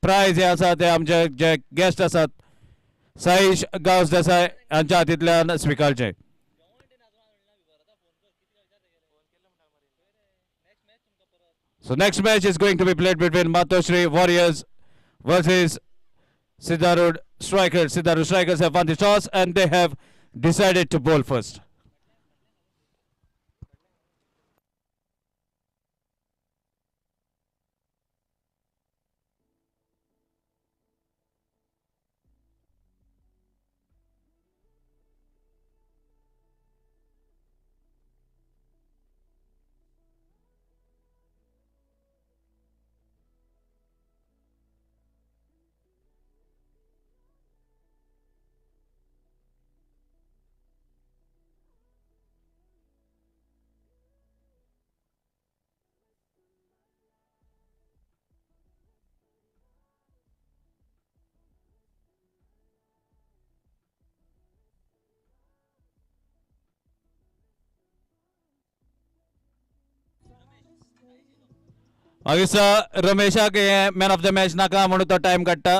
prize हे आसा ते आमचे जे गेस्ट आसात साईश गावस देसाय हांच्या हातींतल्यान स्विकारचे. So next match is going to be played between Matoshri Warriors versus Siddharud Strikers. Siddharud Strikers have won the toss and they have decided to bowl first. मागीसा रमेशाक man of the match नाका म्हणून तो time काडटा.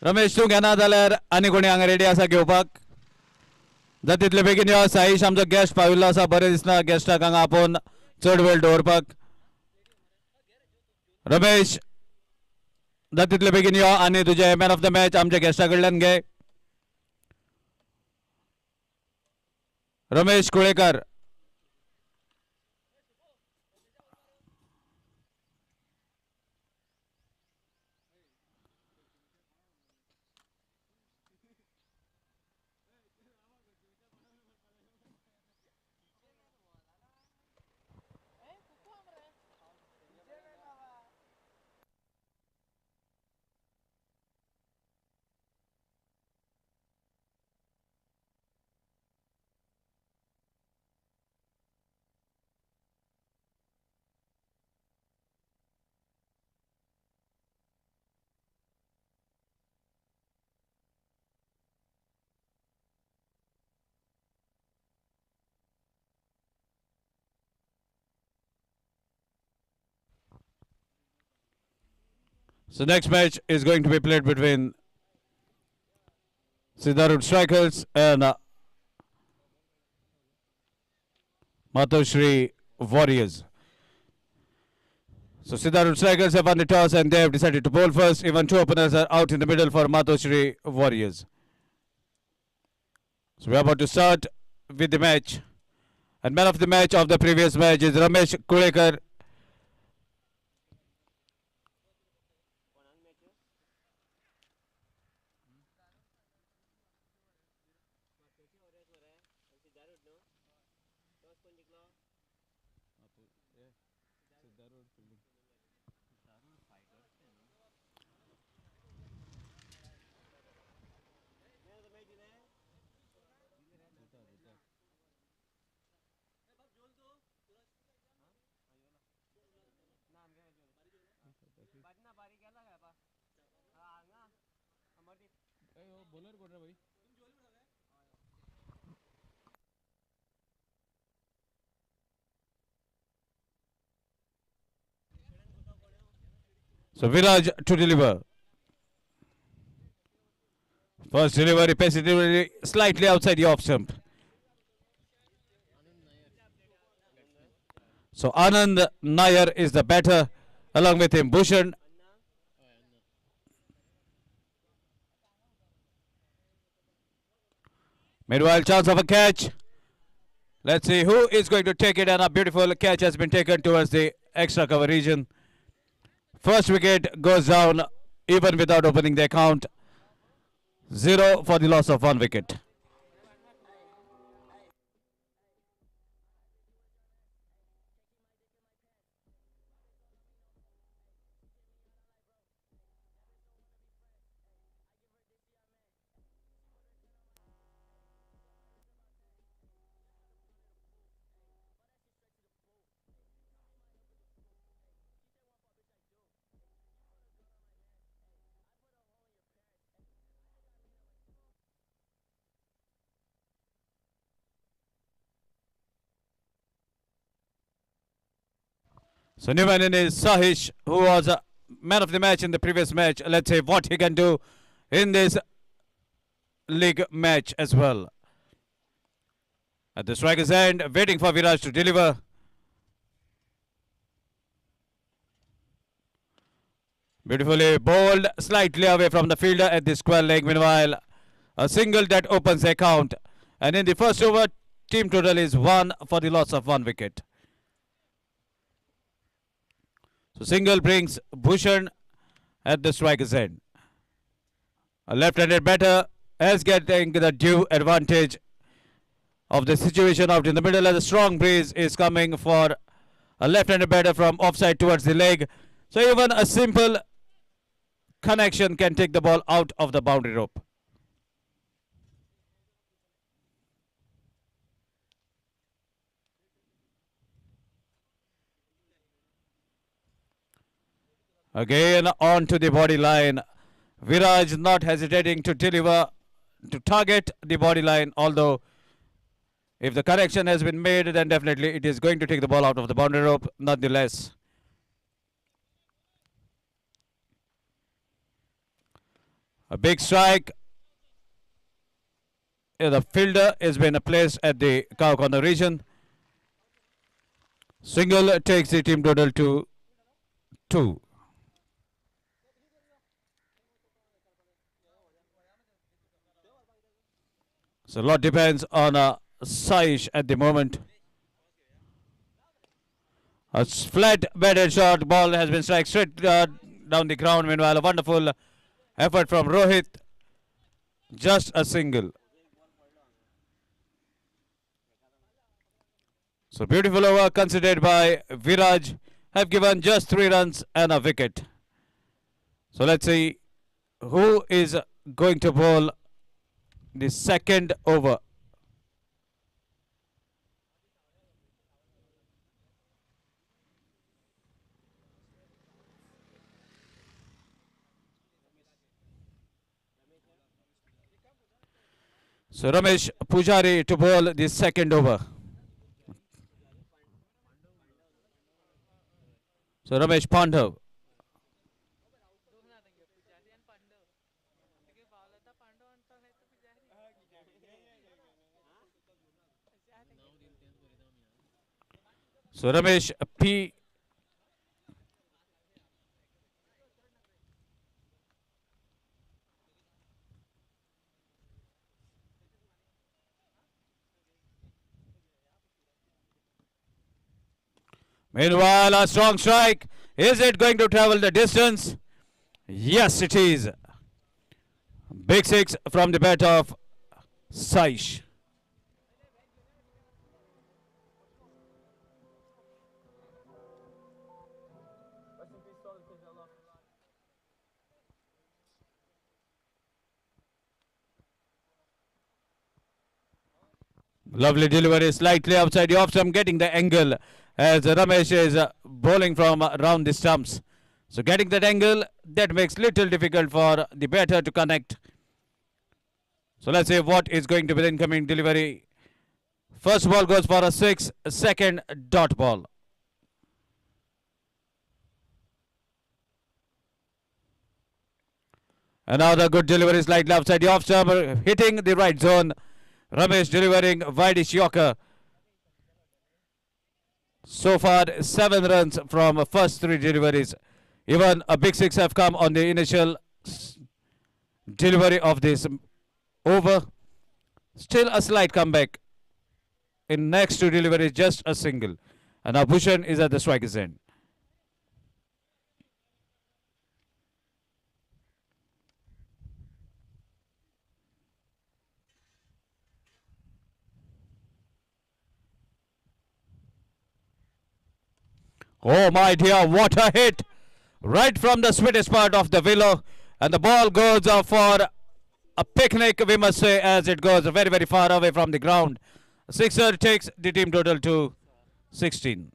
रमेश तूं घेना जाल्यार आनी कोणी हांगा रेडी आसा घेवपाक? जाता तितले बेगीन यो. साईश आमचो गेस्ट पाविल्लो आसा. बरें दिसना गेस्टाक हांगा आपोवन चड वेळ दवरपाक. रमेश जाता तितले बेगीन यो आनी तुजे मॅन ऑफ द मॅच आमच्या गेस्टा कडल्यान घे. Ramesh Kulekar. So next match is going to be played between Siddharud Strikers and Matoshri Warriors. So Siddharud Strikers have won the toss and they have decided to bowl first. Even two openers are out in the middle for Matoshri Warriors. So we are about to start with the match. And man of the match of the previous match is Ramesh Kulekar. So Viraj to deliver. First delivery, pace delivery, slightly outside the off stump. So Anand Nair is the batter, along with him Bhushan. Meanwhile, chance of a catch. Let's see who is going to take it, and a beautiful catch has been taken towards the extra cover region. First wicket goes down even without opening the account. 0 for the loss of 1 wicket. So new man in is Sahish, who was a man of the match in the previous match. Let's see what he can do in this league match as well. At the striker's end, waiting for Viraj to deliver. Beautifully bowled slightly away from the fielder at the square leg. Meanwhile, a single that opens the account. And in the first over, team total is 1 for the loss of 1 wicket. So single brings Bhushan at the striker's end. A left-handed batter is getting the due advantage of the situation out in the middle, as a strong breeze is coming for a left-handed batter from offside towards the leg. So even a simple connection can take the ball out of the boundary rope. Again on to the body line. Viraj not hesitating to deliver, to target the body line, although if the correction has been made, then definitely it is going to take the ball out of the boundary rope nonetheless. A big strike. The fielder has been placed at the cow corner region. Single takes the team total to 2. So a lot depends on Saish at the moment. A flat batted shot, ball has been struck straight down the ground. Meanwhile, a wonderful effort from Rohit. Just a single. So beautiful over considered by Viraj. Have given just 3 runs and a wicket. So let's see who is going to bowl the second over. So Ramesh Pujari to bowl the second over. So Ramesh Pandav. So Ramesh P. Meanwhile, a strong strike. Is it going to travel the distance? Yes, it is. Big 6 from the bat of Saish. Lovely delivery, slightly outside the off stump, getting the angle as Ramesh is bowling from around the stumps. So getting that angle, that makes little difficult for the batter to connect. So let's see what is going to be the incoming delivery. First ball goes for a 6, second dot ball. Another good delivery, slightly outside the off stump, hitting the right zone. Ramesh delivering wide-ish Yorker. So far, 7 runs from first 3 deliveries. Even a big 6 have come on the initial delivery of this over. Still a slight comeback. In next 2 deliveries, just a single. And now Bhushan is at the striker's end. Oh my dear, what a hit! Right from the sweetest part of the willow. And the ball goes for a picnic, we must say, as it goes very, very far away from the ground. Sixer takes the team total to 16.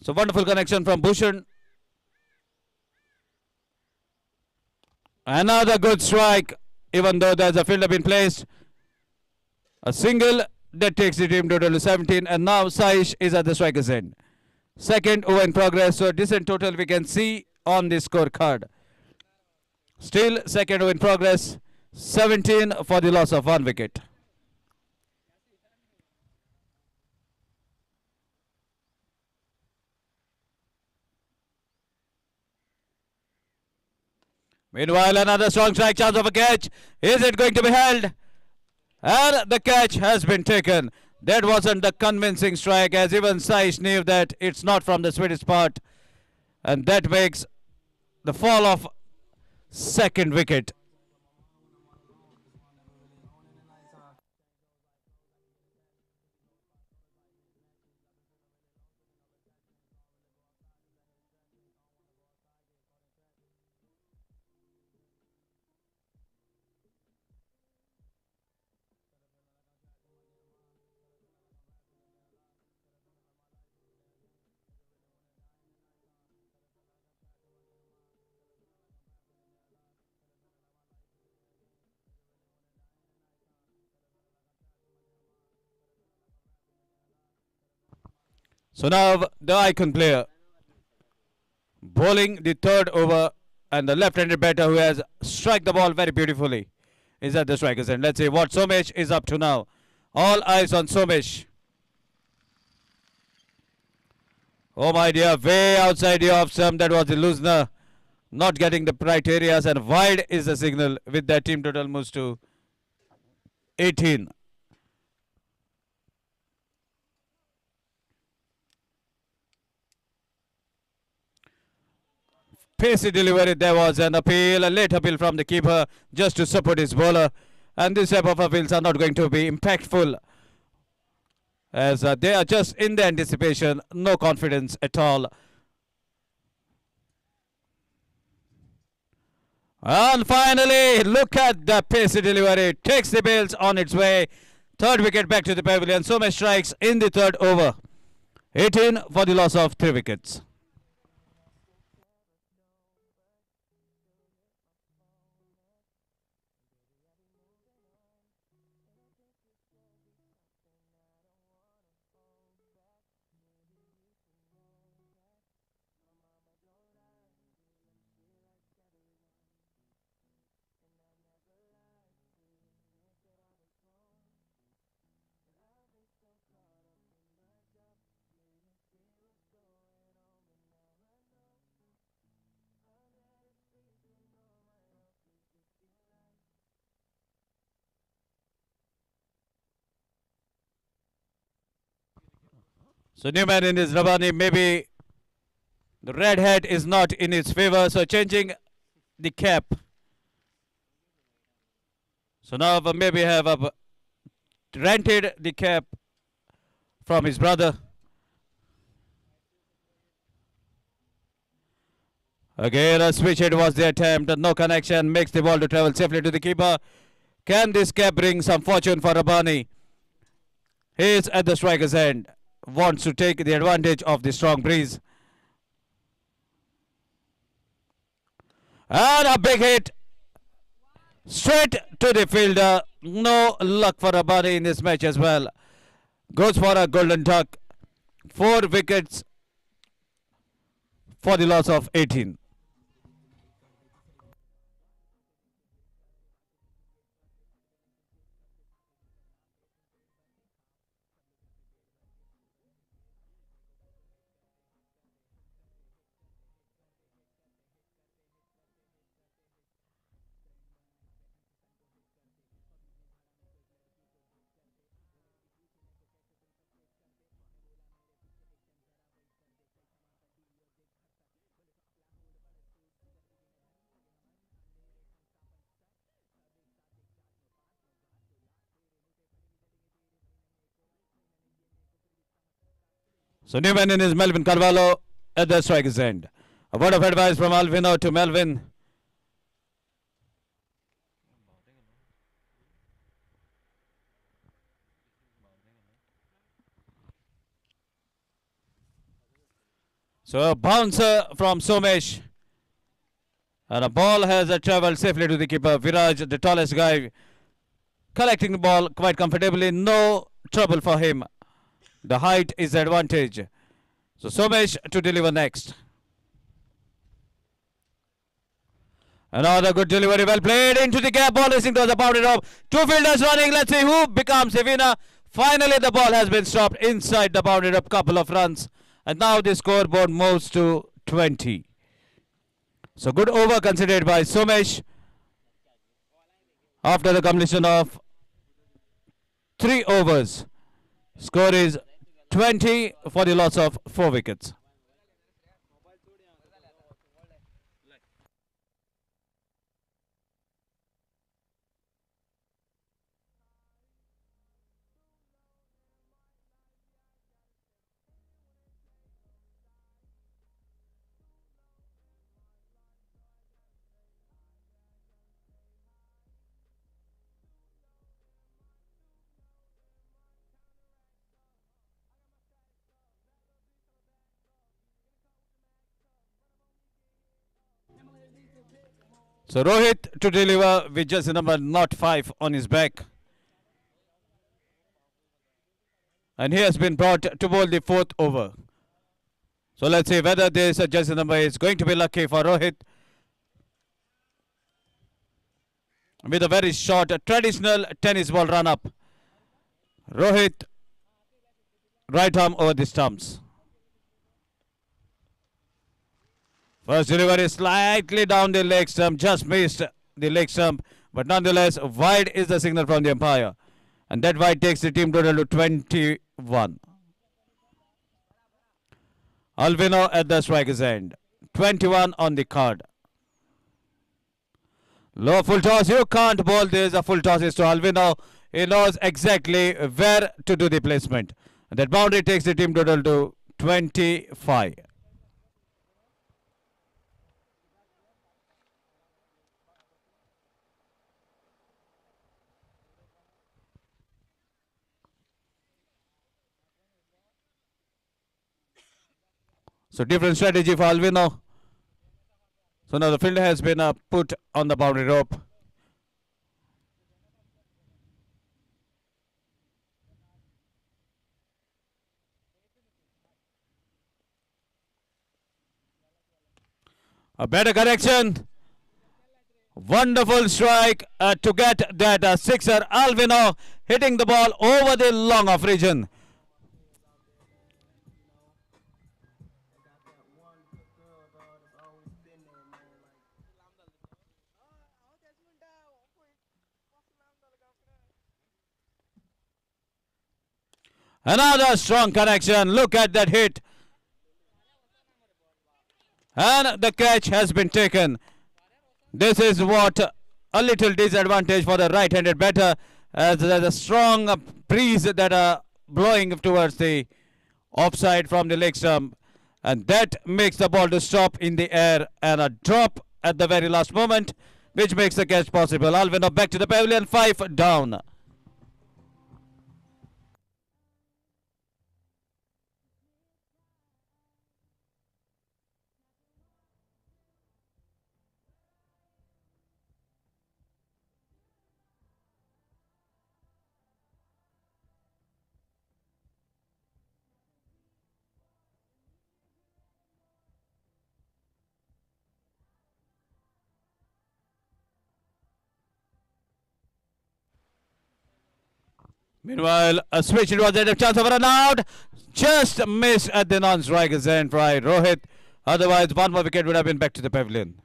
So wonderful connection from Bhushan. Another good strike, even though there's a fielder been placed. A single that takes the team total to 17, and now Saish is at the striker's end. Second over in progress, so a decent total we can see on the scorecard. Still second over in progress, 17 for the loss of 1 wicket. Meanwhile, another strong strike, chance of a catch. Is it going to be held? And the catch has been taken. That wasn't a convincing strike, as even Saish knew that it's not from the sweetest spot. And that makes the fall of second wicket. So now the icon player bowling the third over, and the left-handed batter who has struck the ball very beautifully is at the striker's end. Let's see what Somesh is up to now. All eyes on Somesh. Oh my dear, way outside the off stump. That was the loosener. Not getting the right areas, and wide is the signal. With that, team total moves to 18. Pacey delivery, there was an appeal, a late appeal from the keeper just to support his bowler, and this type of appeals are not going to be impactful, as they are just in the anticipation, no confidence at all. And finally, look at the pacey delivery, takes the bails on its way. Third wicket back to the pavilion. Somesh strikes in the third over. 18 for the loss of 3 wickets. So Newman in his Rabani, maybe the red hat is not in his favor, so changing the cap. So now maybe have rented the cap from his brother. Again a switch hit was the attempt, no connection, makes the ball to travel safely to the keeper. Can this cap bring some fortune for Rabani? He is at the striker's end. Wants to take the advantage of the strong breeze. And a big hit straight to the fielder. No luck for Rabani in this match as well. Goes for a golden duck. 4 wickets for the loss of 18. So Newman in is Melvin Carvalho at the striker's end. A word of advice from Alvino to Melvin. So a bouncer from Somesh. And a ball has travelled safely to the keeper. Viraj, the tallest guy, collecting the ball quite comfortably. No trouble for him. The height is the advantage. So Somesh to deliver next. Another good delivery, well played into the gap. Ball racing towards the boundary rope. Two fielders running. Let's see who becomes the winner. Finally, the ball has been stopped inside the boundary rope. Couple of runs, and now the scoreboard moves to 20. So good over considered by Somesh after the completion of 3 overs. Score is 20 for the loss of 4 wickets. So Rohit to deliver with jersey number not 5 on his back. And he has been brought to bowl the 4th over. So let's see whether this jersey number is going to be lucky for Rohit. With a very short traditional tennis ball run up. Rohit, right arm over the stumps. First delivery slightly down the leg stump, just missed the leg stump, but nonetheless wide is the signal from the umpire, and that wide takes the team total to 21. Alvino at the striker's end, 21 on the card. Low full toss, you can't bowl this. A full toss is to Alvino. He knows exactly where to do the placement. And that boundary takes the team total to 25. So different strategy for Alvino. So now the fielder has been put on the boundary rope. A better correction. Wonderful strike to get that sixer. Alvino hitting the ball over the long off region. Another strong connection. Look at that hit. And the catch has been taken. This is what a little disadvantage for the right-handed batter, as there's a strong breeze that are blowing towards the offside from the leg stump, and that makes the ball to stop in the air and a drop at the very last moment, which makes the catch possible. Alvino back to the pavilion, 5 down. Meanwhile, a switch it was a chance of a run out. Just missed at the non-striker's end by Rohit. Otherwise, one more wicket would have been back to the pavilion.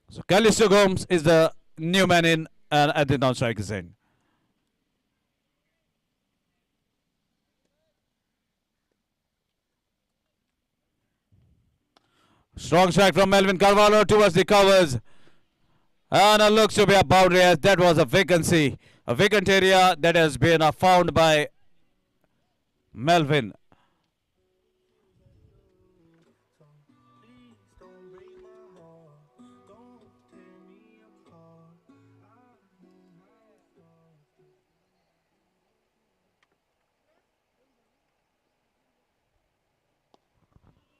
So Callisto Gomes is the new man in at the non-striker's end. Strong strike from Melvin Carvalho towards the covers. And it looks to be a boundary, as that was a vacancy. A vacant area that has been found by Melvin.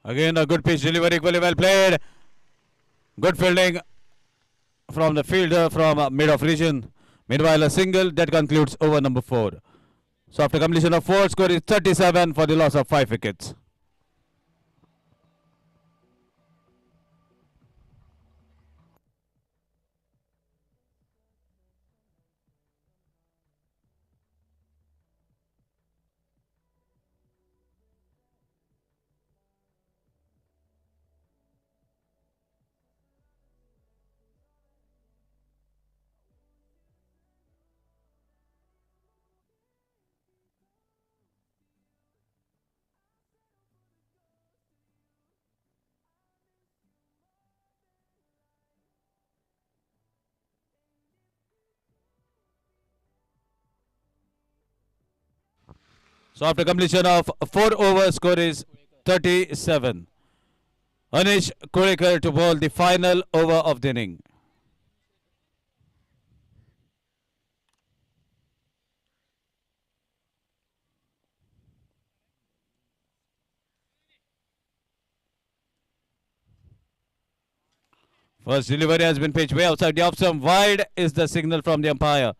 Again, a good pitch delivery, equally well played. Good fielding from the fielder from mid-off region. Meanwhile, a single that concludes over number 4. So after completion of 4, score is 37 for the loss of 5 wickets. So after completion of 4 overs, score is 37. Anish Kurikar to bowl the final over of the inning. First delivery has been pitched way outside the off stump. Wide is the signal from the umpire.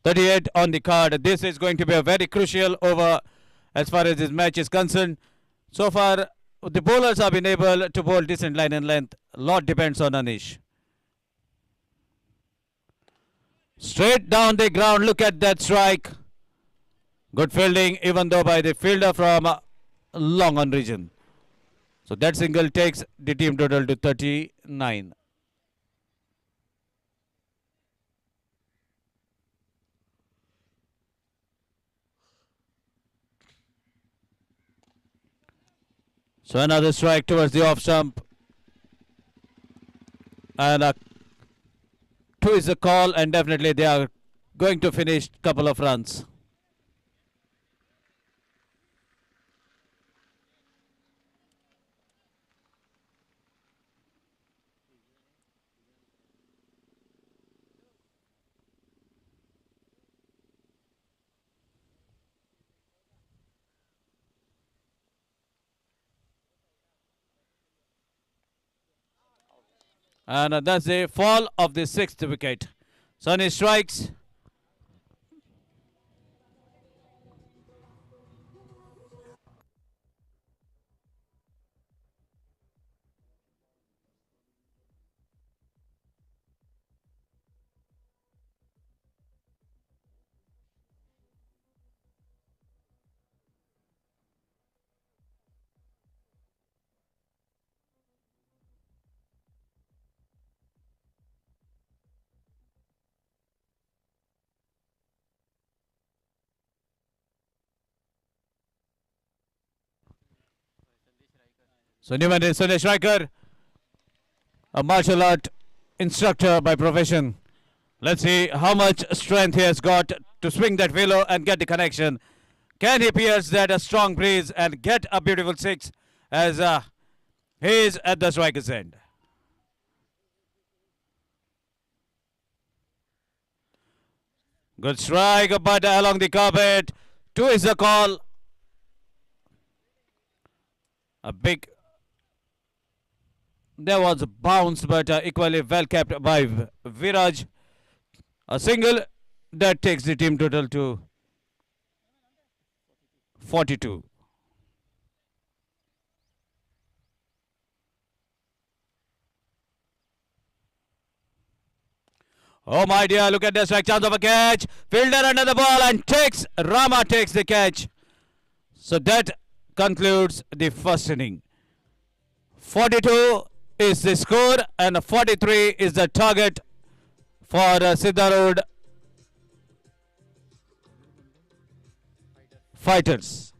38 on the card. This is going to be a very crucial over as far as this match is concerned. So far, the bowlers have been able to bowl decent line and length. A lot depends on Anish. Straight down the ground. Look at that strike. Good fielding, even though by the fielder from long on region. So that single takes the team total to 39. So another strike towards the off stump. And 2 is the call, and definitely they are going to finish couple of runs. And that's the fall of the 6th wicket. Sunny strikes. So Newman is Sunny striker, a martial art instructor by profession. Let's see how much strength he has got to swing that willow and get the connection. Can he pierce that a strong breeze and get a beautiful 6 as he is at the striker's end? Good strike, but along the carpet. 2 is the call. A big. There was a bounce, but equally well kept by Viraj. A single that takes the team total to 42. Oh my dear, look at this strike, chance of a catch. Fielder under the ball and Rama takes the catch. So that concludes the first inning. 42 is the score and 43 is the target for Siddharud Fighters.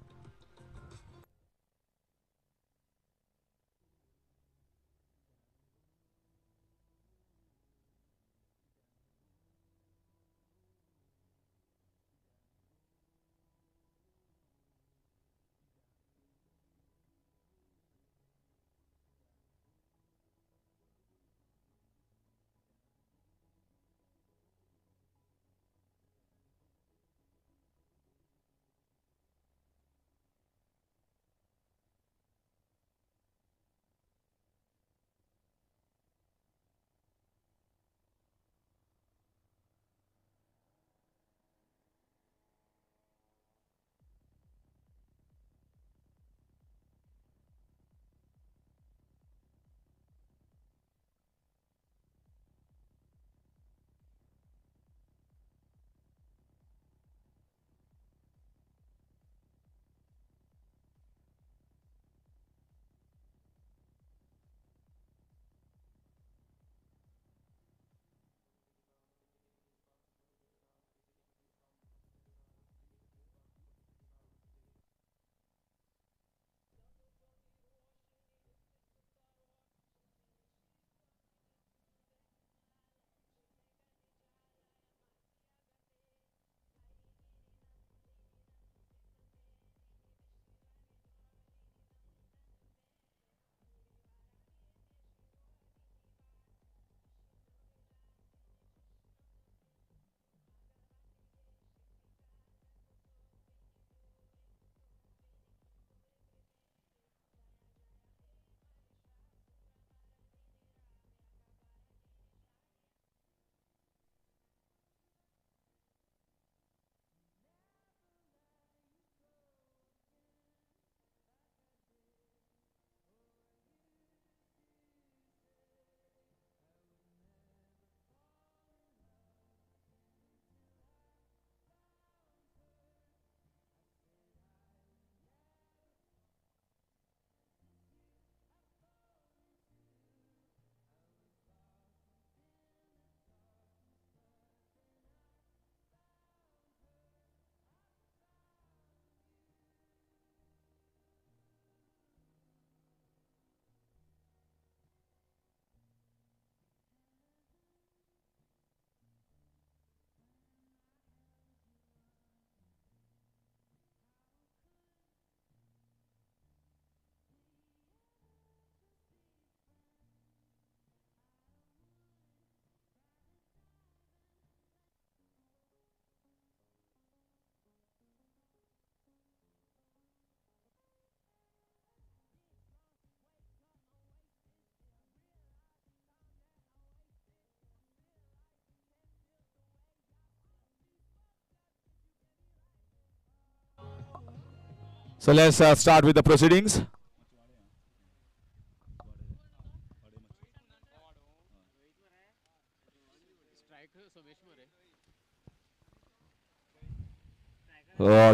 So let's start with the proceedings.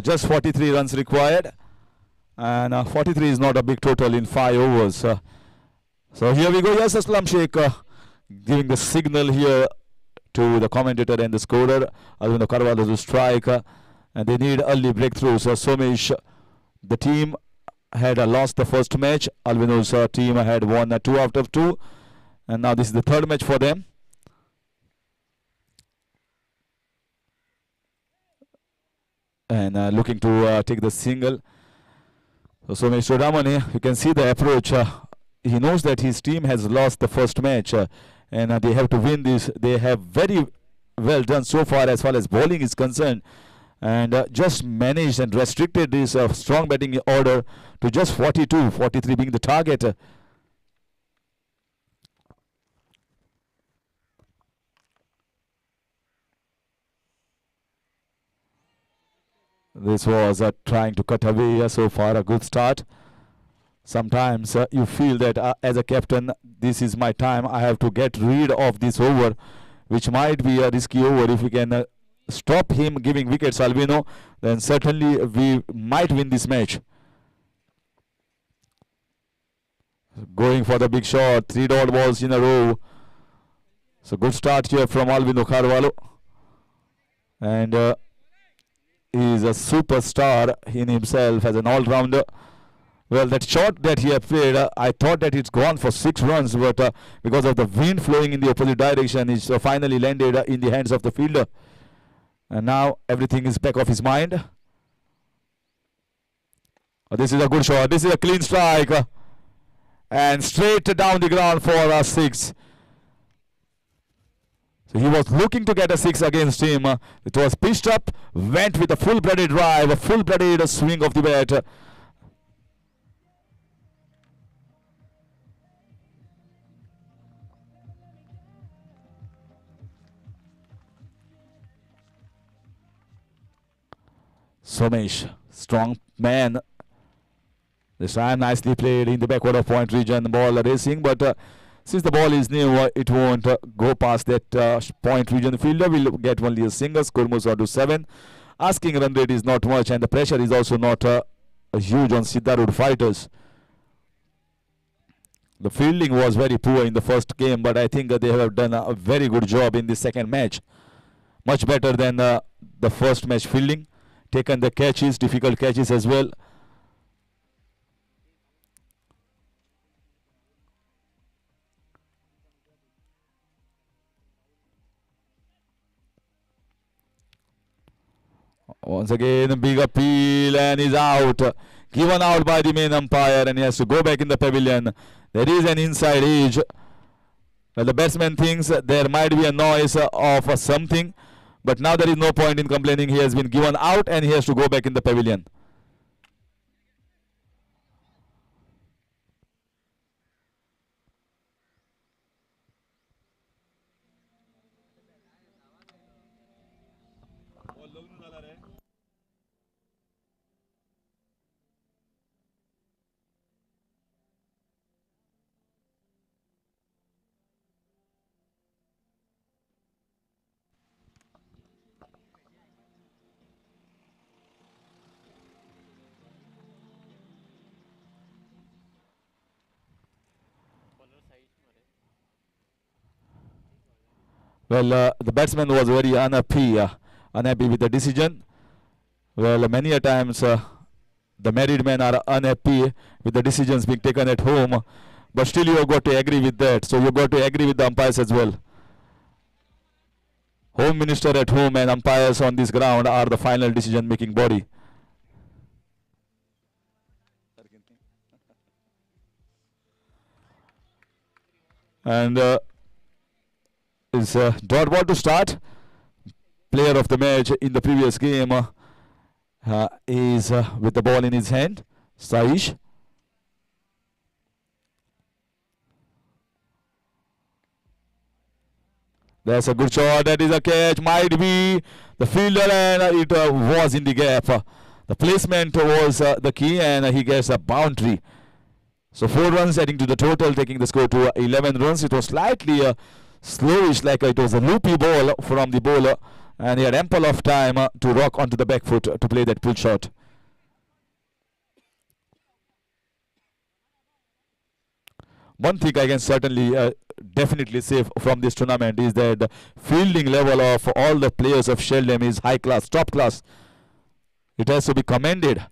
Just 43 runs required, and 43 is not a big total in 5 overs. So here we go. Yes, Aslam Sheikh giving the signal here to the commentator and the scorer. Alvino Carvalho to strike, and they need early breakthroughs. So Somesh, the team had lost the first match. Alvino's team had won 2 out of 2, and now this is the third match for them. And looking to take the single. So Mr. Ramani, you can see the approach. He knows that his team has lost the first match, and they have to win this. They have very well done so far as bowling is concerned, and just managed and restricted this strong batting order to just 42, 43 being the target. This was trying to cut away so far, a good start. Sometimes you feel that as a captain, this is my time. I have to get rid of this over, which might be a risky over. If we can stop him giving wickets, Alvino, then certainly we might win this match. Going for the big shot, 3 dot balls in a row. So good start here from Alvino Carvalho. And he is a superstar in himself as an all-rounder. Well, that shot that he had played, I thought that it's gone for 6 runs, but because of the wind flowing in the opposite direction, it's finally landed in the hands of the fielder. And now everything is back of his mind. This is a good shot. This is a clean strike. And straight down the ground for a 6. So he was looking to get a 6 against him. It was pitched up, went with a full-blooded drive, a full-blooded swing of the bat. Somesh, strong man. This time nicely played in the backward of point region. Ball racing, but since the ball is new, it won't go past that point region. The fielder will get only a single. Score moves on to 7. Asking run rate is not much, and the pressure is also not huge on Siddharud fighters. The fielding was very poor in the first game, but I think they have done a very good job in the second match. Much better than the first match fielding. Taken the catches, difficult catches as well. Once again, big appeal, and he's out. Given out by the main umpire, and he has to go back in the pavilion. There is an inside edge. Well, the batsman thinks there might be a noise of something, but now there is no point in complaining. He has been given out, and he has to go back in the pavilion. Well, the batsman was very unhappy with the decision. Well, many a times the married men are unhappy with the decisions being taken at home, but still you have got to agree with that. So you've got to agree with the umpires as well. Home Minister at home and umpires on this ground are the final decision-making body. And is dot ball to start. Player of the match in the previous game is with the ball in his hand, Saish. That's a good shot. That is a catch. Might be the fielder, and it was in the gap. The placement was the key, and he gets a boundary. So 4 runs adding to the total, taking the score to 11 runs. It was slightly slowish, like it was a loopy ball from the bowler, and he had ample of time to rock onto the back foot to play that pull shot. One thing I can certainly definitely say from this tournament is that the fielding level of all the players of Xeldem is high class, top class. It has to be commended,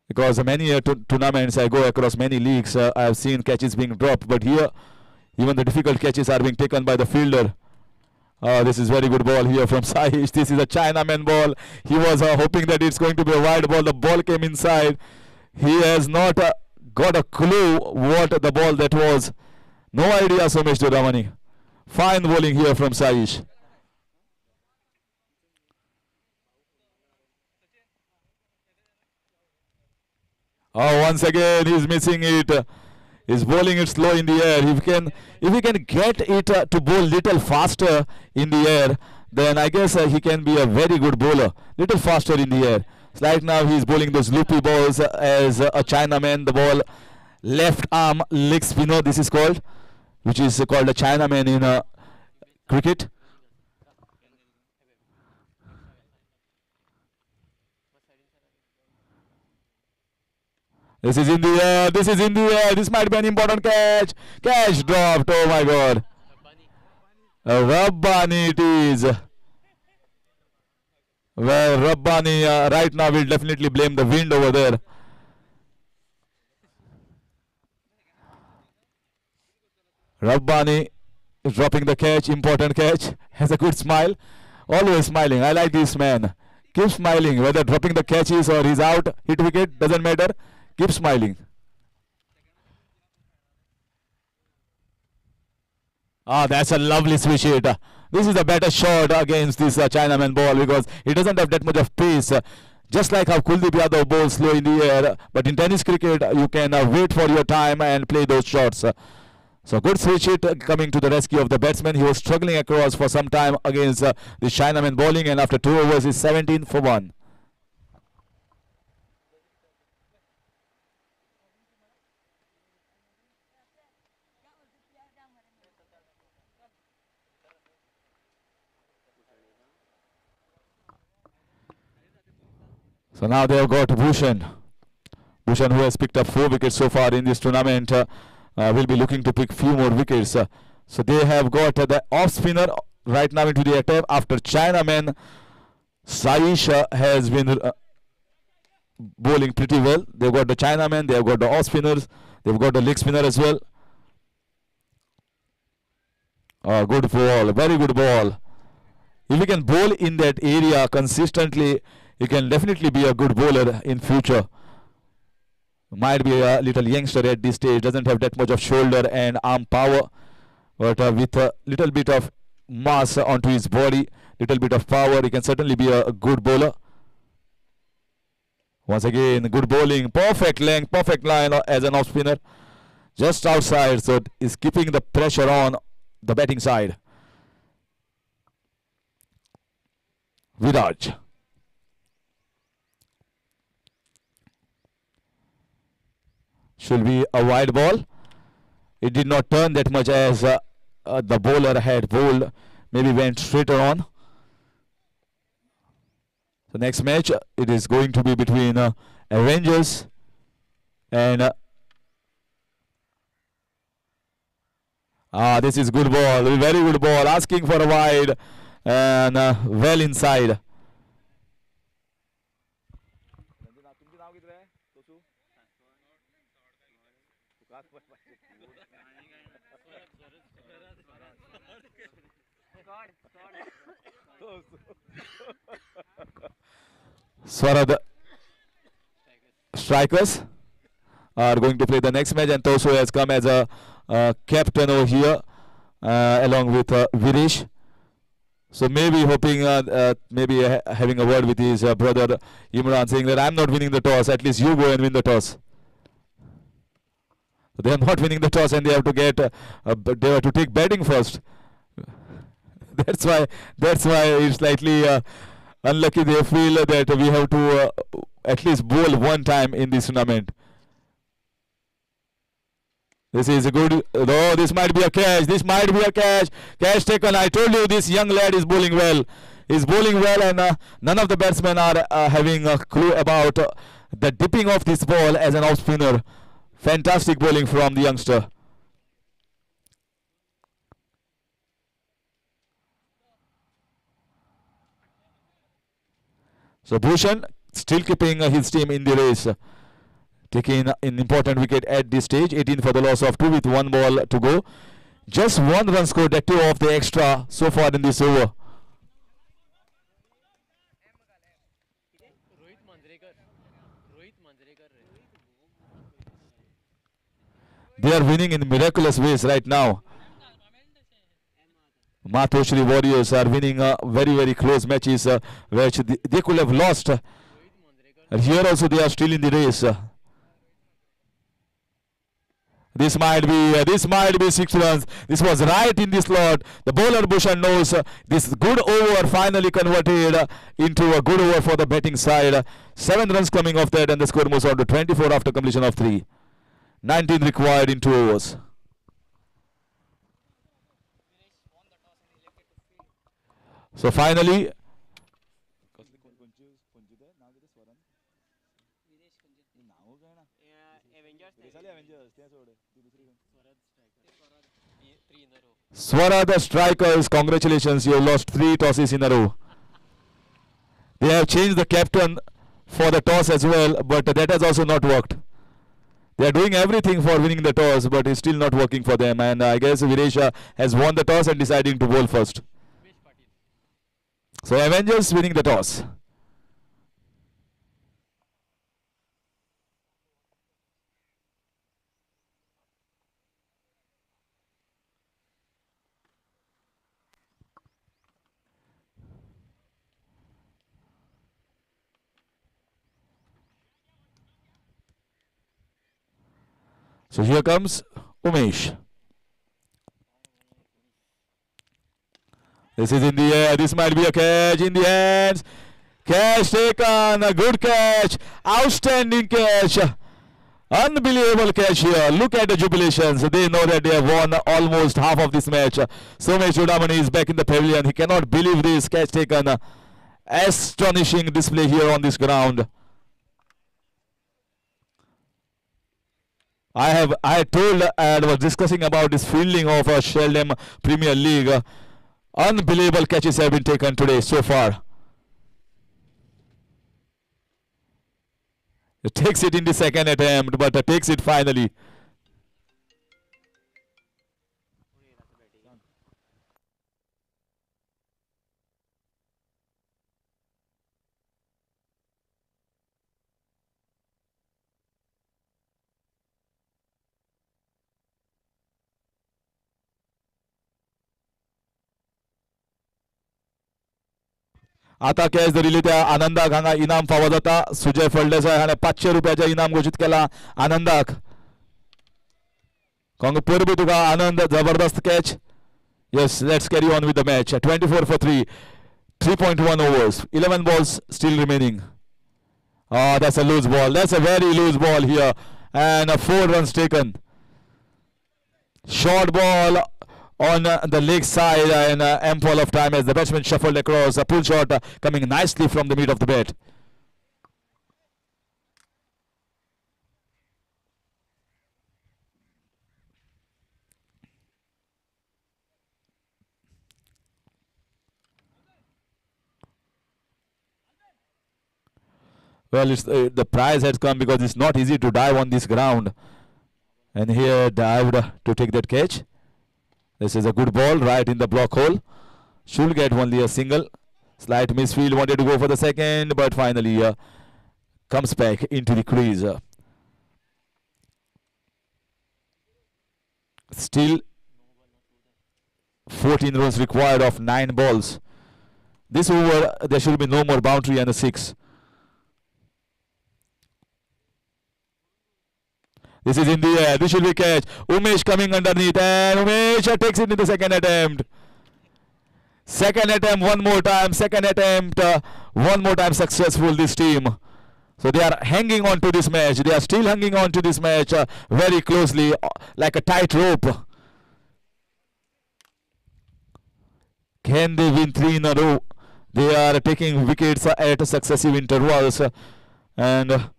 because many tournaments I go across many leagues, I have seen catches being dropped, but here even the difficult catches are being taken by the fielder. This is very good ball here from Saish. This is a Chinaman ball. He was hoping that it's going to be a wide ball. The ball came inside. He has not got a clue what the ball that was. No idea, Somesh Ramani. Fine bowling here from Saish. Oh, once again he's missing it. He's bowling it slow in the air. If he can get it to bowl little faster in the air, then I guess he can be a very good bowler. Little faster in the air. Right now he's bowling those loopy balls as a Chinaman. The ball left arm leg spinner, this is called, which is called a Chinaman in cricket. This is in the air. This is in the air. This might be an important catch. Catch dropped. Oh my God. Rabbani it is. Well, Rabbani right now will definitely blame the wind over there. Rabbani is dropping the catch. Important catch. Has a good smile. Always smiling. I like this man. Keep smiling. Whether dropping the catches or he's out, hit wicket, doesn't matter. Keep smiling. That's a lovely switch hit. This is a better shot against this Chinaman ball, because it doesn't have that much of pace. Just like how Kuldeep Yadav bowls slow in the air. But in tennis cricket, you can wait for your time and play those shots. So good switch hit coming to the rescue of the batsman. He was struggling across for some time against the Chinaman bowling, and after 2 overs, is 17 for 1. So now they have got Bhushan. Bhushan, who has picked up 4 wickets so far in this tournament, will be looking to pick few more wickets. So they have got the off spinner right now into the attack after Chinaman. Saish has been bowling pretty well. They've got the Chinaman, they have got the off spinners, they've got the leg spinner as well. Good ball, very good ball. If you can bowl in that area consistently, you can definitely be a good bowler in future. Might be a little youngster at this stage, doesn't have that much of shoulder and arm power, but with a little bit of mass onto his body, little bit of power, he can certainly be a good bowler. Once again, good bowling, perfect length, perfect line as an off spinner, just outside, so is keeping the pressure on the batting side. Viraj. Should be a wide ball. It did not turn that much as the bowler had bowled. Maybe went straight on. The next match, it is going to be between Avengers and this is good ball, very good ball, asking for a wide and well inside. Swarad strikers are going to play the next match, and Tosu has come as a captain over here along with Virish. So maybe hoping, maybe having a word with his brother Imran, saying that I'm not winning the toss, at least you go and win the toss. So they are not winning the toss and they have to get, they have to take batting first. That's why it's slightly unlucky. They feel that we have to at least bowl one time in this tournament. This is a good. Oh, this might be a catch. This might be a catch. Catch taken. I told you this young lad is bowling well. He's bowling well, and none of the batsmen are having a clue about the dipping of this ball as an off spinner. Fantastic bowling from the youngster. So Bhushan still keeping his team in the race, taking an important wicket at this stage. 18 for the loss of 2 with 1 ball to go. Just 1 run scored, that 2 of the extra so far in this over. They are winning in miraculous ways right now. Matoshri Warriors are winning very, very close matches which they could have lost. And here also they are still in the race. This might be 6 runs. This was right in the slot. The bowler Bhushan knows this good over finally converted into a good over for the batting side. 7 runs coming off that, and the score moves on to 24 after completion of 3. 19 required in 2 overs. So finally, Swara the strikers, congratulations, you have lost 3 tosses in a row. They have changed the captain for the toss as well, but that has also not worked. They are doing everything for winning the toss, but it's still not working for them, and I guess Viresha has won the toss and deciding to bowl first. So Avengers winning the toss. So here comes Umesh. This is in the air. This might be a catch in the hands. Catch taken. A good catch. Outstanding catch. Unbelievable catch here. Look at the jubilations. They know that they have won almost half of this match. Somesh Chudamani is back in the pavilion. He cannot believe this catch taken. Astonishing display here on this ground. I told and was discussing about this fielding of Xeldem Premier League. Unbelievable catches have been taken today so far. It takes it in the second attempt, but takes it finally. आता catch धरिल्ली त्या आनंदाक हांगा इनाम फावो जाता. सुजय फळदेसाय हाणें 500 रुपयाचें इनाम घोशीत केला आनंदाक. परबी तुका आनंद. जबरदस्त catch. Yes, let's carry on with the match. 24 for 3. 3.1 overs. 11 balls still remaining. Oh, that's a loose ball. That's a very loose ball here. And 4 runs taken. Short ball on the leg side, and ample of time as the batsman shuffled across. A pull shot coming nicely from the mid of the bat. Well, it's, the prize has come because it's not easy to dive on this ground. And here dived to take that catch. This is a good ball right in the block hole. Should get only a single. Slight misfield, wanted to go for the second, but finally comes back into the crease. Still 14 runs required of 9 balls. This over, there should be no more boundary and a 6. This is in the air. This should be catch. Umesh coming underneath, and Umesh takes it in the second attempt. Second attempt, one more time. Second attempt, one more time successful, this team. So they are hanging on to this match. They are still hanging on to this match very closely, like a tight rope. Can they win 3 in a row? They are taking wickets at successive intervals and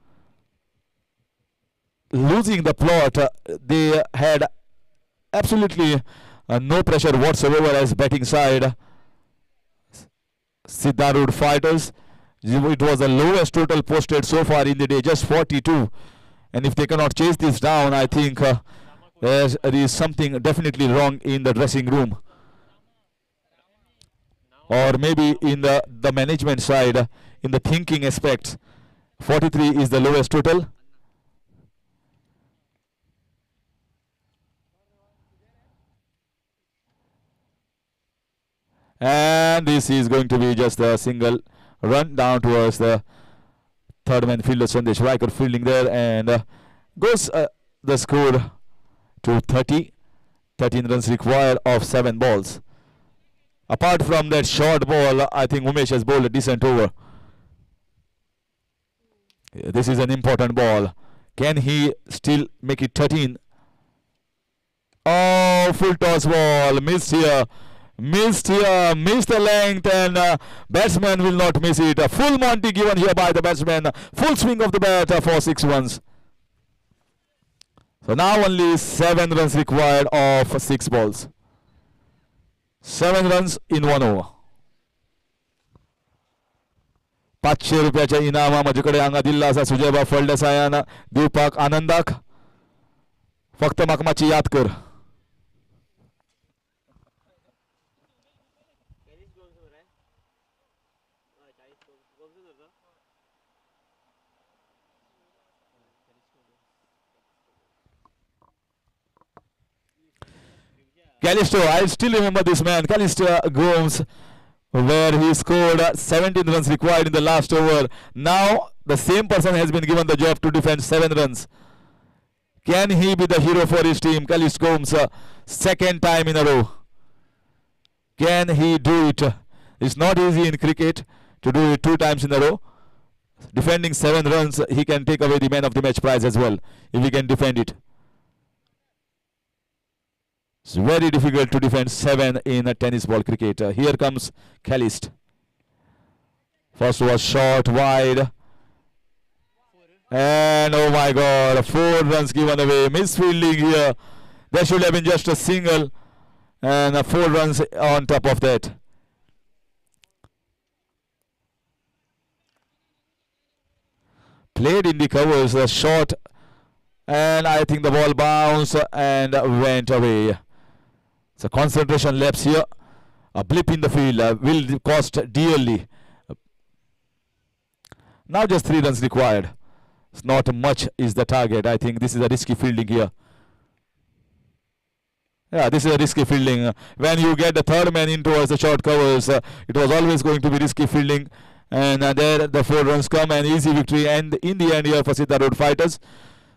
losing the plot. They had absolutely no pressure whatsoever as batting side. Siddharud fighters. It was the lowest total posted so far in the day, just 42. And if they cannot chase this down, I think there is something definitely wrong in the dressing room. Or maybe in the management side, in the thinking aspects. 43 is the lowest total. And this is going to be just a single run down towards the third man fielder Sandesh Raikar fielding there, and goes the score to 30. 13 runs required of 7 balls. Apart from that short ball, I think Umesh has bowled a decent over. This is an important ball. Can he still make it 13? Oh, full toss ball. Missed here. Missed the length, and batsman will not miss it. A full Monty given here by the batsman. Full swing of the bat for 6 runs. So now only 7 runs required of 6 balls. 7 runs in 1 over. 500 रुपयाच्या इनामा माझ्याकडे हांगा दिल्ला आसा सुजयबा फळदेसायान दिवपाक आनंदाक. फक्त म्हाका मातशी याद कर. Callisto, I still remember this man, Callisto Gomes, where he scored 17 runs required in the last over. Now the same person has been given the job to defend 7 runs. Can he be the hero for his team? Callisto Gomes, second time in a row. Can he do it? It's not easy in cricket to do it 2 times in a row. Defending 7 runs, he can take away the man of the match prize as well, if he can defend it. It's very difficult to defend 7 in a tennis ball cricket. Here comes Calist. First was short, wide. And oh my God, 4 runs given away. Misfielding here. There should have been just a single. And 4 runs on top of that. Played in the covers, a short. And I think the ball bounced and went away. So concentration lapse here. A blip in the field will cost dearly. Now just 3 runs required. It's not much is the target. I think this is a risky fielding here. Yeah, this is a risky fielding. When you get the third man in towards the short covers, it was always going to be risky fielding. And there the 4 runs come, and easy victory. And in the end here for Siddharud fighters.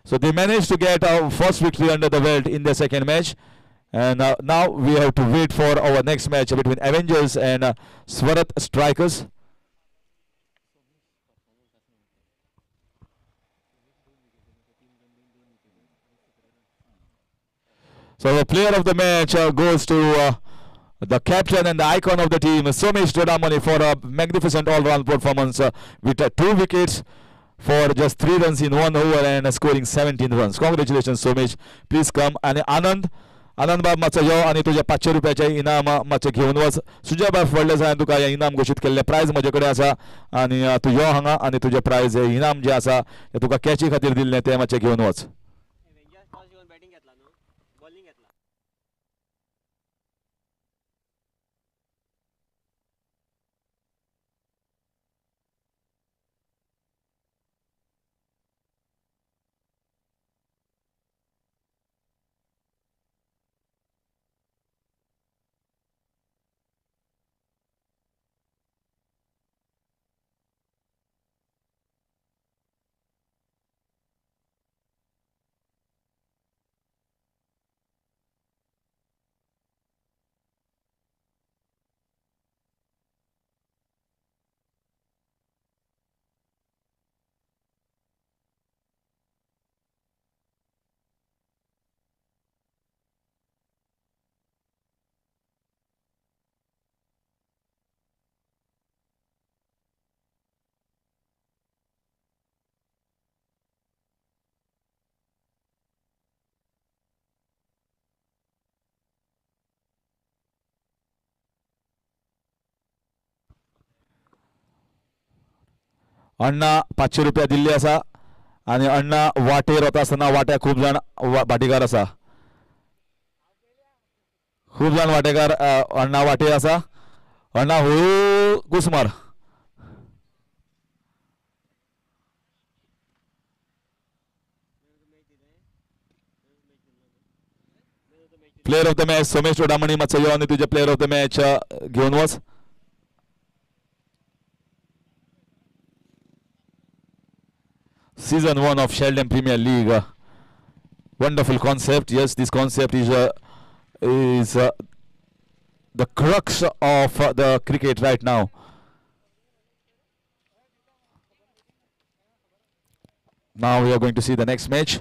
So they managed to get our first victory under the belt in their second match. And now we have to wait for our next match between Avengers and Swarat Strikers. So the player of the match goes to the captain and the icon of the team, Somesh Dodamani, for a magnificent all-round performance with 2 wickets for just 3 runs in 1 over and scoring 17 runs. Congratulations, Somesh. Please come. And Anand बाब मातसो यो आनी तुझे 500 रुपयाचे इनाम मातशे घेवन वच. सुजय बाब फळदेसायान तुका हे इनाम घोशीत केल्ले. प्रायज म्हजे कडेन आसा आनी तू यो हांगा आनी तुजे प्रायज इनाम जे आसा ते तुका कॅची खातीर दिल्लें तें मातशें घेवन वच. अण्णा 500 रुपया दिल्ली आसा आणि अण्णा वाटेर वता आसतना वाट्याक खूब जाण भाटीकार आसा. खूब जाण वाटेकार अण्णा वाटेर आसा. अण्णा हळू घुस मार. Player of the match Somesh Chodamani मातसो यो आनी तुजे प्लेयर ऑफ द मॅच घेवन वच. Season 1 of Xeldem Premier League. Wonderful concept. Yes, this concept is the crux of the cricket right now. Now we are going to see the next match.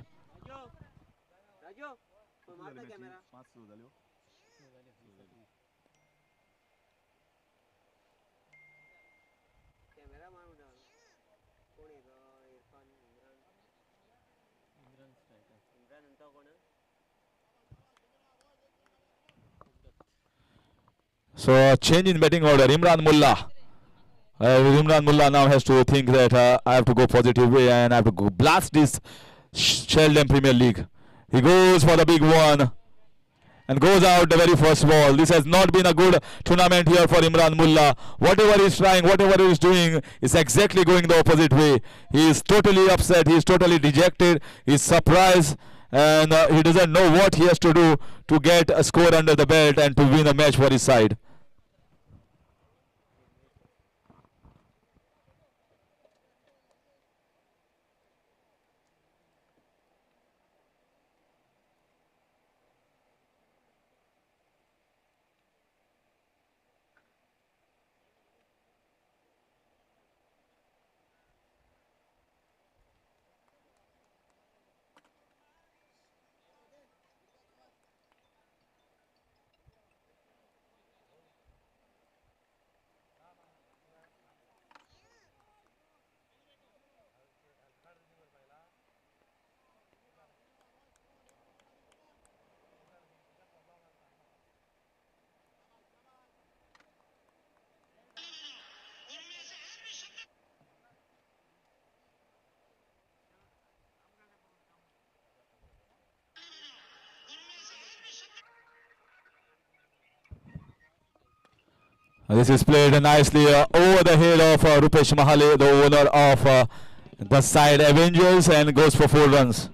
So change in batting order. Imran Mullah. Imran Mullah now has to think that I have to go positive way and I have to go blast this Xeldem Premier League. He goes for the big one and goes out the very first ball. This has not been a good tournament here for Imran Mullah. Whatever he's trying, whatever he's doing is exactly going the opposite way. He is totally upset. He is totally dejected. He is surprised and he doesn't know what he has to do to get a score under the belt and to win a match for his side. This is played nicely over the head of Rupesh Mahale, the owner of the side Avengers, and goes for 4 runs.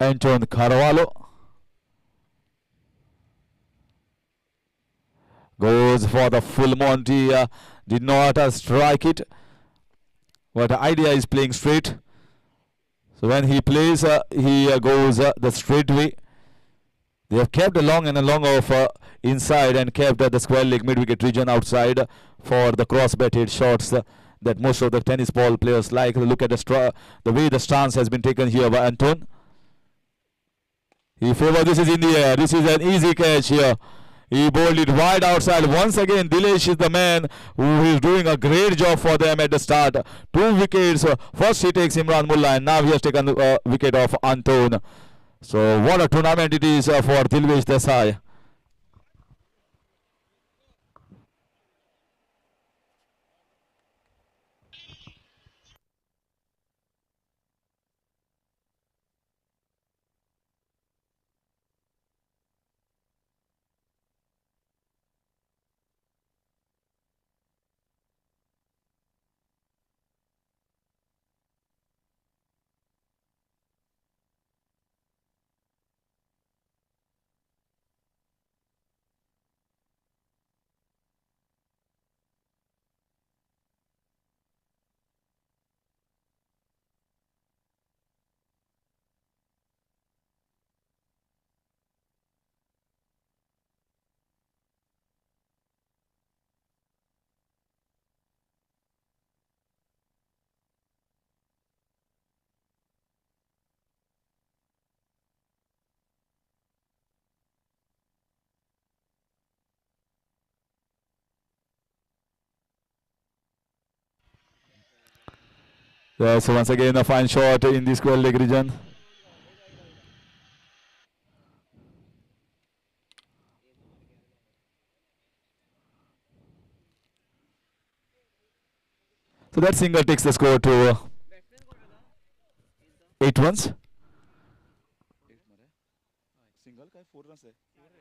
Anton Carvalho goes for the full Monty. Did not strike it, but the idea is playing straight. So when he plays, he goes the straight way. They have kept a long and a long of inside and kept the square leg mid wicket region outside for the cross batted shots that most of the tennis ball players like. Look at the way the stance has been taken here by Anton. He favors. This is in the air. This is an easy catch here. He bowled it wide outside. Once again, Dilesh is the man who is doing a great job for them at the start. 2 wickets. First he takes Imran Mullah and now he has taken the wicket of Anton. So what a tournament it is for Dilvesh Desai. So once again a fine shot in the square leg region. So that single takes the score to 8 runs.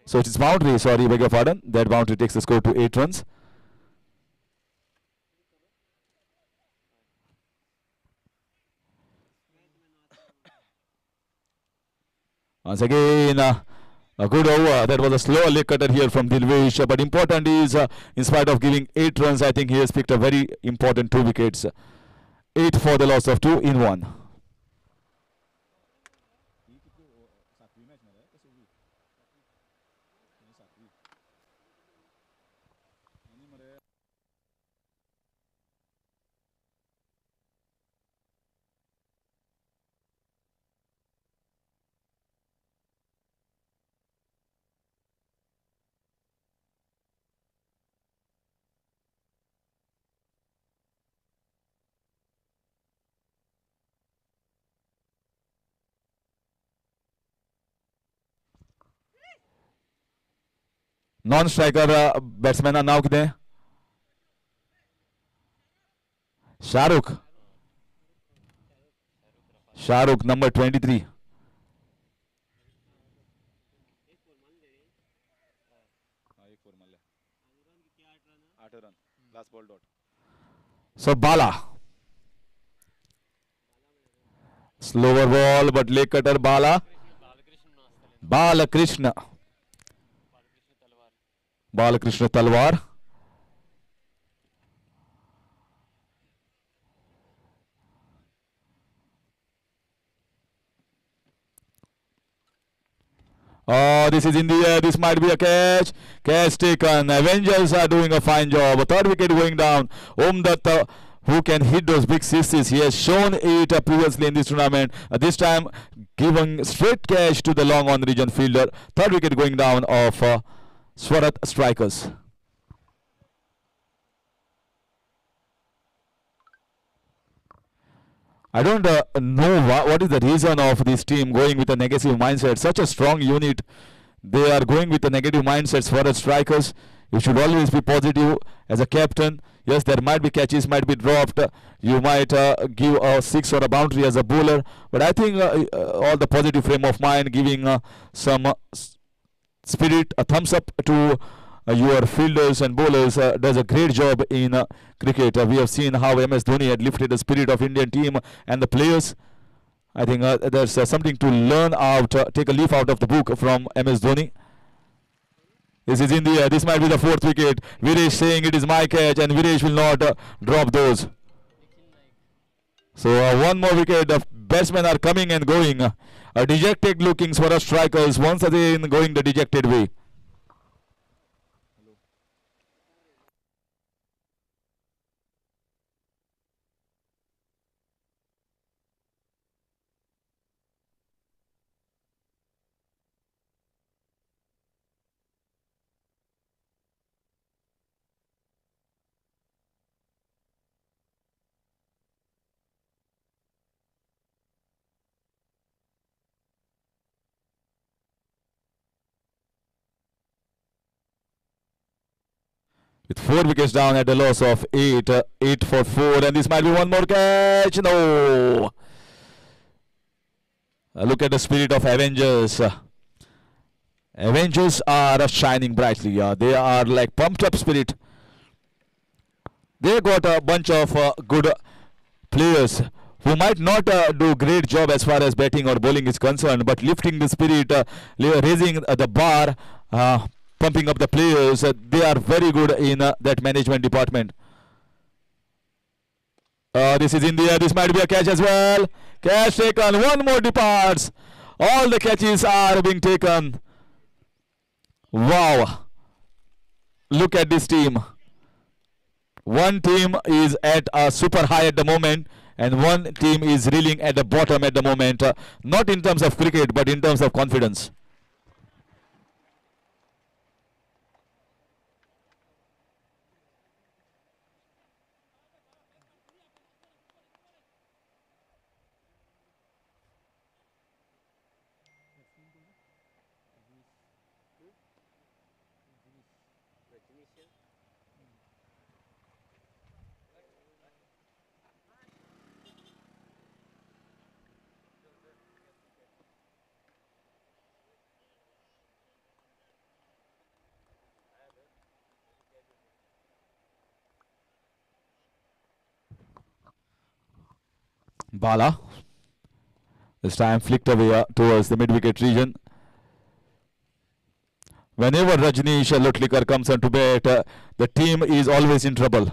So it is boundary, sorry, beg your pardon. That boundary takes the score to 8 runs. Once again, a good over. That was a slow leg cutter here from Dilvish. But important is, in spite of giving 8 runs, I think he has picked a very important 2 wickets. 8 for the loss of 2 in 1. Non-striker batsman are now there. Shahrukh, number 23. So Bala. Slower ball, but leg cutter Bala. Balakrishna. Balakrishna Talwar. Oh, this is in the air. This might be a catch. Catch taken. Avengers are doing a fine job. A third wicket going down. Om Datta, who can hit those big sixes. He has shown it previously in this tournament. This time, giving straight catch to the long on region fielder. Third wicket going down of Swarat Strikers. I don't know what is the reason of this team going with a negative mindset. Such a strong unit. They are going with a negative mindset for the strikers. You should always be positive as a captain. Yes, there might be catches, might be dropped. You might give a 6 or a boundary as a bowler. But I think all the positive frame of mind, giving some spirit, a thumbs up to your fielders and bowlers does a great job in cricket. We have seen how MS Dhoni had lifted the spirit of Indian team and the players. I think there's something to learn out, take a leaf out of the book from MS Dhoni. This is in the air. This might be the 4th wicket. Viresh saying it is my catch, and Viresh will not drop those. So one more wicket. The batsmen are coming and going. Dejected looking for us strikers once again going the dejected way. With 4 wickets down at a loss of 8, 8 for 4, and this might be one more catch. No. Look at the spirit of Avengers. Avengers are shining brightly. They are like pumped up spirit. They got a bunch of good players who might not do great job as far as batting or bowling is concerned, but lifting the spirit, raising the bar, pumping up the players. They are very good in that management department. This is in the air. This might be a catch as well. Catch taken. One more departs. All the catches are being taken. Wow. Look at this team. One team is at a super high at the moment, and one team is reeling at the bottom at the moment. Not in terms of cricket, but in terms of confidence. Bala. This time flicked away towards the mid-wicket region. Whenever Rajneesh Lotlikar comes onto bat, the team is always in trouble.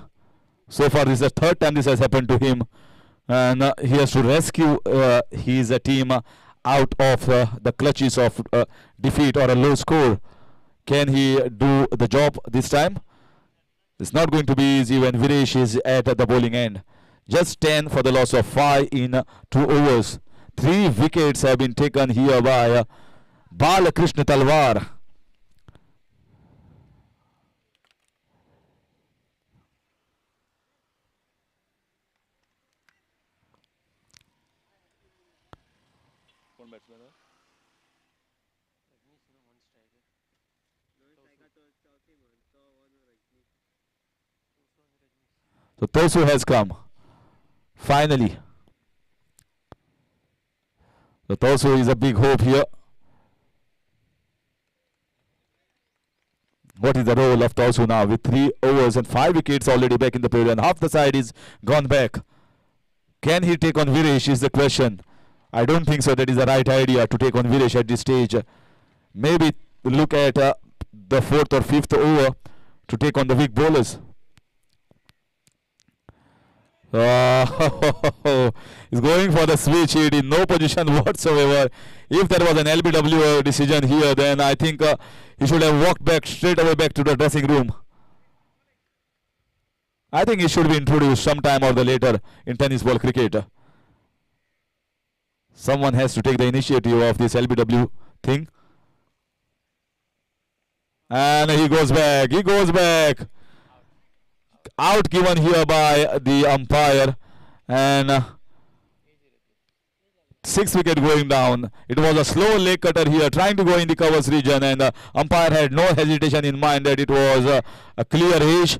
So far, this is the third time this has happened to him. And he has to rescue his team out of the clutches of defeat or a low score. Can he do the job this time? It's not going to be easy when Viresh is at the bowling end. Just 10 for the loss of 5 in 2 overs. 3 wickets have been taken here by Balakrishna Talwar. So Tosu has come. Finally. So Tosu is a big hope here. What is the role of Tosu now with 3 overs and 5 wickets already back in the pavilion? Half the side is gone back. Can he take on Viresh is the question. I don't think so that is the right idea to take on Viresh at this stage. Maybe look at the 4th or 5th over to take on the weak bowlers. He's going for the switch hit in no position whatsoever. If there was an LBW decision here, then I think he should have walked back straight away back to the dressing room. I think he should be introduced sometime or the later in tennis ball cricket. Someone has to take the initiative of this LBW thing. And he goes back. He goes back. Out given here by the umpire. And 6th wicket going down. It was a slow leg cutter here trying to go in the covers region. And the umpire had no hesitation in mind that it was a clear ace.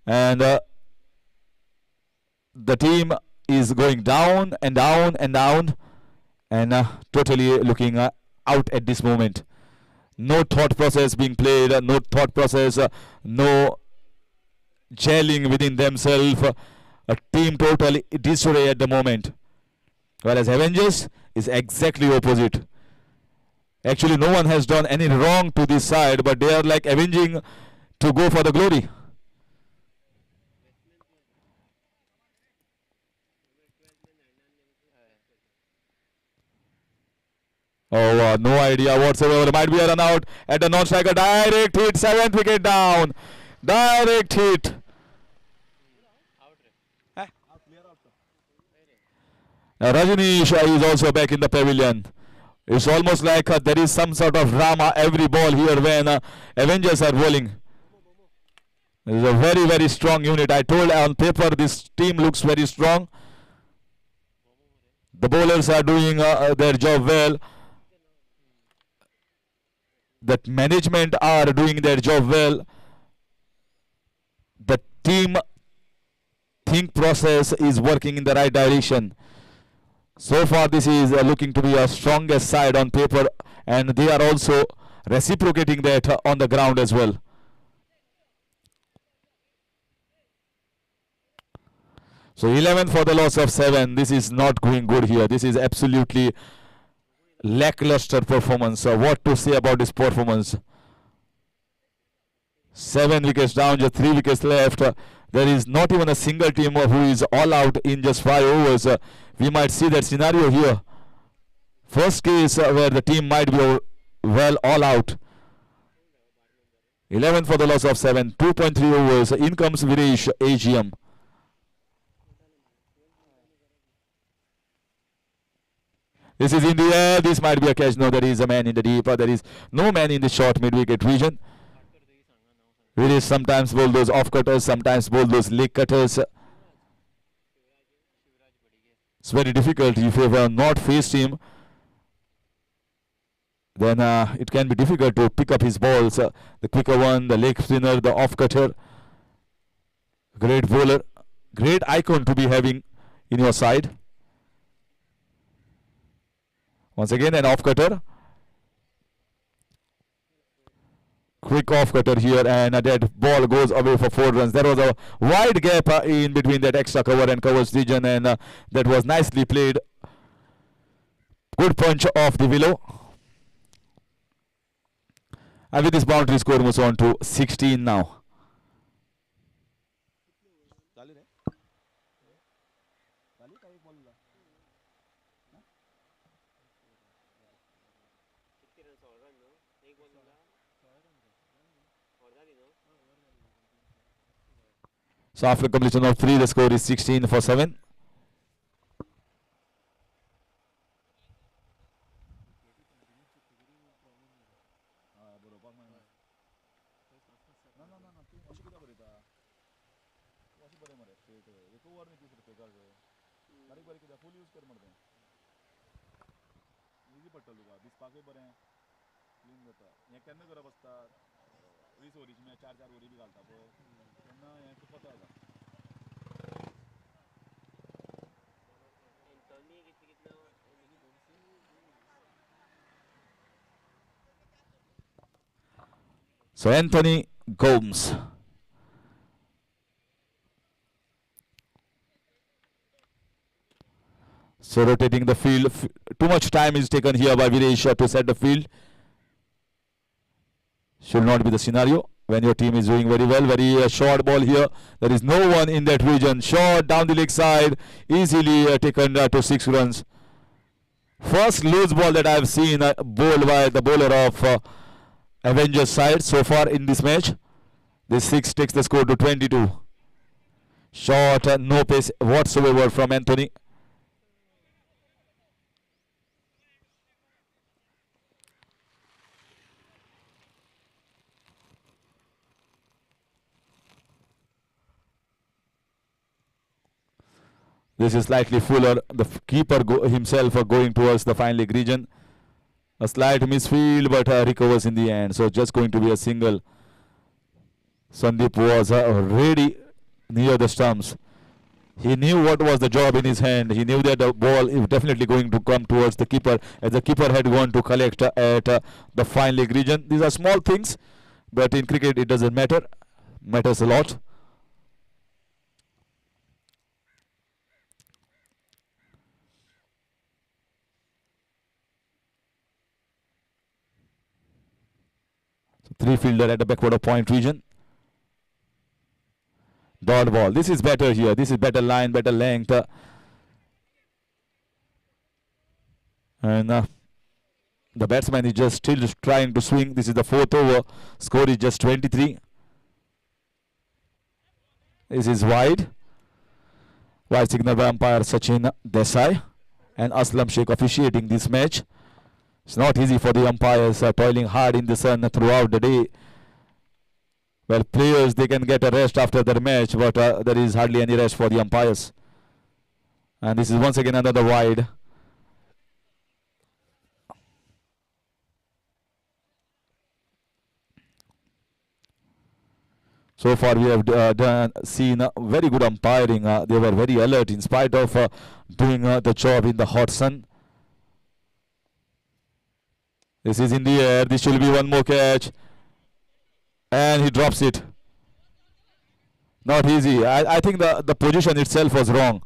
And the team is going down and down and down. And totally looking out at this moment. No thought process being played, no thought process, no gelling within themselves. A team totally disarray at the moment. Whereas Avengers is exactly opposite. Actually, no one has done any wrong to this side, but they are like avenging to go for the glory. Oh, no idea whatsoever. Might be a run out at the non-striker. Direct hit, 7th wicket down. Direct hit. Rajneesh is also back in the pavilion. It's almost like there is some sort of drama every ball here when Avengers are bowling. This is a very, very strong unit. I told on paper this team looks very strong. The bowlers are doing their job well. That management are doing their job well. The team think process is working in the right direction. So far this is looking to be a strongest side on paper, and they are also reciprocating that on the ground as well. So 11 for the loss of 7. This is not going good here. This is absolutely lackluster performance. What to say about this performance? 7 wickets down, just 3 wickets left. There is not even a single team who is all out in just 5 overs. We might see that scenario here. First case where the team might be well all out. 11 for the loss of 7, 2.3 overs. In comes Viresh AGM. This is in the air. This might be a catch. No, there is a man in the deep. There is no man in the short mid-wicket region. Viresh sometimes bowl those off-cutters, sometimes bowl those leg cutters. It's very difficult if you have not faced him. then it can be difficult to pick up his balls. The quicker one, the leg spinner, the off cutter. Great bowler, great icon to be having in your side. Once again, an off cutter. Quick off cutter here, and that ball goes away for 4 runs. There was a wide gap in between that extra cover and covers region, and that was nicely played. Good punch off the willow. And with this boundary, score moves on to 16 now. So after completion of 3, the score is 16 for 7. So Anthony Gomes. So rotating the field. Too much time is taken here by Viresh to set the field. Should not be the scenario when your team is doing very well. Very short ball here. There is no one in that region. Short down the leg side. Easily taken to 6 runs. First loose ball that I have seen bowled by the bowler of Avengers side so far in this match. This 6 takes the score to 22. Short, no pace whatsoever from Anthony. This is slightly fuller. The keeper himself going towards the fine leg region. A slight misfield, but recovers in the end. So just going to be a single. Sandeep was ready near the stumps. He knew what was the job in his hand. He knew that the ball is definitely going to come towards the keeper, as the keeper had gone to collect at the fine leg region. These are small things, but in cricket it doesn't matter. Matters a lot. Three fielder at the backward of point region. Dot ball. This is better here. This is better line, better length. And the batsman is just still trying to swing. This is the 4th over. Score is just 23. This is wide. Wide signal by umpire Sachin Desai and Aslam Sheikh officiating this match. It's not easy for the umpires toiling hard in the sun throughout the day. Well, players, they can get a rest after their match, but there is hardly any rest for the umpires. And this is once again another wide. So far we have seen very good umpiring. They were very alert in spite of doing the job in the hot sun. This is in the air. This will be one more catch. And he drops it. Not easy. I think the position itself was wrong.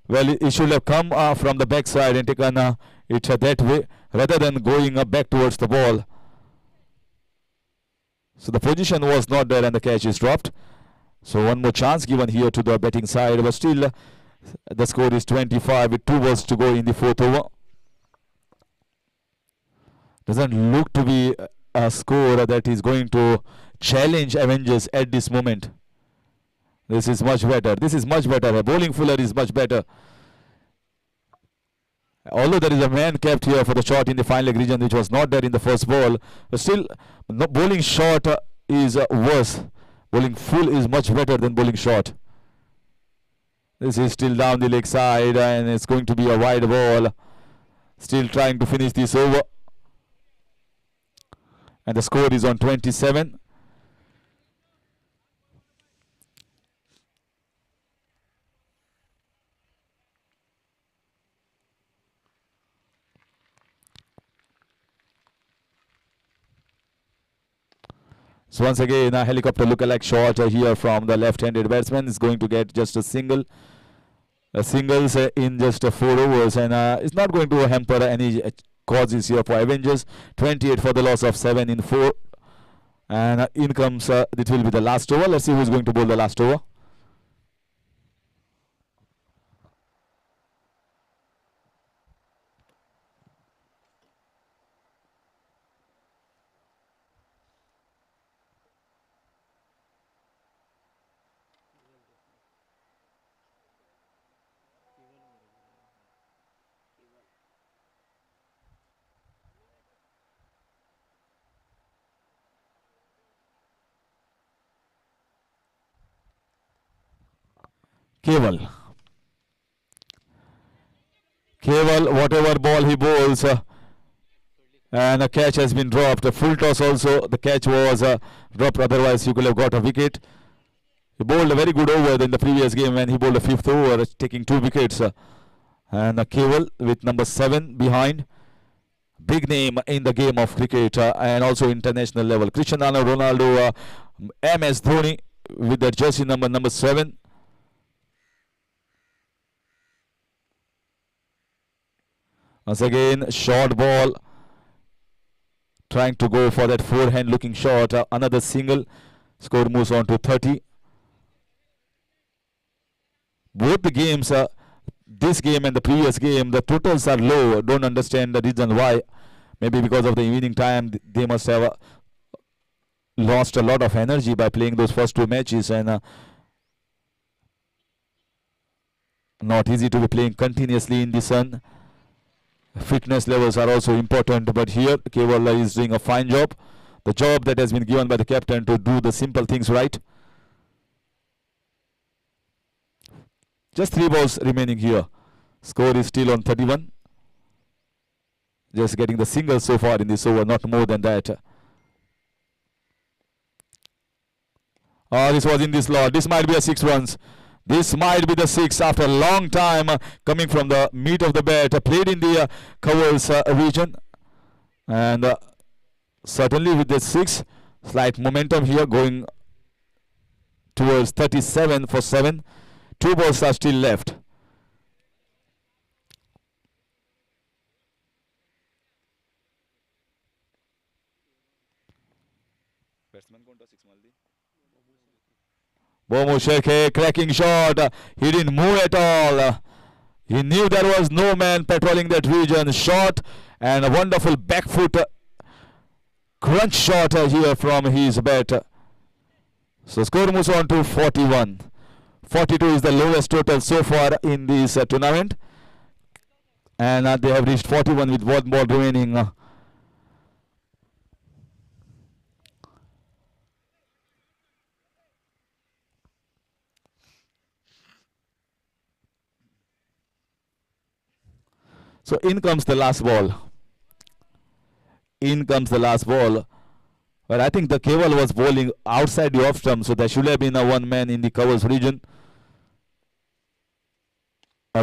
Well, it should have come from the backside and taken it that way rather than going back towards the ball. So the position was not there and the catch is dropped. So one more chance given here to the batting side. But still, the score is 25 with 2 overs to go in the 4th over. Doesn't look to be a score that is going to challenge Avengers at this moment. This is much better. This is much better. Bowling fuller is much better. Although there is a man kept here for the shot in the fine leg region, which was not there in the first ball, but still, bowling short is worse. Bowling full is much better than bowling short. This is still down the leg side, and it's going to be a wide ball. Still trying to finish this over. And the score is on 27. So once again, a helicopter lookalike shot here from the left-handed batsman is going to get just a single. Singles in just 4 overs, and it's not going to hamper any causes here for Avengers. 28 for the loss of 7 in 4. And in comes, it will be the last over. Let's see who's going to bowl the last over. Keval. Keval, whatever ball he bowls, and a catch has been dropped. A full toss also, the catch was dropped, otherwise you could have got a wicket. He bowled a very good over in the previous game when he bowled a 5th over, taking 2 wickets. And Keval with number 7 behind. Big name in the game of cricket and also international level. Cristiano Ronaldo, MS Dhoni with that jersey number 7. Once again, short ball, trying to go for that forehand looking shot. Another single. Score moves on to 30. Both the games, this game and the previous game, the totals are low. Don't understand the reason why. Maybe because of the evening time, they must have lost a lot of energy by playing those first 2 matches, and not easy to be playing continuously in the sun. Fitness levels are also important, but here Keval is doing a fine job. The job that has been given by the captain to do the simple things right. Just 3 balls remaining here. Score is still on 31. Just getting the single so far in this over, not more than that. This was in this lot. This might be a 6 runs. This might be the 6 after a long time coming from the meat of the bat. Played in the covers region. And certainly with the 6, slight momentum here going towards 37 for 7. 2 balls are still left. Bomo Shekhe, cracking shot. He didn't move at all. He knew there was no man patrolling that region. Shot and a wonderful back foot crunch shot here from his bat. So score moves on to 41. 42 is the lowest total so far in this tournament. And they have reached 41 with 1 ball remaining. So in comes the last ball. In comes the last ball. But I think the Keval was bowling outside the off stump, so there should have been a 1 man in the covers region.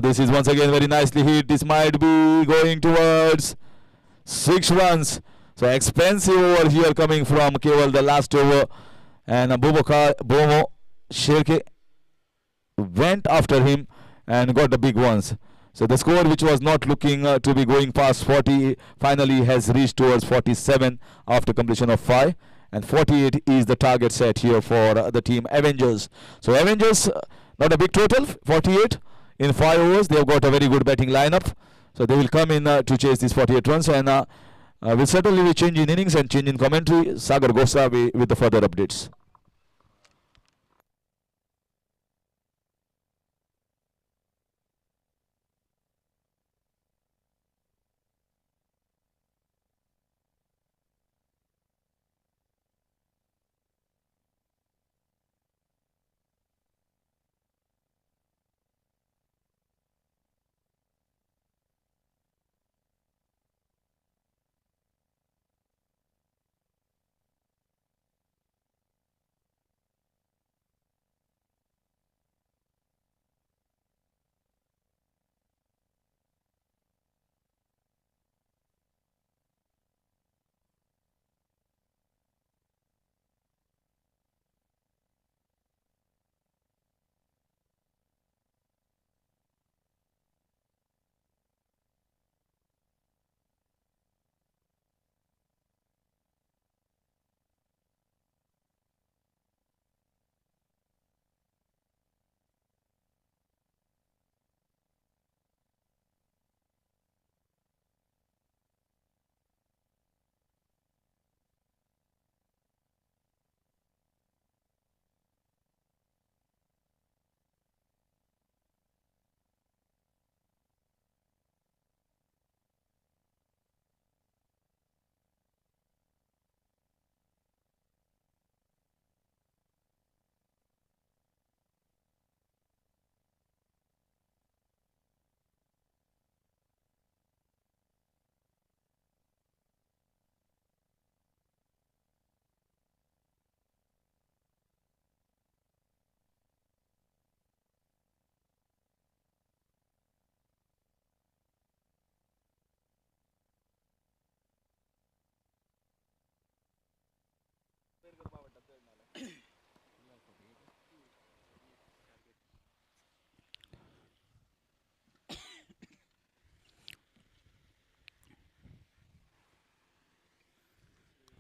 This is once again very nicely hit. This might be going towards 6 runs. So expensive over here coming from Keval, the last over. And Bomo Shirke went after him and got the big ones. So the score, which was not looking to be going past 40, finally has reached towards 47 after completion of 5. And 48 is the target set here for the team Avengers. So Avengers, not a big total, 48 in 5 overs. They have got a very good batting lineup. So they will come in to chase these 48 runs. And will certainly be change in innings and change in commentary. Sagar Goswami with the further updates.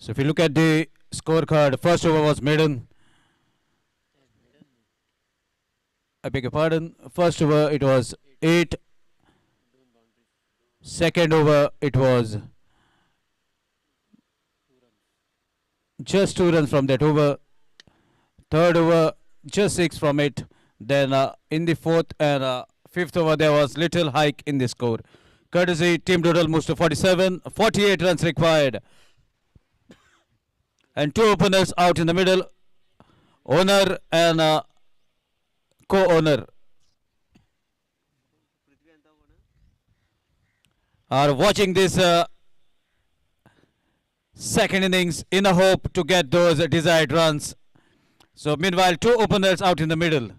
So if you look at the scorecard, first over was maiden. I beg your pardon. First over it was 8. Second over it was just 2 runs from that over. Third over just 6 from it. Then in the fourth and fifth over there was little hike in the score. Courtesy team total moves to 47. 48 runs required. And 2 openers out in the middle. Owner and co-owner are watching this second innings in a hope to get those desired runs. So meanwhile 2 openers out in the middle.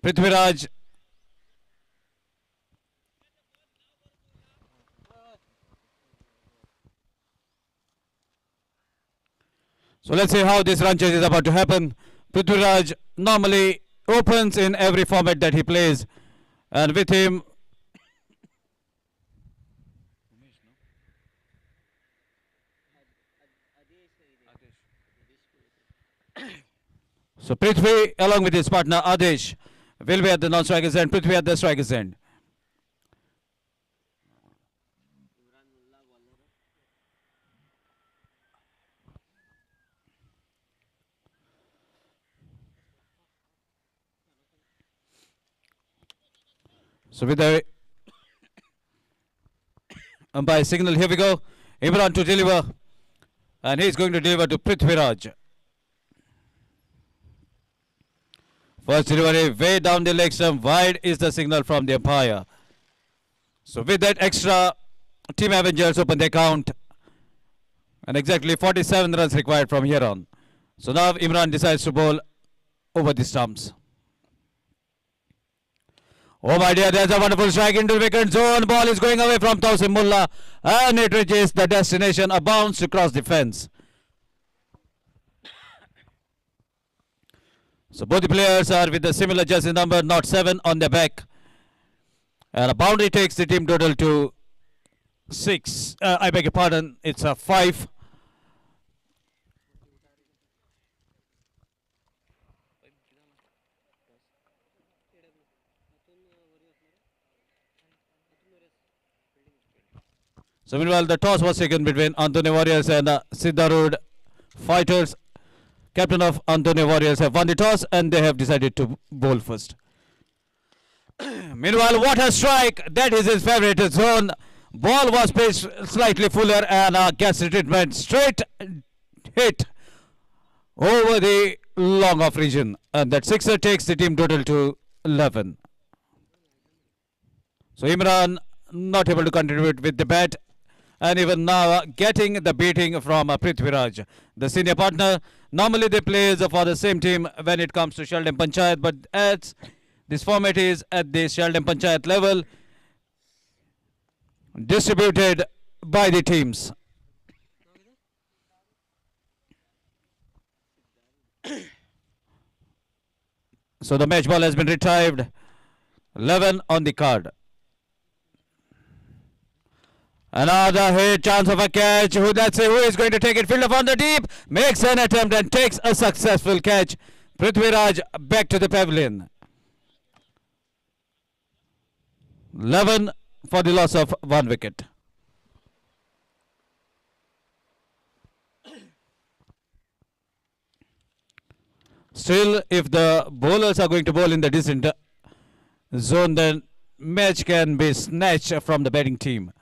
Prithviraj So let's see how this run chase is about to happen. Prithviraj normally opens in every format that he plays, and with him so Prithvi along with his partner Adesh will be at the non-strikers end, Prithvi at the strikers end. So with the umpire signal, here we go. Imran to deliver, and he's going to deliver to Prithviraj. First delivery way down the leg stump, wide is the signal from the umpire. So with that extra, Team Avengers open the count, and exactly 47 runs required from here on. So now Imran decides to bowl over the stumps. Oh my dear, there's a wonderful strike into the wicket zone. Ball is going away from Tausim Mullah, and it reaches the destination, a bounce across the fence. So both the players are with a similar jersey number, not 7 on their back. And a boundary takes the team total to 6. I beg your pardon, it's a 5. So meanwhile, the toss was taken between Anthony Warriors and Siddharud Fighters. Captain of Anthony Warriors have won the toss and they have decided to bowl first. Meanwhile, what a strike! That is his favorite zone. Ball was pitched slightly fuller and gets the treatment. Straight hit over the long off region. And that sixer takes the team total to 11. So Imran not able to contribute with the bat. And even now getting the beating from Prithviraj, the senior partner. Normally they play for the same team when it comes to Xeldem Panchayat, but as this format is at the Xeldem Panchayat level, distributed by the teams. So the match ball has been retrieved. 11 on the card. Another hit, chance of a catch. Who is going to take it? Fielder from the deep, makes an attempt and takes a successful catch. Prithviraj back to the pavilion. 11 for the loss of 1 wicket. Still, if the bowlers are going to bowl in the decent zone, then match can be snatched from the batting team.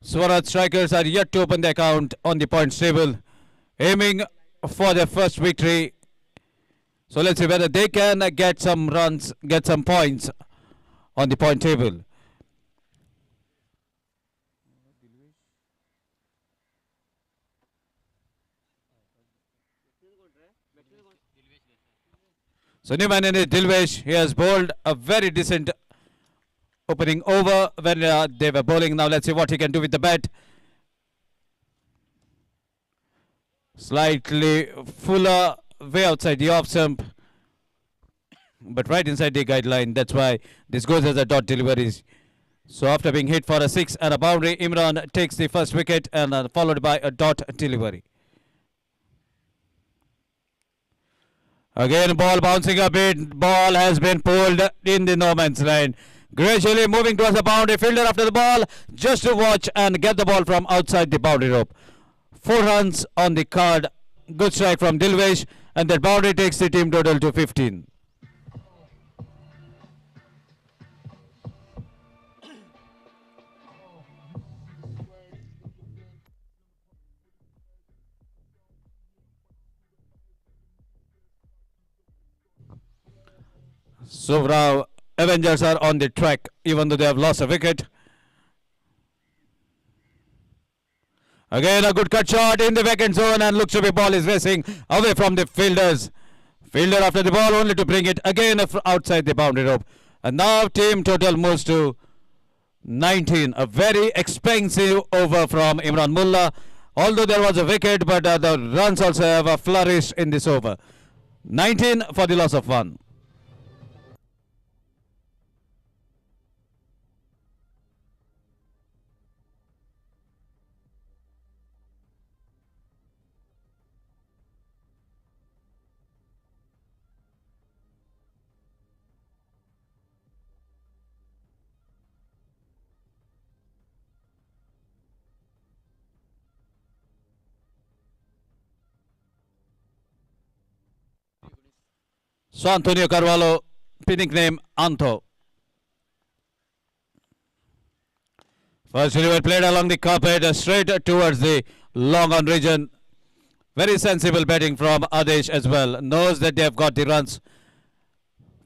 Swaraj strikers are yet to open the account on the points table, aiming for their first victory. So let's see whether they can get some runs, get some points on the point table. So new man in is Dilvesh. He has bowled a very decent opening over when they were bowling. Now let's see what he can do with the bat. Slightly fuller, way outside the off stump, but right inside the guideline. That's why this goes as a dot delivery. So after being hit for a 6 and a boundary, Imran takes the first wicket and followed by a dot delivery. Again, ball bouncing a bit. Ball has been pulled in the no man's land. Gradually moving towards the boundary. Fielder after the ball just to watch and get the ball from outside the boundary rope. 4 runs on the card. Good strike from Dilvesh, and that boundary takes the team total to 15. So now Avengers are on the track even though they have lost a wicket. Again a good cut shot in the vacant zone, and looks to be ball is racing away from the fielders. Fielder after the ball only to bring it again outside the boundary rope. And now team total moves to 19. A very expensive over from Imran Mullah. Although there was a wicket, but the runs also have flourished in this over. 19 for the loss of 1. So Antonio Carvalho, nickname Anto. First delivery played along the carpet, straight towards the long on region. Very sensible batting from Adesh as well. Knows that they have got the runs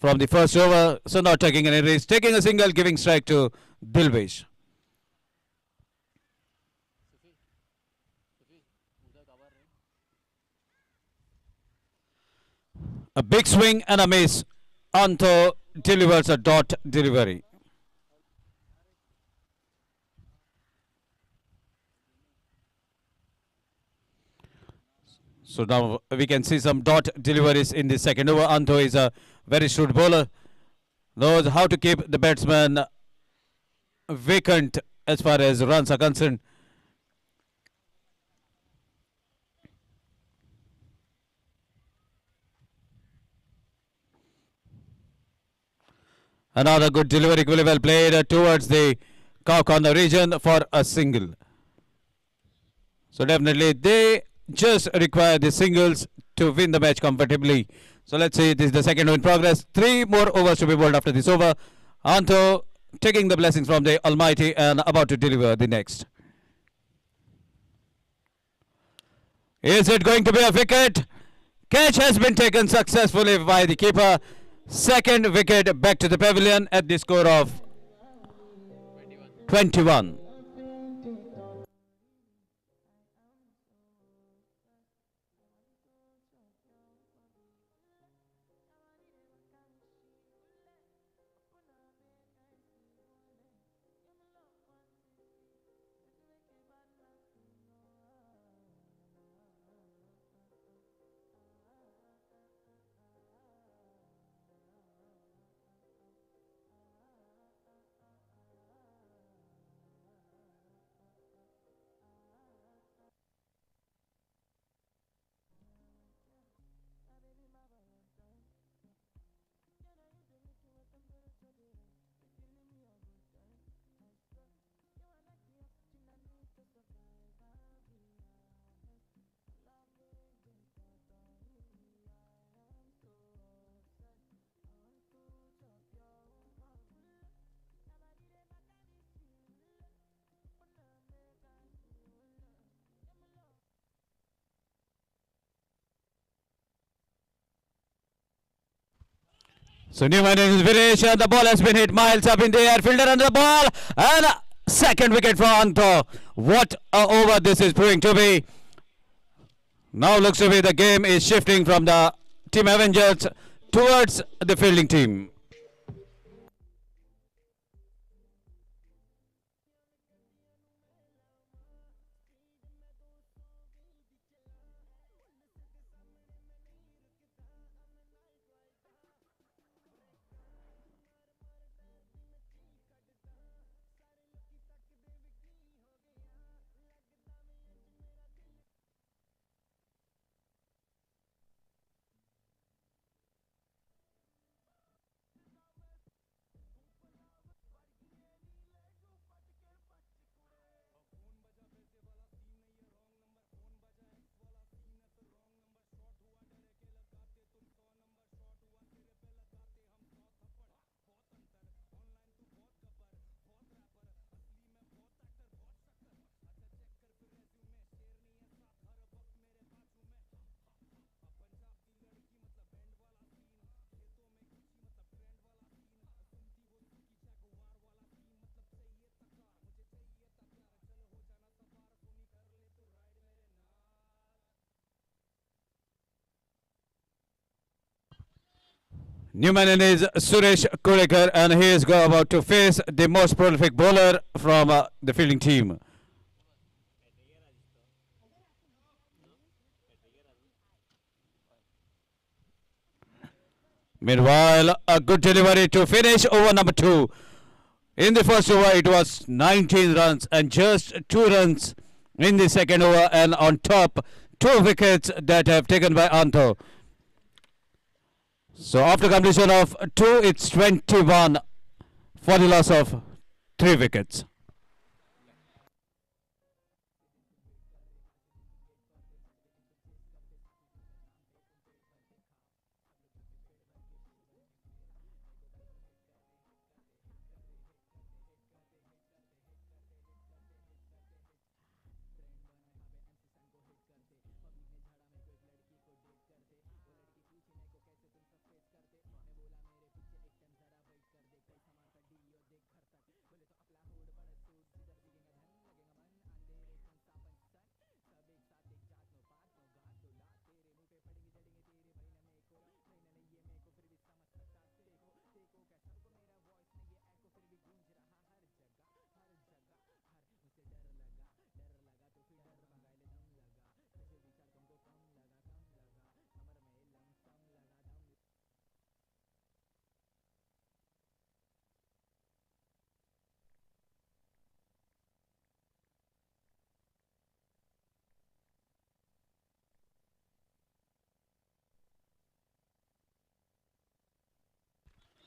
from the first over, so not taking any risk. Taking a single, giving strike to Dilvesh. A big swing and a miss. Anto delivers a dot delivery. So now we can see some dot deliveries in the second over. Anto is a very shrewd bowler. Knows how to keep the batsman vacant as far as runs are concerned. Another good delivery, equally well played towards the cow corner region for a single. So definitely they just require the singles to win the match comfortably. So let's see, this is the second over in progress. 3 more overs to be bowled after this over. Anto taking the blessings from the Almighty and about to deliver the next. Is it going to be a wicket? Catch has been taken successfully by the keeper. Second wicket back to the pavilion at the score of 21. So Newman is finished and the ball has been hit miles up in the air. Fielder under the ball and second wicket for Anto. What a over this is proving to be. Now looks to be the game is shifting from the Team Avengers towards the fielding team. New man in is Suresh Kulekar, and he is about to face the most prolific bowler from the fielding team. Meanwhile, a good delivery to finish over number 2. In the first over, it was 19 runs and just 2 runs in the second over, and on top, 2 wickets that have taken by Anto. So after completion of 2, it's 21 for the loss of 3 wickets.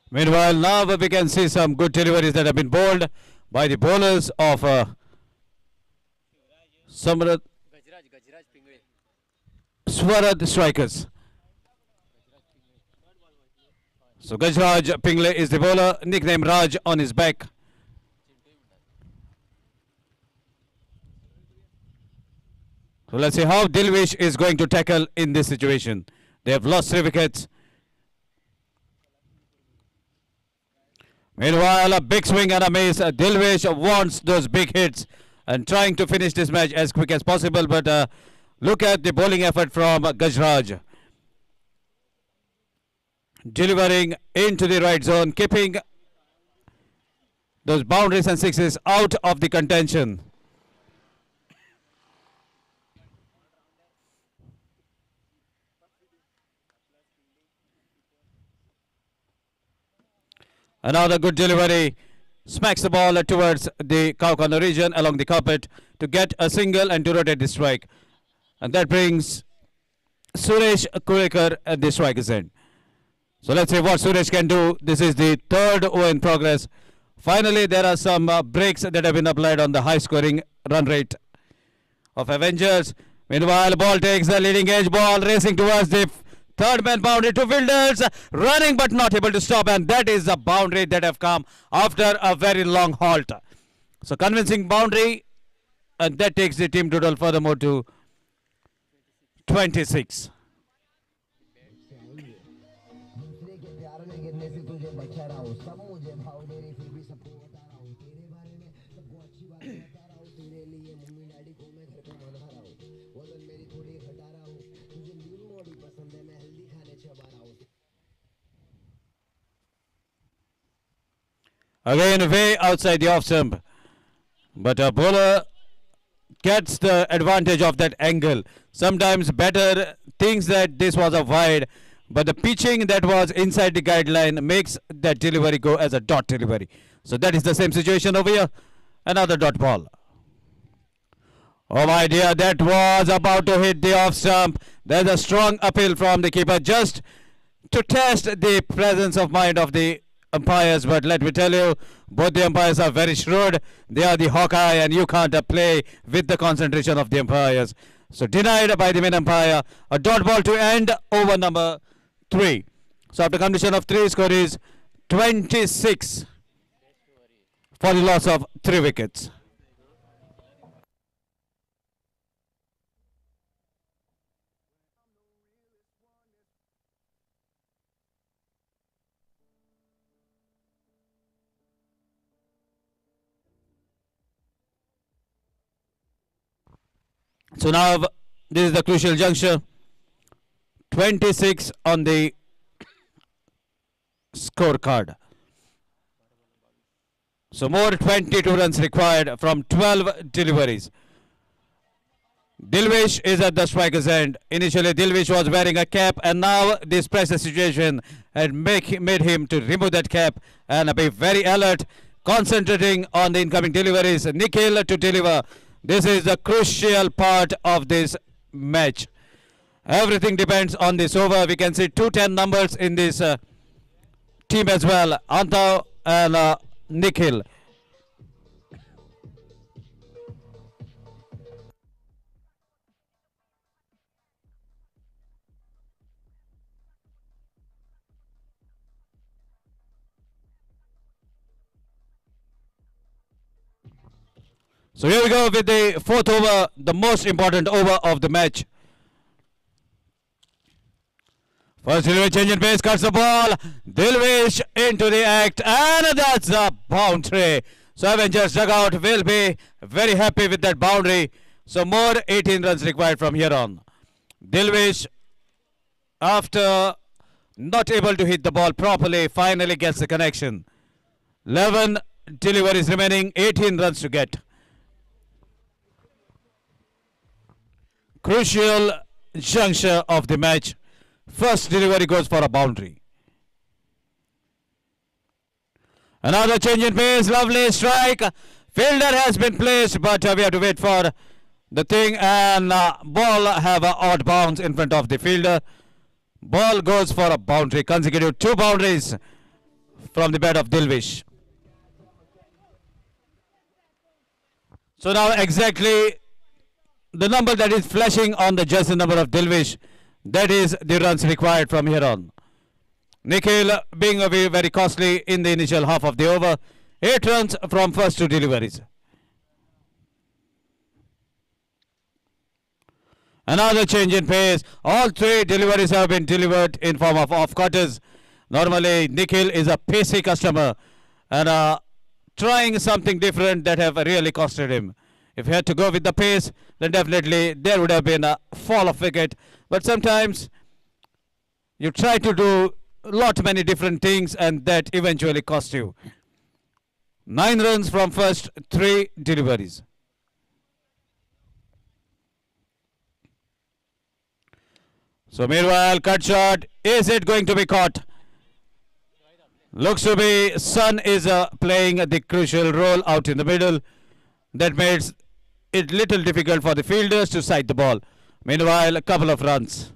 Meanwhile, now we can see some good deliveries that have been bowled by the bowlers of Swarad strikers. So Gajraj Pingle is the bowler, nicknamed Raj on his back. So let's see how Dilvish is going to tackle in this situation. They have lost 3 wickets. Meanwhile, a big swing and a miss. Dilvish wants those big hits and trying to finish this match as quick as possible. But look at the bowling effort from Gajraj. Delivering into the right zone, keeping those boundaries and sixes out of the contention. Another good delivery, smacks the ball towards the cow corner region along the carpet to get a single and to rotate the strike. And that brings Suresh Kulekar at the striker's end. So let's see what Suresh can do. This is the 3rd over in progress. Finally, there are some breaks that have been applied on the high scoring run rate of Avengers. Meanwhile, ball takes the leading edge ball, racing towards the 3rd man boundary. 2 fielders running but not able to stop, and that is a boundary that have come after a very long halt. So convincing boundary, and that takes the team total furthermore to 26. Again, way outside the off stump. But a bowler gets the advantage of that angle. Sometimes better thinks that this was a wide, but the pitching that was inside the guideline makes that delivery go as a dot delivery. So that is the same situation over here. Another dot ball. Oh my dear, that was about to hit the off stump. There's a strong appeal from the keeper just to test the presence of mind of the umpires, but let me tell you, both the umpires are very shrewd. They are the Hawkeye, and you can't play with the concentration of the umpires. So denied by the main umpire. A dot ball to end over number 3. So after completion of 3, score is 26 for the loss of 3 wickets. So now this is the crucial juncture. 26 on the scorecard. So more 22 runs required from 12 deliveries. Dilvish is at the striker's end. Initially, Dilvish was wearing a cap, and now this pressure situation had made him to remove that cap and be very alert, concentrating on the incoming deliveries. Nikhil to deliver. This is the crucial part of this match. Everything depends on this over. We can see 210 numbers in this team as well. Antav and Nikhil. So here we go with the fourth over, the most important over of the match. First delivery, change in pace, cuts the ball. Dilvish into the act, and that's a boundary. So Avengers dugout will be very happy with that boundary. So more 18 runs required from here on. Dilvish, after not able to hit the ball properly, finally gets the connection. 11 deliveries remaining, 18 runs to get. Crucial juncture of the match. First delivery goes for a boundary. Another change in pace, lovely strike. Fielder has been placed, but we have to wait for the thing, and ball have a odd bounce in front of the fielder. Ball goes for a boundary, consecutive 2 boundaries from the bat of Dilvish. So now exactly the number that is flashing on the jersey number of Dilvish, that is the runs required from here on. Nikhil being away very costly in the initial half of the over. 8 runs from first 2 deliveries. Another change in pace. All 3 deliveries have been delivered in form of off-cutters. Normally Nikhil is a pacey customer and trying something different that have really costed him. If he had to go with the pace, then definitely there would have been a fall of wicket. But sometimes you try to do many different things, and that eventually costs you. 9 runs from first 3 deliveries. So meanwhile, cut shot. Is it going to be caught? Looks to be Sun is playing the crucial role out in the middle. That makes it little difficult for the fielders to sight the ball. Meanwhile, a couple of runs.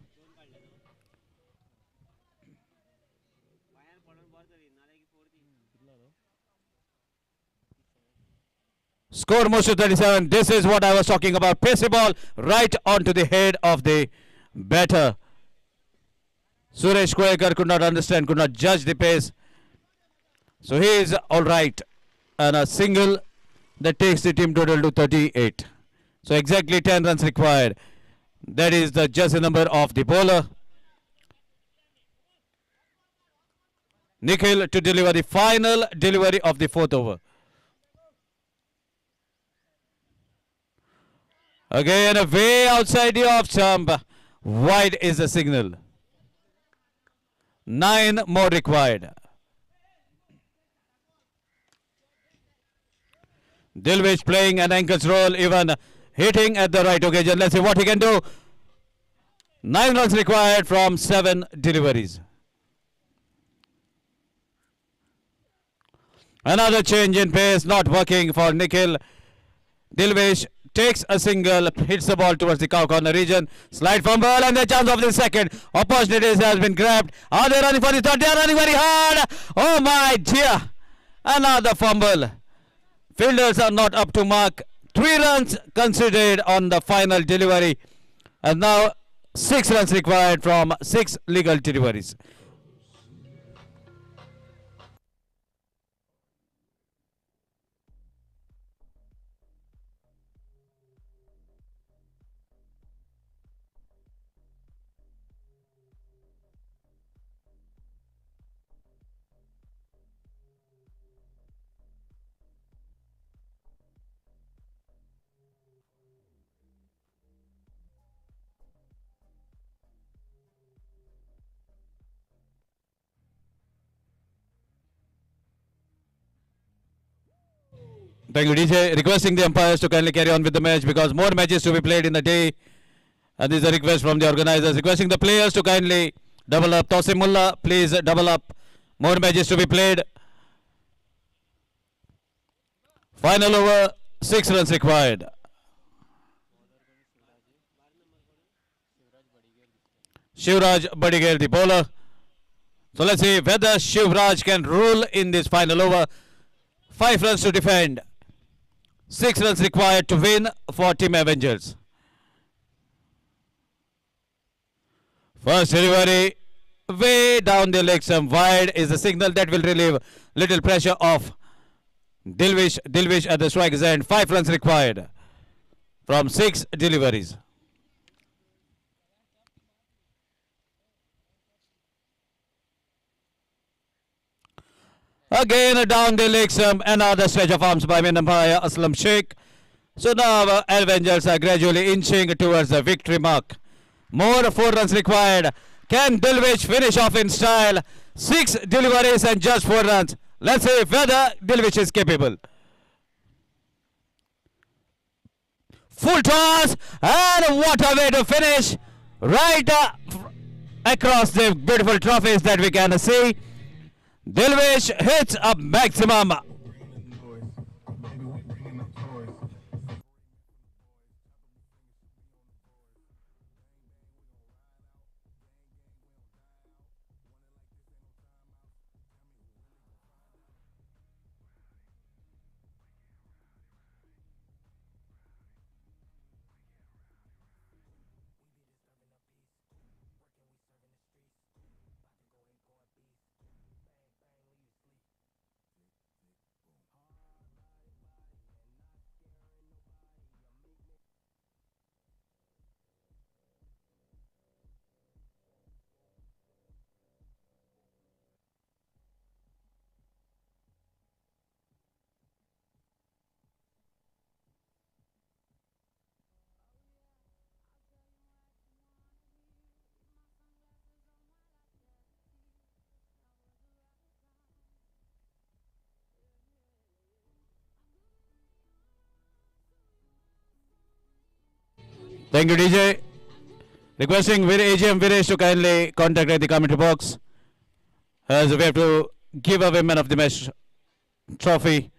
Score moves to 37. This is what I was talking about. Pacey ball right onto the head of the batter. Suresh Koekar could not understand, could not judge the pace. So he is all right. And a single that takes the team total to 38. So exactly 10 runs required. That is the jersey number of the bowler. Nikhil to deliver the final delivery of the 4th over. Again, way outside the off stump. Wide is the signal. 9 more required. Dilvish playing an anchor's role, even hitting at the right occasion. Let's see what he can do. 9 runs required from 7 deliveries. Another change in pace, not working for Nikhil. Dilvish takes a single, hits the ball towards the cow corner region. Slide fumble, and the chance of the second. Opportunities has been grabbed. Are they running for the third? They are running very hard. Oh my dear. Another fumble. Fielders are not up to mark. 3 runs considered on the final delivery. And now 6 runs required from 6 legal deliveries. Thank you, DJ. Requesting the umpires to kindly carry on with the match because more matches to be played in the day. And this is a request from the organizers. Requesting the players to kindly double up. Tosim Mullah, please double up. More matches to be played. Final over, 6 runs required. Shivraj Badiger, the bowler. So let's see whether Shivraj can rule in this final over. 5 runs to defend. 6 runs required to win for Team Avengers. First delivery way down the leg stump wide is the signal that will relieve little pressure off Dilvish. Dilvish at the strike's end. 5 runs required from 6 deliveries. Again down the leg stump, another stretch of arms by umpire Aslam Sheikh. So now Avengers are gradually inching towards the victory mark. More 4 runs required. Can Dilvish finish off in style? 6 deliveries and just 4 runs. Let's see whether Dilvish is capable. Full toss, and what a way to finish. Right across the beautiful trophies that we can see. Dilvish hits a maximum. Thank you, DJ. Requesting AGM Viresh to kindly contact at the commentary box as we have to give away man of the match trophy.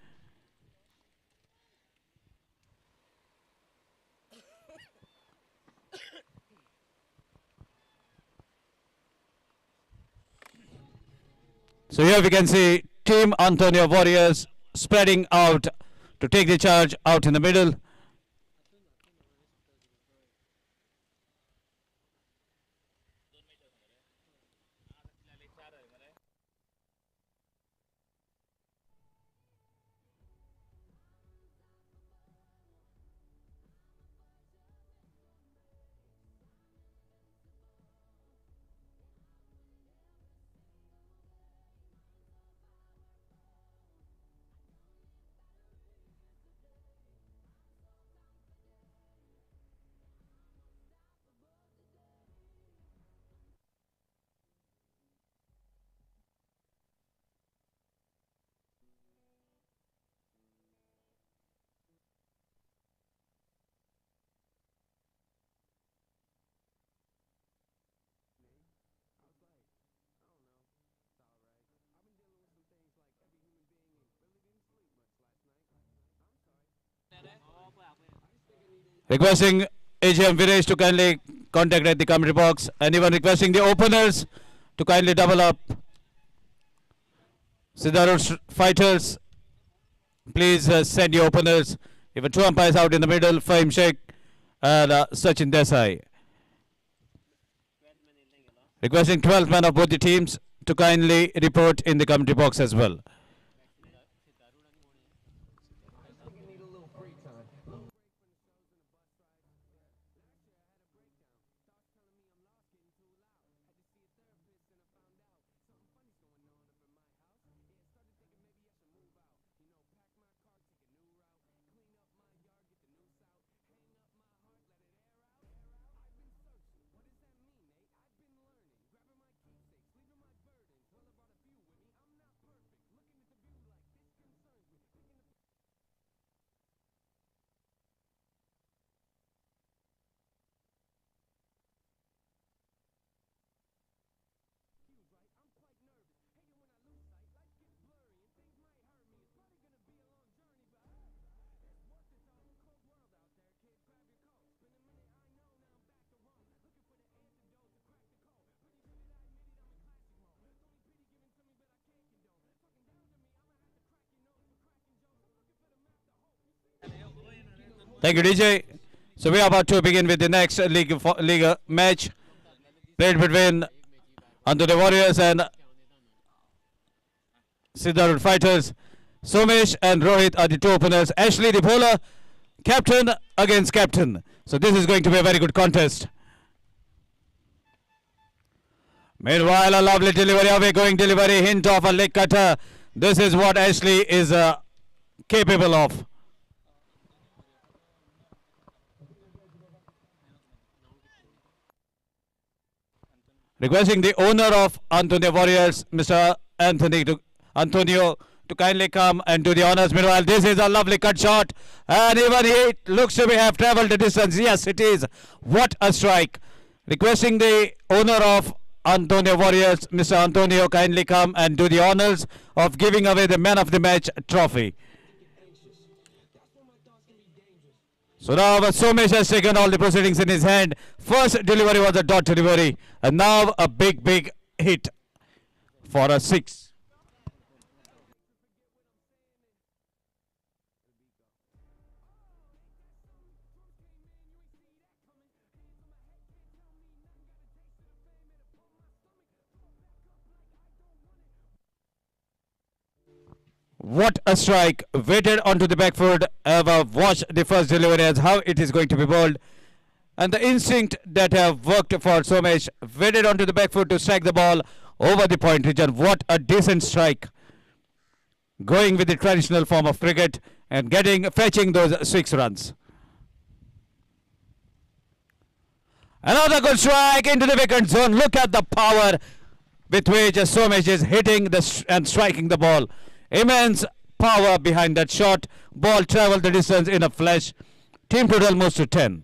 So here we can see Team Antonio Warriors spreading out to take the charge out in the middle. Requesting AGM Viresh to kindly contact at the commentary box. Anyone requesting the openers to kindly double up. Siddharth fighters, please send your openers. Even 2 umpires out in the middle, Fahim Sheikh and Sachin Desai. Requesting 12th man of both the teams to kindly report in the commentary box as well. Thank you, DJ. So we are about to begin with the next league match played between the Warriors and Siddharth Fighters. Somesh and Rohit are the two openers. Ashley, the bowler, captain against captain. So this is going to be a very good contest. Meanwhile, a lovely delivery, away going delivery, hint of a leg cutter. This is what Ashley is capable of. Requesting the owner of Antonio Warriors, Mr. Antonio, to kindly come and do the honors. Meanwhile, this is a lovely cut shot, and even it looks to have travelled the distance. Yes, it is. What a strike! Requesting the owner of Antonio Warriors, Mr. Antonio, kindly come and do the honors of giving away the man of the match trophy. So now Somesh has taken all the proceedings in his hand. First delivery was a dot delivery, and now a big hit for a 6. What a strike. Waited onto the back foot. Watched the first delivery as how it is going to be bowled. And the instinct that have worked for Somesh. Waited onto the back foot to strike the ball over the point region. What a decent strike. Going with the traditional form of cricket and fetching those 6 runs. Another good strike into the vacant zone. Look at the power with which Somesh is hitting and striking the ball. Immense power behind that shot. Ball travelled the distance in a flash. Team total moves to 10.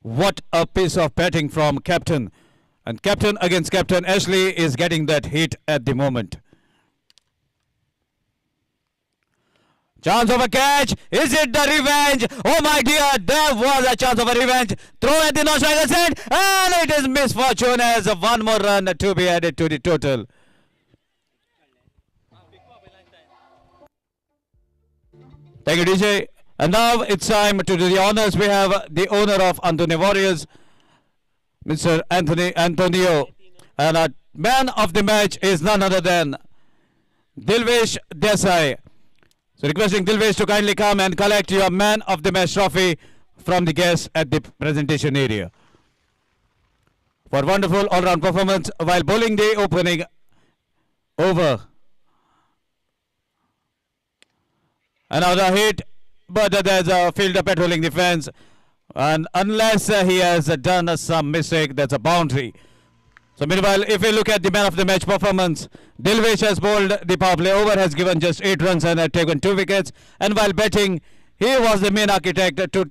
What a piece of batting from captain. And captain against captain, Ashley is getting that hit at the moment. Chance of a catch. Is it the revenge? Oh my dear, there was a chance of a revenge. Throw at the no-striker's end, and it is misfortune as one more run to be added to the total. Thank you, DJ. And now it's time to do the honors. We have the owner of Antonio Warriors, Mr. Antonio. And our man of the match is none other than Dilvesh Desai. So requesting Dilvesh to kindly come and collect your man of the match trophy from the guests at the presentation area. For wonderful all-round performance while bowling the opening over. Another hit, but there's a fielder patrolling the fence. And unless he has done some mistake, that's a boundary. So meanwhile, if we look at the man of the match performance, Dilvesh has bowled the power play over, has given just 8 runs and had taken 2 wickets. And while batting, he was the main architect to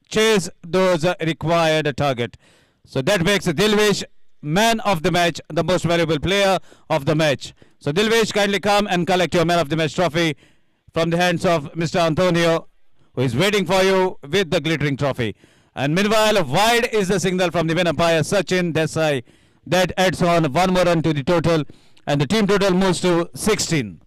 chase those required target. So that makes Dilvesh man of the match, the most valuable player of the match. So Dilvesh, kindly come and collect your man of the match trophy from the hands of Mr. Antonio, who is waiting for you with the glittering trophy. And meanwhile, wide is the signal from the main umpire, Sachin Desai. That adds on 1 more run to the total, and the team total moves to 16.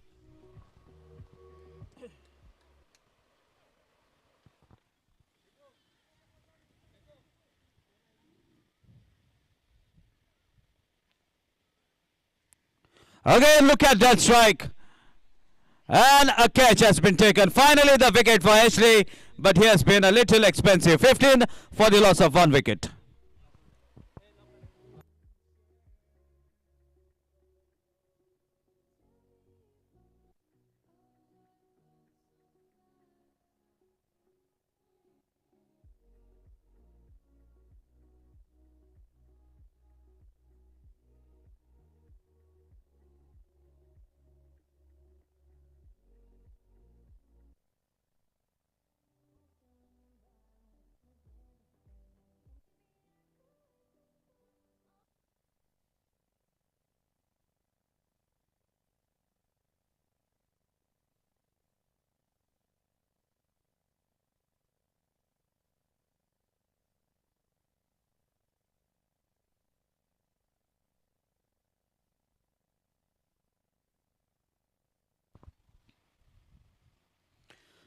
Again, look at that strike. And a catch has been taken. Finally, the wicket for Ashley, but he has been a little expensive. 15 for the loss of 1 wicket.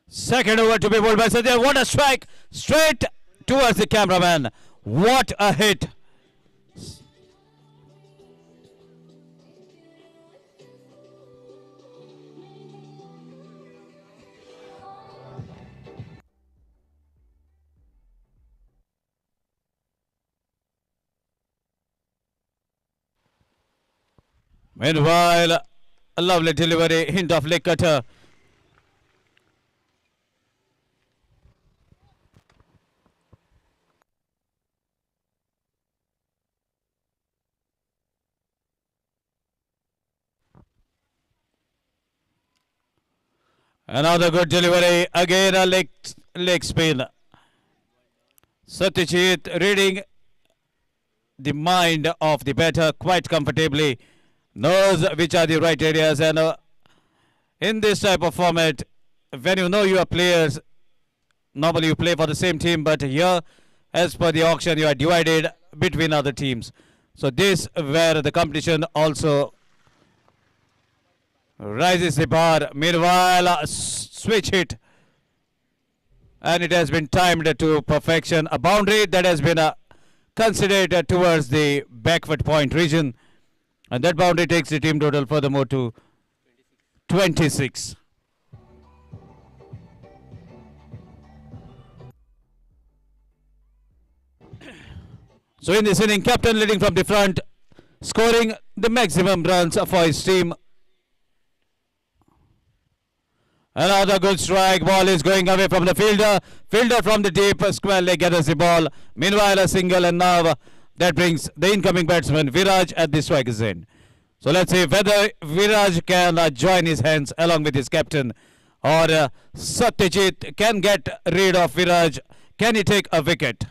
Second over to be bowled by Sajay. What a strike! Straight towards the cameraman. What a hit! Meanwhile, a lovely delivery, hint of leg cutter. Another good delivery, again a leg spin. Satyajit reading the mind of the batter quite comfortably, knows which are the right areas, and in this type of format, when you know your players, normally you play for the same team, but here, as per the auction, you are divided between other teams. So this where the competition also rises the bar. Meanwhile, switch hit, and it has been timed to perfection. A boundary that has been considered towards the backward point region, and that boundary takes the team total furthermore to 26. So in this inning, captain leading from the front, scoring the maximum runs for his team. Another good strike. Ball is going away from the fielder. Fielder from the deep square leg gathers the ball. Meanwhile, a single, and now that brings the incoming batsman Viraj at the striker's end. So let's see whether Viraj can join his hands along with his captain, or Satyajit can get rid of Viraj. Can he take a wicket?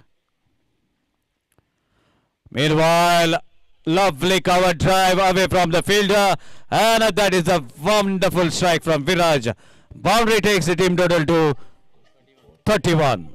Meanwhile, lovely cover drive away from the fielder, and that is a wonderful strike from Viraj. Boundary takes the team total to 31.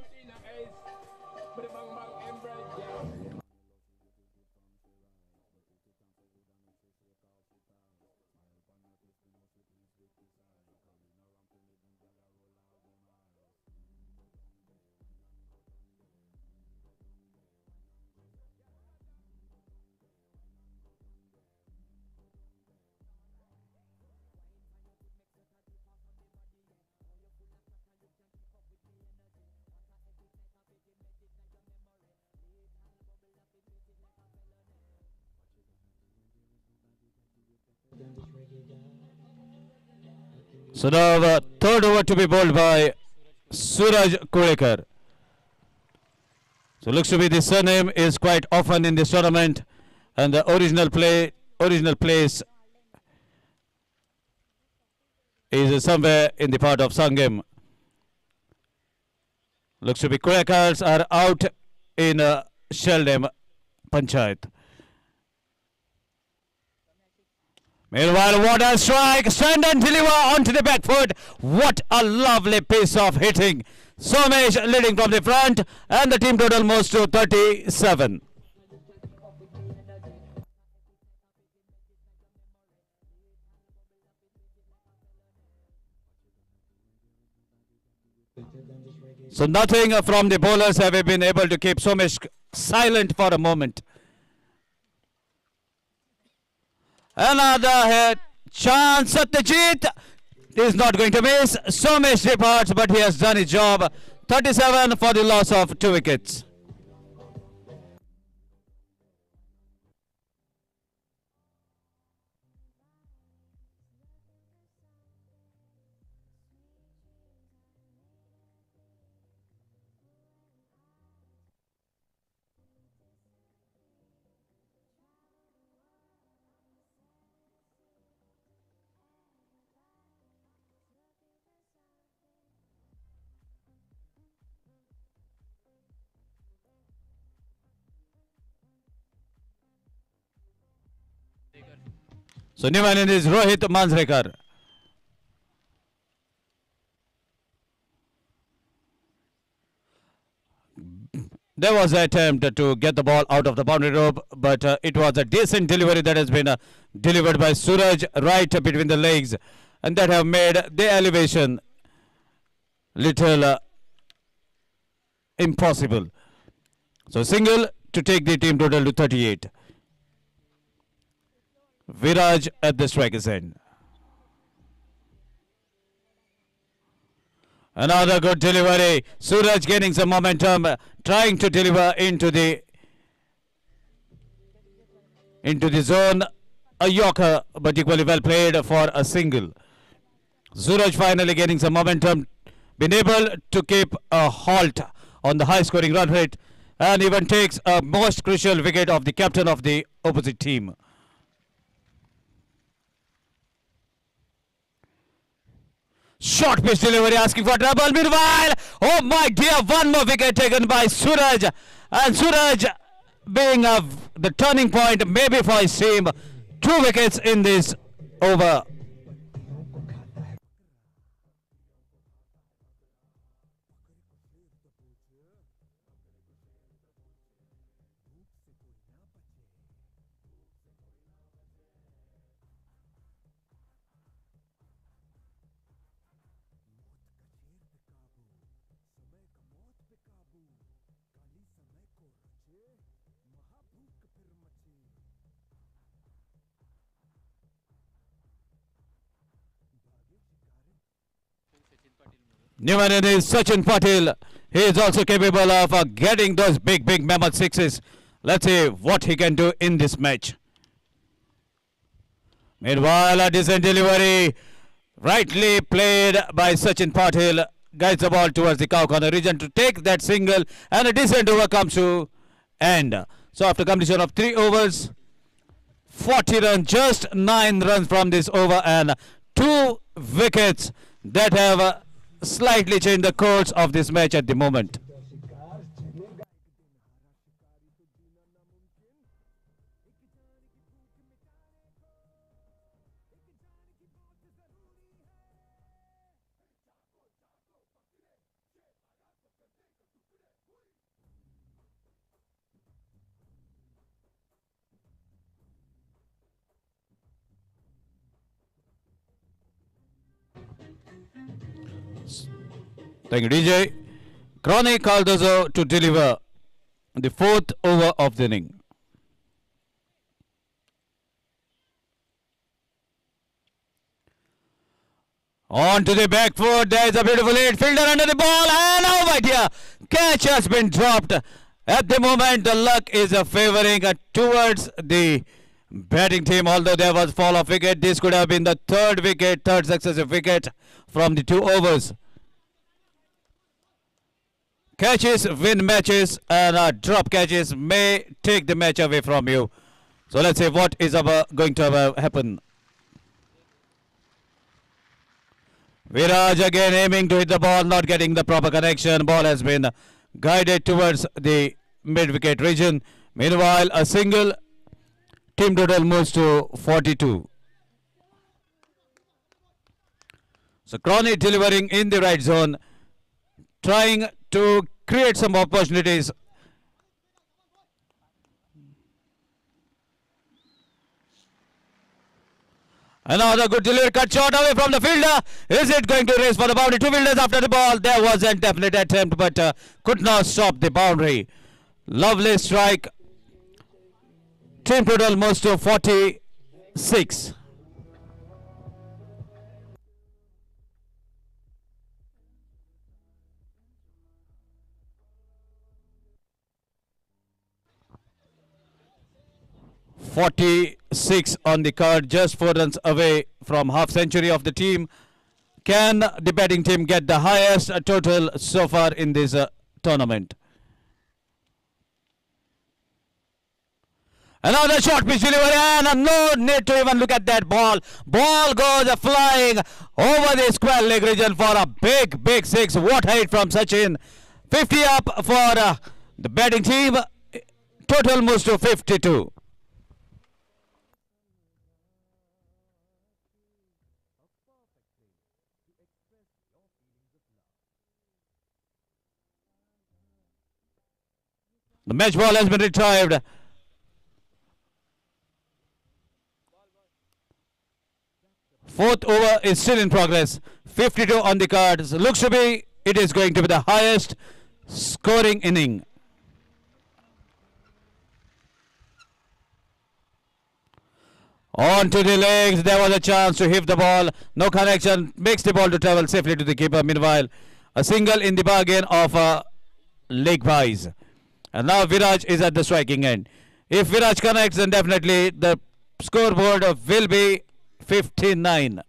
So now third over to be bowled by Suraj Kulekar. So looks to be the surname is quite often in this tournament, and the original place is somewhere in the part of Sangam. Looks to be Kulekars are out in Xeldem Panchayat. Meanwhile, what a strike! Stand and deliver onto the back foot. What a lovely piece of hitting. Somesh leading from the front, and the team total moves to 37. So nothing from the bowlers have been able to keep Somesh silent for a moment. Another hit. Chance. Satyajit is not going to miss. Somesh departs, but he has done his job. 37 for the loss of 2 wickets. So new man is Rohit Manjrekar. There was an attempt to get the ball out of the boundary rope, but it was a decent delivery that has been delivered by Suraj right between the legs, and that have made the elevation little impossible. So single to take the team total to 38. Viraj at the striker's end. Another good delivery. Suraj gaining some momentum, trying to deliver into the zone. A Yorker, but equally well played for a single. Suraj finally gaining some momentum, been able to keep a halt on the high scoring run rate, and even takes a most crucial wicket of the captain of the opposite team. Short pitch delivery asking for trouble. Meanwhile, oh my dear, one more wicket taken by Suraj. And Suraj being the turning point maybe for his team. 2 wickets in this over. New one is Sachin Patil. He is also capable of getting those big mammoth sixes. Let's see what he can do in this match. Meanwhile, a decent delivery, rightly played by Sachin Patil, guides the ball towards the cow corner region to take that single, and a decent over comes to end. So after completion of 3 overs, 40 runs, just 9 runs from this over, and 2 wickets that have slightly changed the course of this match at the moment. Thank you, DJ. Crony Cardozo to deliver the 4th over of the inning. On to the back foot. There is a beautiful hit. Fielder under the ball. And oh my dear, catch has been dropped. At the moment, the luck is favoring towards the batting team. Although there was fall of wicket, this could have been the third successive wicket from the 2 overs. Catches win matches, and drop catches may take the match away from you. So let's see what is going to happen. Viraj again aiming to hit the ball, not getting the proper connection. Ball has been guided towards the mid-wicket region. Meanwhile, a single, team total moves to 42. So Crony delivering in the right zone, trying to create some opportunities. Another good delivery, cut short away from the fielder. Is it going to race for the boundary? 2 fielders after the ball. There was a definite attempt, but could not stop the boundary. Lovely strike. Team total moves to 46. .46 on the card, just 4 runs away from half century of the team. Can the batting team get the highest total so far in this tournament? Another short pitch delivery, and no need to even look at that ball. Ball goes flying over the square leg region for a big 6. What a hit from Sachin. 50 up for the batting team. Total moves to 52. The match ball has been retrieved. Fourth over is still in progress. 52 on the cards. Looks to be it is going to be the highest scoring inning. On to the legs, there was a chance to hit the ball. No connection, makes the ball to travel safely to the keeper. Meanwhile, a single in the bargain of leg buys. And now Viraj is at the striking end. If Viraj connects, then definitely the scoreboard will be 59.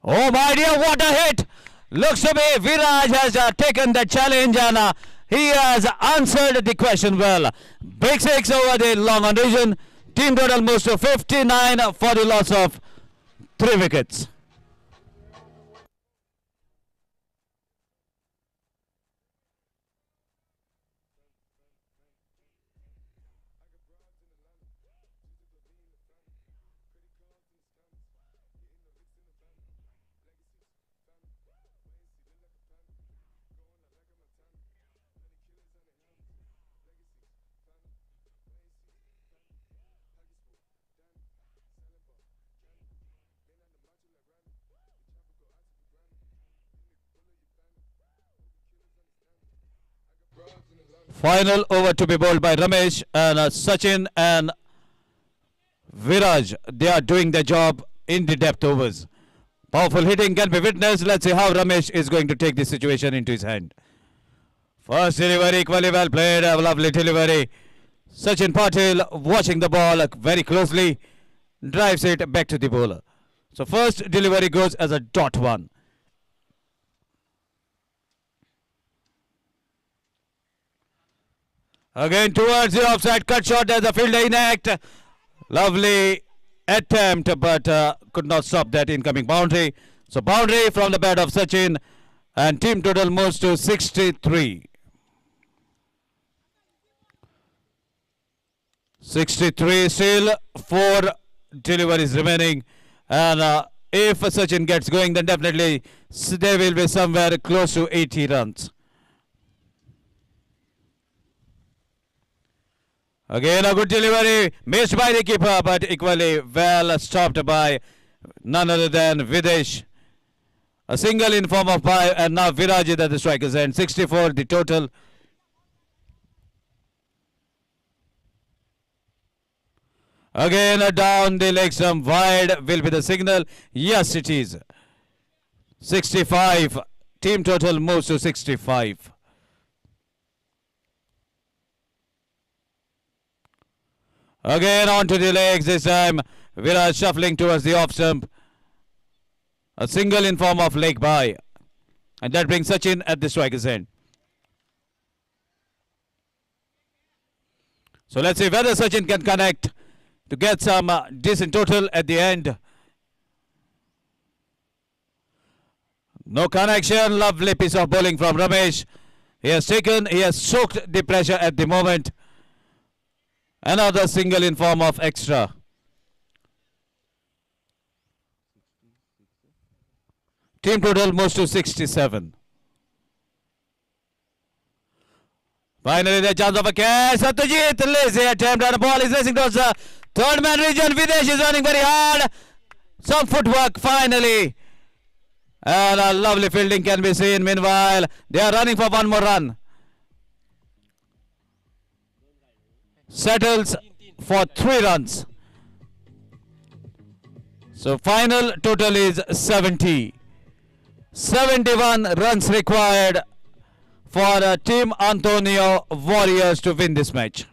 Oh my dear, what a hit! Looks to be Viraj has taken the challenge and he has answered the question well. Big six over the long on region. Team total moves to 59 for the loss of 3 wickets. Final over to be bowled by Ramesh and Sachin and Viraj. They are doing their job in the depth overs. Powerful hitting can be witnessed. Let's see how Ramesh is going to take this situation into his hand. First delivery, equally well played. A lovely delivery. Sachin Patil watching the ball very closely. Drives it back to the bowler. So first delivery goes as a dot one. Again towards the offside, cut shot as a fielder inact. Lovely attempt, but could not stop that incoming boundary. So boundary from the bat of Sachin, and team total moves to 63. 63, still 4 deliveries remaining, and if Sachin gets going, then definitely they will be somewhere close to 80 runs. Again a good delivery, missed by the keeper, but equally well stopped by none other than Videsh. A single in form of 5, and now Viraj is at the striker's end. 64 the total. Again down the leg stump, wide will be the signal. Yes, it is. 65. Team total moves to 65. Again onto the legs this time. Viraj shuffling towards the off stump. A single in form of leg by. And that brings Sachin at the striker's end. So let's see whether Sachin can connect to get some decent total at the end. No connection. Lovely piece of bowling from Ramesh. He has soaked the pressure at the moment. Another single in form of extra. Team total moves to 67. Finally, the chance of a catch. Satyajit, lazy attempt, and the ball is racing towards the third man region. Videsh is running very hard. Some footwork finally. And a lovely fielding can be seen. Meanwhile, they are running for one more run. Settles for 3 runs. So final total is 70. 71 runs required for Team Antonio Warriors to win this match.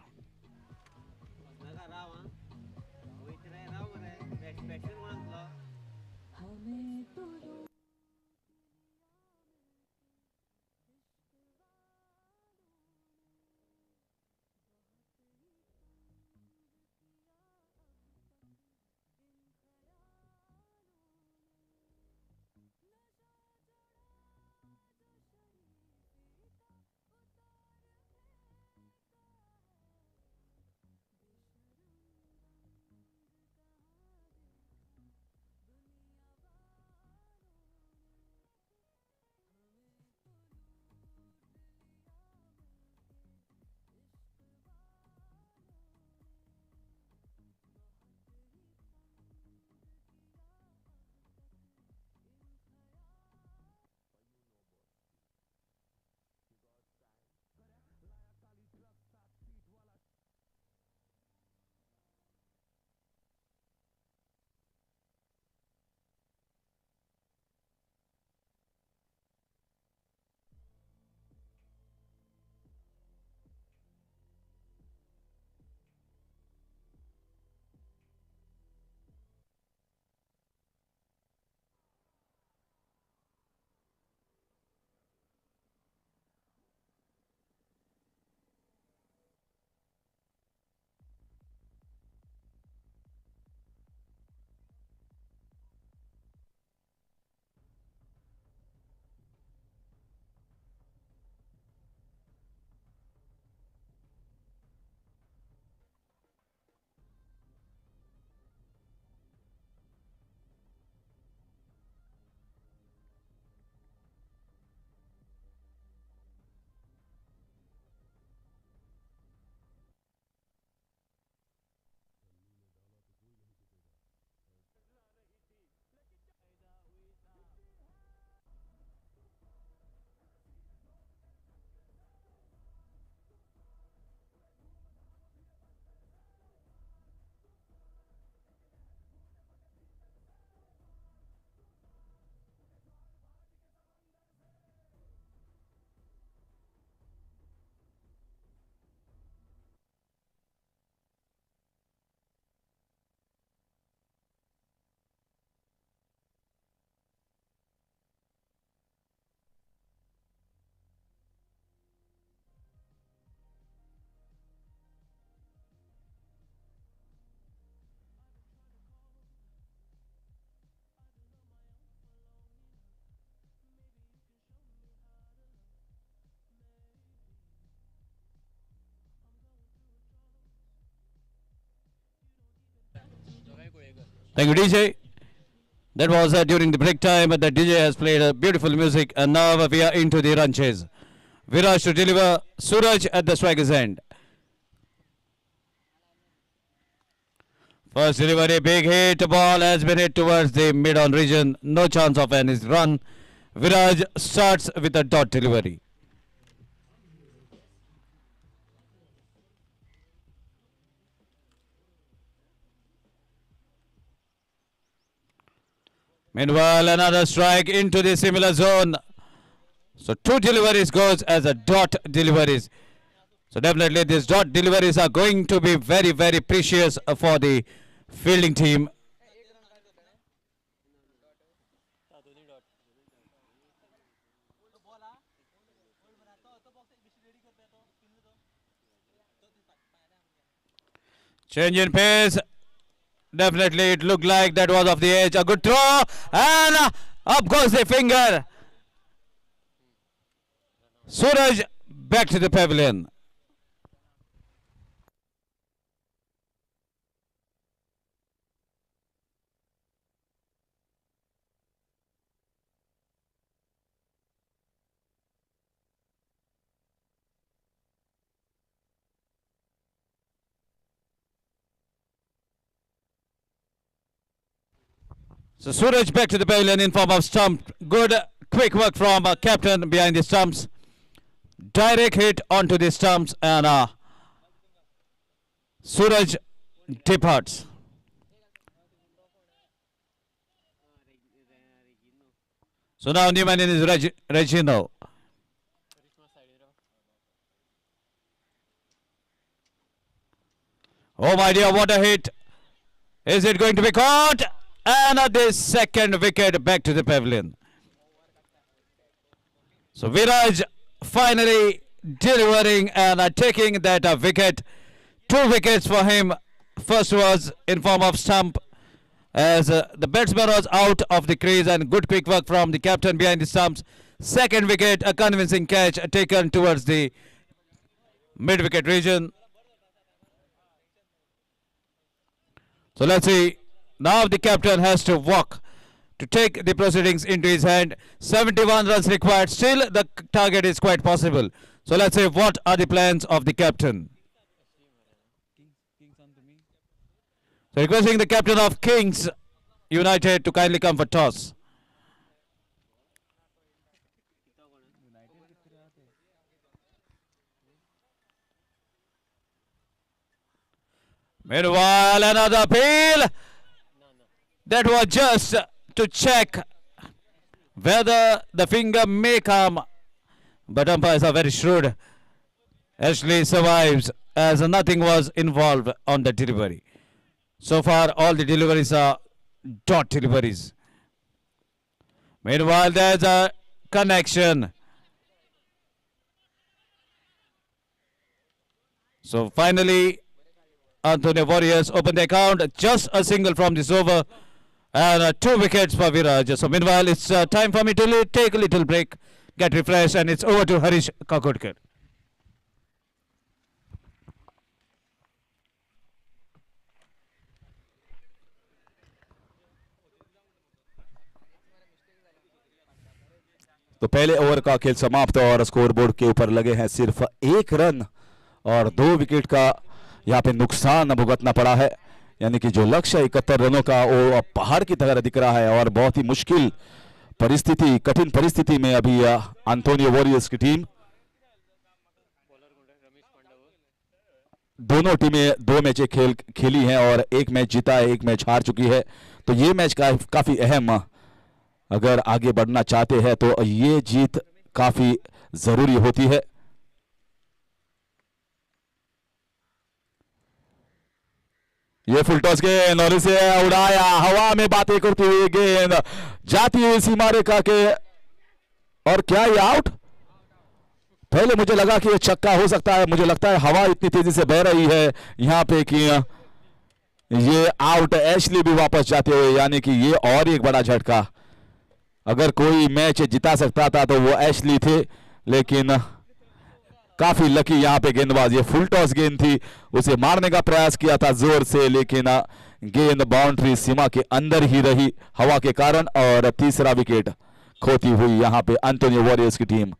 Thank you, DJ. That was during the break time. The DJ has played beautiful music, and now we are into the run chase. Viraj to deliver, Suraj at the striker's end. First delivery, big hit, ball has been hit towards the mid-on region. No chance of any run. Viraj starts with a dot delivery. Meanwhile, another strike into the similar zone. So 2 deliveries goes as a dot deliveries. So definitely these dot deliveries are going to be very, very precious for the fielding team. Change in pace. Definitely it looked like that was off the edge. A good throw. And up goes the finger. Suraj back to the pavilion. So Suraj back to the pavilion in form of stump. Good quick work from captain behind the stumps. Direct hit onto the stumps, and Suraj departs. So now new man in is Regino. Oh my dear, what a hit. Is it going to be caught? And the second wicket back to the pavilion. So Viraj finally delivering and taking that wicket. 2 wickets for him. First was in form of stump as the batsman was out of the crease, and good quick work from the captain behind the stumps. Second wicket, a convincing catch taken towards the mid-wicket region. So let's see. Now the captain has to walk to take the proceedings into his hand. 71 runs required. Still the target is quite possible. So let's see what are the plans of the captain. So requesting the captain of Kings United to kindly come for toss. Meanwhile, another appeal. That was just to check whether the finger may come. But umpires are very shrewd. Ashley survives as nothing was involved on the delivery. So far, all the deliveries are dot deliveries. Meanwhile, there's a connection. So finally, Antonio Warriors open the account. Just a single from this over. And 2 wickets for Viraj. So meanwhile, it's time for me to take a little break, get refreshed, and it's over to Harish Kakodkar. तो पहले over का खेल समाप्त और scoreboard के ऊपर लगे हैं सिर्फ 1 रन और 2 विकेट का यहाँ पे नुकसान भुगतना पड़ा है। यानी कि जो लक्ष्य 71 रनों का वो पहाड़ की तरह दिख रहा है और बहुत ही मुश्किल परिस्थिति, कठिन परिस्थिति में अभी एंटोनियो वॉरियर्स की टीम, दोनों टीमें 2 मैचें खेली हैं और 1 मैच जीता है, 1 मैच हार चुकी है। तो ये मैच काफी अहम, अगर आगे बढ़ना चाहते हैं तो ये जीत काफी जरूरी होती है। ये फुल टॉस गेंद और इसे उड़ाया, हवा में बातें करती हुई गेंद जाती हुई सीमा रेखा के, और क्या ये आउट? पहले मुझे लगा कि ये छक्का हो सकता है, मुझे लगता है हवा इतनी तेजी से बह रही है यहां पे कि ये आउट। एशली भी वापस जाते हुए, यानी कि ये और एक बड़ा झटका। अगर कोई मैच जिता सकता था तो वो एशली थे, लेकिन काफी लकी यहाँ पे गेंदबाज। ये फुल टॉस गेंद थी, उसे मारने का प्रयास किया था जोर से, लेकिन गेंद बाउंड्री सीमा के अंदर ही रही हवा के कारण, और तीसरा विकेट खोती हुई यहां पे एंटोनी वॉरियर्स की टीम।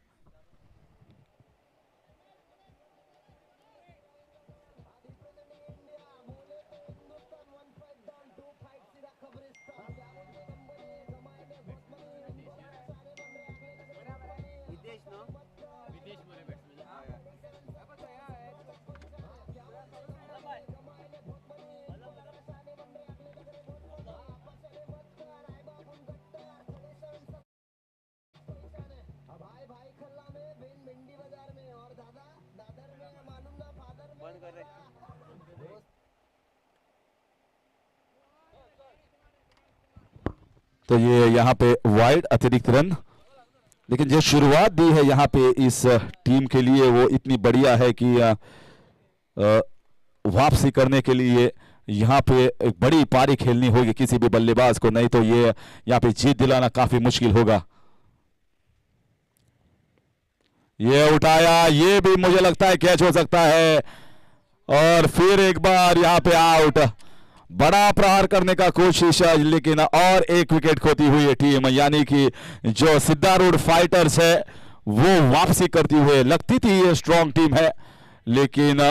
तो ये यहाँ पे वाइड अतिरिक्त रन, लेकिन जो शुरुआत दी है यहाँ पे इस टीम के लिए वो इतनी बढ़िया है कि वापसी करने के लिए यहाँ पे एक बड़ी पारी खेलनी होगी किसी भी बल्लेबाज को, नहीं तो ये यहाँ पे जीत दिलाना काफी मुश्किल होगा। ये उठाया, ये भी मुझे लगता है कैच हो सकता है, और फिर एक बार यहाँ पे आउट। बड़ा प्रहार करने का कोशिश, लेकिन और एक विकेट खोती हुई है टीम, यानी कि जो सिद्धारूढ़ फाइटर्स है वो वापसी करती हुई लगती थी। ये स्ट्रॉन्ग टीम है, लेकिन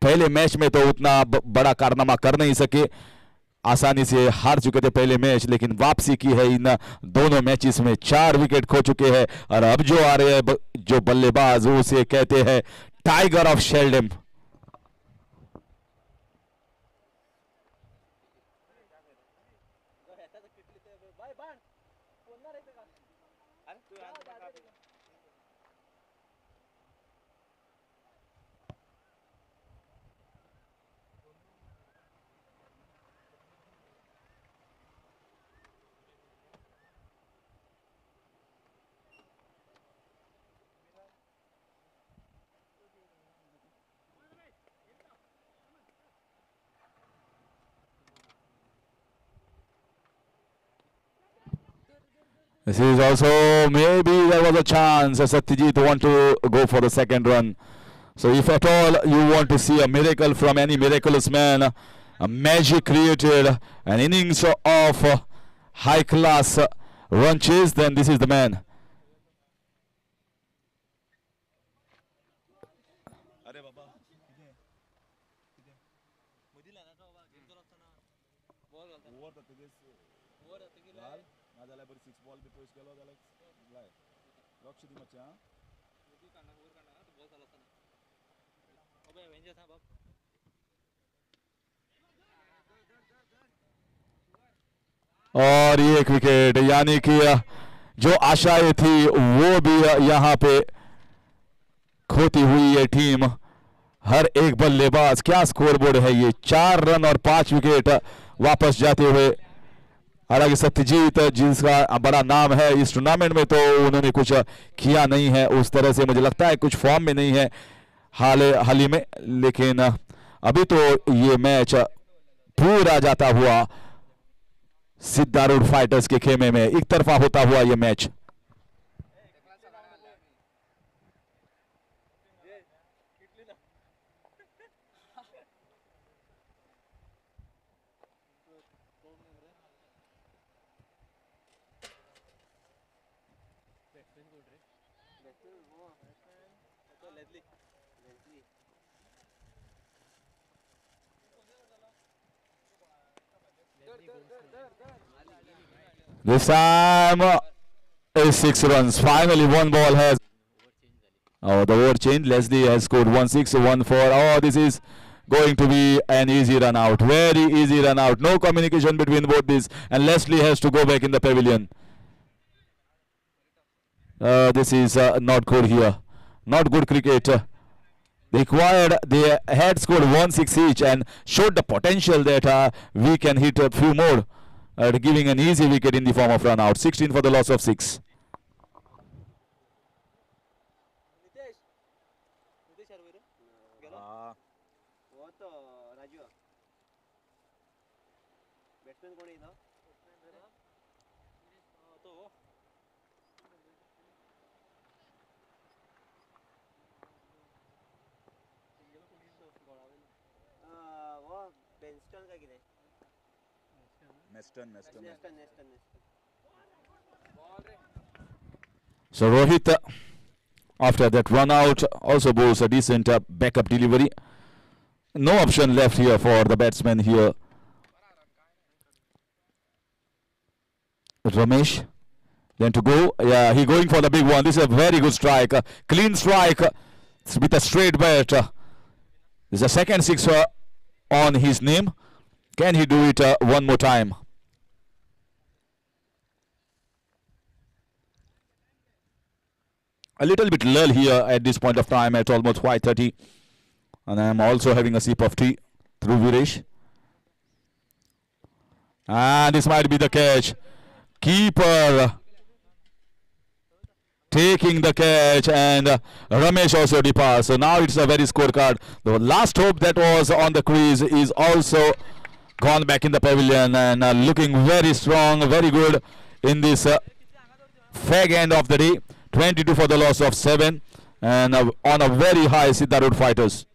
पहले मैच में तो उतना बड़ा कारनामा कर नहीं सके, आसानी से हार चुके थे पहले मैच, लेकिन वापसी की है इन दोनों मैचेस में। 4 विकेट खो चुके हैं, और अब जो आ रहे हैं जो बल्लेबाज उसे कहते हैं tiger of Sheldem. This is also, maybe there was a chance Satyajit want to go for the second run. So if at all you want to see a miracle from any miraculous man, a magic created, an innings of high class run chase, then this is the man. और ये एक wicket, यानी कि जो आशाएं थी वो भी यहाँ पे खोती हुई है टीम। हर एक बल्लेबाज, क्या स्कोरबोर्ड है ये, 4 रन और 5 विकेट वापस जाते हुए। हालांकि सत्यजीत जिसका बड़ा नाम है इस टूर्नामेंट में, तो उन्होंने कुछ किया नहीं है उस तरह से, मुझे लगता है कुछ फॉर्म में नहीं है हाल ही में, लेकिन अभी तो ये मैच पूरा जाता हुआ सिद्धारूढ़ फाइटर्स के खेमे में एक तरफा होता हुआ ये match. This time is 6 runs. Finally, one ball has. Oh, the over change. Leslie has scored 1-6, 1-4. Oh, this is going to be an easy run out. Very easy run out. No communication between both these, and Leslie has to go back in the pavilion. This is not good here. Not good cricket. They had scored 1-6 each and showed the potential that we can hit a few more, giving an easy wicket in the form of run out. 16 for the loss of 6. So Rohit, after that run out, also bowls a decent backup delivery. No option left here for the batsman here. Ramesh, then to go. Yeah, he going for the big one. This is a very good strike. Clean strike with a straight bat. This is a second six on his name. Can he do it one more time? A little bit lull here at this point of time at almost 5:30. And I am also having a sip of tea through Viresh. And this might be the catch. Keeper taking the catch, and Ramesh also departs. So now it's a very scorecard. The last hope that was on the crease is also gone back in the pavilion, and looking very strong, very good in this fag end of the day. 22 for the loss of 7, and on a very high Siddha Road Fighters.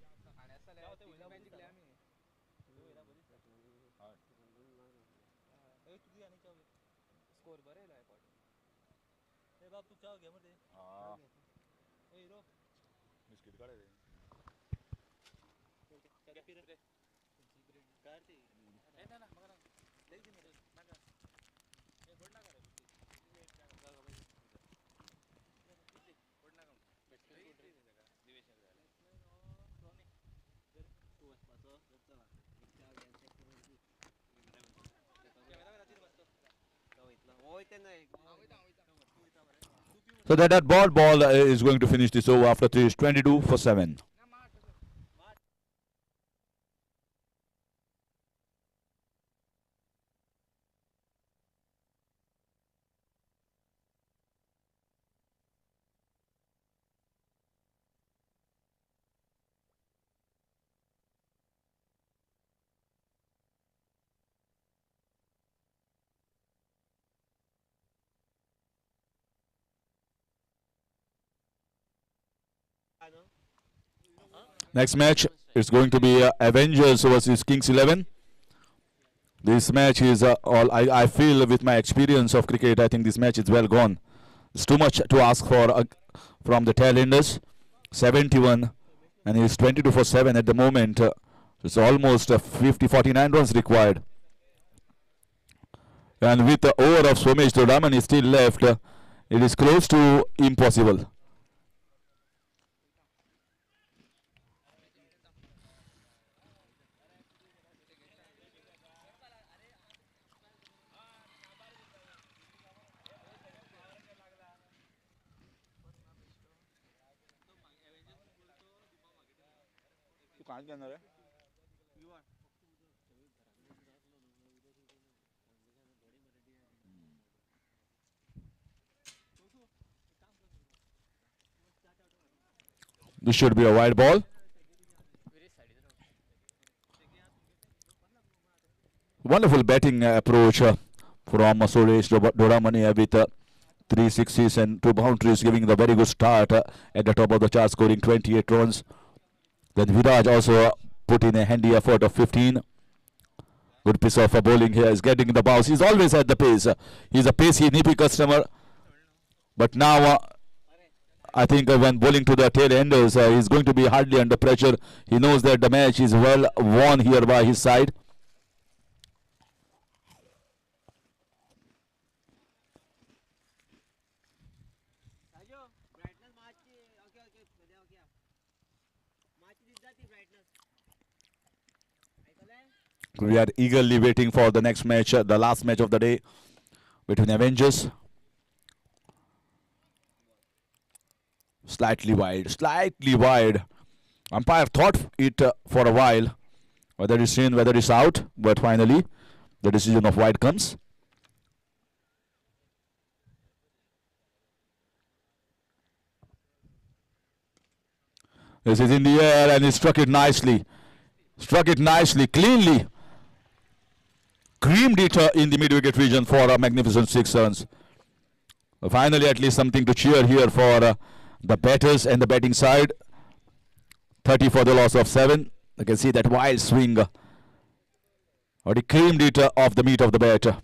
So that ball is going to finish this over after 3 is 22 for 7. Next match is going to be Avengers versus Kings 11. This match is I feel with my experience of cricket, I think this match is well gone. It's too much to ask for from the tail enders. 71 and he's 22 for 7 at the moment. It's almost 49 runs required. And with the over of Somesh Dodaman is still left, it is close to impossible. This should be a wide ball. Wonderful batting approach from Suresh Doramani with 3 sixes and 2 boundaries, giving the very good start at the top of the chart, scoring 28 runs. Then Viraj also put in a handy effort of 15. Good piece of bowling here. Is getting the bounce. He's always at the pace. He's a pacey, nippy customer. But now, I think when bowling to the tail enders, he's going to be hardly under pressure. He knows that the match is well won here by his side. We are eagerly waiting for the next match, the last match of the day between Avengers. Slightly wide. Umpire thought it for a while, whether it's in, whether it's out, but finally the decision of wide comes. This is in the air and he struck it nicely, cleanly. Creamed it in the mid-wicket region for a magnificent 6 runs. Finally, at least something to cheer here for the batters and the batting side. 30 for the loss of 7. You can see that wild swing Or he creamed it off the meat of the bat.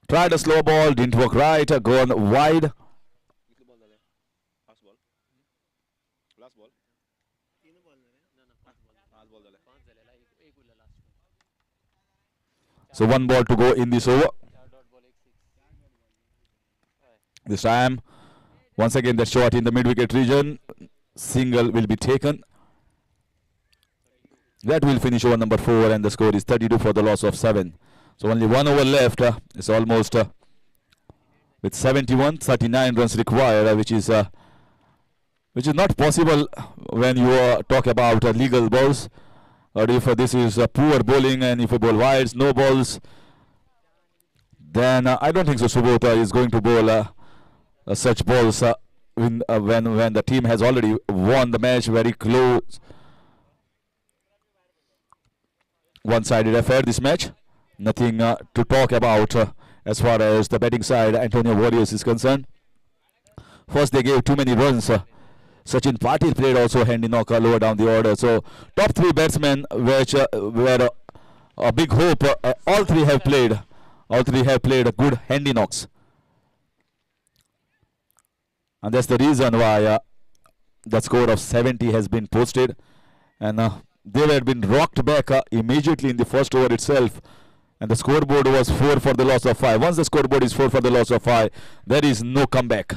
Tried a slow ball, didn't work right, gone wide. So 1 ball to go in this over. This time, once again, that shot in the mid-wicket region. Single will be taken. That will finish over number 4, and the score is 32 for the loss of 7. So only 1 over left. It's almost with 71, 39 runs required, which is not possible when you talk about legal balls. Or if this is poor bowling, and if you bowl wides, no balls, then I don't think so. Subodh is going to bowl such balls when the team has already won the match very close. One-sided affair this match. Nothing to talk about as far as the batting side, Antonio Warriors, is concerned. First, they gave too many runs. Sachin Patil played also handy knocker lower down the order. So top 3 batsmen, which were a big hope. All three have played. All three have played a good handy knocks, and that's the reason why the score of 70 has been posted. And they had been rocked back immediately in the first over itself, and the scoreboard was 4 for the loss of 5. Once the scoreboard is 4 for the loss of 5, there is no comeback.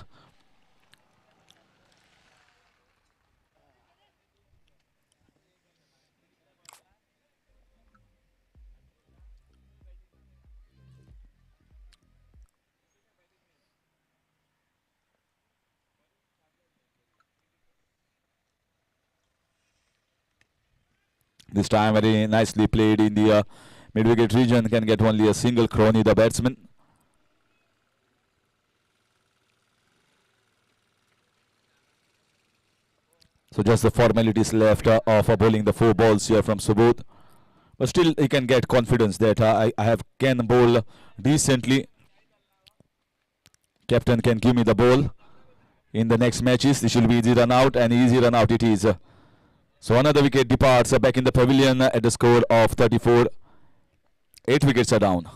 This time very nicely played in the mid-wicket region. Can get only a single. Crony, the batsman. So just the formalities left of bowling the 4 balls here from Subodh. But still he can get confidence that I can bowl decently. Captain can give me the ball in the next matches. This will be easy run out, and easy run out it is. So another wicket departs back in the pavilion at the score of 34. 8 wickets are down.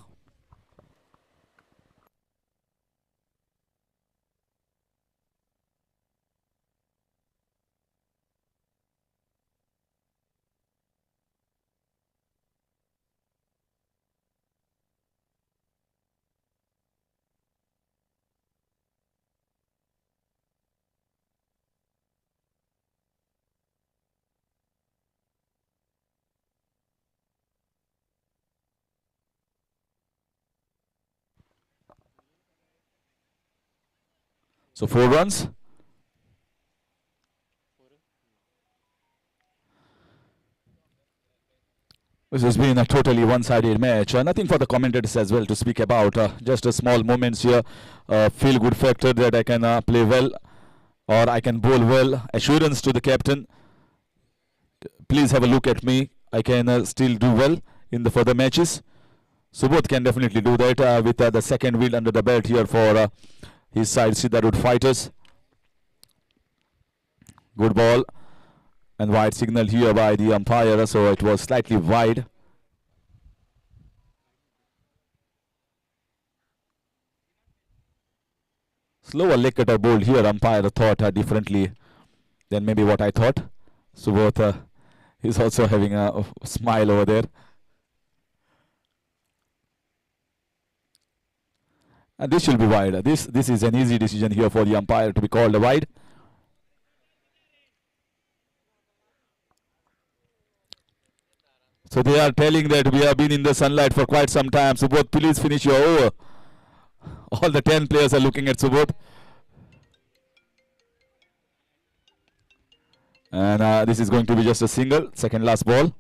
So 4 runs. This has been a totally one-sided match. Nothing for the commentators as well to speak about. Just a small moments here. Feel-good factor that I can play well, or I can bowl well. Assurance to the captain. Please have a look at me. I can still do well in the further matches. Subodh can definitely do that with the second wheel under the belt here for his side, Siddharut Fighters. Good ball. And wide signal here by the umpire, so it was slightly wide. Slower leg cutter bowled here. Umpire thought differently than maybe what I thought. Subodh is also having a smile over there. And this should be wide. This is an easy decision here for the umpire to be called a wide. So they are telling that we have been in the sunlight for quite some time. Subodh, please finish your over. All the 10 players are looking at Subodh. And this is going to be just a single, second last ball.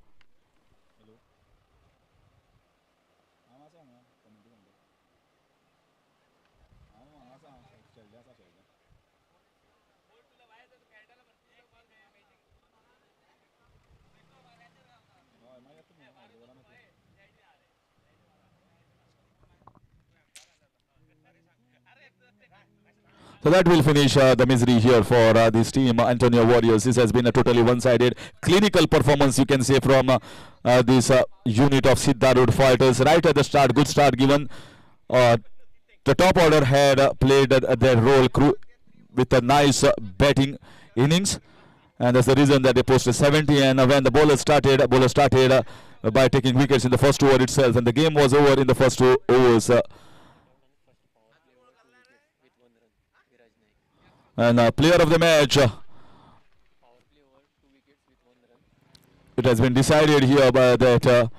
So that will finish the misery here for this team, Antonio Warriors. This has been a totally one-sided, clinical performance, you can say, from this unit of Siddharud fighters. Right at the start, good start given. The top order had played their role with a nice batting innings, and that's the reason that they posted 70. And when the bowler started by taking wickets in the first over itself, and the game was over in the first 2 overs. And player of the match, it has been decided here by that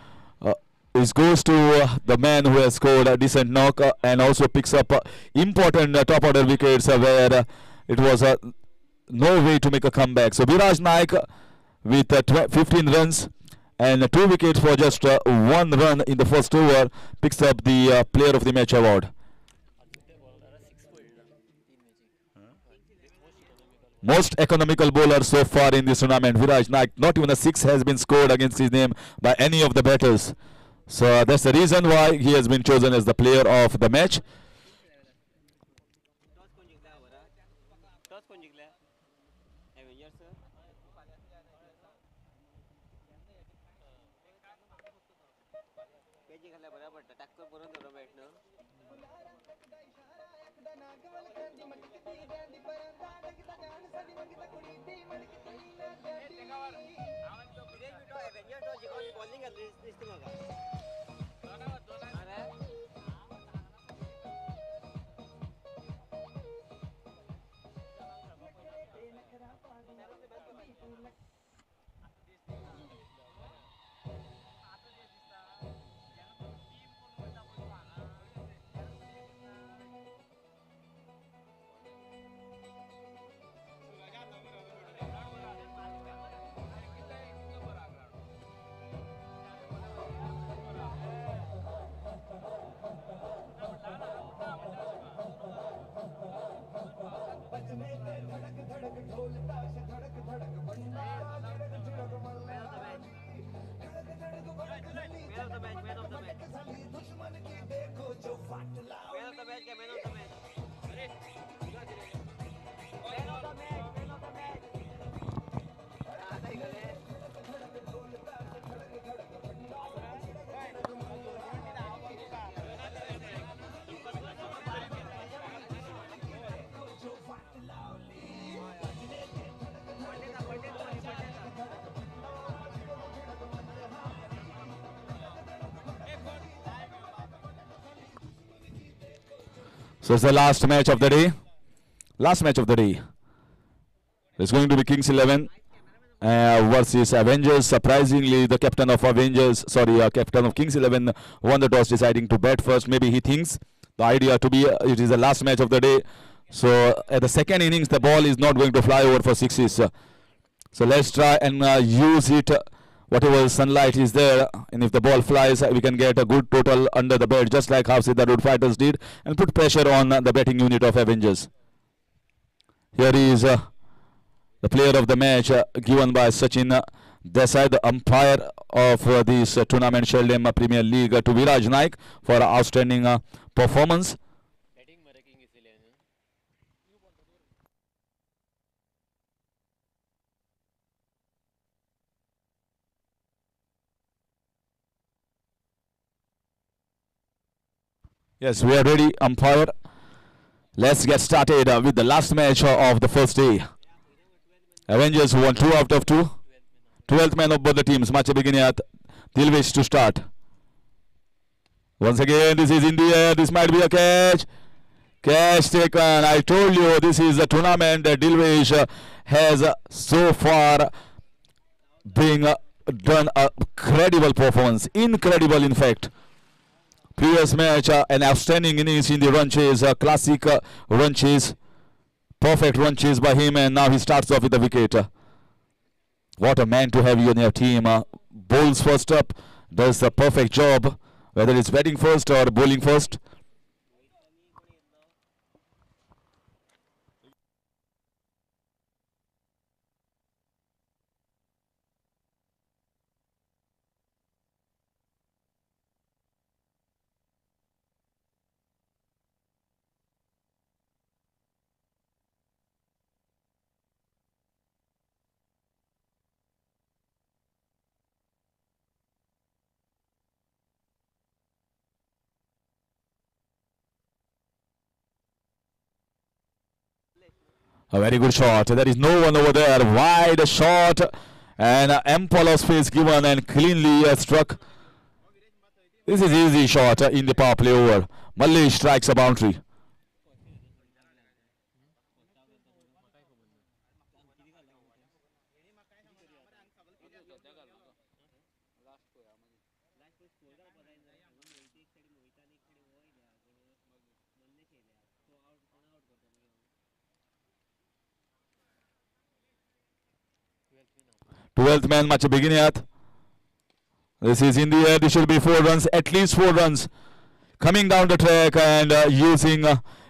it goes to the man who has scored a decent knock and also picks up important top order wickets where it was no way to make a comeback. So Viraj Naik with 15 runs and 2 wickets for just 1 run in the first over picks up the player of the match award. Most economical bowler so far in this tournament, Viraj Naik. Not even a 6 has been scored against his name by any of the batters. So that's the reason why he has been chosen as the player of the match. So it's the last match of the day. Last match of the day. It's going to be Kings 11 versus Avengers. Surprisingly, the captain of captain of Kings 11 won the toss, deciding to bat first. Maybe he thinks the idea to be it is the last match of the day. So at the second innings, the ball is not going to fly over for 6s. So let's try and use it. Whatever sunlight is there, and if the ball flies, we can get a good total under the bat, just like how Siddharud fighters did, and put pressure on the batting unit of Avengers. Here is the player of the match given by Sachin Desai, the umpire of this tournament, Xeldem Premier League, to Viraj Naik for outstanding performance. Yes, we are ready, umpire. Let's get started with the last match of the first day. Avengers won 2 out of 2. 12th man of both the teams. Match beginning at Dilvish to start. Once again, this is in the air. This might be a catch. Catch taken. I told you this is a tournament that Dilvish has so far been done a credible performance. Incredible, in fact. Previous match, an outstanding innings in the run chase, classic run chase, perfect run chase by him, and now he starts off with a wicket. What a man to have you on your team. Bowls first up, does a perfect job, whether it's batting first or bowling first. A very good shot. There is no one over there. Wide shot and ample of space given and cleanly struck. This is easy shot in the power play over. Malli strikes a boundary. Twelfth man match beginning. This is in the air. This should be 4 runs, at least 4 runs. Coming down the track and using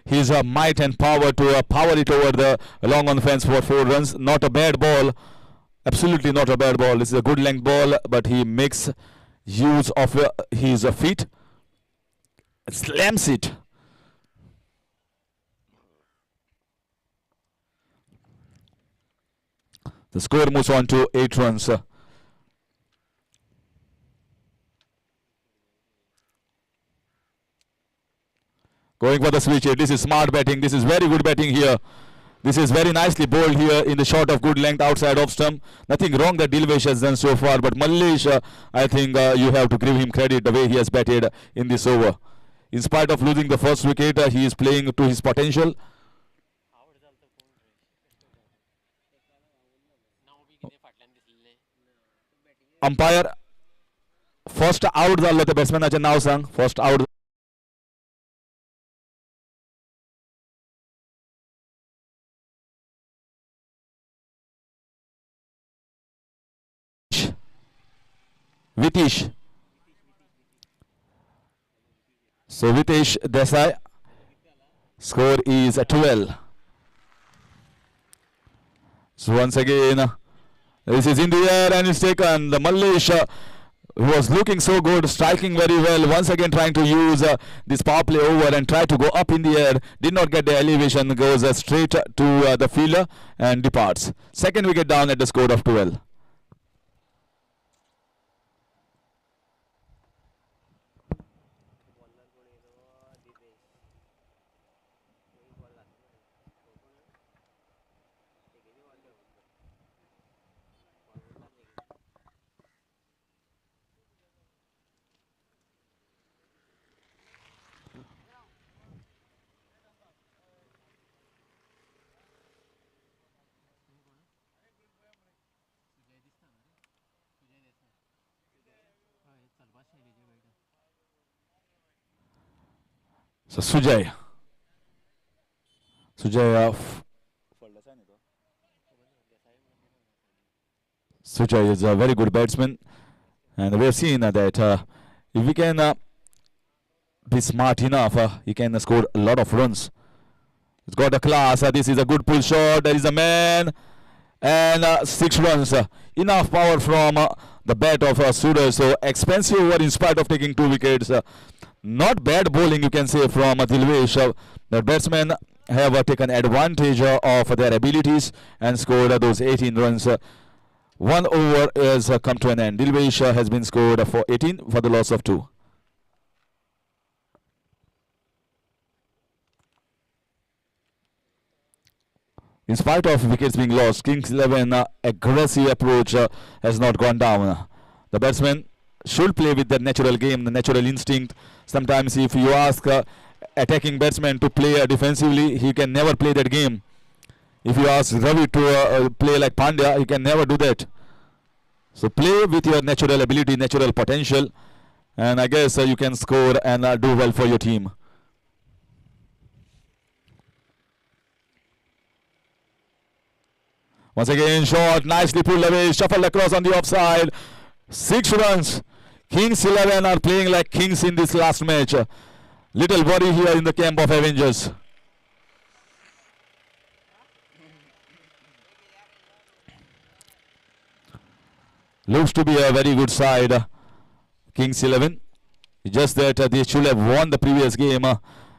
his might and power to power it over the long on fence for 4 runs. Not a bad ball. Absolutely not a bad ball. This is a good length ball, but he makes use of his feet. Slams it. The score moves on to 8 runs. Going for the switch here. This is smart batting. This is very good batting here. This is very nicely bowled here in the shot of good length outside off stump. Nothing wrong that Dilvesh has done so far, but Mallish, I think you have to give him credit the way he has batted in this over. In spite of losing the first wicket, he is playing to his potential. Umpire, first out झालं त्या बॅट्समॅनाचे नाव सांग. First out. Vitish. So Vitish Desai. Score is 12. So once again, this is in the air and it's taken. The Mallish who was looking so good, striking very well. Once again trying to use this power play over and try to go up in the air. Did not get the elevation. Goes straight to the fielder and departs. Second wicket down at the score of 12. So Sujay is a very good batsman, and we have seen that if we can be smart enough, he can score a lot of runs. He's got a class. This is a good pull shot. There is a man, and 6 runs. Enough power from the bat of Suraj. So expensive over in spite of taking 2 wickets. Not bad bowling, you can say, from Dilvesh. The batsmen have taken advantage of their abilities and scored those 18 runs. 1 over has come to an end. Dilvesh has been scored for 18 for the loss of 2. In spite of wickets being lost, Kings 11 aggressive approach has not gone down. The batsmen should play with their natural game, the natural instinct. Sometimes if you ask attacking batsman to play defensively, he can never play that game. If you ask Ravi to play like Pandya, he can never do that. So play with your natural ability, natural potential, and I guess you can score and do well for your team. Once again, shot, nicely pulled away, shuffled across on the offside. 6 runs. Kings 11 are playing like kings in this last match. Little worry here in the camp of Avengers. Looks to be a very good side, Kings 11. Just that they should have won the previous game.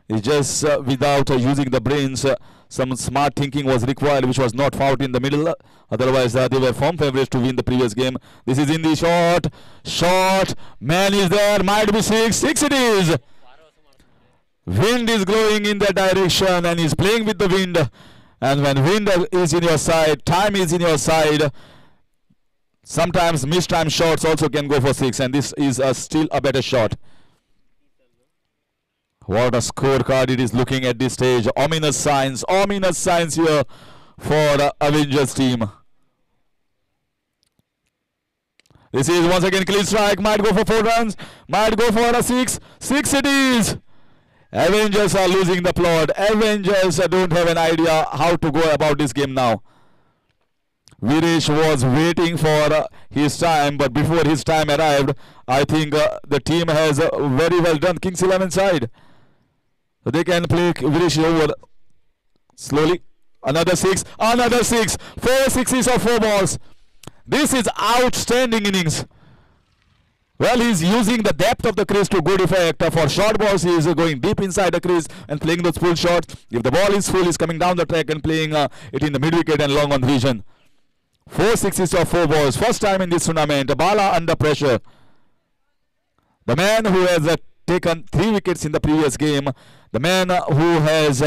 It's just without using the brains. Some smart thinking was required, which was not found in the middle. Otherwise, they were firm favorites to win the previous game. This is in the shot. Shot. Man is there. Might be 6. 6 it is. Wind is blowing in that direction and he's playing with the wind. And when wind is in your side, time is in your side, sometimes mistime shots also can go for 6, and this is still a better shot. What a scorecard it is looking at this stage. Ominous signs here for the Avengers team. This is once again clean strike. Might go for 4 runs. Might go for a 6. 6 it is. Avengers are losing the plot. Avengers don't have an idea how to go about this game now. Virish was waiting for his time, but before his time arrived, I think the team has very well done. Kings 11 side. So they can play Virish over slowly. Another 6. Another 6. 4 sixes or 4 balls. This is outstanding innings. Well, he's using the depth of the crease to good effect. For short balls, he is going deep inside the crease and playing those full shots. If the ball is full, he's coming down the track and playing it in the mid wicket and long on vision. 4 sixes or 4 balls. First time in this tournament. Bala under pressure. The man who has taken 3 wickets in the previous game. The man who has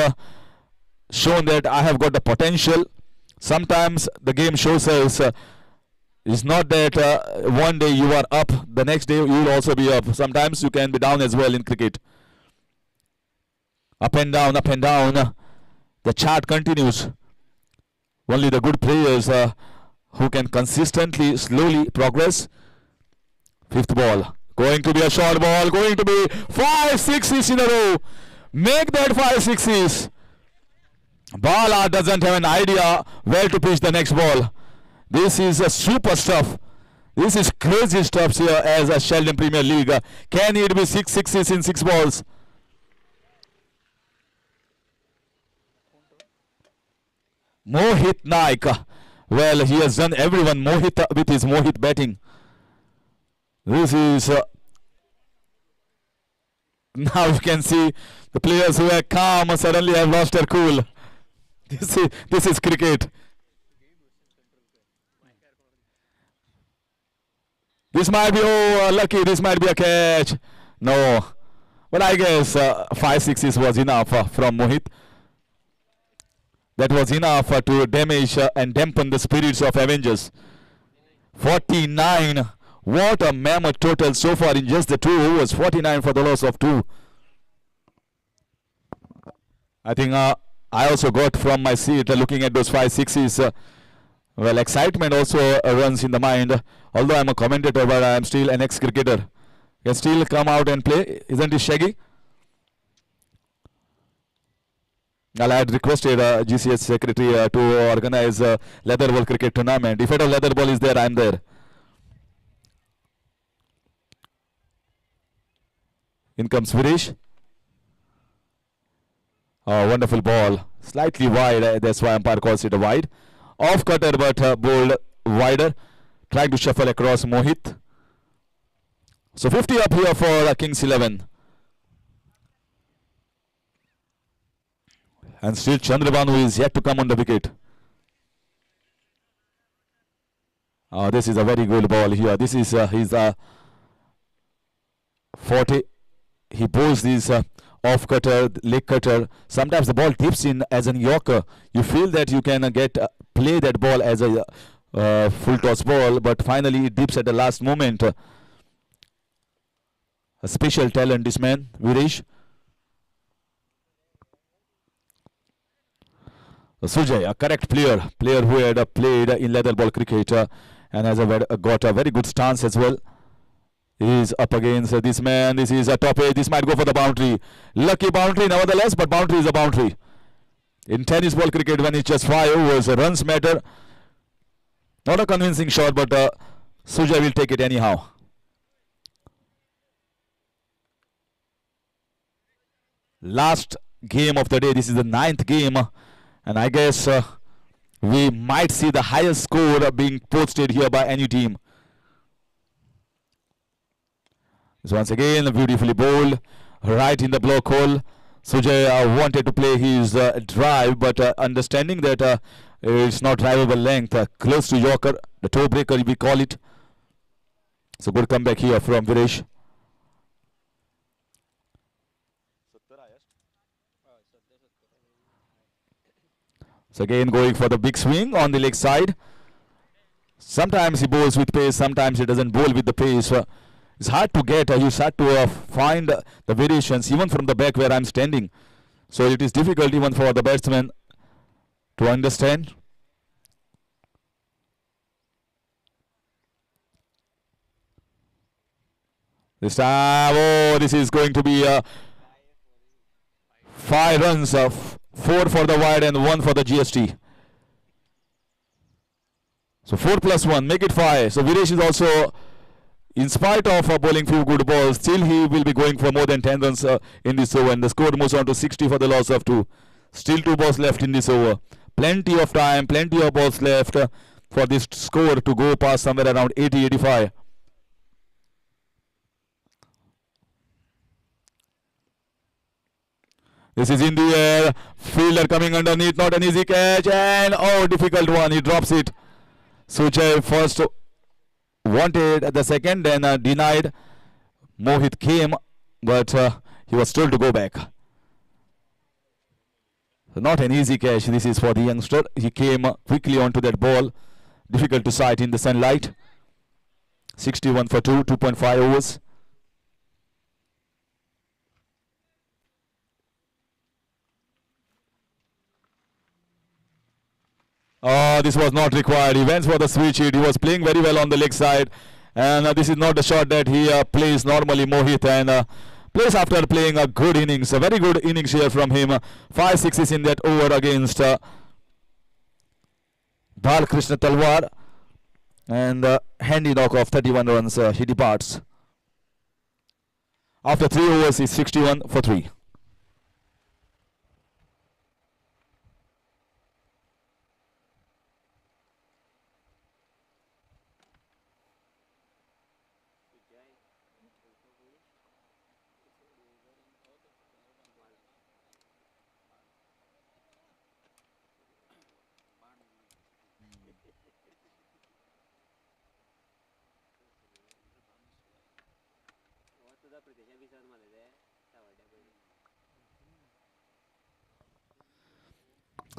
shown that I have got the potential. Sometimes the game shows us it's not that one day you are up, the next day you will also be up. Sometimes you can be down as well in cricket. Up and down, up and down. The chart continues. Only the good players who can consistently, slowly progress. 5th ball. Going to be a short ball. Going to be 5 sixes in a row. Make that 5 sixes. Bala doesn't have an idea where to pitch the next ball. This is super stuff. This is crazy stuff here as a Xeldem Premier League. Can it be 6 sixes in 6 balls? Mohit Naik. Well, he has done everyone Mohit with his Mohit batting. This is now you can see the players who are calm suddenly have lost their cool. This is cricket. This might be, lucky, this might be a catch. No. But I guess 5 sixes was enough from Mohit. That was enough to damage and dampen the spirits of Avengers. 49. What a mammoth total so far in just the 2 overs. 49 for the loss of 2. I think I also got from my seat looking at those 5 sixes. Well, excitement also runs in the mind. Although I'm a commentator, but I'm still an ex-cricketer. Can still come out and play. Isn't it shaggy? Well, I had requested GCS secretary to organize a leather ball cricket tournament. If at all leather ball is there, I'm there. In comes Virish. Oh, wonderful ball. Slightly wide. That's why umpire calls it a wide. Off cutter, but bowled wider. Trying to shuffle across Mohit. So 50 up here for Kings 11. And still Chandrabanu is yet to come on the wicket. This is a very good ball here. This is his forte. He bowls these off cutter, leg cutter. Sometimes the ball dips in as an Yorker. You feel that you can play that ball as a full toss ball, but finally it dips at the last moment. A special talent, this man, Virish. Sujay, a correct player who had played in leather ball cricket and has got a very good stance as well. He is up against this man. This is a top edge. This might go for the boundary. Lucky boundary nevertheless, but boundary is a boundary. In tennis ball cricket, when it's just 5 overs, runs matter. Not a convincing shot, but Sujay will take it anyhow. Last game of the day. This is the 9th game. And I guess we might see the highest score being posted here by any team. So once again, beautifully bowled. Right in the block hole. Sujay wanted to play his drive, but understanding that it's not drivable length, close to Yorker, the toe breaker we call it. So good comeback here from Virish. So again going for the big swing on the leg side. Sometimes he bowls with pace, sometimes he doesn't bowl with the pace. It's hard to get. You start to find the variations even from the back where I'm standing. So it is difficult even for the batsman to understand. This time, oh, this is going to be 5 runs, 4 for the wide and 1 for the GST. So 4 plus 1, make it 5. So Viresh is also, in spite of bowling few good balls, still he will be going for more than 10 runs in this over. And the score moves on to 60 for the loss of 2. Still 2 balls left in this over. Plenty of time, plenty of balls left for this score to go past somewhere around 80-85. This is in the air. Fielder coming underneath. Not an easy catch. And oh, difficult one. He drops it. Sujay first wanted the second, then denied. Mohit came, but he was told to go back. So not an easy catch. This is for the youngster. He came quickly onto that ball. Difficult to sight in the sunlight. 61 for 2, 2.5 overs. Oh, this was not required. He went for the switch hit. He was playing very well on the leg side. And this is not the shot that he plays normally, Mohit. And plays after playing a good innings. A very good innings here from him. 5 sixes in that over against Balkrishna Talwar. And handy knock of 31 runs. He departs. After 3 overs, he's 61 for 3.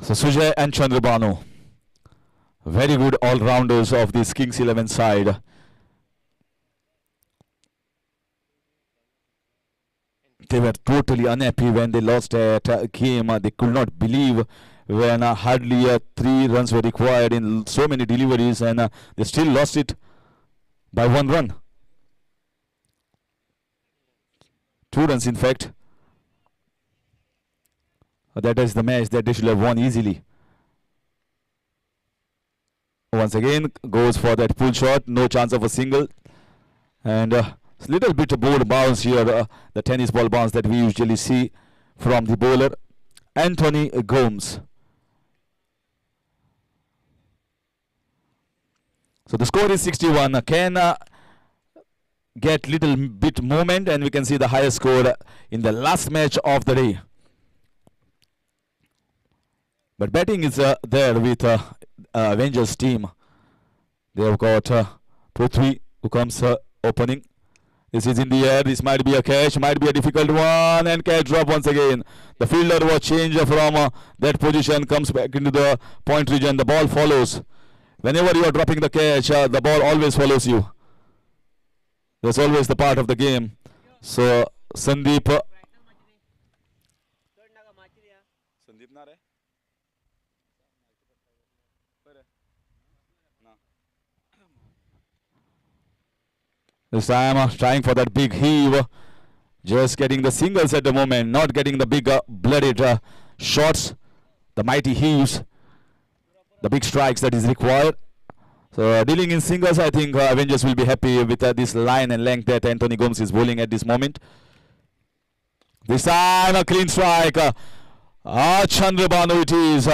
So Sujay and Chandrabanu, very good all-rounders of this Kings 11 side. They were totally unhappy when they lost that game. They could not believe when hardly 3 runs were required in so many deliveries, and they still lost it by 1 run. 2 runs, in fact. That is the match that they should have won easily. Once again, goes for that pull shot. No chance of a single. And little bit of board bounce here. The tennis ball bounce that we usually see from the bowler, Anthony Gomes. So the score is 61. Can get little bit moment, and we can see the highest score in the last match of the day. But batting is there with Avengers team. They have got Prithvi who comes opening. This is in the air. This might be a catch, might be a difficult one, and catch drop once again. The fielder was changed from that position, comes back into the point region. The ball follows. Whenever you are dropping the catch, the ball always follows you. That's always the part of the game. So Sandeep. This time trying for that big heave. Just getting the singles at the moment. Not getting the big blooded shots. The mighty heaves. The big strikes that is required. So dealing in singles, I think Avengers will be happy with this line and length that Anthony Gomes is bowling at this moment. This time a clean strike. Chandrabanu it is.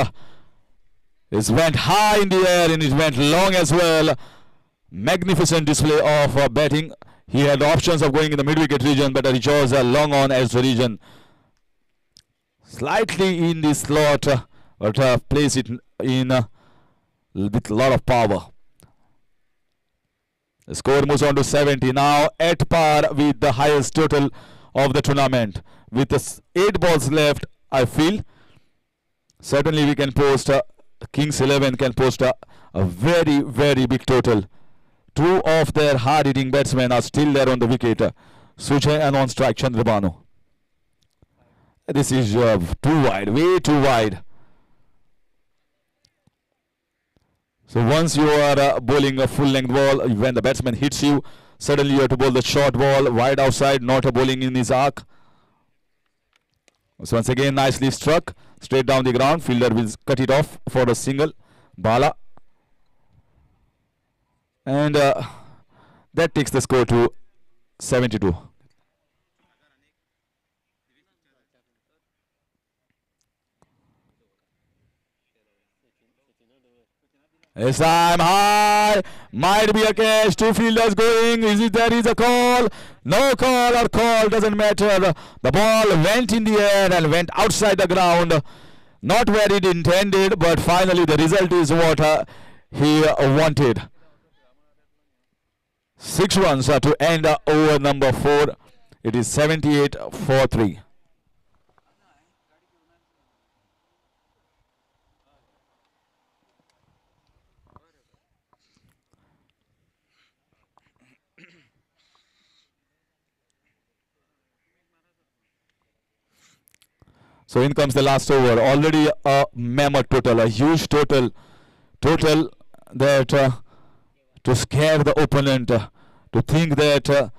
It went high in the air and it went long as well. Magnificent display of batting. He had options of going in the mid-wicket region, but he chose long on as the region. Slightly in the slot, but plays it in with a lot of power. The score moves on to 70 now, at par with the highest total of the tournament. With 8 balls left, I feel Certainly we can post, Kings 11 can post a very, very big total. Two of their hard-hitting batsmen are still there on the wicket. Sujay and on strike Chandrabanu. This is too wide, way too wide. So once you are bowling a full-length ball, when the batsman hits you, suddenly you have to bowl the short ball wide outside, not a bowling in his arc. So once again, nicely struck, straight down the ground. Fielder will cut it off for a single. Bala. And that takes the score to 72. This time high, might be a catch. Two fielders going. There is a call? No call or call, doesn't matter. The ball went in the air and went outside the ground. Not where it intended, but finally the result is what he wanted. 6 runs to end over number 4. It is 78-3. So in comes the last over. Already a mammoth total, a huge total that to scare the opponent, to think that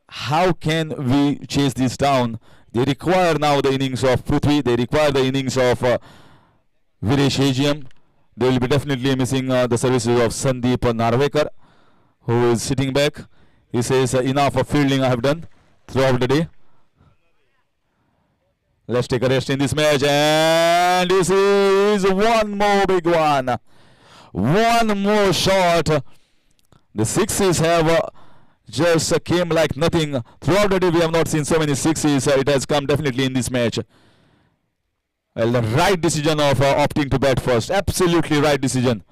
how can we chase this down. They require now the innings of Prithvi. They require the innings of Viresh Ajiam. They will be definitely missing the services of Sandeep Narvekar, who is sitting back. He says, enough of fielding I have done throughout the day. Let's take a rest in this match, and this is one more big one. One more shot. The sixes have just came like nothing. Throughout the day we have not seen so many sixes. It has come definitely in this match. Well, the right decision of opting to bat first. Absolutely right decision.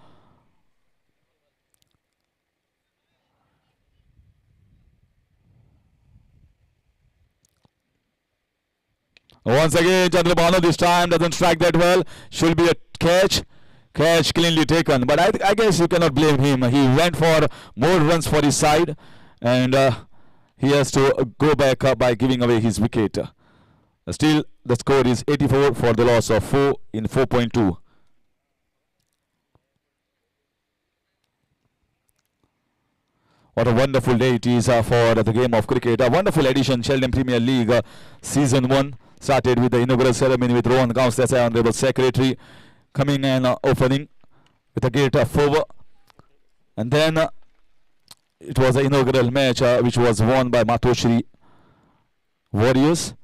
Once again, Chandrabanu this time doesn't strike that well. Should be a catch. Catch cleanly taken. But I guess you cannot blame him. He went for more runs for his side. And he has to go back by giving away his wicket. Still, the score is 84 for the loss of 4 in 4.2. What a wonderful day it is for the game of cricket. A wonderful edition, Xeldem Premier League Season 1. Started with the inaugural ceremony with Rohan Gauss, that's our Honorable Secretary, coming and opening with a great fervor. And then it was the inaugural match which was won by Matoshri Warriors.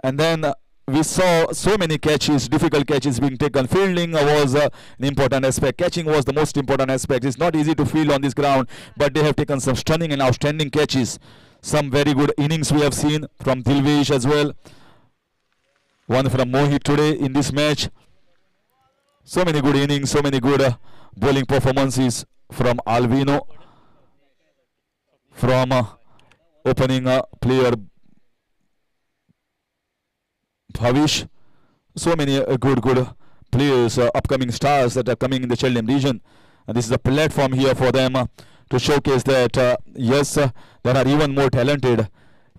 And then we saw so many catches, difficult catches being taken. Fielding was an important aspect. Catching was the most important aspect. It's not easy to field on this ground, but they have taken some stunning and outstanding catches. Some very good innings we have seen from Dilvesh as well. One from Mohit today in this match. So many good innings, so many good bowling performances from Alvino, from opening player Bhavish. So many good players, upcoming stars that are coming in the Xeldem region. And this is a platform here for them to showcase that, yes, there are even more talented.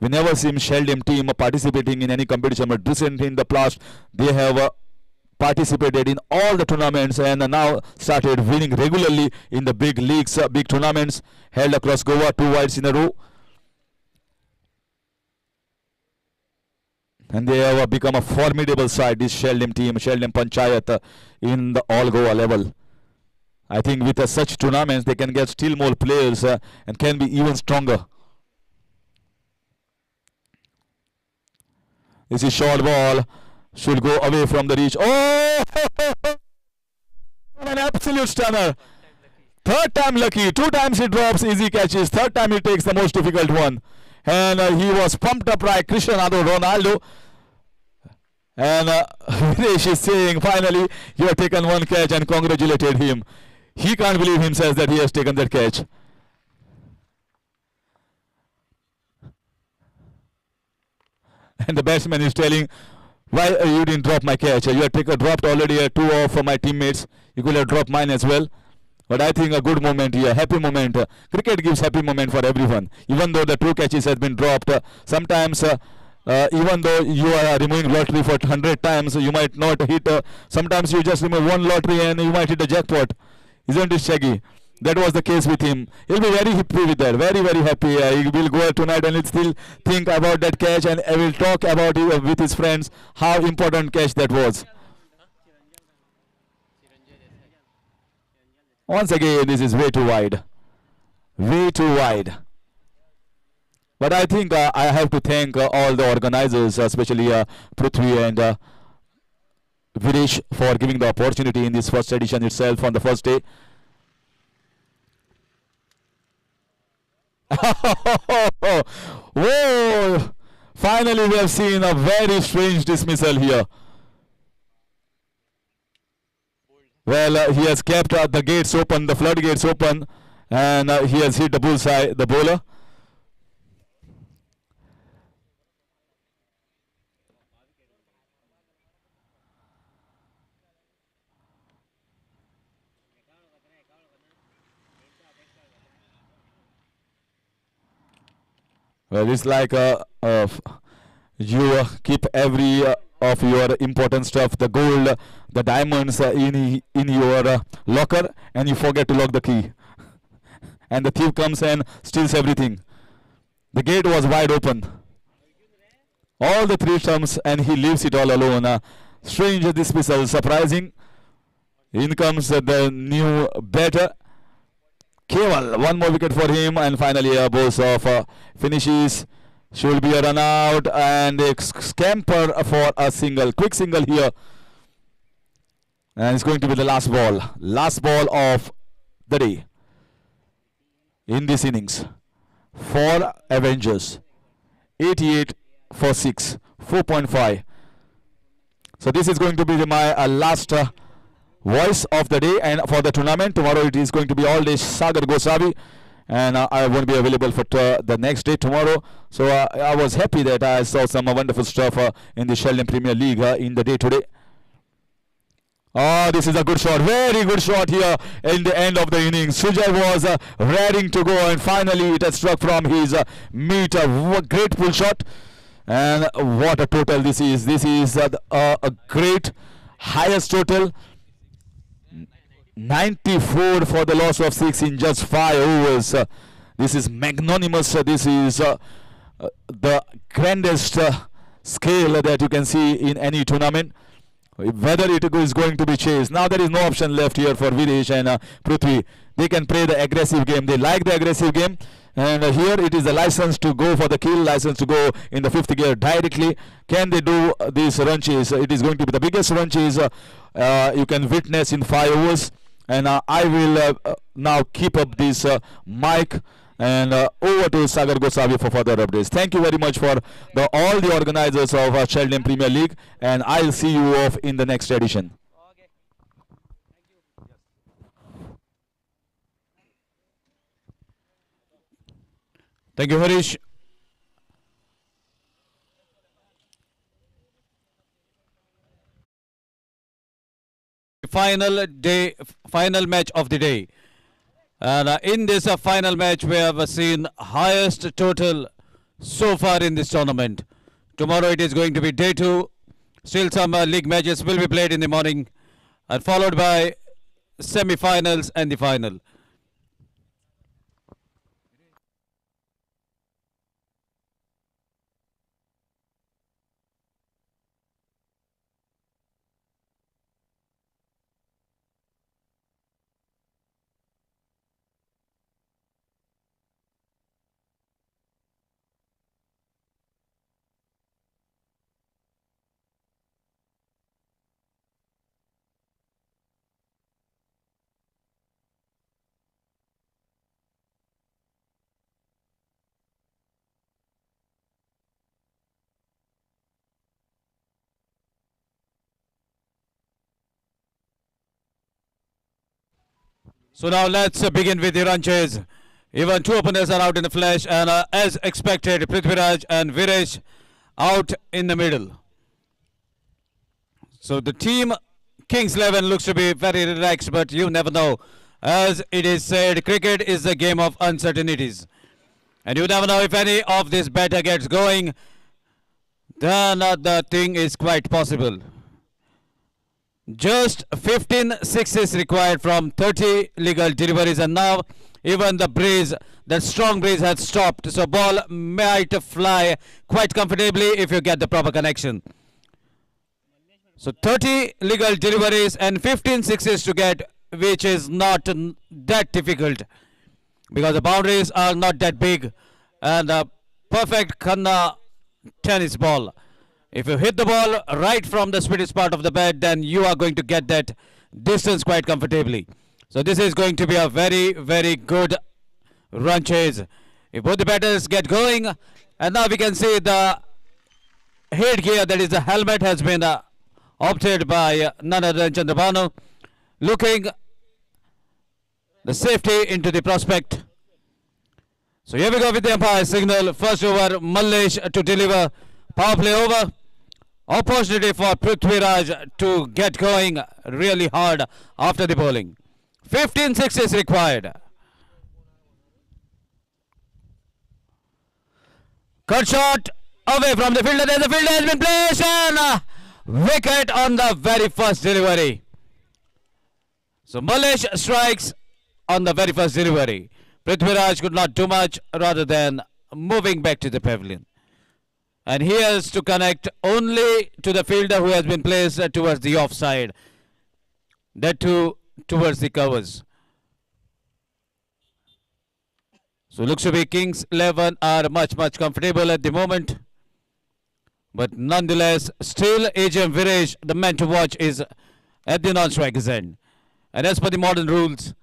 We never seen Xeldem team participating in any competition, but recently in the past, they have participated in all the tournaments and now started winning regularly in the big leagues, big tournaments held across Goa, 2 wides in a row. And they have become a formidable side, this Xeldem team, Xeldem Panchayat, in the all Goa level. I think with such tournaments, they can get still more players and can be even stronger. This is short ball, should go away from the reach. Oh! An absolute stunner. Third time lucky, 2 times he drops easy catches, third time he takes the most difficult one. And he was pumped up like Cristiano Ronaldo. And Viresh is saying, finally, you have taken 1 catch, and congratulated him. He can't believe himself that he has taken that catch. And the batsman is telling, Why you didn't drop my catch? You had dropped already two of my teammates. You could have dropped mine as well. But I think a good moment here, happy moment. Cricket gives happy moment for everyone. Even though the two catches has been dropped, sometimes even though you are removing lottery for 100 times, you might not hit. Sometimes you just remove one lottery and you might hit a jackpot. Isn't it, Shaggy? That was the case with him. He'll be very happy with that. Very, very happy. He will go out tonight and he'll still think about that catch and will talk about it with his friends how important catch that was. Once again, this is way too wide. Way too wide. But I think I have to thank all the organizers, especially Prithvi and Viresh, for giving the opportunity in this first edition itself on the first day. Whoa! Finally, we have seen a very strange dismissal here. Well, he has kept the gates open, the floodgates open, and he has hit the bullseye, the bowler. Well, it's like you keep every of your important stuff, the gold, the diamonds in your locker, and you forget to lock the key. And the thief comes and steals everything. The gate was wide open. All the three stumps, and he leaves it all alone. Strange dismissal, surprising. In comes the new batter. Keval, one more wicket for him, and finally a bowls of finishes. Should be a run out and a scamper for a single, quick single here. And it's going to be the last ball of the day in this innings for Avengers. 88 for 6, 4.5. So this is going to be my last voice of the day and for the tournament. Tomorrow it is going to be all day Sagar Gosavi, and I won't be available for the next day tomorrow. So I was happy that I saw some wonderful stuff in the Xeldem Premier League in the day today. Oh, this is a good shot, very good shot here in the end of the innings. Sujay was ready to go, and finally it has struck from his meat. A great pull shot, and what a total this is. This is a great highest total. 94 for the loss of 6 in just 5 overs. This is magnanimous. This is the grandest scale that you can see in any tournament. Whether it is going to be chased. Now there is no option left here for Viresh and Prithvi. They can play the aggressive game. They like the aggressive game. And here it is a license to go for the kill, license to go in the 5th gear directly. Can they do this run chase? It is going to be the biggest run chase you can witness in 5 overs. And I will now keep up this mic and over to Sagar Gosavi for further updates. Thank you very much for all the organizers of Xeldem Premier League, and I'll see you off in the next edition. Thank you, Harish. Final match of the day. And in this final match, we have seen highest total so far in this tournament. Tomorrow it is going to be day 2. Still some league matches will be played in the morning, and followed by semi-finals and the final. So now let's begin with the run chase. Even 2 openers are out in the flesh, and as expected, Prithviraj and Viresh out in the middle. So the team Kings 11 looks to be very relaxed, but you never know. As it is said, cricket is a game of uncertainties. And you never know if any of this batter gets going, then the thing is quite possible. Just 15 sixes required from 30 legal deliveries, and now even the breeze, that strong breeze has stopped. So ball might fly quite comfortably if you get the proper connection. So 30 legal deliveries and 15 sixes to get, which is not that difficult because the boundaries are not that big, and a perfect Khanna tennis ball. If you hit the ball right from the sweetest part of the bat, then you are going to get that distance quite comfortably. So this is going to be a very, very good run chase. If both the batters get going, and now we can see the headgear, that is the helmet, has been opted by none other than Chandrabhanu, looking the safety into the prospect. So here we go with the umpire signal. First over, Mallesh to deliver. Power play over. Opportunity for Prithviraj to get going really hard after the bowling. 15 sixes required. Cut shot away from the fielder. There the fielder has been placed, and wicket on the very first delivery. So Mallesh strikes on the very first delivery. Prithviraj could not do much rather than moving back to the pavilion. And he has to connect only to the fielder who has been placed towards the offside. That too towards the covers. So looks to be Kings 11 are much comfortable at the moment. But nonetheless, still Ajam Viresh, the man to watch, is at the non-striker's end. And as per the modern rules,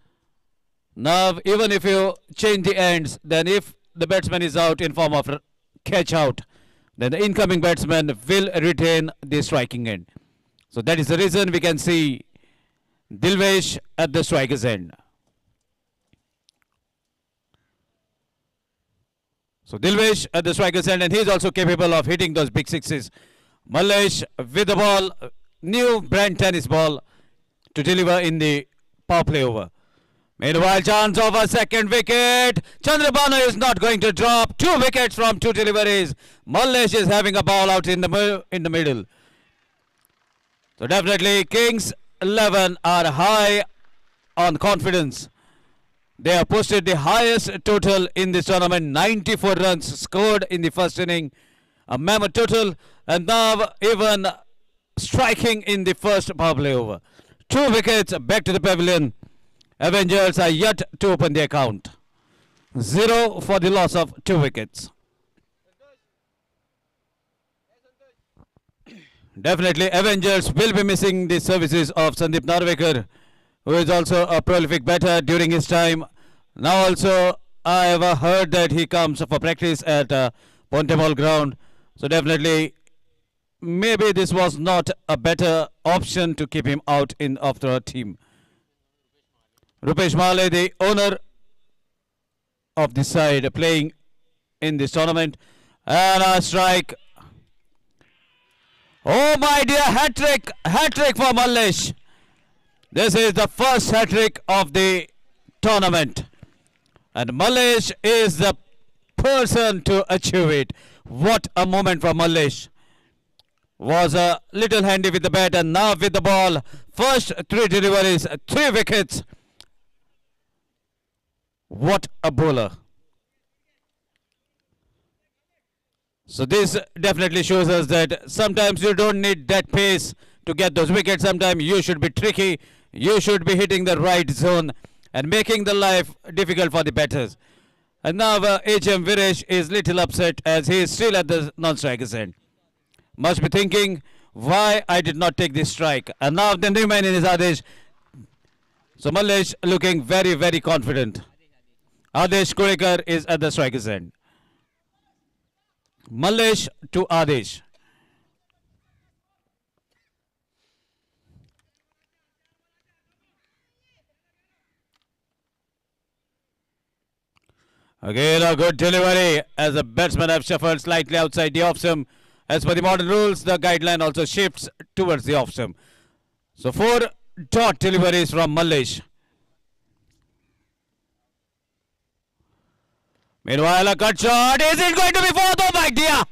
now even if you change the ends, then if the batsman is out in form of catch out, then the incoming batsman will retain the striking end. So that is the reason we can see Dilvesh at the striker's end. So Dilvesh at the striker's end, and he is also capable of hitting those big sixes. Mallesh with the ball, new brand tennis ball to deliver in the power play over. Meanwhile, chance of a second wicket. Chandrabhanu is not going to drop. 2 wickets from 2 deliveries. Mallesh is having a ball out in the middle. So definitely Kings 11 are high on confidence. They have posted the highest total in this tournament. 94 runs scored in the first inning. A mammoth total. And now even striking in the first power play over. 2 wickets back to the pavilion. Avengers are yet to open the account. 0 for the loss of 2 wickets. Definitely Avengers will be missing the services of Sandeep Narvekar, who is also a prolific batter during his time. Now also I have heard that he comes for practice at Pontemol ground. So definitely maybe this was not a better option to keep him out of the team. Rupesh Male, the owner of the side, playing in this tournament. And a strike. Oh my dear, hat-trick for Mallesh. This is the first hat-trick of the tournament. And Mallesh is the person to achieve it. What a moment for Mallesh. Was a little handy with the bat, and now with the ball. First 3 deliveries, 3 wickets. What a bowler. So this definitely shows us that sometimes you don't need that pace to get those wickets. Sometimes you should be tricky. You should be hitting the right zone and making the life difficult for the batters. And now H.M. Viresh is little upset as he is still at the non-striker's end. Must be thinking why I did not take this strike. And now the new man in his Adesh. So Mallesh looking very confident. Adesh Kodekar is at the striker's end. Mallesh to Adesh. Again a good delivery as the batsmen have shuffled slightly outside the off stump. As per the modern rules, the guideline also shifts towards the off stump. So 4 dot deliveries from Mallesh. Meanwhile, a cut shot. Is it going to be fourth? Oh my dear!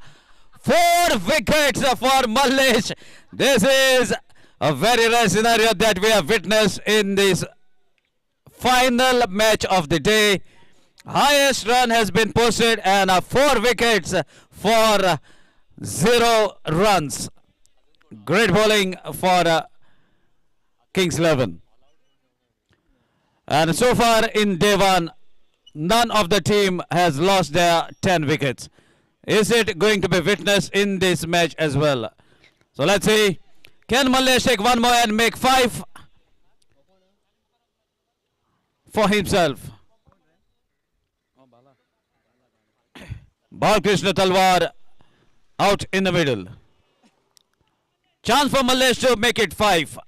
4 wickets for Mallesh. This is a very rare scenario that we have witnessed in this final match of the day. Highest run has been posted and 4 wickets for 0 runs. Great bowling for Kings 11. And so far in day 1, none of the team has lost their 10 wickets. Is it going to be witnessed in this match as well? So let's see. Can Mallesh take one more and make 5 for himself? Balkrishna Talwar out in the middle. Chance for Mallesh to make it 5.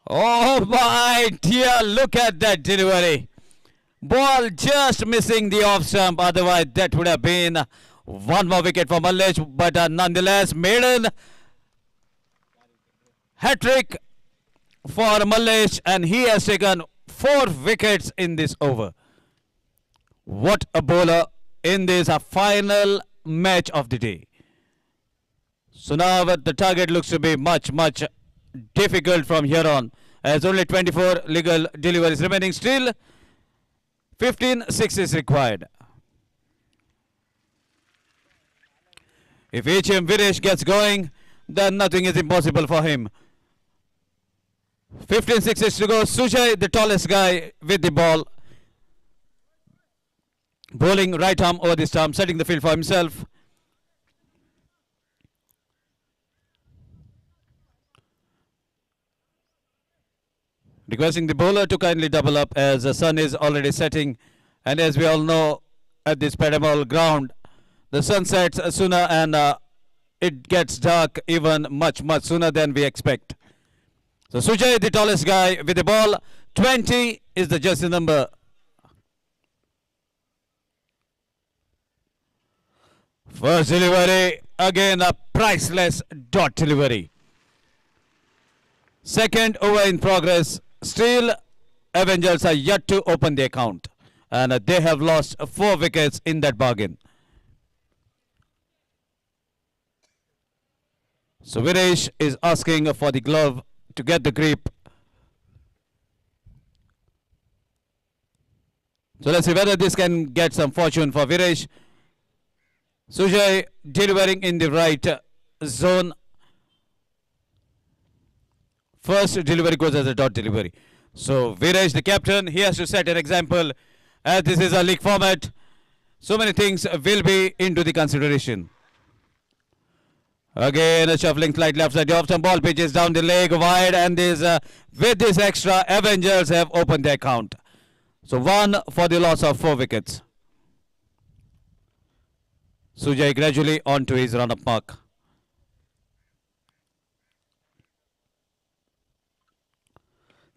Oh my dear, look at that delivery. Ball just missing the off stump, otherwise that would have been one more wicket for Mallesh, but nonetheless, maiden hat-trick for Mallesh and he has taken 4 wickets in this over. What a bowler in this final match of the day. So now the target looks to be much difficult from here on, as only 24 legal deliveries remaining. Still 15 sixes required. If HM Viresh gets going, then nothing is impossible for him. 15 sixes to go. Sujay, the tallest guy with the ball, bowling right arm over this arm, setting the field for himself. Requesting the bowler to kindly double up as the sun is already setting, and as we all know, at this Pedamol ground, the sun sets sooner and it gets dark even much sooner than we expect. So Sujay, the tallest guy with the ball, 20 is the jersey number. First delivery, again a priceless dot delivery. Second over in progress. Still, Avengers are yet to open the account, and they have lost 4 wickets in that bargain. So Viresh is asking for the glove to get the grip. So let's see whether this can get some fortune for Viresh. Sujay delivering in the right zone. First delivery goes as a dot delivery. So Viresh, the captain, he has to set an example, as this is a league format. So many things will be into the consideration. Again, a shuffling slightly left side. The off-stump ball pitches down the leg wide, and this with this extra, Avengers have opened their count. So 1 for the loss of 4 wickets. Sujay gradually on to his run-up mark.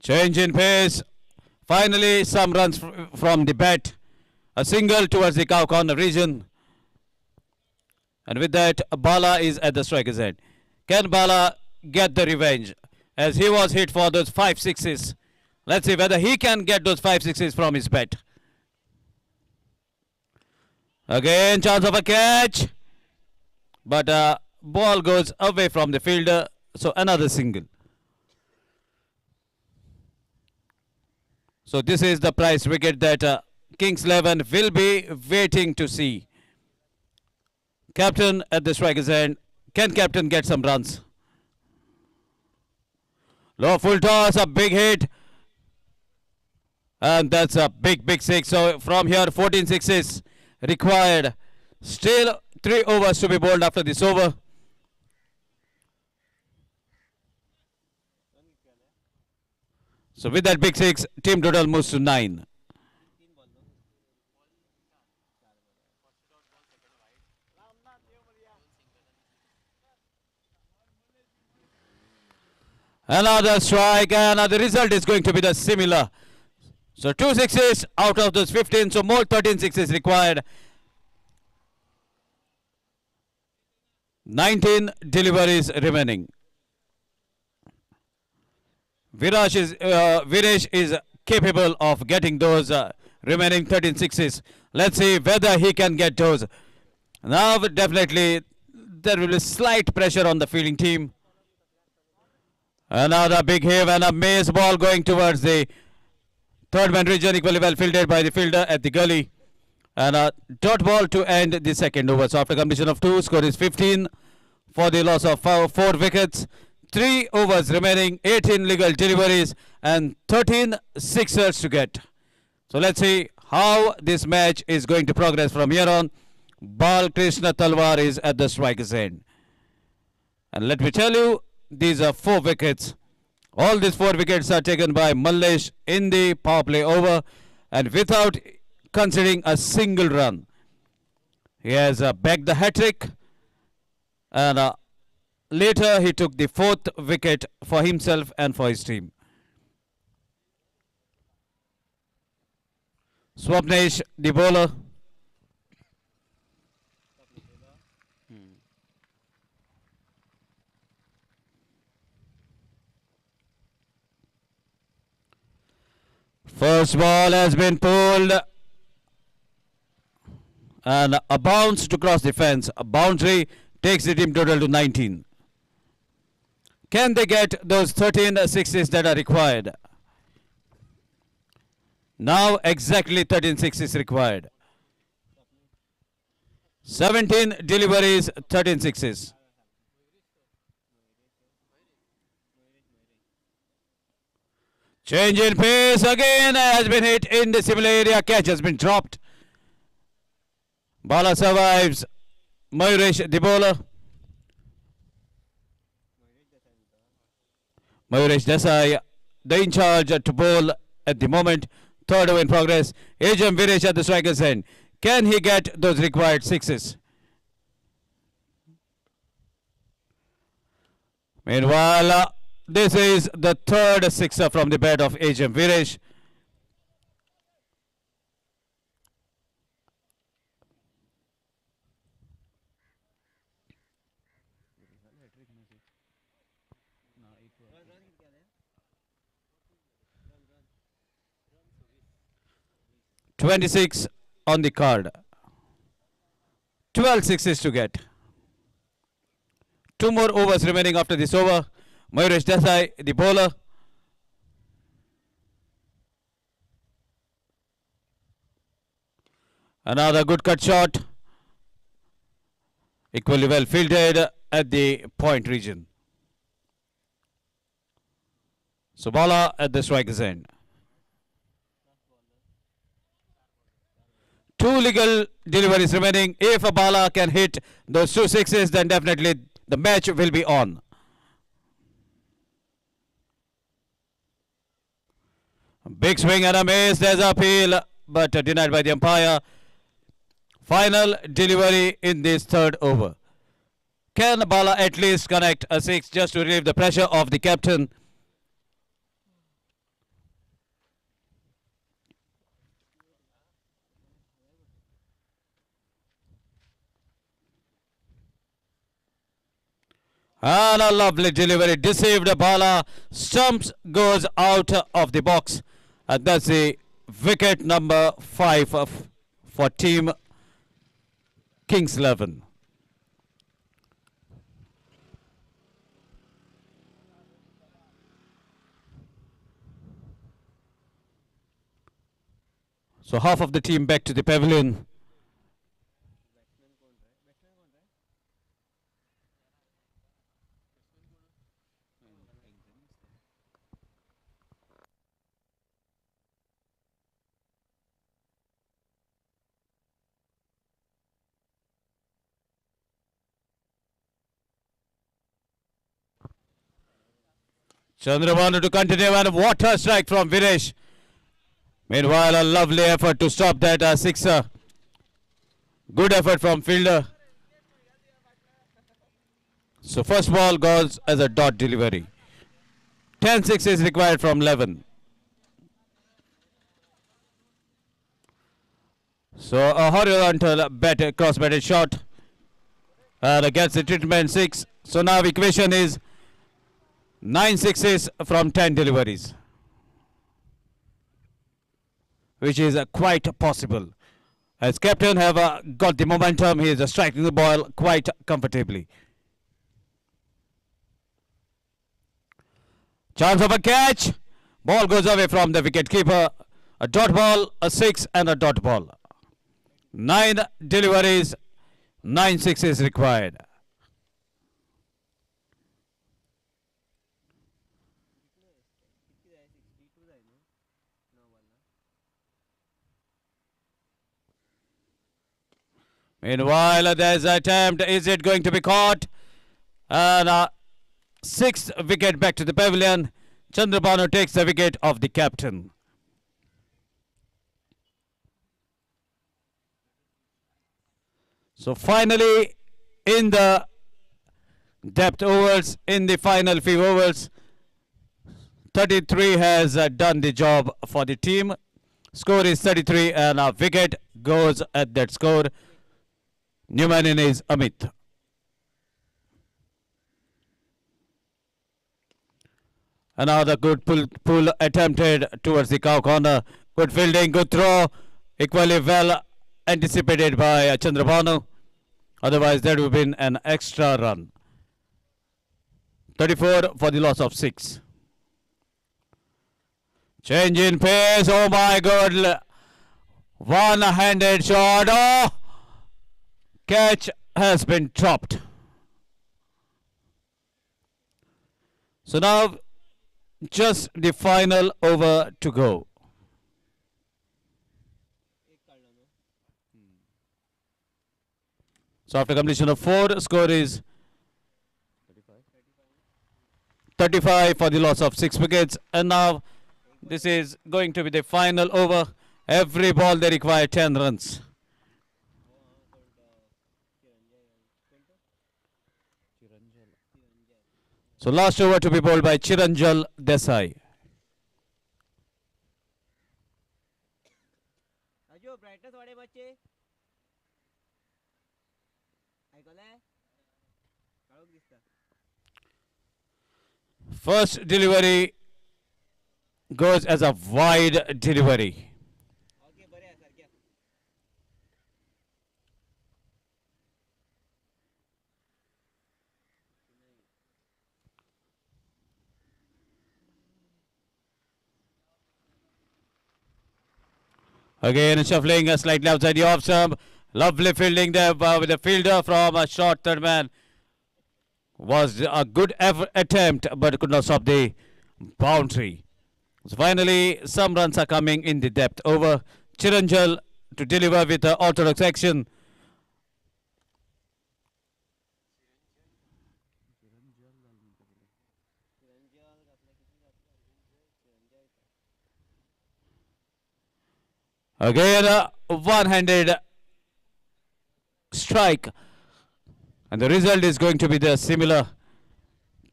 Change in pace. Finally, some runs from the bat. A single towards the cow corner region. And with that, Bala is at the striker's end. Can Bala get the revenge, as he was hit for those 5 sixes? Let's see whether he can get those 5 sixes from his bat. Again, chance of a catch. But ball goes away from the fielder. So another single. So this is the prize wicket that Kings 11 will be waiting to see. Captain at the striker's end. Can captain get some runs? Low full toss, a big hit. And that's a big 6. So from here, 14 sixes required. Still 3 overs to be bowled after this over. So with that big 6, team total moves to 9. Another strike, and the result is going to be the similar. So 2 sixes out of those 15, so more 13 sixes required. 19 deliveries remaining. Viresh is capable of getting those remaining 13 sixes. Let's see whether he can get those. Now definitely there will be slight pressure on the fielding team. Another big hit and a mace ball going towards the third man region, equally well fielded by the fielder at the gully. And a dot ball to end the second over. So after completion of 2, score is 15 for the loss of 4 wickets. 3 overs remaining, 18 legal deliveries and 13 sixers to get. So let's see how this match is going to progress from here on. Bal Krishna Talwar is at the striker's end. And let me tell you, these are 4 wickets. All these 4 wickets are taken by Mallesh in the power play over and without conceding a single run. He has bagged the hat-trick and later he took the 4th wicket for himself and for his team. Swapnesh, the bowler. First ball has been pulled and a bounce to cross the fence. A boundary takes the team total to 19. Can they get those 13 sixes that are required? Now exactly 13 sixes required. 17 deliveries, 13 sixes. Change in pace again has been hit in the similar area. Catch has been dropped. Bala survives. Mayuresh, the bowler. Mayuresh Desai, the in charge to bowl at the moment. Third over in progress. Xeldem Viresh at the striker's end. Can he get those required sixes? Meanwhile, this is the third sixer from the bat of Xeldem Viresh. (26) on the card. 12 sixes to get. 2 more overs remaining after this over. Mayuresh Desai, the bowler. Another good cut shot. Equally well fielded at the point region. So Bala at the striker's end. 2 legal deliveries remaining. If Bala can hit those 2 sixes, then definitely the match will be on. Big swing and a miss. There's appeal, but denied by the umpire. Final delivery in this third over. Can Bala at least connect a 6 just to relieve the pressure of the captain? And a lovely delivery. Deceived Bala. Stumps goes out of the box. And that's the wicket number 5 for team Kings 11. So half of the team back to the pavilion. Chandrabanu to continue and water strike from Viresh. Meanwhile, a lovely effort to stop that sixer. Good effort from fielder. So first ball goes as a dot delivery. 10 sixes required from 11. So a horizontal bat, cross batted shot. Gets the treatment 6. So now equation is 9 sixes from 10 deliveries, which is quite possible. As captain have got the momentum, he is striking the ball quite comfortably. Chance of a catch. Ball goes away from the wicket keeper. A dot ball, a 6 and a dot ball. 9 deliveries, 9 sixes required. Meanwhile, there's an attempt. Is it going to be caught? And 6th wicket back to the pavilion. Chandrabhanu takes the wicket of the captain. So finally, in the depth overs, in the final few overs, 33 has done the job for the team. Score is 33 and a wicket goes at that score. New man in is Amit. Another good pull attempted towards the cow corner. Good fielding, good throw. Equally well anticipated by Chandrabhanu. Otherwise, that would have been an extra run. 34 for the loss of 6. Change in pace. Oh my God. One-handed shot. Oh! Catch has been dropped. So now just the final over to go. So after completion of 4, score is 35 for the loss of 6 wickets. And now this is going to be the final over. Every ball they require 10 runs. So last over to be bowled by Chiranjal Desai. First delivery goes as a wide delivery. Again shuffling slightly outside the off stump. Lovely fielding there with a fielder from a short third man. Was a good attempt but could not stop the boundary. So finally some runs are coming in the depth over. Chiranjal to deliver with orthodox action. Again a one-handed strike, and the result is going to be the similar.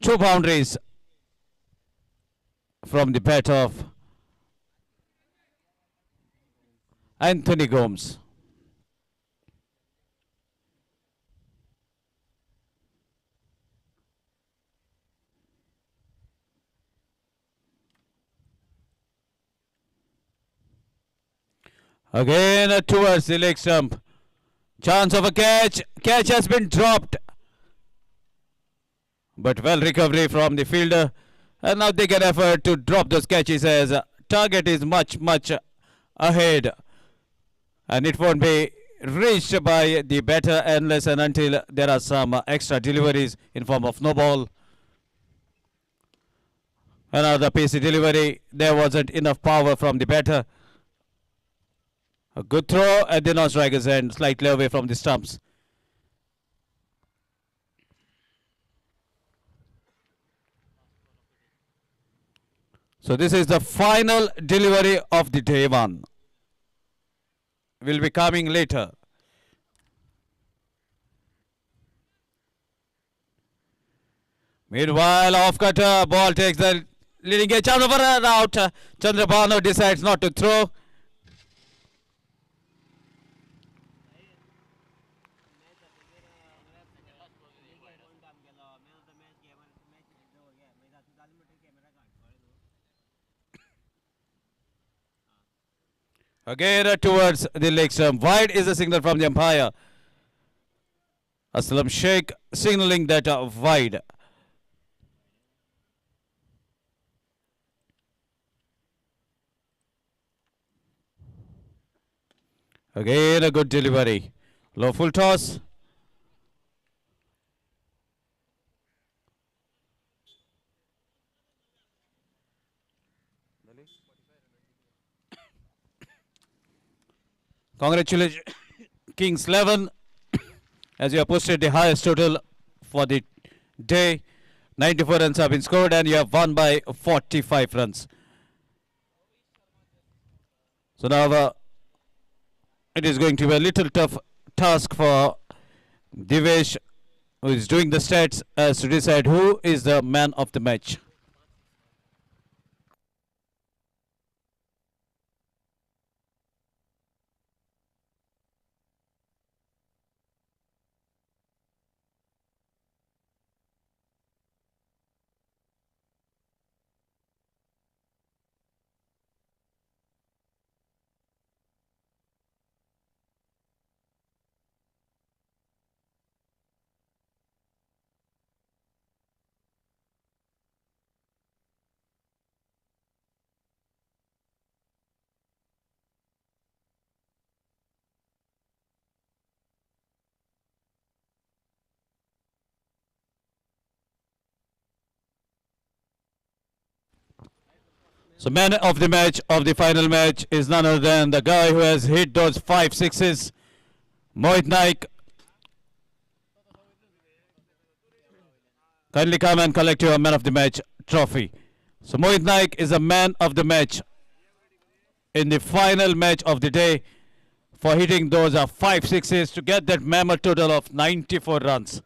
2 boundaries from the bat of Anthony Gomes. Again towards the leg stump. Chance of a catch. Catch has been dropped. But well recovery from the fielder. And now they can effort to drop those catches as target is much ahead. And it won't be reached by the batter unless and until there are some extra deliveries in form of no ball. Another pacey delivery. There wasn't enough power from the batter. A good throw at the non-striker's end, slightly away from the stumps. So this is the final delivery of the day one. Will be coming later. Meanwhile, off cutter, ball takes the leading edge. Chance of a run out. Chandrabhanu decides not to throw. Again towards the leg stump. Wide is the signal from the umpire. Aslam Sheikh signaling that wide. Again a good delivery. Low full toss. Congratulations, Kings 11, as you have posted the highest total for the day. 94 runs have been scored and you have won by 45 runs. So now it is going to be a little tough task for Divesh, who is doing the stats, as to decide who is the man of the match. So man of the match of the final match is none other than the guy who has hit those 5 sixes, Mohit Naik. Kindly come and collect your man of the match trophy. So Mohit Naik is a man of the match in the final match of the day for hitting those 5 sixes to get that mammoth total of 94 runs.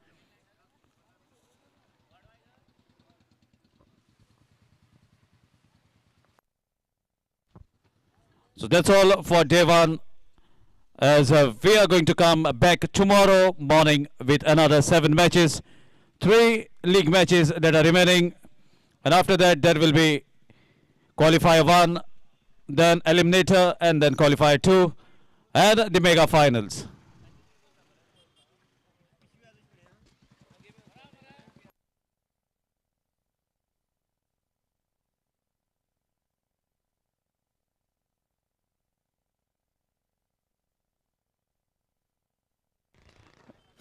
So that's all for day one, as we are going to come back tomorrow morning with another 7 matches, 3 league matches that are remaining, and after that there will be qualifier 1, then eliminator, and then qualifier 2, and the mega finals.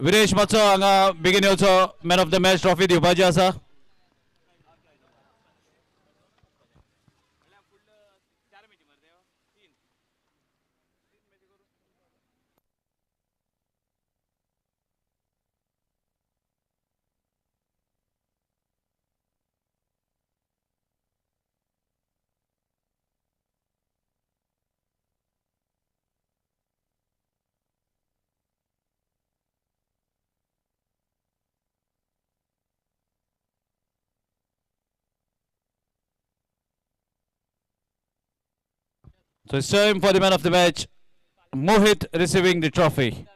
Viresh Matso हांगा बेगीन येवचो man of the match trophy दिवपाची आसा. So it's time for the man of the match, Mohit receiving the trophy.